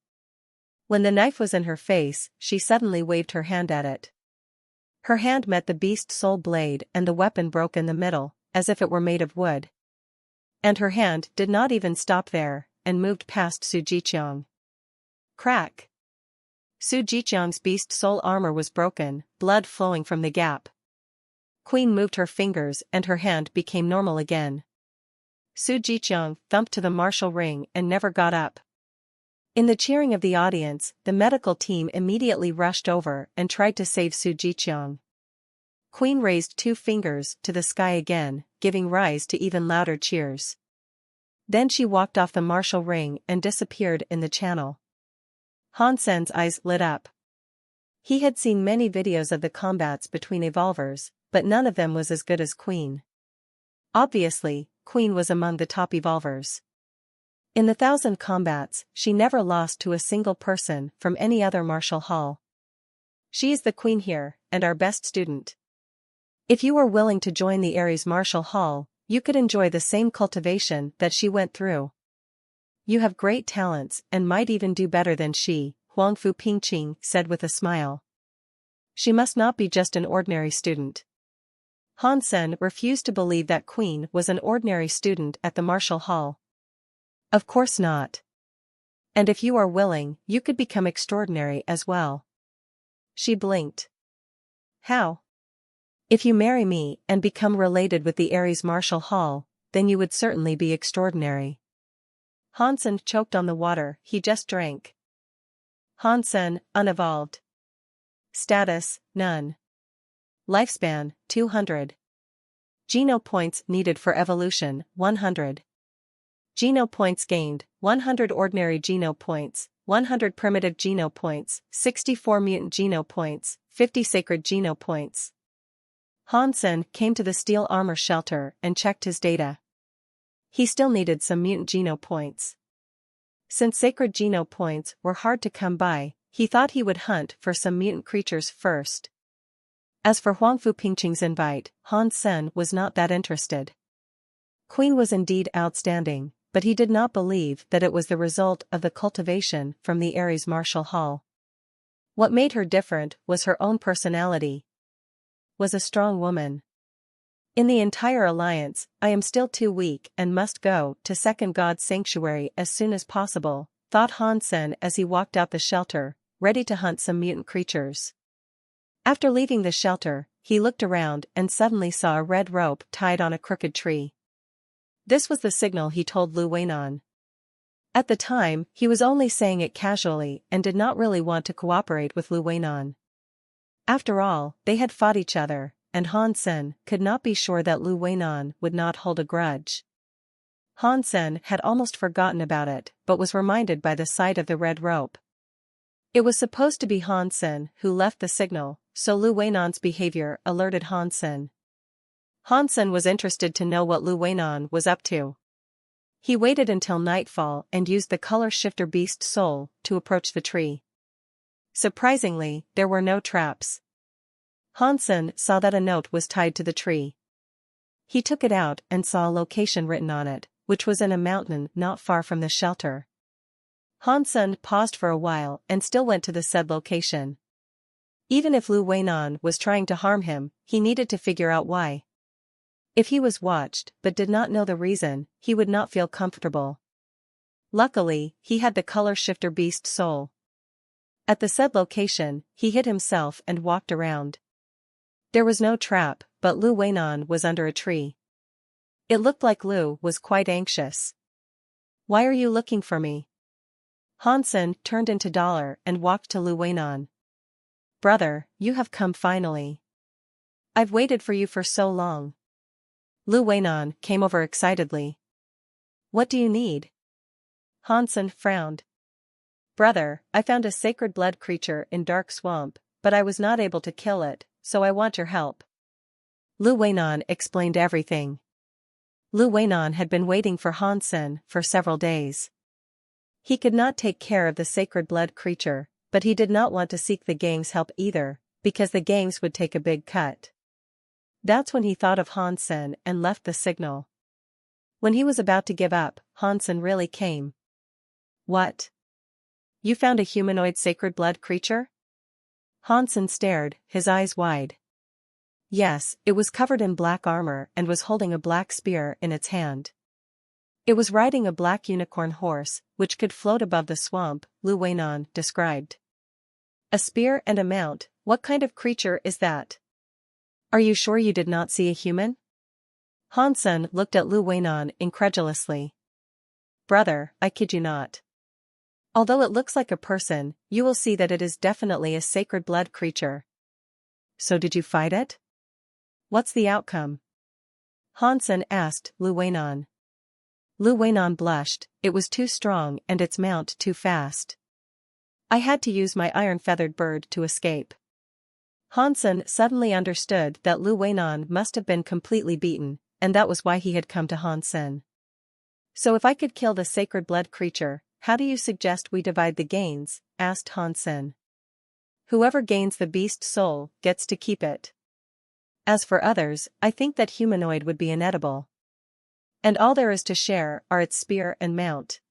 [SPEAKER 1] When the knife was in her face, she suddenly waved her hand at it. Her hand met the beast soul blade and the weapon broke in the middle, as if it were made of wood. And her hand did not even stop there, and moved past Su Jiqiang. Crack! Su Jiqiang's beast soul armor was broken, blood flowing from the gap. Queen moved her fingers and her hand became normal again. Su Jiqiang thumped to the martial ring and never got up. In the cheering of the audience, the medical team immediately rushed over and tried to save Su Jiqiang. Queen raised 2 fingers to the sky again, giving rise to even louder cheers. Then she walked off the martial ring and disappeared in the channel. Han Sen's eyes lit up. He had seen many videos of the combats between evolvers, but none of them was as good as Queen. Obviously, Queen was among the top evolvers. In the 1,000 combats, she never lost to a single person from any other martial hall. She is the queen here, and our best student. If you were willing to join the Ares Martial Hall, you could enjoy the same cultivation that she went through. You have great talents and might even do better than she, Huangfu Pingqing said with a smile. She must not be just an ordinary student. Han Sen refused to believe that Queen was an ordinary student at the Martial Hall. Of course not. And if you are willing, you could become extraordinary as well. She blinked. How? If you marry me and become related with the Ares Martial Hall, then you would certainly be extraordinary. Han Sen choked on the water he just drank. Han Sen, unevolved. Status, none. Lifespan, 200. Geno points needed for evolution, 100. Geno points gained, 100 ordinary Geno points, 100 primitive Geno points, 64 mutant Geno points, 50 sacred Geno points. Han Sen came to the steel armor shelter and checked his data. He still needed some mutant Geno points. Since sacred Geno points were hard to come by, he thought he would hunt for some mutant creatures first. As for Huangfu Pingqing's invite, Han Sen was not that interested. Queen was indeed outstanding, but he did not believe that it was the result of the cultivation from the Ares Martial Hall. What made her different was her own personality. Was a strong woman. In the entire alliance, I am still too weak and must go to Second God's Sanctuary as soon as possible, thought Han Sen as he walked out the shelter, ready to hunt some mutant creatures. After leaving the shelter, he looked around and suddenly saw a red rope tied on a crooked tree. This was the signal he told Lu Weinan. At the time, he was only saying it casually and did not really want to cooperate with Lu Weinan. After all, they had fought each other, and Han Sen could not be sure that Lu Weinan would not hold a grudge. Han Sen had almost forgotten about it, but was reminded by the sight of the red rope. It was supposed to be Han Sen who left the signal, so Lu Weinan's behavior alerted Han Sen. Han Sen was interested to know what Lu Weinan was up to. He waited until nightfall and used the color shifter beast soul to approach the tree. Surprisingly, there were no traps. Han Sen saw that a note was tied to the tree. He took it out and saw a location written on it, which was in a mountain not far from the shelter. Han Sen paused for a while and still went to the said location. Even if Lu Weinan was trying to harm him, he needed to figure out why. If he was watched but did not know the reason, he would not feel comfortable. Luckily, he had the color shifter beast soul. At the said location, he hid himself and walked around. There was no trap, but Lu Weinan was under a tree. It looked like Lu was quite anxious. "Why are you looking for me?" Hansen turned into dollar and walked to Lu Weinan. "Brother, you have come finally. I've waited for you for so long." Lu Weinan came over excitedly. "What do you need?" Hansen frowned. "Brother, I found a sacred blood creature in Dark Swamp, but I was not able to kill it, so I want your help." Lu Weinan explained everything. Lu Weinan had been waiting for Hansen for several days. He could not take care of the sacred blood creature, but he did not want to seek the gang's help either, because the gangs would take a big cut. That's when he thought of Hansen and left the signal. When he was about to give up, Hansen really came. "What? You found a humanoid sacred blood creature?" Hansen stared, his eyes wide. Yes, it was covered in black armor and was holding a black spear in its hand. It was riding a black unicorn horse, which could float above the swamp, Lu Weinan described. "A spear and a mount, what kind of creature is that? Are you sure you did not see a human?" Hansen looked at Lu Weinan incredulously. "Brother, I kid you not. Although it looks like a person, you will see that it is definitely a sacred blood creature." "So did you fight it? What's the outcome?" Hansen asked Lu Weinan. Lu Weinan blushed, it was too strong and its mount too fast. "I had to use my iron-feathered bird to escape." Hansen suddenly understood that Lu Weinan must have been completely beaten, and that was why he had come to Hansen. "So if I could kill the sacred blood creature, how do you suggest we divide the gains?" asked Hansen. "Whoever gains the beast soul gets to keep it. As for others, I think that humanoid would be inedible. And all there is to share are its spear and mount.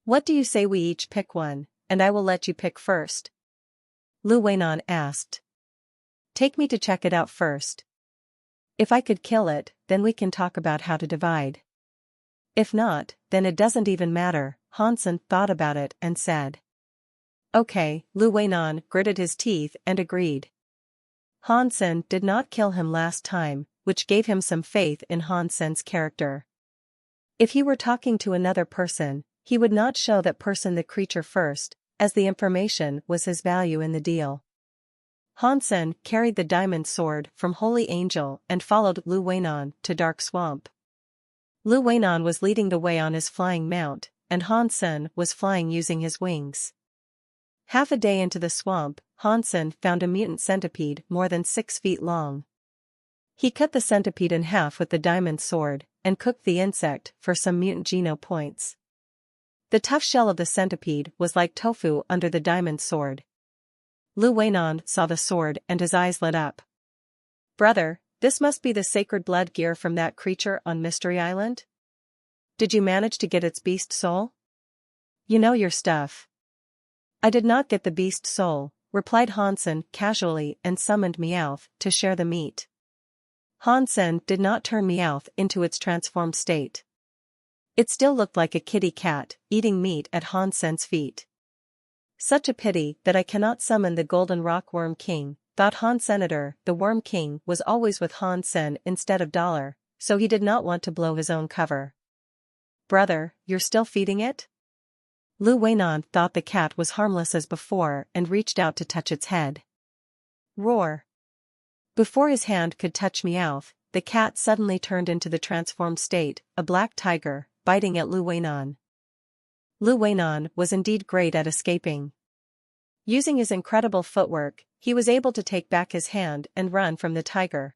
[SPEAKER 1] What do you say we each pick one, and I will let you pick first?" Lu Weinan asked. "Take me to check it out first. If I could kill it, then we can talk about how to divide. If not, then it doesn't even matter." Hansen thought about it and said. "Okay." Lu Weinan gritted his teeth and agreed. Hansen did not kill him last time, which gave him some faith in Hansen's character. If he were talking to another person, he would not show that person the creature first, as the information was his value in the deal. Hansen carried the diamond sword from Holy Angel and followed Lu Weinan to Dark Swamp. Lu Weinan was leading the way on his flying mount, and Hansen was flying using his wings. Half a day into the swamp, Hansen found a mutant centipede more than 6 feet long. He cut the centipede in half with the diamond sword, and cooked the insect for some mutant geno points. The tough shell of the centipede was like tofu under the diamond sword. Lu Weinan saw the sword and his eyes lit up. "Brother, this must be the sacred blood gear from that creature on Mystery Island? Did you manage to get its beast soul? You know your stuff." "I did not get the beast soul," replied Hansen casually, and summoned Meowth to share the meat. Hansen did not turn Meowth into its transformed state. It still looked like a kitty cat, eating meat at Hansen's feet. "Such a pity that I cannot summon the golden rock worm king," thought Hansenator. The worm king was always with Hansen instead of Dollar, so he did not want to blow his own cover. "Brother, you're still feeding it?" Lu Weinan thought the cat was harmless as before and reached out to touch its head. Roar! Before his hand could touch Meowth, the cat suddenly turned into the transformed state, a black tiger, biting at Lu Weinan. Lu Weinan was indeed great at escaping. Using his incredible footwork, he was able to take back his hand and run from the tiger.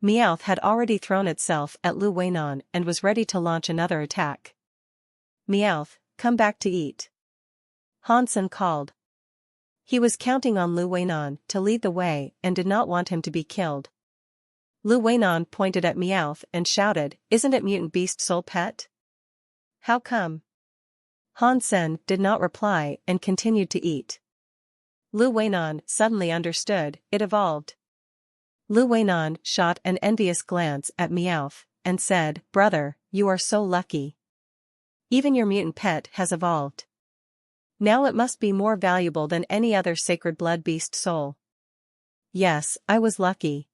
[SPEAKER 1] Meowth had already thrown itself at Lu Weinan and was ready to launch another attack. "Meowth, come back to eat," Hansen called. He was counting on Lu Weinan to lead the way and did not want him to be killed. Lu Weinan pointed at Meowth and shouted, "Isn't it mutant beast soul pet? How come?" Hansen did not reply and continued to eat. Lu Weinan suddenly understood, it evolved. Lu Weinan shot an envious glance at Meowth and said, "Brother, you are so lucky. Even your mutant pet has evolved. Now it must be more valuable than any other sacred blood beast soul." Yes, I was lucky.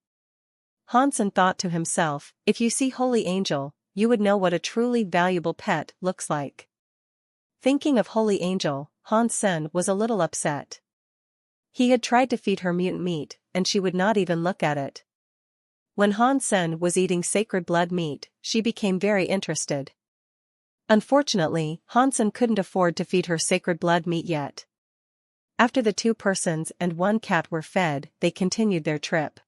[SPEAKER 1] Hansen thought to himself, if you see Holy Angel, you would know what a truly valuable pet looks like. Thinking of Holy Angel, Hansen was a little upset. He had tried to feed her mutant meat, and she would not even look at it. When Hansen was eating sacred blood meat, she became very interested. Unfortunately, Hansen couldn't afford to feed her sacred blood meat yet. After the 2 persons and 1 cat were fed, they continued their trip.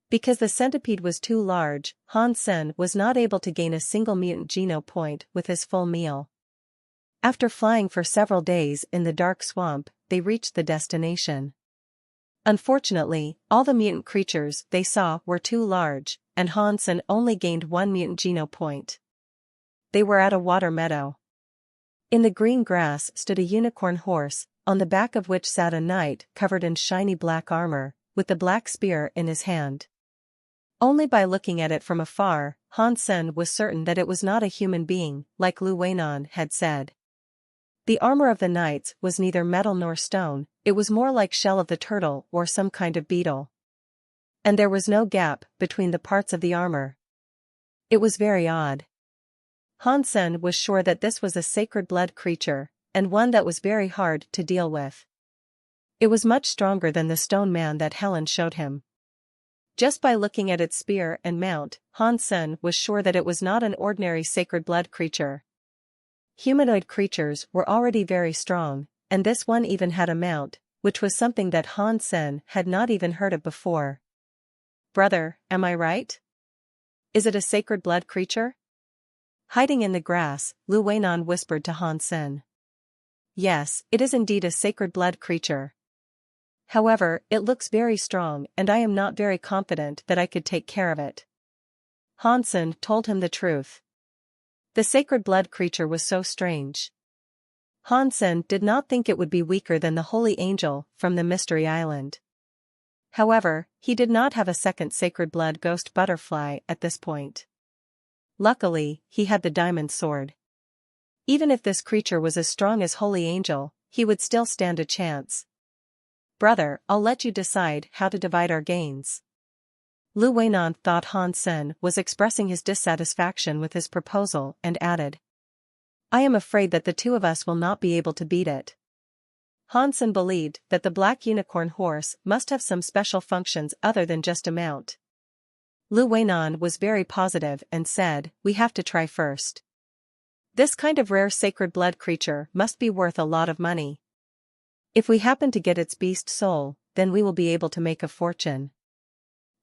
[SPEAKER 1] Because the centipede was too large, Hansen was not able to gain a single mutant geno point with his full meal. After flying for several days in the dark swamp, they reached the destination. Unfortunately, all the mutant creatures they saw were too large, and Hansen only gained 1 mutant geno point. They were at a water meadow. In the green grass stood a unicorn horse, on the back of which sat a knight covered in shiny black armor, with the black spear in his hand. Only by looking at it from afar, Hansen was certain that it was not a human being, like Lu Weinan had said. The armor of the knights was neither metal nor stone, it was more like shell of the turtle or some kind of beetle. And there was no gap between the parts of the armor. It was very odd. Hansen was sure that this was a sacred blood creature, and one that was very hard to deal with. It was much stronger than the stone man that Helen showed him. Just by looking at its spear and mount, Hansen was sure that it was not an ordinary sacred blood creature. Humanoid creatures were already very strong, and this one even had a mount, which was something that Hansen had not even heard of before. Brother, am I right? Is it a sacred blood creature? Hiding in the grass, Lu Weinan whispered to Hansen. Yes, it is indeed a sacred blood creature. However, it looks very strong and I am not very confident that I could take care of it. Hansen told him the truth. The sacred blood creature was so strange. Hansen did not think it would be weaker than the Holy Angel from the Mystery Island. However, he did not have a second sacred blood ghost butterfly at this point. Luckily, he had the diamond sword. Even if this creature was as strong as Holy Angel, he would still stand a chance. Brother, I'll let you decide how to divide our gains. Lu Weinan thought Hansen was expressing his dissatisfaction with his proposal and added. I am afraid that the 2 of us will not be able to beat it. Hansen believed that the black unicorn horse must have some special functions other than just a mount. Lu Weinan was very positive and said, we have to try first. This kind of rare sacred blood creature must be worth a lot of money. If we happen to get its beast soul, then we will be able to make a fortune.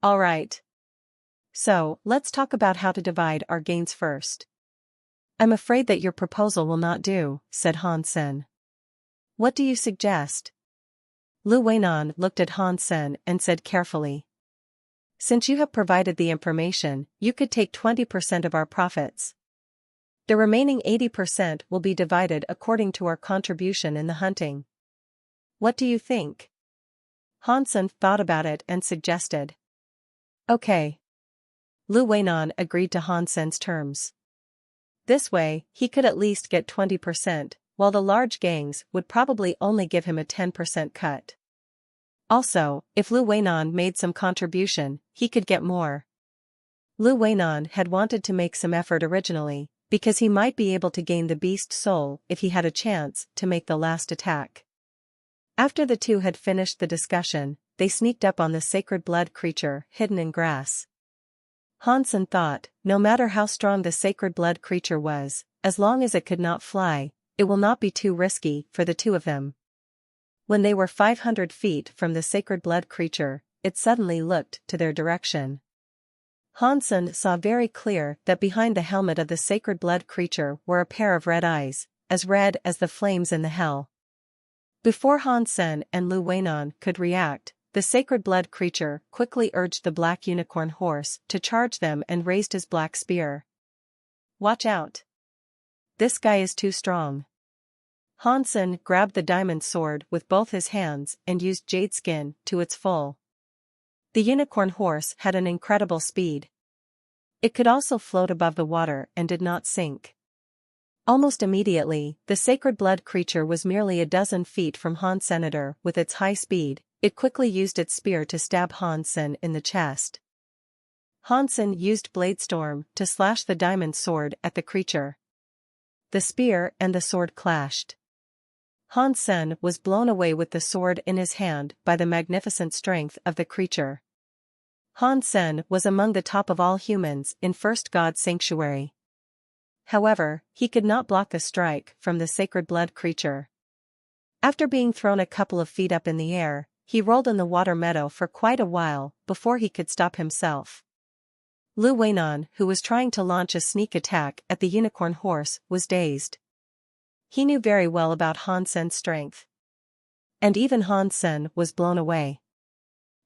[SPEAKER 1] All right. So, let's talk about how to divide our gains first. I'm afraid that your proposal will not do, said Hansen. What do you suggest? Lu Weinan looked at Hansen and said carefully. Since you have provided the information, you could take 20% of our profits. The remaining 80% will be divided according to our contribution in the hunting. What do you think? Hansen thought about it and suggested. Okay. Lu Weinan agreed to Hansen's terms. This way, he could at least get 20%, while the large gangs would probably only give him a 10% cut. Also, if Lu Weinan made some contribution, he could get more. Lu Weinan had wanted to make some effort originally, because he might be able to gain the beast soul if he had a chance to make the last attack. After the 2 had finished the discussion, they sneaked up on the sacred blood creature hidden in grass. Hansen thought, no matter how strong the sacred blood creature was, as long as it could not fly, it will not be too risky for the 2 of them. When they were 500 feet from the sacred blood creature, it suddenly looked to their direction. Hansen saw very clear that behind the helmet of the sacred blood creature were a pair of red eyes, as red as the flames in the hell. Before Hansen and Lu Weinan could react, the sacred blood creature quickly urged the black unicorn horse to charge them and raised his black spear. Watch out! This guy is too strong. Hansen grabbed the diamond sword with both his hands and used jade skin to its full. The unicorn horse had an incredible speed. It could also float above the water and did not sink. Almost immediately, the sacred blood creature was merely a dozen feet from Hansenator with its high speed, it quickly used its spear to stab Hansen in the chest. Hansen used Bladestorm to slash the diamond sword at the creature. The spear and the sword clashed. Hansen was blown away with the sword in his hand by the magnificent strength of the creature. Hansen was among the top of all humans in First God Sanctuary. However, he could not block a strike from the sacred blood creature. After being thrown a couple of feet up in the air, he rolled in the water meadow for quite a while before he could stop himself. Lu Weinan, who was trying to launch a sneak attack at the unicorn horse, was dazed. He knew very well about Hansen's strength. And even Hansen was blown away.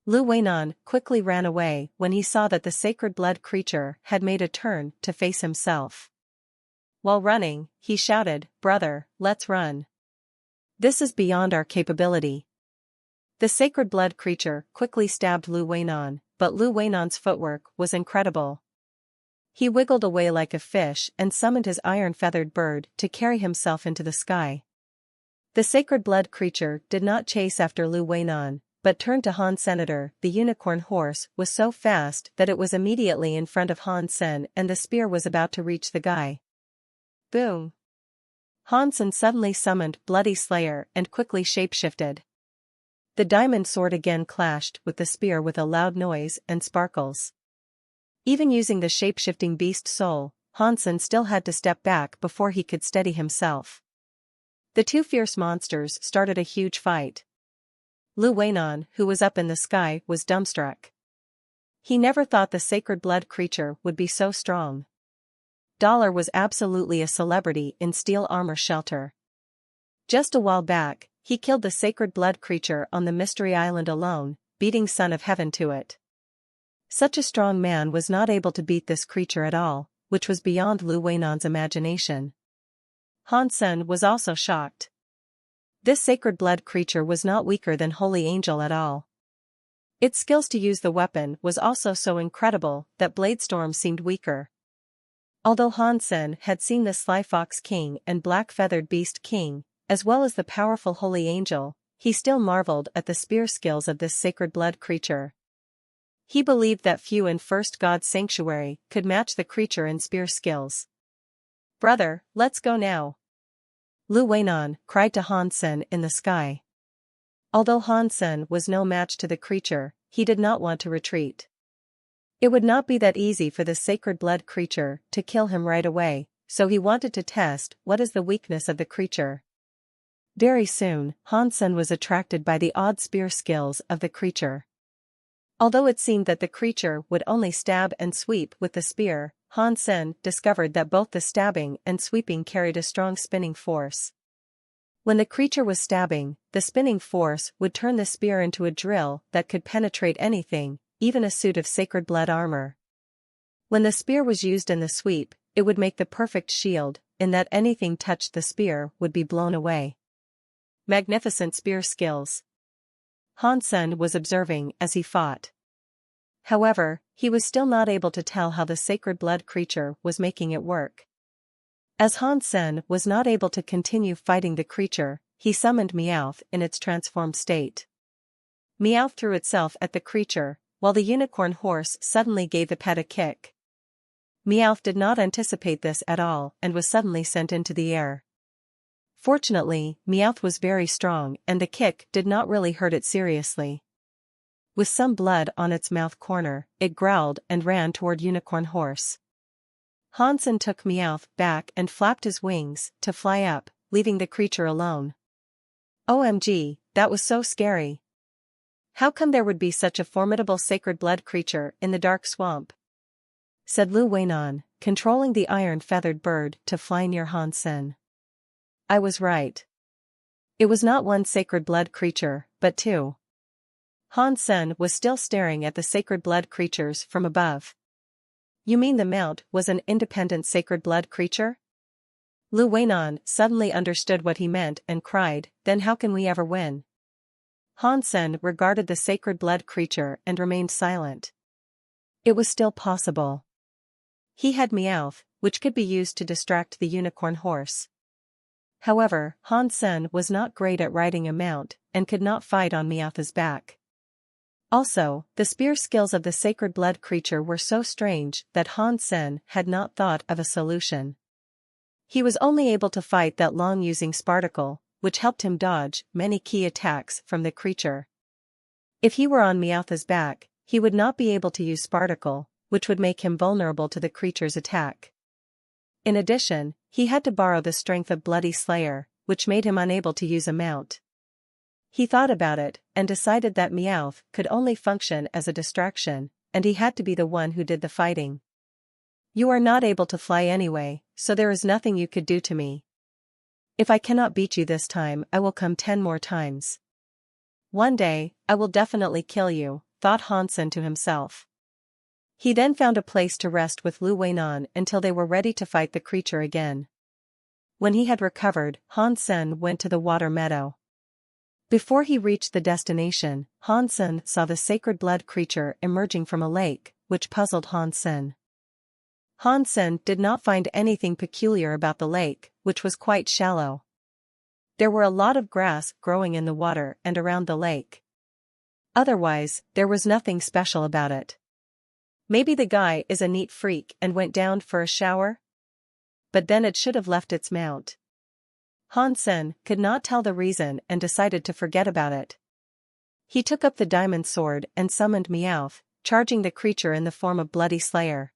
[SPEAKER 1] Lu Weinan quickly ran away when he saw that the sacred blood creature had made a turn to face himself. While running, he shouted, "Brother, let's run. This is beyond our capability." The sacred blood creature quickly stabbed Lu Weinan, but Lu Weinan's footwork was incredible. He wiggled away like a fish and summoned his iron-feathered bird to carry himself into the sky. The sacred blood creature did not chase after Lu Weinan, but turned to Hansen. The unicorn horse was so fast that it was immediately in front of Hansen and the spear was about to reach the guy. Boom! Hansen suddenly summoned Bloody Slayer and quickly shapeshifted. The diamond sword again clashed with the spear with a loud noise and sparkles. Even using the shape-shifting beast soul, Hansen still had to step back before he could steady himself. The two fierce monsters started a huge fight. Lu Weinan, who was up in the sky, was dumbstruck. He never thought the sacred blood creature would be so strong. Dollar was absolutely a celebrity in steel armor shelter. Just a while back, he killed the sacred blood creature on the Mystery Island alone, beating Son of Heaven to it. Such a strong man was not able to beat this creature at all, which was beyond Lu Weinan's imagination. Hansen was also shocked. This sacred blood creature was not weaker than Holy Angel at all. Its skills to use the weapon was also so incredible that Bladestorm seemed weaker. Although Hansen had seen the Sly Fox King and Black Feathered Beast King, as well as the powerful Holy Angel, he still marveled at the spear skills of this sacred blood creature. He believed that few in First God Sanctuary could match the creature in spear skills. "Brother, let's go now," Lu Weinan cried to Hansen in the sky. Although Hansen was no match to the creature, he did not want to retreat. It would not be that easy for the sacred blood creature to kill him right away, so he wanted to test what is the weakness of the creature. Very soon, Hansen was attracted by the odd spear skills of the creature. Although it seemed that the creature would only stab and sweep with the spear, Hansen discovered that both the stabbing and sweeping carried a strong spinning force. When the creature was stabbing, the spinning force would turn the spear into a drill that could penetrate anything, even a suit of sacred blood armor. When the spear was used in the sweep, it would make the perfect shield, in that anything touched the spear would be blown away. Magnificent spear skills. Hansen was observing as he fought. However, he was still not able to tell how the sacred blood creature was making it work. As Hansen was not able to continue fighting the creature, he summoned Meowth in its transformed state. Meowth threw itself at the creature, while the unicorn horse suddenly gave the pet a kick. Meowth did not anticipate this at all and was suddenly sent into the air. Fortunately, Meowth was very strong and the kick did not really hurt it seriously. With some blood on its mouth corner, it growled and ran toward Unicorn Horse. Hansen took Meowth back and flapped his wings to fly up, leaving the creature alone. OMG, that was so scary. How come there would be such a formidable sacred blood creature in the dark swamp? Said Lu Weinan, controlling the iron-feathered bird to fly near Hansen. I was right. It was not one sacred blood creature, but two. Hansen was still staring at the sacred blood creatures from above. You mean the mount was an independent sacred blood creature? Lu Weinan suddenly understood what he meant and cried, then how can we ever win? Hansen regarded the sacred blood creature and remained silent. It was still possible. He had Meowth, which could be used to distract the unicorn horse. However, Han Sen was not great at riding a mount, and could not fight on Meowth's back. Also, the spear skills of the sacred blood creature were so strange that Han Sen had not thought of a solution. He was only able to fight that long using Spartacle, which helped him dodge many key attacks from the creature. If he were on Meowth's back, he would not be able to use Spartacle, which would make him vulnerable to the creature's attack. In addition, he had to borrow the strength of Bloody Slayer, which made him unable to use a mount. He thought about it, and decided that Meowth could only function as a distraction, and he had to be the one who did the fighting. You are not able to fly anyway, so there is nothing you could do to me. If I cannot beat you this time, I will come 10 more times. One day, I will definitely kill you, thought Han Sen to himself. He then found a place to rest with Lu Weinan until they were ready to fight the creature again. When he had recovered, Han Sen went to the water meadow. Before he reached the destination, Han Sen saw the sacred blood creature emerging from a lake, which puzzled Han Sen. Han Sen did not find anything peculiar about the lake, which was quite shallow. There were a lot of grass growing in the water and around the lake. Otherwise, there was nothing special about it. Maybe the guy is a neat freak and went down for a shower? But then it should have left its mount. Han Sen could not tell the reason and decided to forget about it. He took up the diamond sword and summoned Meowth, charging the creature in the form of Bloody Slayer.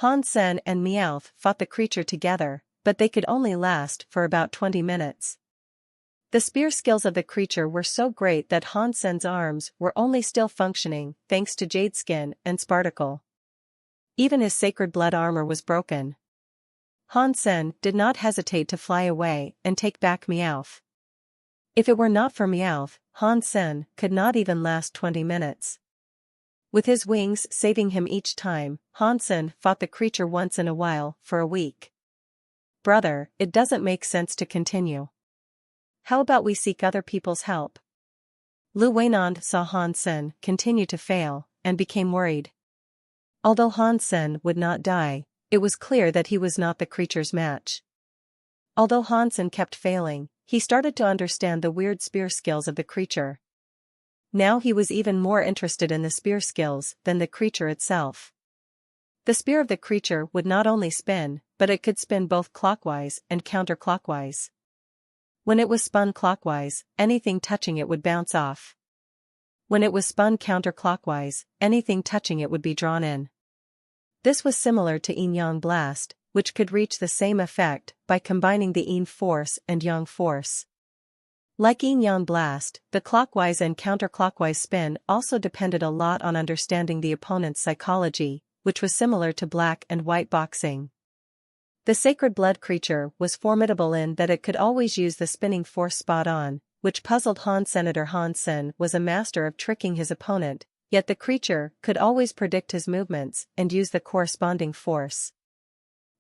[SPEAKER 1] Han Sen and Meowth fought the creature together, but they could only last for about 20 minutes. The spear skills of the creature were so great that Han Sen's arms were only still functioning thanks to Jade Skin and Spartacle. Even his sacred blood armor was broken. Han Sen did not hesitate to fly away and take back Meowth. If it were not for Meowth, Han Sen could not even last 20 minutes. With his wings saving him each time, Han Sen fought the creature once in a while for a week. Brother, it doesn't make sense to continue. How about we seek other people's help? Lu Weinan saw Han Sen continue to fail, and became worried. Although Han Sen would not die, it was clear that he was not the creature's match. Although Han Sen kept failing, he started to understand the weird spear skills of the creature. Now he was even more interested in the spear skills than the creature itself. The spear of the creature would not only spin, but it could spin both clockwise and counterclockwise. When it was spun clockwise, anything touching it would bounce off. When it was spun counterclockwise, anything touching it would be drawn in. This was similar to Yin Yang Blast, which could reach the same effect by combining the Yin force and Yang force. Like Yin Yang Blast, the clockwise and counterclockwise spin also depended a lot on understanding the opponent's psychology, which was similar to black and white boxing. The sacred blood creature was formidable in that it could always use the spinning force spot on, which puzzled Han Sen. Han Sen was a master of tricking his opponent, yet the creature could always predict his movements and use the corresponding force.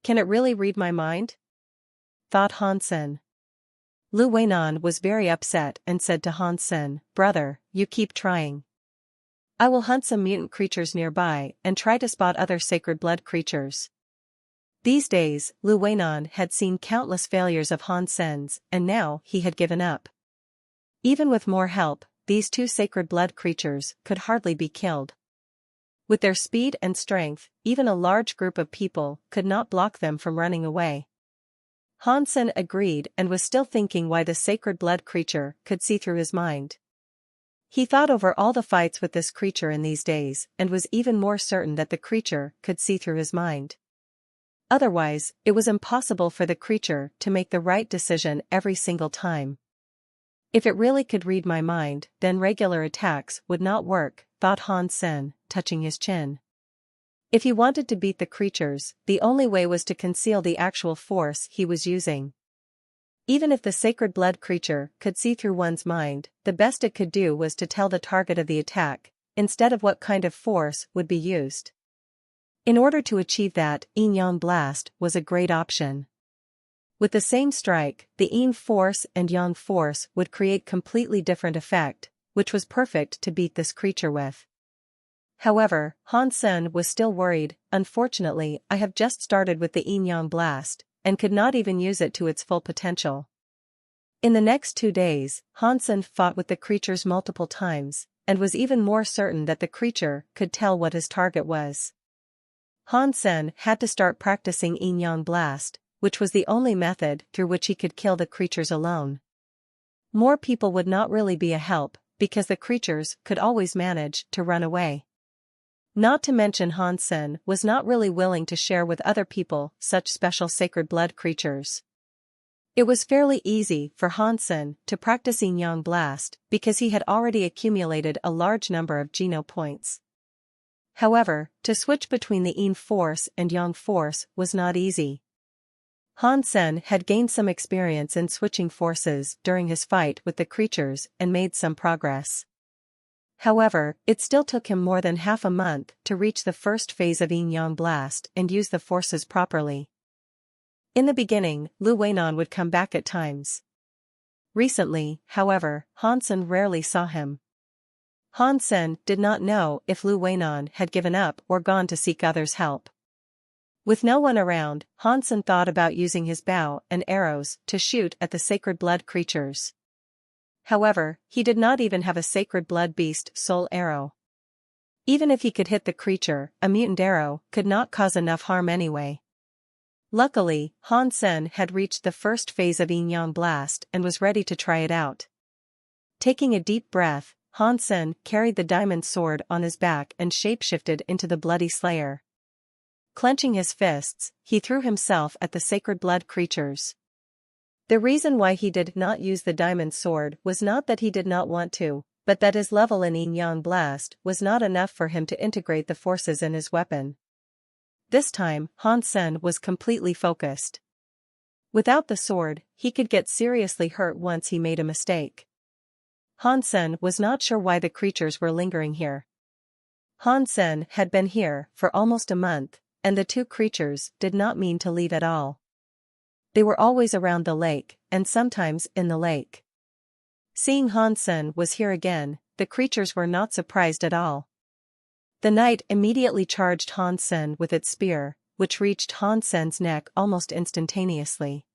[SPEAKER 1] Can it really read my mind? Thought Han Sen. Lu Weinan was very upset and said to Han Sen, "Brother, you keep trying. I will hunt some mutant creatures nearby and try to spot other sacred blood creatures." These days, Lu Weinan had seen countless failures of Han Sen's, and now he had given up. Even with more help, these two sacred blood creatures could hardly be killed. With their speed and strength, even a large group of people could not block them from running away. Han Sen agreed and was still thinking why the sacred blood creature could see through his mind. He thought over all the fights with this creature in these days and was even more certain that the creature could see through his mind. Otherwise, it was impossible for the creature to make the right decision every single time. If it really could read my mind, then regular attacks would not work, thought Han Sen, touching his chin. If he wanted to beat the creatures, the only way was to conceal the actual force he was using. Even if the sacred blood creature could see through one's mind, the best it could do was to tell the target of the attack, instead of what kind of force would be used. In order to achieve that, Yin Yang Blast was a great option. With the same strike, the Yin force and Yang force would create completely different effect, which was perfect to beat this creature with. However, Han Sen was still worried. Unfortunately, I have just started with the Yin Yang Blast, and could not even use it to its full potential. In the next 2 days, Hansen fought with the creatures multiple times, and was even more certain that the creature could tell what his target was. Hansen had to start practicing Yin Yang Blast, which was the only method through which he could kill the creatures alone. More people would not really be a help, because the creatures could always manage to run away. Not to mention Hansen was not really willing to share with other people such special sacred blood creatures. It was fairly easy for Hansen to practice Yin Yang Blast because he had already accumulated a large number of Geno points. However, to switch between the Yin Force and Yang Force was not easy. Hansen had gained some experience in switching forces during his fight with the creatures and made some progress. However, it still took him more than half a month to reach the first phase of Yin Yang Blast and use the forces properly. In the beginning, Lu Weinan would come back at times. Recently, however, Hansen rarely saw him. Hansen did not know if Lu Weinan had given up or gone to seek others' help. With no one around, Hansen thought about using his bow and arrows to shoot at the sacred blood creatures. However, he did not even have a sacred blood beast soul arrow. Even if he could hit the creature, a mutant arrow could not cause enough harm anyway. Luckily, Hansen had reached the first phase of Yin Yang Blast and was ready to try it out. Taking a deep breath, Hansen carried the diamond sword on his back and shapeshifted into the bloody slayer. Clenching his fists, he threw himself at the sacred blood creatures. The reason why he did not use the diamond sword was not that he did not want to, but that his level in Yin Yang Blast was not enough for him to integrate the forces in his weapon. This time, Hansen was completely focused. Without the sword, he could get seriously hurt once he made a mistake. Hansen was not sure why the creatures were lingering here. Hansen had been here for almost a month, and the two creatures did not mean to leave at all. They were always around the lake, and sometimes in the lake. Seeing Hansen was here again, the creatures were not surprised at all. The knight immediately charged Hansen with its spear, which reached Hansen's neck almost instantaneously.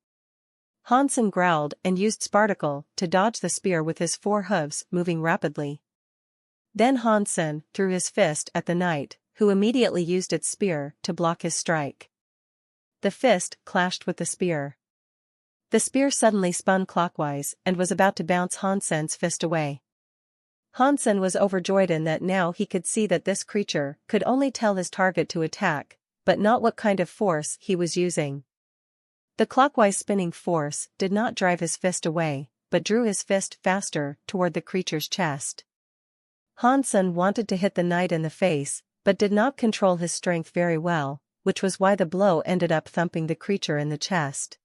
[SPEAKER 1] Hansen growled and used Spartacle to dodge the spear with his 4 hooves moving rapidly. Then Hansen threw his fist at the knight, who immediately used its spear to block his strike. The fist clashed with the spear. The spear suddenly spun clockwise and was about to bounce Hansen's fist away. Hansen was overjoyed in that now he could see that this creature could only tell his target to attack, but not what kind of force he was using. The clockwise spinning force did not drive his fist away, but drew his fist faster toward the creature's chest. Hansen wanted to hit the knight in the face, but did not control his strength very well, which was why the blow ended up thumping the creature in the chest.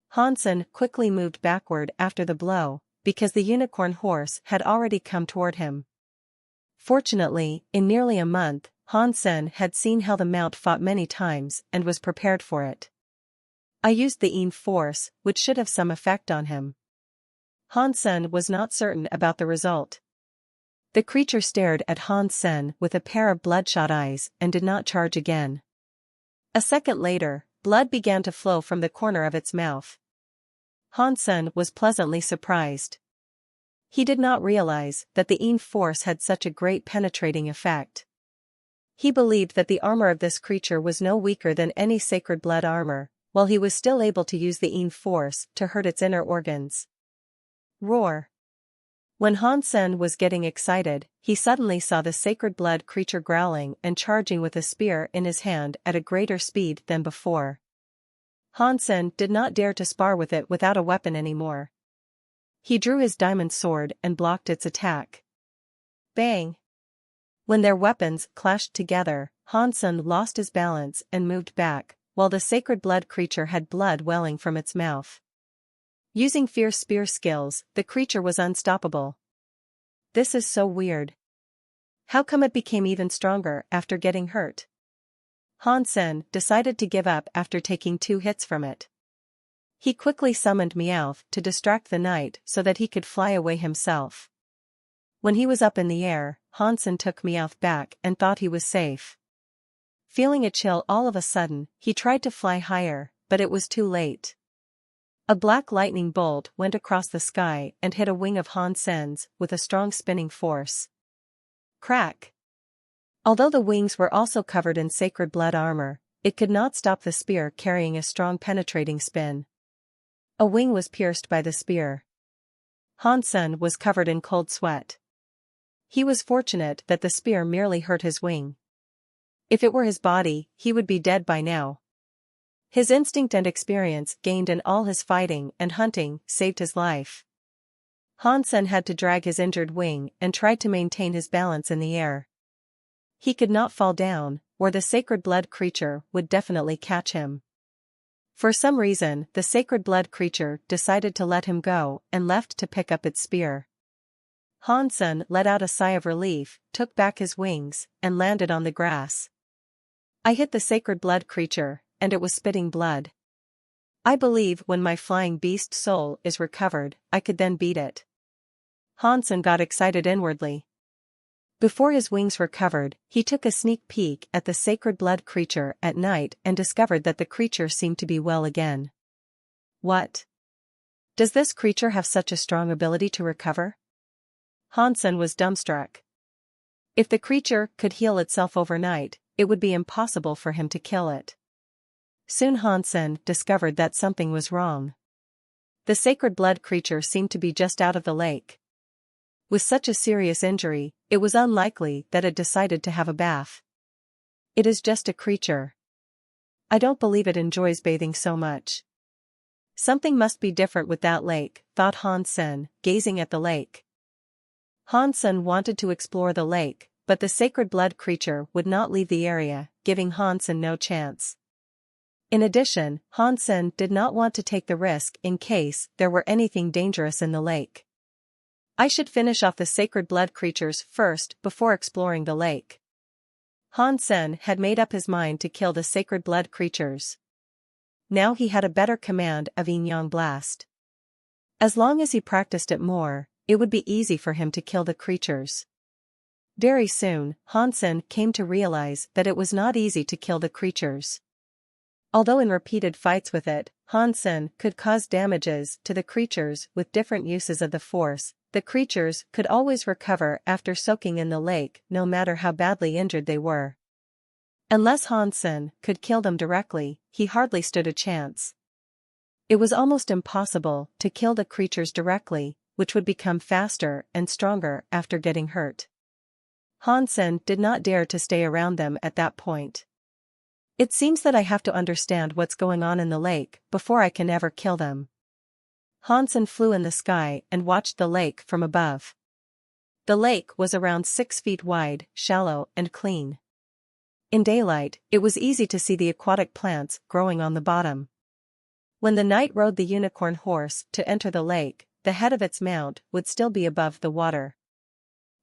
[SPEAKER 1] Hansen quickly moved backward after the blow, because the unicorn horse had already come toward him. Fortunately, in nearly a month, Hansen had seen how the mount fought many times and was prepared for it. I used the Yin Force, which should have some effect on him. Hansen was not certain about the result. The creature stared at Hansen with a pair of bloodshot eyes and did not charge again. A second later, blood began to flow from the corner of its mouth. Hansen was pleasantly surprised. He did not realize that the Yin Force had such a great penetrating effect. He believed that the armor of this creature was no weaker than any sacred blood armor, while he was still able to use the Yin Force to hurt its inner organs. Roar! When Hansen was getting excited, he suddenly saw the sacred blood creature growling and charging with a spear in his hand at a greater speed than before. Hansen did not dare to spar with it without a weapon anymore. He drew his diamond sword and blocked its attack. Bang! When their weapons clashed together, Hansen lost his balance and moved back, while the sacred blood creature had blood welling from its mouth. Using fierce spear skills, the creature was unstoppable. This is so weird. How come it became even stronger after getting hurt? Hansen decided to give up after taking 2 hits from it. He quickly summoned Meowth to distract the knight so that he could fly away himself. When he was up in the air, Hansen took Meowth back and thought he was safe. Feeling a chill all of a sudden, he tried to fly higher, but it was too late. A black lightning bolt went across the sky and hit a wing of Han Sen's with a strong spinning force. Crack! Although the wings were also covered in sacred blood armor, it could not stop the spear carrying a strong penetrating spin. A wing was pierced by the spear. Han Sen was covered in cold sweat. He was fortunate that the spear merely hurt his wing. If it were his body, he would be dead by now. His instinct and experience gained in all his fighting and hunting saved his life. Han Sen had to drag his injured wing and tried to maintain his balance in the air. He could not fall down, or the sacred blood creature would definitely catch him. For some reason, the sacred blood creature decided to let him go and left to pick up its spear. Han Sen let out a sigh of relief, took back his wings, and landed on the grass. I hit the sacred blood creature, and it was spitting blood. I believe when my flying beast soul is recovered, I could then beat it. Han Sen got excited inwardly. Before his wings were covered, he took a sneak peek at the sacred blood creature at night and discovered that the creature seemed to be well again. What? Does this creature have such a strong ability to recover? Han Sen was dumbstruck. If the creature could heal itself overnight, it would be impossible for him to kill it. Soon Han Sen discovered that something was wrong. The sacred blood creature seemed to be just out of the lake. With such a serious injury, it was unlikely that it decided to have a bath. It is just a creature. I don't believe it enjoys bathing so much. Something must be different with that lake, thought Han Sen, gazing at the lake. Han Sen wanted to explore the lake, but the sacred blood creature would not leave the area, giving Han Sen no chance. In addition, Han Sen did not want to take the risk in case there were anything dangerous in the lake. I should finish off the sacred blood creatures first before exploring the lake. Han Sen had made up his mind to kill the sacred blood creatures. Now he had a better command of Yin Yang Blast. As long as he practiced it more, it would be easy for him to kill the creatures. Very soon, Han Sen came to realize that it was not easy to kill the creatures. Although in repeated fights with it, Han Sen could cause damages to the creatures with different uses of the force, the creatures could always recover after soaking in the lake no matter how badly injured they were. Unless Han Sen could kill them directly, he hardly stood a chance. It was almost impossible to kill the creatures directly, which would become faster and stronger after getting hurt. Han Sen did not dare to stay around them at that point. It seems that I have to understand what's going on in the lake before I can ever kill them. Han Sen flew in the sky and watched the lake from above. The lake was around 6 feet wide, shallow and clean. In daylight, it was easy to see the aquatic plants growing on the bottom. When the knight rode the unicorn horse to enter the lake, the head of its mount would still be above the water.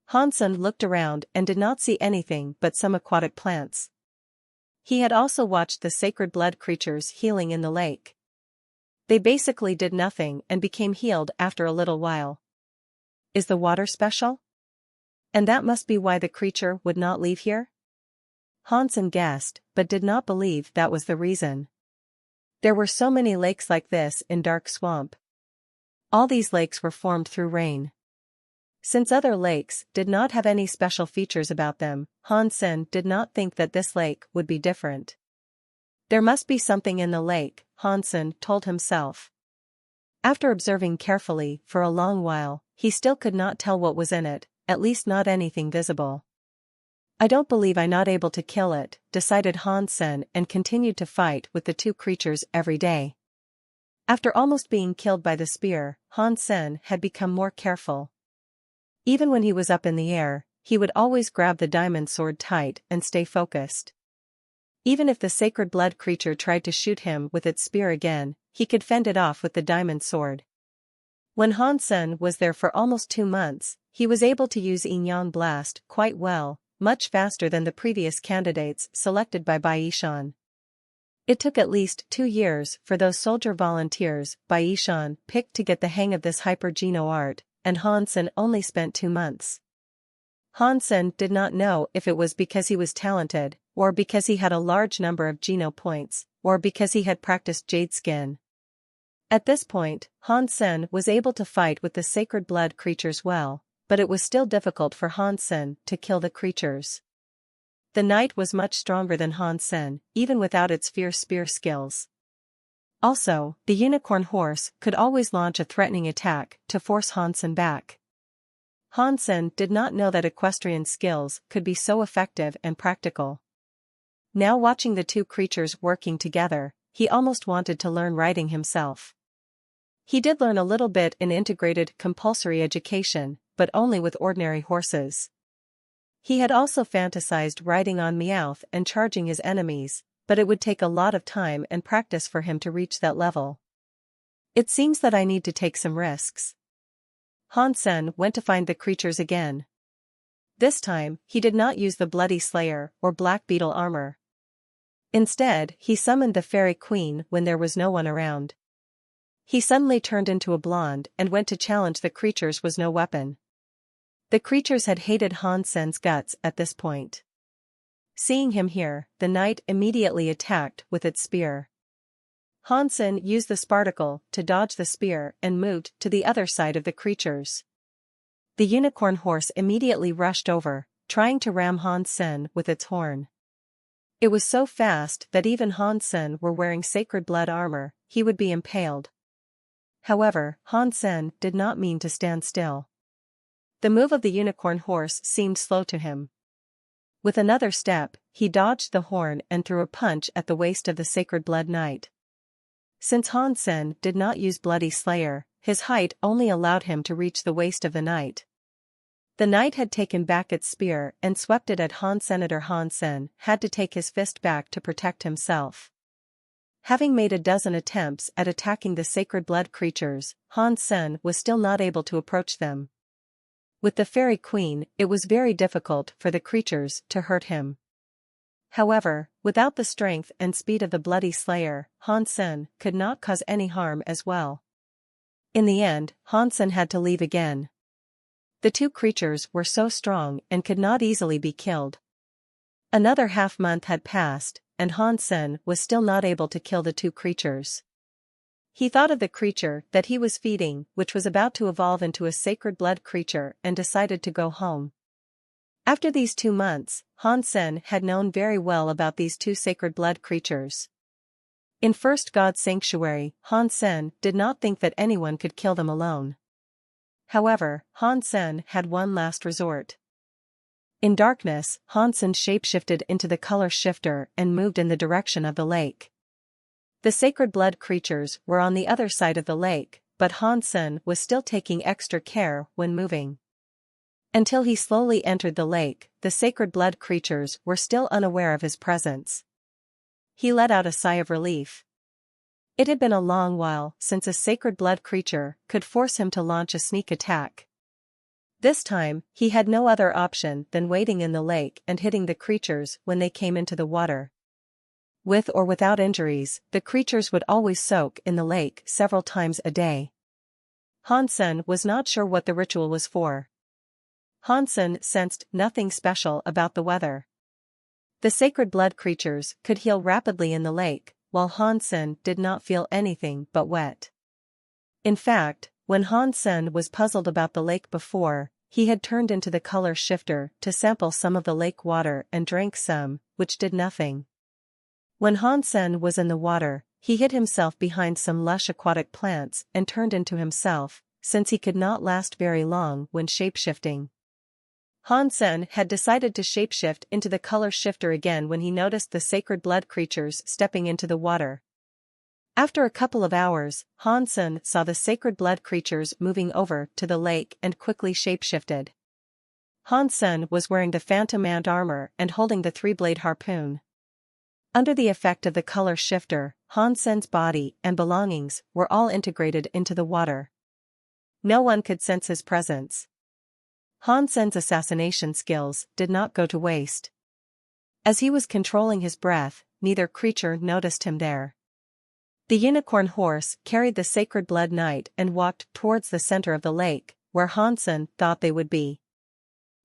[SPEAKER 1] Han Sen looked around and did not see anything but some aquatic plants. He had also watched the sacred blood creatures healing in the lake. They basically did nothing and became healed after a little while. Is the water special? And that must be why the creature would not leave here? Han Sen guessed, but did not believe that was the reason. There were so many lakes like this in Dark Swamp. All these lakes were formed through rain. Since other lakes did not have any special features about them, Han Sen did not think that this lake would be different. There must be something in the lake, Han Sen told himself. After observing carefully for a long while, he still could not tell what was in it, at least not anything visible. I don't believe I'm not able to kill it, decided Han Sen and continued to fight with the two creatures every day. After almost being killed by the spear, Han Sen had become more careful. Even when he was up in the air, he would always grab the diamond sword tight and stay focused. Even if the sacred blood creature tried to shoot him with its spear again, he could fend it off with the diamond sword. When Han Sen was there for almost 2 months, he was able to use Yin Yang Blast quite well, much faster than the previous candidates selected by Bai Yishan. It took at least 2 years for those soldier volunteers Bai Yishan picked to get the hang of this hyper-geno art, and Han Sen only spent 2 months. Hansen did not know if it was because he was talented, or because he had a large number of Geno points, or because he had practiced jade skin. At this point, Hansen was able to fight with the sacred blood creatures well, but it was still difficult for Hansen to kill the creatures. The knight was much stronger than Hansen, even without its fierce spear skills. Also, the unicorn horse could always launch a threatening attack to force Hansen back. Hansen did not know that equestrian skills could be so effective and practical. Now watching the two creatures working together, he almost wanted to learn riding himself. He did learn a little bit in integrated compulsory education, but only with ordinary horses. He had also fantasized riding on Meowth and charging his enemies, but it would take a lot of time and practice for him to reach that level. It seems that I need to take some risks. Hansen went to find the creatures again. This time, he did not use the Bloody Slayer or Black Beetle armor. Instead, he summoned the Fairy Queen when there was no one around. He suddenly turned into a blonde and went to challenge the creatures with no weapon. The creatures had hated Hansen's guts at this point. Seeing him here, the knight immediately attacked with its spear. Hansen used the sparticle to dodge the spear and moved to the other side of the creatures. The unicorn horse immediately rushed over, trying to ram Hansen with its horn. It was so fast that even Hansen were wearing sacred blood armor, he would be impaled. However, Hansen did not mean to stand still. The move of the unicorn horse seemed slow to him. With another step, he dodged the horn and threw a punch at the waist of the sacred blood knight. Since Hansen did not use Bloody Slayer, his height only allowed him to reach the waist of the knight. The knight had taken back its spear and swept it at Hansen. Hansen had to take his fist back to protect himself. Having made a dozen attempts at attacking the sacred blood creatures, Hansen was still not able to approach them. With the Fairy Queen, it was very difficult for the creatures to hurt him. However, without the strength and speed of the Bloody Slayer, Hansen could not cause any harm as well. In the end, Hansen had to leave again. The two creatures were so strong and could not easily be killed. Another half-month had passed, and Hansen was still not able to kill the two creatures. He thought of the creature that he was feeding, which was about to evolve into a sacred blood creature, and decided to go home. After these 2 months, Hansen had known very well about these two sacred blood creatures. In First God's Sanctuary, Hansen did not think that anyone could kill them alone. However, Hansen had one last resort. In darkness, Hansen shapeshifted into the color shifter and moved in the direction of the lake. The sacred blood creatures were on the other side of the lake, but Hansen was still taking extra care when moving. Until he slowly entered the lake, the sacred blood creatures were still unaware of his presence. He let out a sigh of relief. It had been a long while since a sacred blood creature could force him to launch a sneak attack. This time, he had no other option than waiting in the lake and hitting the creatures when they came into the water. With or without injuries, the creatures would always soak in the lake several times a day. Hansen was not sure what the ritual was for. Hansen sensed nothing special about the weather. The sacred blood creatures could heal rapidly in the lake, while Hansen did not feel anything but wet. In fact, when Hansen was puzzled about the lake before, he had turned into the color shifter to sample some of the lake water and drank some, which did nothing. When Hansen was in the water, he hid himself behind some lush aquatic plants and turned into himself, since he could not last very long when shapeshifting. Hansen had decided to shapeshift into the color shifter again when he noticed the sacred blood creatures stepping into the water. After a couple of hours, Hansen saw the sacred blood creatures moving over to the lake and quickly shapeshifted. Hansen was wearing the phantom ant armor and holding the three-blade harpoon. Under the effect of the color shifter, Hansen's body and belongings were all integrated into the water. No one could sense his presence. Hansen's assassination skills did not go to waste. As he was controlling his breath, neither creature noticed him there. The unicorn horse carried the sacred blood knight and walked towards the center of the lake, where Hansen thought they would be.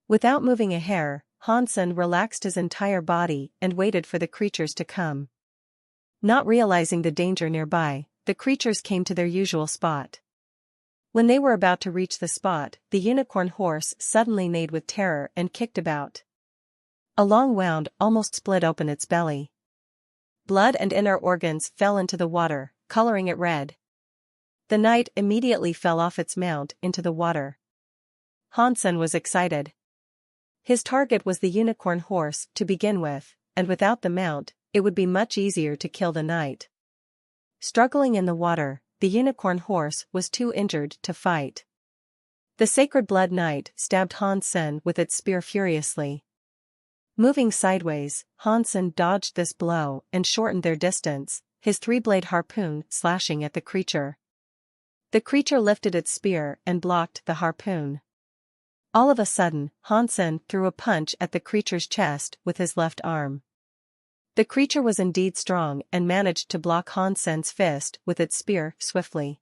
[SPEAKER 1] Without moving a hair, Hansen relaxed his entire body and waited for the creatures to come. Not realizing the danger nearby, the creatures came to their usual spot. When they were about to reach the spot, the unicorn horse suddenly neighed with terror and kicked about. A long wound almost split open its belly. Blood and inner organs fell into the water, coloring it red. The knight immediately fell off its mount into the water. Hansen was excited. His target was the unicorn horse to begin with, and without the mount, it would be much easier to kill the knight. Struggling in the water, the unicorn horse was too injured to fight. The sacred blood knight stabbed Hansen with its spear furiously. Moving sideways, Hansen dodged this blow and shortened their distance, his three-blade harpoon slashing at the creature. The creature lifted its spear and blocked the harpoon. All of a sudden, Hansen threw a punch at the creature's chest with his left arm. The creature was indeed strong and managed to block Hansen's fist with its spear swiftly.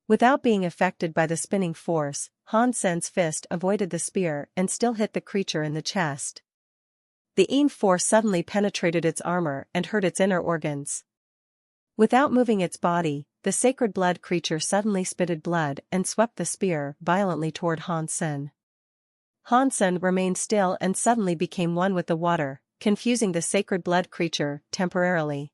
[SPEAKER 1] Without being affected by the spinning force, Hansen's fist avoided the spear and still hit the creature in the chest. The force suddenly penetrated its armor and hurt its inner organs. Without moving its body, the sacred blood creature suddenly spitted blood and swept the spear violently toward Hansen. Hansen remained still and suddenly became one with the water, confusing the sacred blood creature temporarily.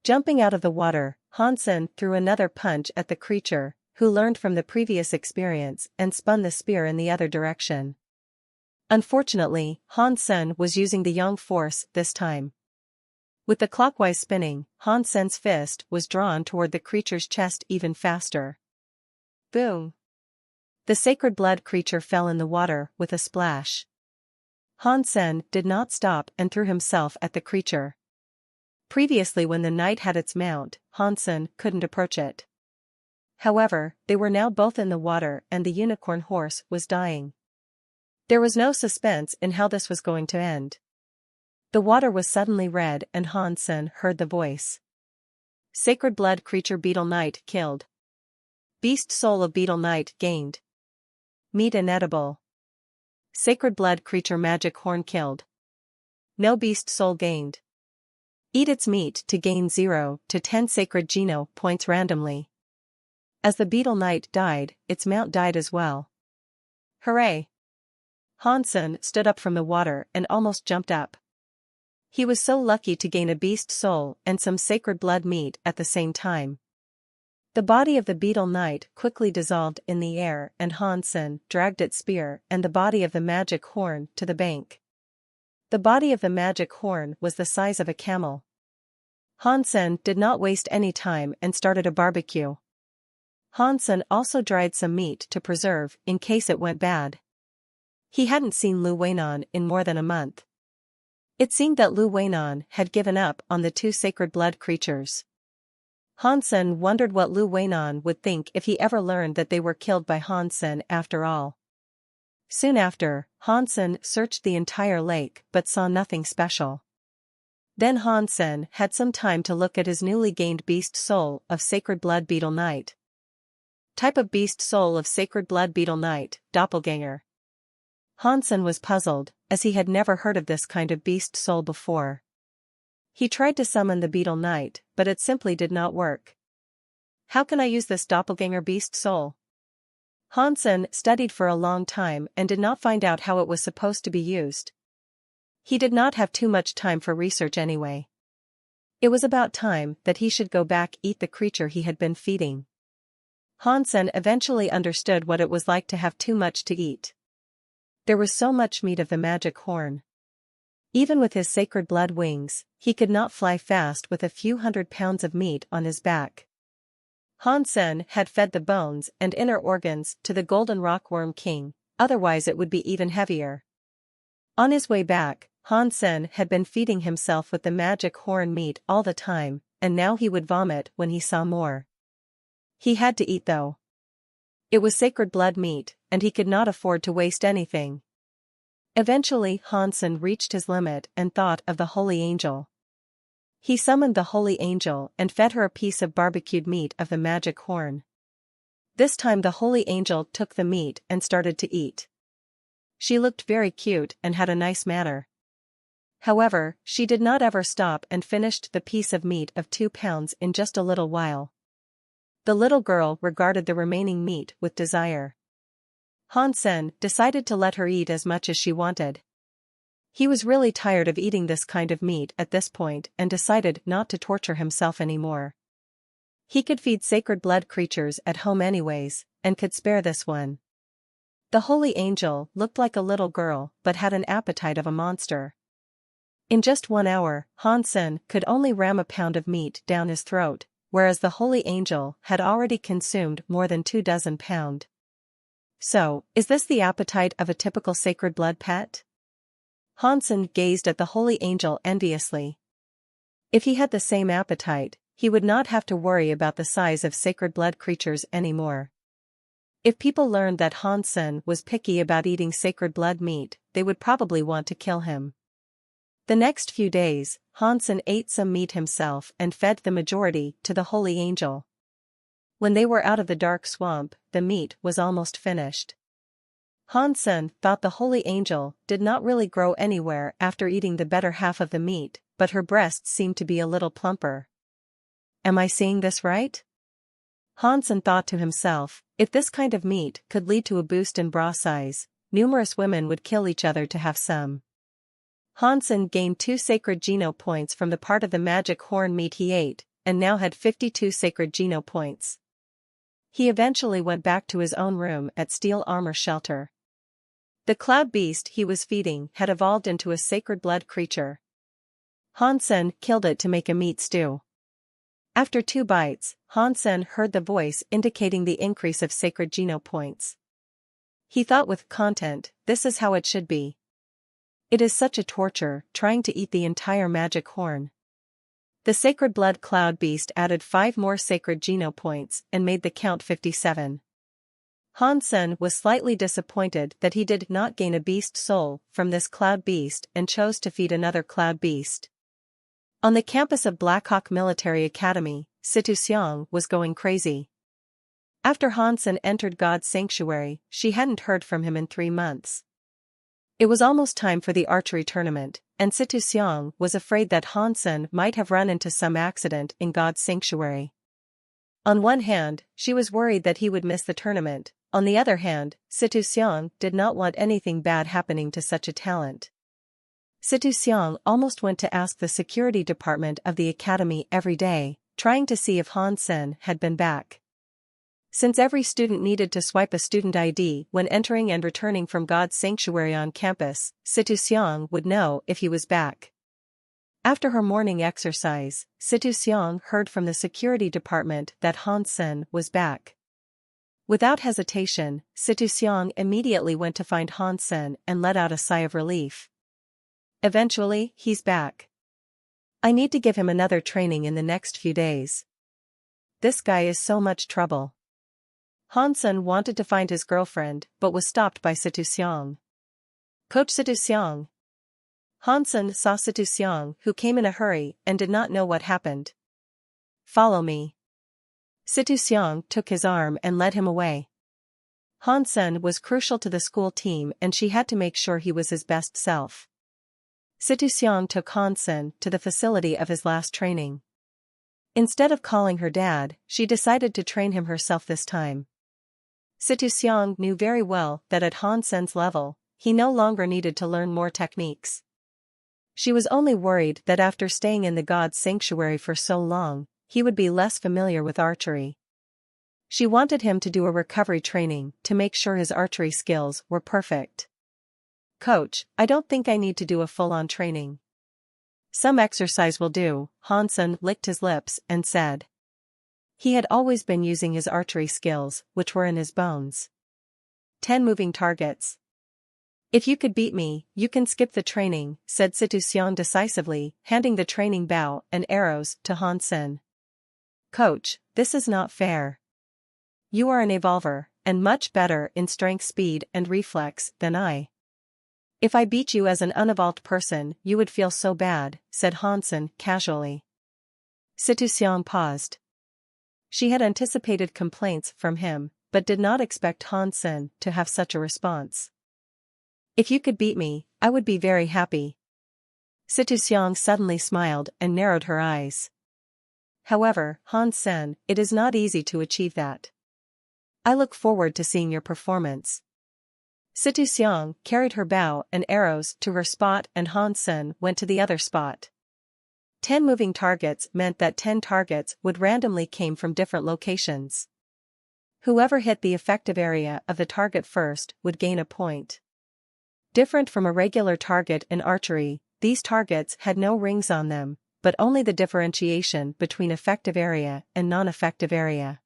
[SPEAKER 1] Jumping out of the water, Hansen threw another punch at the creature, who learned from the previous experience and spun the spear in the other direction. Unfortunately, Hansen was using the yang force this time. With the clockwise spinning, Hansen's fist was drawn toward the creature's chest even faster. Boom! The sacred blood creature fell in the water with a splash. Hansen did not stop and threw himself at the creature. Previously, when the knight had its mount, Hansen couldn't approach it. However, they were now both in the water and the unicorn horse was dying. There was no suspense in how this was going to end. The water was suddenly red and Hansen heard the voice. Sacred blood creature beetle knight killed. Beast soul of beetle knight gained. Meat inedible. Sacred blood creature magic horn killed. No beast soul gained. Eat its meat to gain 0 to 10 sacred geno points randomly. As the beetle knight died, its mount died as well. Hooray! Hansen stood up from the water and almost jumped up. He was so lucky to gain a beast soul and some sacred blood meat at the same time. The body of the beetle knight quickly dissolved in the air and Hansen dragged its spear and the body of the magic horn to the bank. The body of the magic horn was the size of a camel. Hansen did not waste any time and started a barbecue. Hansen also dried some meat to preserve in case it went bad. He hadn't seen Lu Weinan in more than a month. It seemed that Lu Weinan had given up on the two sacred blood creatures. Hansen wondered what Lu Weinan would think if he ever learned that they were killed by Hansen after all. Soon after, Hansen searched the entire lake but saw nothing special. Then Hansen had some time to look at his newly gained beast soul of sacred blood beetle knight. Type of beast soul of sacred blood beetle knight, doppelganger. Hansen was puzzled, as he had never heard of this kind of beast soul before. He tried to summon the beetle knight, but it simply did not work. How can I use this doppelganger beast soul? Hansen studied for a long time and did not find out how it was supposed to be used. He did not have too much time for research anyway. It was about time that he should go back eat the creature he had been feeding. Hansen eventually understood what it was like to have too much to eat. There was so much meat of the magic horn. Even with his sacred blood wings, he could not fly fast with a few 100 pounds of meat on his back. Hansen had fed the bones and inner organs to the golden rockworm king, otherwise it would be even heavier. On his way back, Hansen had been feeding himself with the magic horn meat all the time, and now he would vomit when he saw more. He had to eat though. It was sacred blood meat, and he could not afford to waste anything. Eventually Hansen reached his limit and thought of the holy angel. He summoned the holy angel and fed her a piece of barbecued meat of the magic horn. This time the holy angel took the meat and started to eat. She looked very cute and had a nice manner. However, she did not ever stop and finished the piece of meat of 2 pounds in just a little while. The little girl regarded the remaining meat with desire. Han-sen decided to let her eat as much as she wanted. He was really tired of eating this kind of meat at this point and decided not to torture himself anymore. He could feed sacred blood creatures at home anyways, and could spare this one. The holy angel looked like a little girl but had an appetite of a monster. In just 1 hour, Han-sen could only ram a pound of meat down his throat, whereas the holy angel had already consumed more than 24 pounds. So, is this the appetite of a typical sacred blood pet? Han-sen gazed at the holy angel enviously. If he had the same appetite, he would not have to worry about the size of sacred blood creatures anymore. If people learned that Han-sen was picky about eating sacred blood meat, they would probably want to kill him. The next few days, Han-sen ate some meat himself and fed the majority to the holy angel. When they were out of the dark swamp, the meat was almost finished. Han-sen thought the holy angel did not really grow anywhere after eating the better half of the meat, but her breasts seemed to be a little plumper. Am I seeing this right? Han-sen thought to himself, if this kind of meat could lead to a boost in bra size, numerous women would kill each other to have some. Han-sen gained 2 sacred Geno points from the part of the magic horn meat he ate, and now had 52 sacred Geno points. He eventually went back to his own room at Steel Armor Shelter. The cloud beast he was feeding had evolved into a sacred blood creature. Han-sen killed it to make a meat stew. After 2 bites, Han-sen heard the voice indicating the increase of sacred Geno points. He thought with content, this is how it should be. It is such a torture, trying to eat the entire magic horn. The sacred blood cloud beast added 5 more sacred Geno points and made the count 57. Han-sen was slightly disappointed that he did not gain a beast soul from this cloud beast and chose to feed another cloud beast. On the campus of Blackhawk Military Academy, Situ-seong was going crazy. After Han-sen entered God's sanctuary, she hadn't heard from him in 3 months. It was almost time for the archery tournament, and Situ-seong was afraid that Han-sen might have run into some accident in God's sanctuary. On one hand, she was worried that he would miss the tournament. On the other hand, Situ-seong did not want anything bad happening to such a talent. Situ-seong almost went to ask the security department of the academy every day, trying to see if Han-sen had been back. Since every student needed to swipe a student ID when entering and returning from God's sanctuary on campus, Situ-seong would know if he was back. After her morning exercise, Situ-seong heard from the security department that Han-sen was back. Without hesitation, Situ-seong immediately went to find Han-sen and let out a sigh of relief. Eventually, he's back. I need to give him another training in the next few days. This guy is so much trouble. Han-sen wanted to find his girlfriend but was stopped by Situ-seong. Coach Situ-seong. Han-sen saw Situ-seong, who came in a hurry and did not know what happened. Follow me. Situ-seong took his arm and led him away. Han-sen was crucial to the school team and she had to make sure he was his best self. Situ-seong took Han-sen to the facility of his last training. Instead of calling her dad, she decided to train him herself this time. Situ-seong knew very well that at Han-sen's level, he no longer needed to learn more techniques. She was only worried that after staying in the God's sanctuary for so long, he would be less familiar with archery. She wanted him to do a recovery training to make sure his archery skills were perfect. Coach, I don't think I need to do a full-on training. Some exercise will do, Han-sen licked his lips and said. He had always been using his archery skills, which were in his bones. 10 moving targets. If you could beat me, you can skip the training, said Situ-seong decisively, handing the training bow and arrows to Han-sen. Coach, this is not fair. You are an evolver, and much better in strength, speed, and reflex than I. If I beat you as an unevolved person, you would feel so bad, said Han-sen casually. Situ-seong paused. She had anticipated complaints from him, but did not expect Han-sen to have such a response. If you could beat me, I would be very happy. Situ Xiang suddenly smiled and narrowed her eyes. However, Han Sen, it is not easy to achieve that. I look forward to seeing your performance. Situ Xiang carried her bow and arrows to her spot and Han Sen went to the other spot. 10 moving targets meant that 10 targets would randomly came from different locations. Whoever hit the effective area of the target first would gain a point. Different from a regular target in archery, these targets had no rings on them, but only the differentiation between effective area and non-effective area.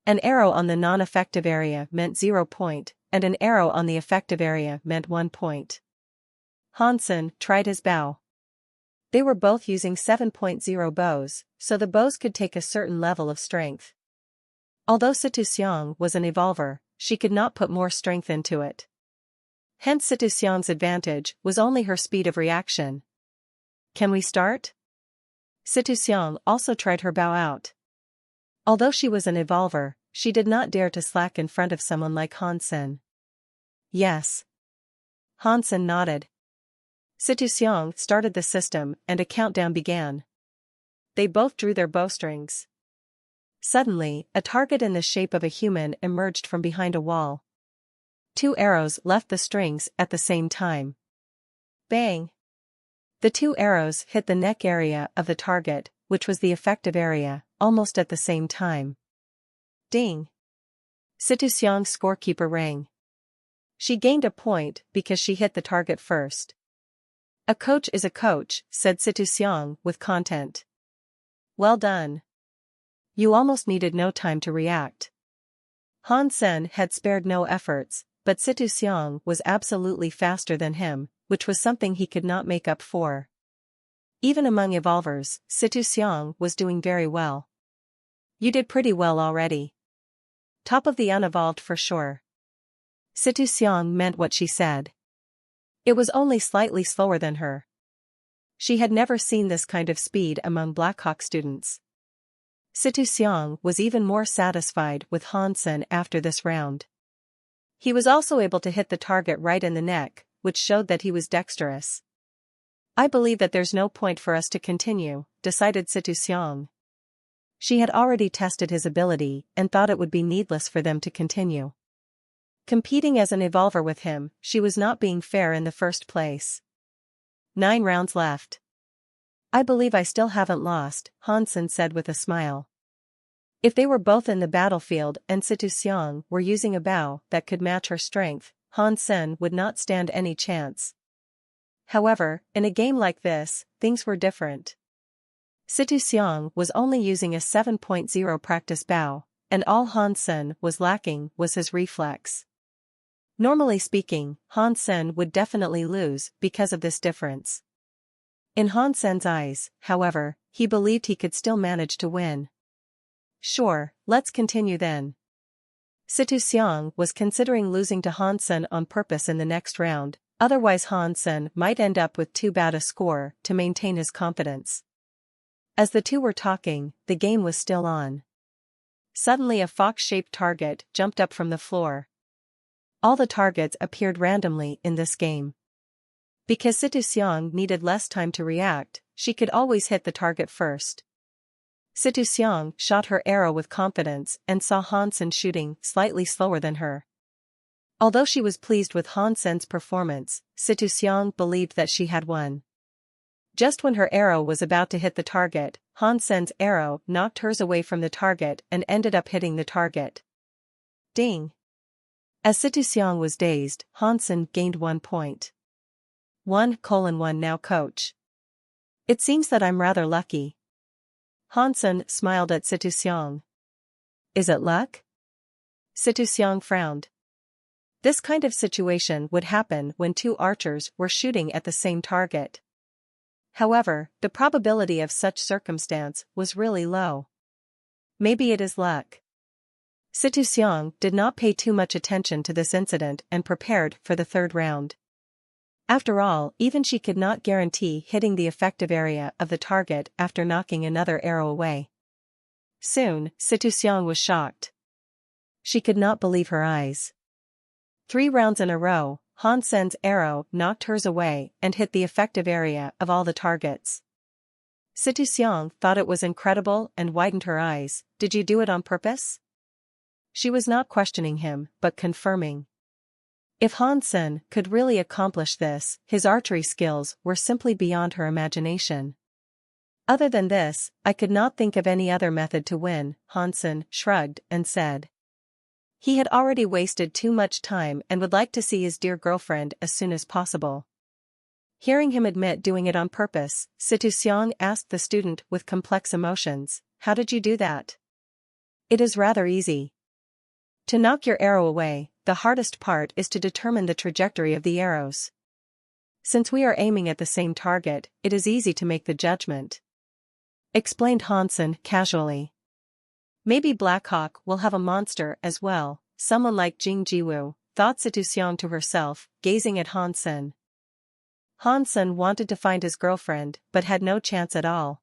[SPEAKER 1] An arrow on the non-effective area meant 0 point, and an arrow on the effective area meant 1 point. Han Sen tried his bow. They were both using 7.0 bows, so the bows could take a certain level of strength. Although Situ Xiang was an evolver, she could not put more strength into it. Hence Situ Xiang's advantage was only her speed of reaction. Can we start? Situ Xiang also tried her bow out. Although she was an evolver, she did not dare to slack in front of someone like Han Sen. Yes. Han Sen nodded. Situ Xiang started the system and a countdown began. They both drew their bowstrings. Suddenly, a target in the shape of a human emerged from behind a wall. 2 arrows left the strings at the same time. Bang! The 2 arrows hit the neck area of the target, which was the effective area, almost at the same time. Ding! Situ Xiang's scorekeeper rang. She gained a point because she hit the target first. A coach is a coach, said Situ Xiang with content. Well done. You almost needed no time to react. Han Sen had spared no efforts, but Situ Xiang was absolutely faster than him, which was something he could not make up for. Even among evolvers, Situ Xiang was doing very well. You did pretty well already. Top of the unevolved for sure. Situ Xiang meant what she said. It was only slightly slower than her. She had never seen this kind of speed among Blackhawk students. Situ Xiang was even more satisfied with Han Sen after this round. He was also able to hit the target right in the neck, which showed that he was dexterous. I believe that there's no point for us to continue, decided Situ Xiang. She had already tested his ability and thought it would be needless for them to continue. Competing as an evolver with him, she was not being fair in the first place. 9 rounds left. I believe I still haven't lost, Han Sen said with a smile. If they were both in the battlefield and Situ Xiang were using a bow that could match her strength, Han Sen would not stand any chance. However, in a game like this, things were different. Situ Xiang was only using a 7.0 practice bow, and all Han Sen was lacking was his reflex. Normally speaking, Han Sen would definitely lose because of this difference. In Han Sen's eyes, however, he believed he could still manage to win. Sure, let's continue then. Situ Xiang was considering losing to Han Sen on purpose in the next round, otherwise Han Sen might end up with too bad a score to maintain his confidence. As the two were talking, the game was still on. Suddenly a fox-shaped target jumped up from the floor. All the targets appeared randomly in this game. Because Situ Xiang needed less time to react, she could always hit the target first. Situ Xiang shot her arrow with confidence and saw Han Sen shooting slightly slower than her. Although she was pleased with Han Sen's performance, Situ Xiang believed that she had won. Just when her arrow was about to hit the target, Han Sen's arrow knocked hers away from the target and ended up hitting the target. Ding! As Situ Xiang was dazed, Han Sen gained 1 point. 1:1 now coach. It seems that I'm rather lucky. Han Sen smiled at Situ Xiang. Is it luck? Situ Xiang frowned. This kind of situation would happen when 2 archers were shooting at the same target. However, the probability of such circumstance was really low. Maybe it is luck. Situ Xiang did not pay too much attention to this incident and prepared for the 3rd round. After all, even she could not guarantee hitting the effective area of the target after knocking another arrow away. Soon, Situ Xiang was shocked. She could not believe her eyes. 3 rounds in a row, Han Sen's arrow knocked hers away and hit the effective area of all the targets. Situ Xiang thought it was incredible and widened her eyes. Did you do it on purpose? She was not questioning him, but confirming. If Han Sen could really accomplish this, his archery skills were simply beyond her imagination. Other than this, I could not think of any other method to win, Han Sen shrugged and said. He had already wasted too much time and would like to see his dear girlfriend as soon as possible. Hearing him admit doing it on purpose, Situ Xiang asked the student with complex emotions, "How did you do that?" "It is rather easy. To knock your arrow away, the hardest part is to determine the trajectory of the arrows. Since we are aiming at the same target, it is easy to make the judgment," explained Han Sen casually. Maybe Black Hawk will have a monster as well, someone like Jing Jiwu, thought Situ Xiang to herself, gazing at Han Sen. Han Sen wanted to find his girlfriend, but had no chance at all.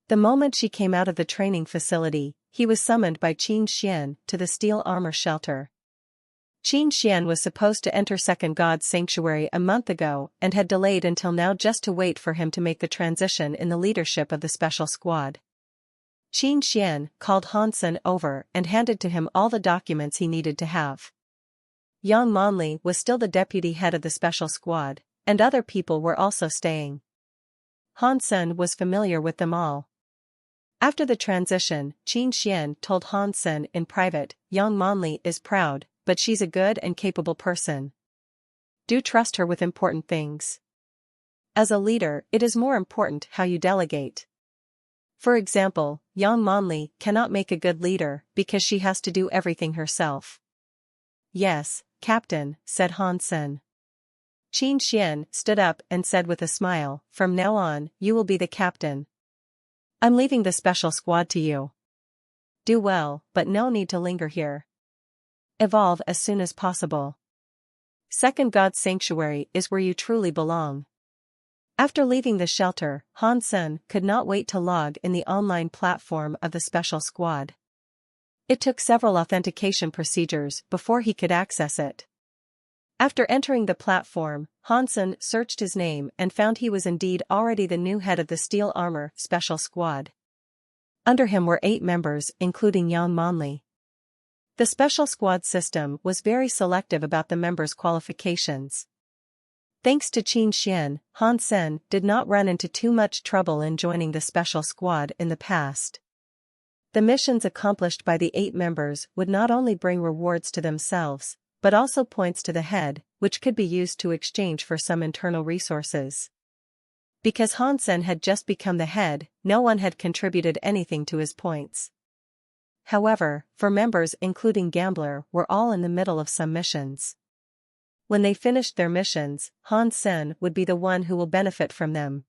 [SPEAKER 1] The moment she came out of the training facility, he was summoned by Qin Xian to the steel armor shelter. Qin Xian was supposed to enter Second God's sanctuary a month ago and had delayed until now just to wait for him to make the transition in the leadership of the special squad. Qin Xian called Han Sen over and handed to him all the documents he needed to have. Yang Monli was still the deputy head of the special squad, and other people were also staying. Han Sen was familiar with them all. After the transition, Qin Xian told Han Sen in private, "Yang Monli is proud, but she's a good and capable person. Do trust her with important things. As a leader, it is more important how you delegate. For example, Yang Monli cannot make a good leader because she has to do everything herself." "Yes, Captain," said Han Sen. Qin Xian stood up and said with a smile, "From now on, you will be the captain. I'm leaving the special squad to you. Do well, but no need to linger here. Evolve as soon as possible. Second God's sanctuary is where you truly belong." After leaving the shelter, Han Sen could not wait to log in the online platform of the special squad. It took several authentication procedures before he could access it. After entering the platform, Han Sen searched his name and found he was indeed already the new head of the Steel Armor Special Squad. Under him were 8 members including Yang Monli. The Special Squad system was very selective about the members' qualifications. Thanks to Qin Xian, Han Sen did not run into too much trouble in joining the Special Squad in the past. The missions accomplished by the 8 members would not only bring rewards to themselves, but also points to the head, which could be used to exchange for some internal resources. Because Han Sen had just become the head, no one had contributed anything to his points. However, for members including Gambler were all in the middle of some missions. When they finished their missions, Han Sen would be the one who will benefit from them.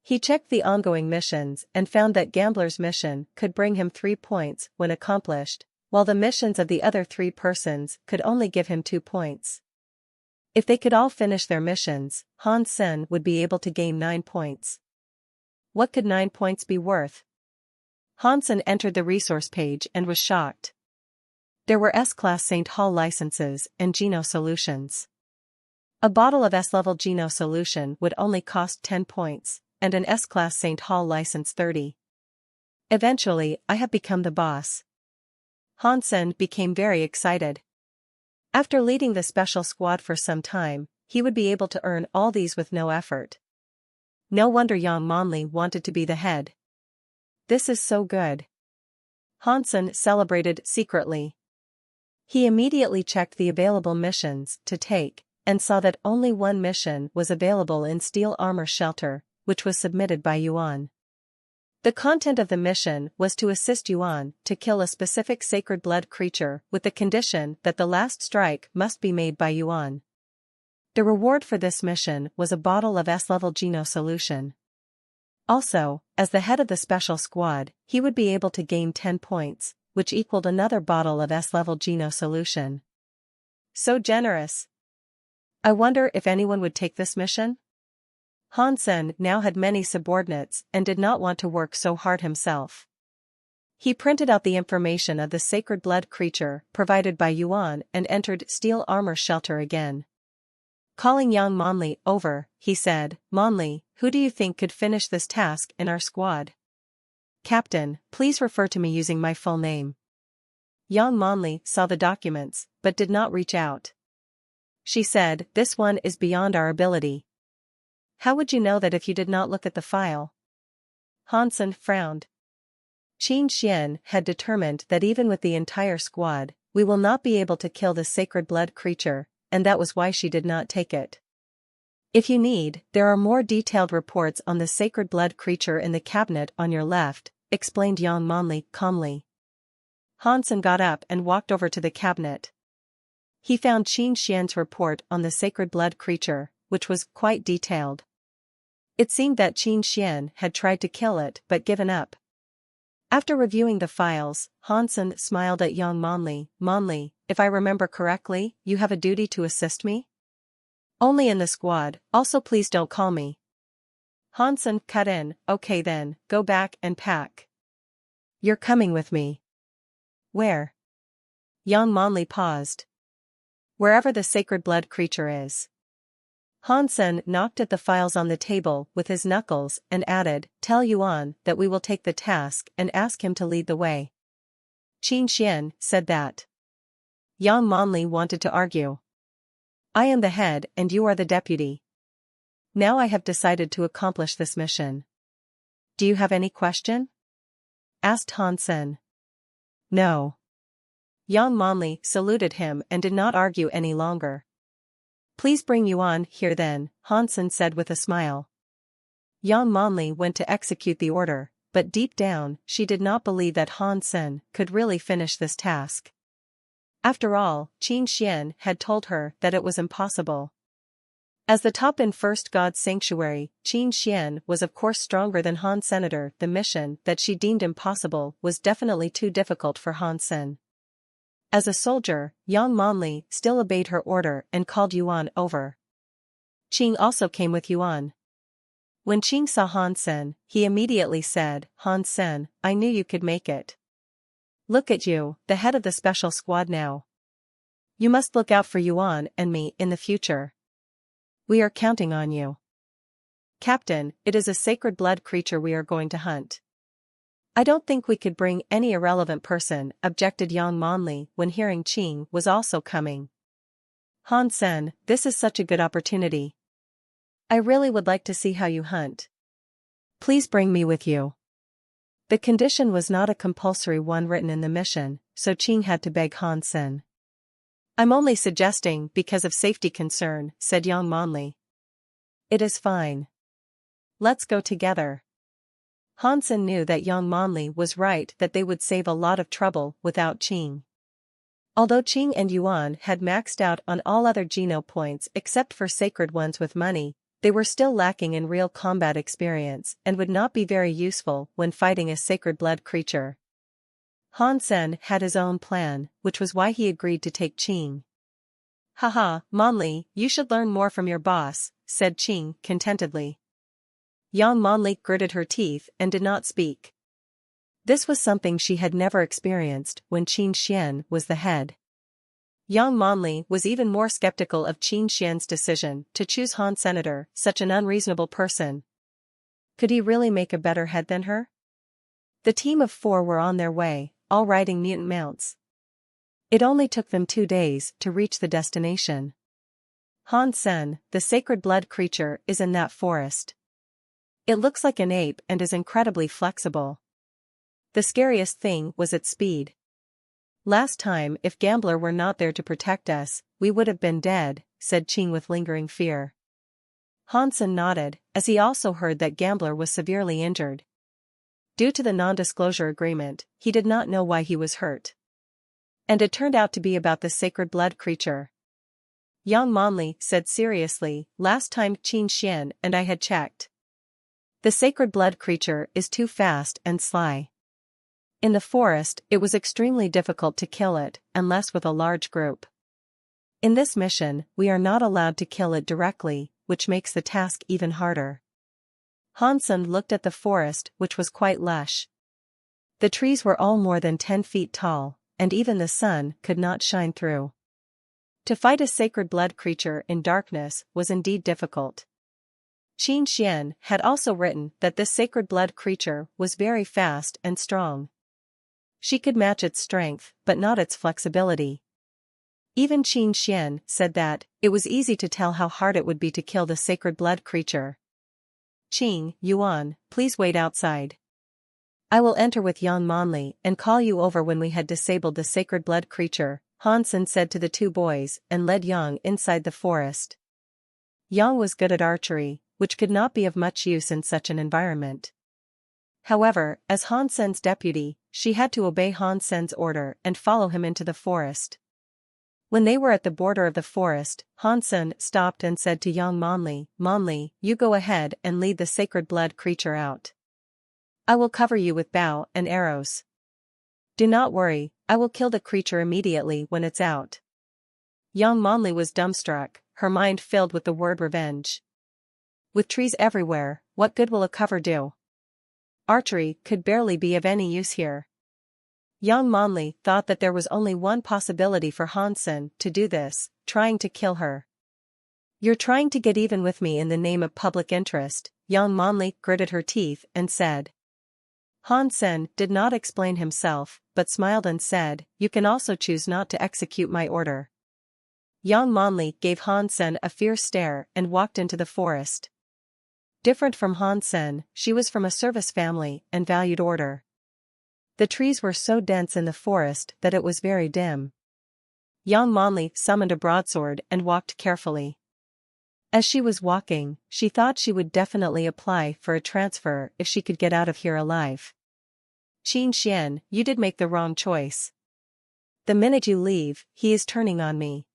[SPEAKER 1] He checked the ongoing missions and found that Gambler's mission could bring him 3 points when accomplished, while the missions of the other 3 persons could only give him 2 points. If they could all finish their missions, Han Sen would be able to gain 9 points. What could 9 points be worth? Han Sen entered the resource page and was shocked. There were S-Class St. Hall licenses and Geno solutions. A bottle of S-level Geno solution would only cost 10 points, and an S-Class St. Hall license 30. Eventually, I have become the boss. Han Sen became very excited. After leading the special squad for some time, he would be able to earn all these with no effort. No wonder Yang Monli wanted to be the head. This is so good. Han Sen celebrated secretly. He immediately checked the available missions to take, and saw that only one mission was available in Steel Armor Shelter, which was submitted by Yuan. The content of the mission was to assist Yuan to kill a specific sacred blood creature with the condition that the last strike must be made by Yuan. The reward for this mission was a bottle of S-level Geno solution. Also, as the head of the special squad, he would be able to gain 10 points, which equaled another bottle of S-level Geno solution. So generous. I wonder if anyone would take this mission? Han Sen now had many subordinates and did not want to work so hard himself. He printed out the information of the sacred blood creature provided by Yuan and entered Steel Armor Shelter again. Calling young Monley over, he said, "Monley, who do you think could finish this task in our squad?" "Captain, please refer to me using my full name." Young Monley saw the documents, but did not reach out. She said, "This one is beyond our ability." "How would you know that if you did not look at the file?" Hansen frowned. Qin Xian had determined that even with the entire squad, we will not be able to kill the sacred blood creature, and that was why she did not take it. "If you need, there are more detailed reports on the sacred blood creature in the cabinet on your left," explained young Monley calmly. Hansen got up and walked over to the cabinet. He found Qin Xian's report on the sacred blood creature, which was quite detailed. It seemed that Qin Xian had tried to kill it but given up. After reviewing the files, Hansen smiled at young Monley. "Monley, if I remember correctly, you have a duty to assist me?" "Only in the squad, also please don't call me." Hansen cut in, "Okay then, go back and pack. You're coming with me." "Where?" Young Monley paused. "Wherever the sacred blood creature is." Hansen knocked at the files on the table with his knuckles and added, "Tell Yuan that we will take the task and ask him to lead the way." Qin Xian said that. Young Monley wanted to argue. "I am the head and you are the deputy. Now I have decided to accomplish this mission. Do you have any question?" asked Hansen. "No." Young Monley saluted him and did not argue any longer. "Please bring Yuan here then," Hansen said with a smile. Young Monley went to execute the order, but deep down she did not believe that Hansen could really finish this task. After all, Qin Xian had told her that it was impossible. As the top in First God's Sanctuary, Qin Xian was of course stronger than Han Senator. The mission that she deemed impossible was definitely too difficult for Hansen. As a soldier, young Monley still obeyed her order and called Yuan over. Qing also came with Yuan. When Qing saw Hansen, he immediately said, "Hansen, I knew you could make it. Look at you, the head of the special squad now. You must look out for Yuan and me in the future. We are counting on you." "Captain, it is a sacred blood creature we are going to hunt." "I don't think we could bring any irrelevant person," objected young Monley when hearing Qing was also coming. "Hansen, this is such a good opportunity. I really would like to see how you hunt. Please bring me with you." The condition was not a compulsory one written in the mission, so Qing had to beg Hansen. "I'm only suggesting because of safety concern," said young Monley. "It is fine. Let's go together." Hansen knew that young Monley was right, that they would save a lot of trouble without Qing. Although Qing and Yuan had maxed out on all other Geno points except for sacred ones with money, they were still lacking in real combat experience and would not be very useful when fighting a sacred blood creature. Hansen had his own plan, which was why he agreed to take Qing. "Haha, Monley, you should learn more from your boss," said Qing contentedly. Young Monley gritted her teeth and did not speak. This was something she had never experienced when Qin Xian was the head. Young Monley was even more skeptical of Qin Xian's decision to choose Han Senator, such an unreasonable person. Could he really make a better head than her? The team of 4 were on their way, all riding mutant mounts. It only took them 2 days to reach the destination. Hansen, the sacred blood creature, is in that forest. It looks like an ape and is incredibly flexible. The scariest thing was its speed. "Last time, if Gambler were not there to protect us, we would have been dead," said Qing with lingering fear. Hansen nodded, as he also heard that Gambler was severely injured. Due to the non-disclosure agreement, he did not know why he was hurt. And it turned out to be about the sacred blood creature. Young Monley said seriously, "Last time Qin Xian and I had checked. The sacred blood creature is too fast and sly. In the forest, it was extremely difficult to kill it, unless with a large group. In this mission, we are not allowed to kill it directly, which makes the task even harder." Hansen looked at the forest, which was quite lush. The trees were all more than 10 feet tall, and even the sun could not shine through. To fight a sacred blood creature in darkness was indeed difficult. Qin Xian had also written that this sacred blood creature was very fast and strong. She could match its strength, but not its flexibility. Even Qin Xian said that it was easy to tell how hard it would be to kill the sacred blood creature. Qing Yuan, please wait outside. I will enter with Yang Manli and call you over when we had disabled the sacred blood creature, Han Sen said to the two boys and led Yang inside the forest. Yang was good at archery, which could not be of much use in such an environment. However, as Han Sen's deputy, she had to obey Han Sen's order and follow him into the forest. When they were at the border of the forest, Han Sen stopped and said to Yang Manli, Manli, you go ahead and lead the sacred blood creature out. I will cover you with bow and arrows. Do not worry, I will kill the creature immediately when it's out. Yang Manli was dumbstruck, her mind filled with the word revenge. With trees everywhere, what good will a cover do? Archery could barely be of any use here. Yang Manli thought that there was only one possibility for Han Sen to do this, trying to kill her. You're trying to get even with me in the name of public interest, Yang Manli gritted her teeth and said. Han Sen did not explain himself, but smiled and said, you can also choose not to execute my order. Yang Manli gave Han Sen a fierce stare and walked into the forest. Different from Han Sen, she was from a service family and valued order. The trees were so dense in the forest that it was very dim. Yang Manli summoned a broadsword and walked carefully. As she was walking, she thought she would definitely apply for a transfer if she could get out of here alive. Qin Xian, you did make the wrong choice. The minute you leave, he is turning on me.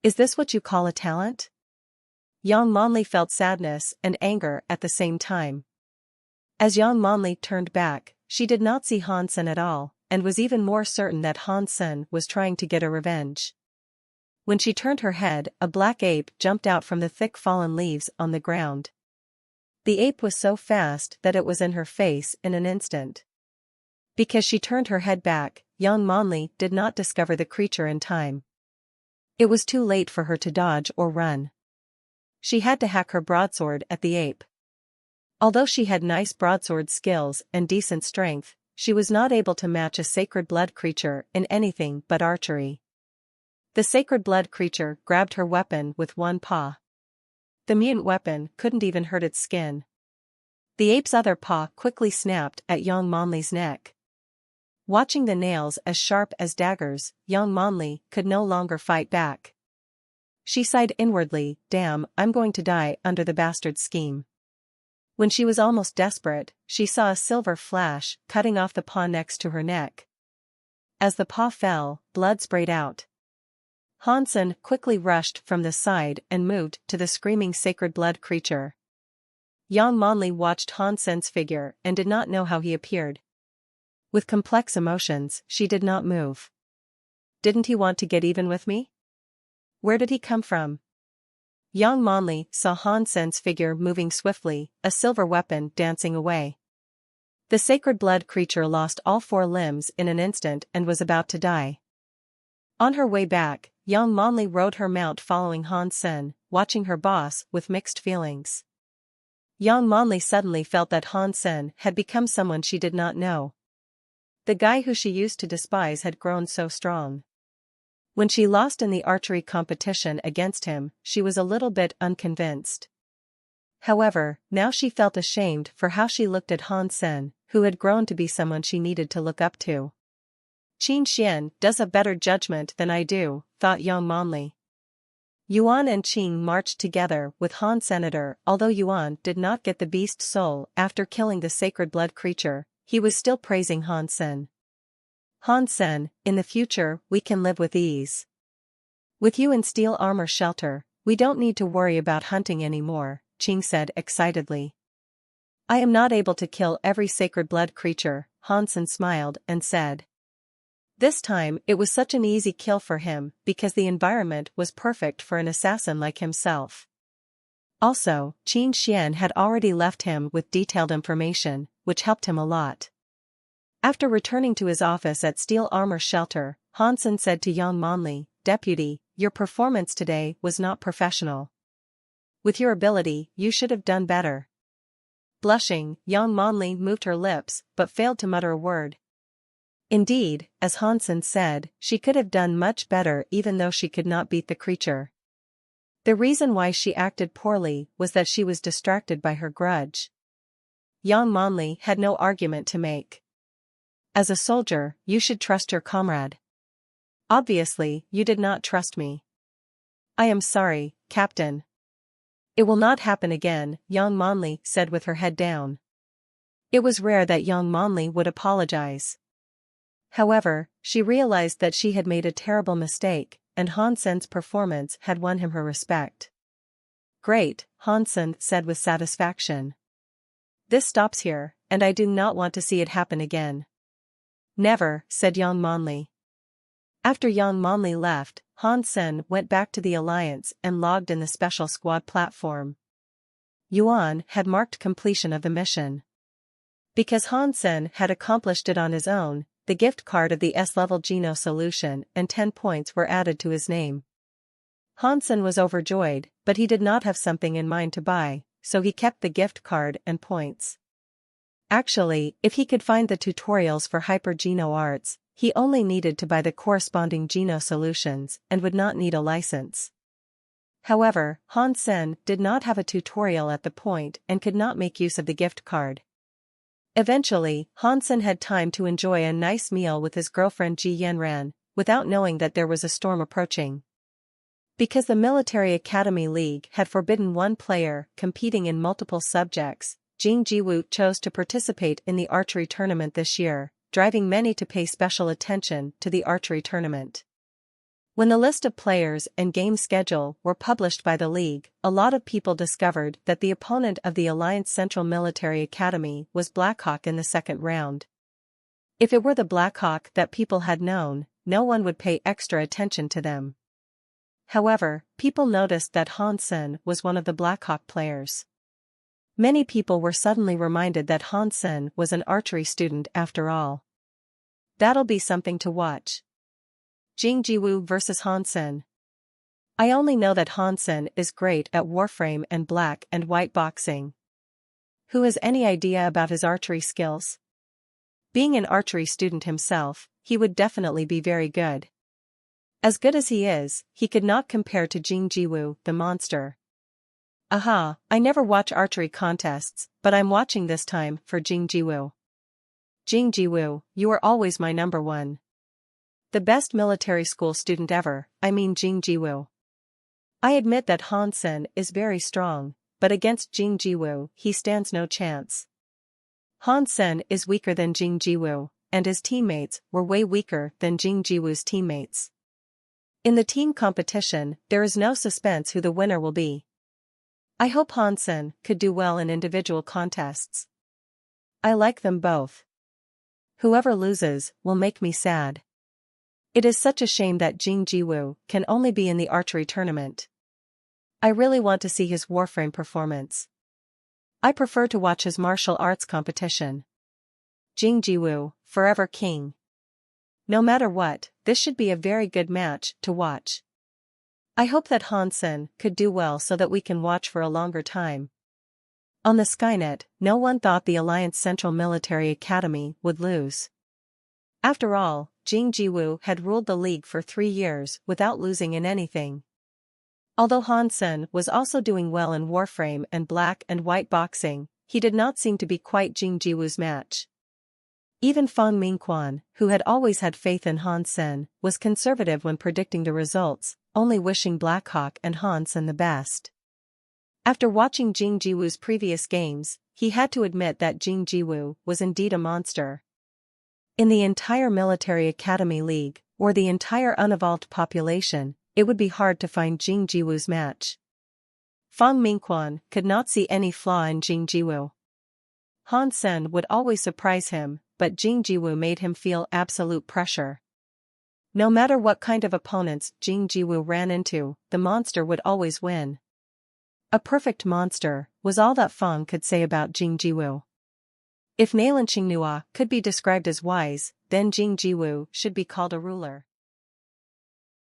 [SPEAKER 1] Is this what you call a talent? Yang Manli felt sadness and anger at the same time. As Yang Manli turned back, she did not see Han Sen at all, and was even more certain that Han Sen was trying to get a revenge. When she turned her head, a black ape jumped out from the thick fallen leaves on the ground. The ape was so fast that it was in her face in an instant. Because she turned her head back, Yang Manli did not discover the creature in time. It was too late for her to dodge or run. She had to hack her broadsword at the ape. Although she had nice broadsword skills and decent strength, she was not able to match a sacred blood creature in anything but archery. The sacred blood creature grabbed her weapon with one paw. The mutant weapon couldn't even hurt its skin. The ape's other paw quickly snapped at Yang Manli's neck. Watching the nails as sharp as daggers, Yang Manli could no longer fight back. She sighed inwardly, damn, I'm going to die under the bastard scheme. When she was almost desperate, she saw a silver flash cutting off the paw next to her neck. As the paw fell, blood sprayed out. Han Sen quickly rushed from the side and moved to the screaming sacred blood creature. Yang Manli watched Han Sen's figure and did not know how he appeared. With complex emotions, she did not move. Didn't he want to get even with me? Where did he come from? Yang Manli saw Han Sen's figure moving swiftly, a silver weapon dancing away. The sacred blood creature lost all 4 limbs in an instant and was about to die. On her way back, Yang Manli rode her mount following Han Sen, watching her boss with mixed feelings. Yang Manli suddenly felt that Han Sen had become someone she did not know. The guy who she used to despise had grown so strong. When she lost in the archery competition against him, she was a little bit unconvinced. However, now she felt ashamed for how she looked at Han Sen, who had grown to be someone she needed to look up to. Qin Xian does a better judgment than I do, thought Yang Manli. Yuan and Qing marched together with Han Senator. Although Yuan did not get the beast soul after killing the sacred blood creature, he was still praising Han Sen. Han Sen, in the future we can live with ease. With you in steel armor shelter, we don't need to worry about hunting anymore, Qing said excitedly. I am not able to kill every sacred blood creature, Han Sen smiled and said. This time it was such an easy kill for him because the environment was perfect for an assassin like himself. Also, Qin Xian had already left him with detailed information, which helped him a lot. After returning to his office at Steel Armor Shelter, Han Sen said to Yang Manli, Deputy, your performance today was not professional. With your ability, you should have done better. Blushing, young Monli moved her lips but failed to mutter a word. Indeed, as Hansen said, she could have done much better even though she could not beat the creature. The reason why she acted poorly was that she was distracted by her grudge. Young Monli had no argument to make. As a soldier, you should trust your comrade. Obviously, you did not trust me. I am sorry, Captain. It will not happen again, young Monli said with her head down. It was rare that young Monli would apologize. However, she realized that she had made a terrible mistake, and Hansen's performance had won him her respect. Great, Hansen said with satisfaction. This stops here, and I do not want to see it happen again. Never, said young Monli. After young Monli left, Hansen went back to the Alliance and logged in the special squad platform. Yuan had marked completion of the mission. Because Hansen had accomplished it on his own, the gift card of the S-level Geno solution and 10 points were added to his name. Hansen was overjoyed, but he did not have something in mind to buy, so he kept the gift card and points. Actually, if he could find the tutorials for Hyper Geno Arts, he only needed to buy the corresponding Geno solutions and would not need a license. However, Hansen did not have a tutorial at the point and could not make use of the gift card. Eventually, Hansen had time to enjoy a nice meal with his girlfriend Ji Yanran, without knowing that there was a storm approaching. Because the Military Academy League had forbidden one player competing in multiple subjects, Jing Jiwoo chose to participate in the archery tournament this year, driving many to pay special attention to the archery tournament. When the list of players and game schedule were published by the league, a lot of people discovered that the opponent of the Alliance Central Military Academy was Blackhawk in the second round. If it were the Blackhawk that people had known, no one would pay extra attention to them. However, people noticed that Hansen was one of the Blackhawk players. Many people were suddenly reminded that Hansen was an archery student after all. That'll be something to watch. Jing Jiwoo vs Hansen. I only know that Hansen is great at Warframe and black and white boxing. Who has any idea about his archery skills? Being an archery student himself, he would definitely be very good. As good as he is, he could not compare to Jing Jiwoo, the monster. Aha, I never watch archery contests, but I'm watching this time for Jing Jiwoo. Jing Jiwoo, you are always my number one. The best military school student ever, I mean Jing Jiwoo. I admit that Hansen is very strong, but against Jing Jiwoo he stands no chance. Hansen is weaker than Jing Jiwoo, and his teammates were way weaker than Jing Jiwoo's teammates. In the team competition, there is no suspense who the winner will be. I hope Hansen could do well in individual contests. I like them both. Whoever loses will make me sad. It is such a shame that Jing Jiwoo can only be in the archery tournament. I really want to see his Warframe performance. I prefer to watch his martial arts competition. Jing Jiwoo, forever king. No matter what, this should be a very good match to watch. I hope that Hansen could do well so that we can watch for a longer time. On the Skynet, no one thought the Alliance Central Military Academy would lose. After all, Jing Jiwoo had ruled the league for 3 years without losing in anything. Although Hansen was also doing well in Warframe and black and white boxing, he did not seem to be quite Jing Jiwoo's match. Even Fang Mingquan, who had always had faith in Hansen, was conservative when predicting the results, only wishing Blackhawk and Hansen the best. After watching Jing Jiwoo's previous games, he had to admit that Jing Jiwoo was indeed a monster. In the entire Military Academy League, or the entire unevolved population, it would be hard to find Jing Jiwoo's match. Fang Mingquan could not see any flaw in Jing Jiwoo. Hansen would always surprise him, but Jing Jiwoo made him feel absolute pressure. No matter what kind of opponents Jing Jiwoo ran into, the monster would always win. A perfect monster, was all that Fang could say about Jing Jiwoo. If Nalan Qingnua could be described as wise, then Jing Jiwoo should be called a ruler.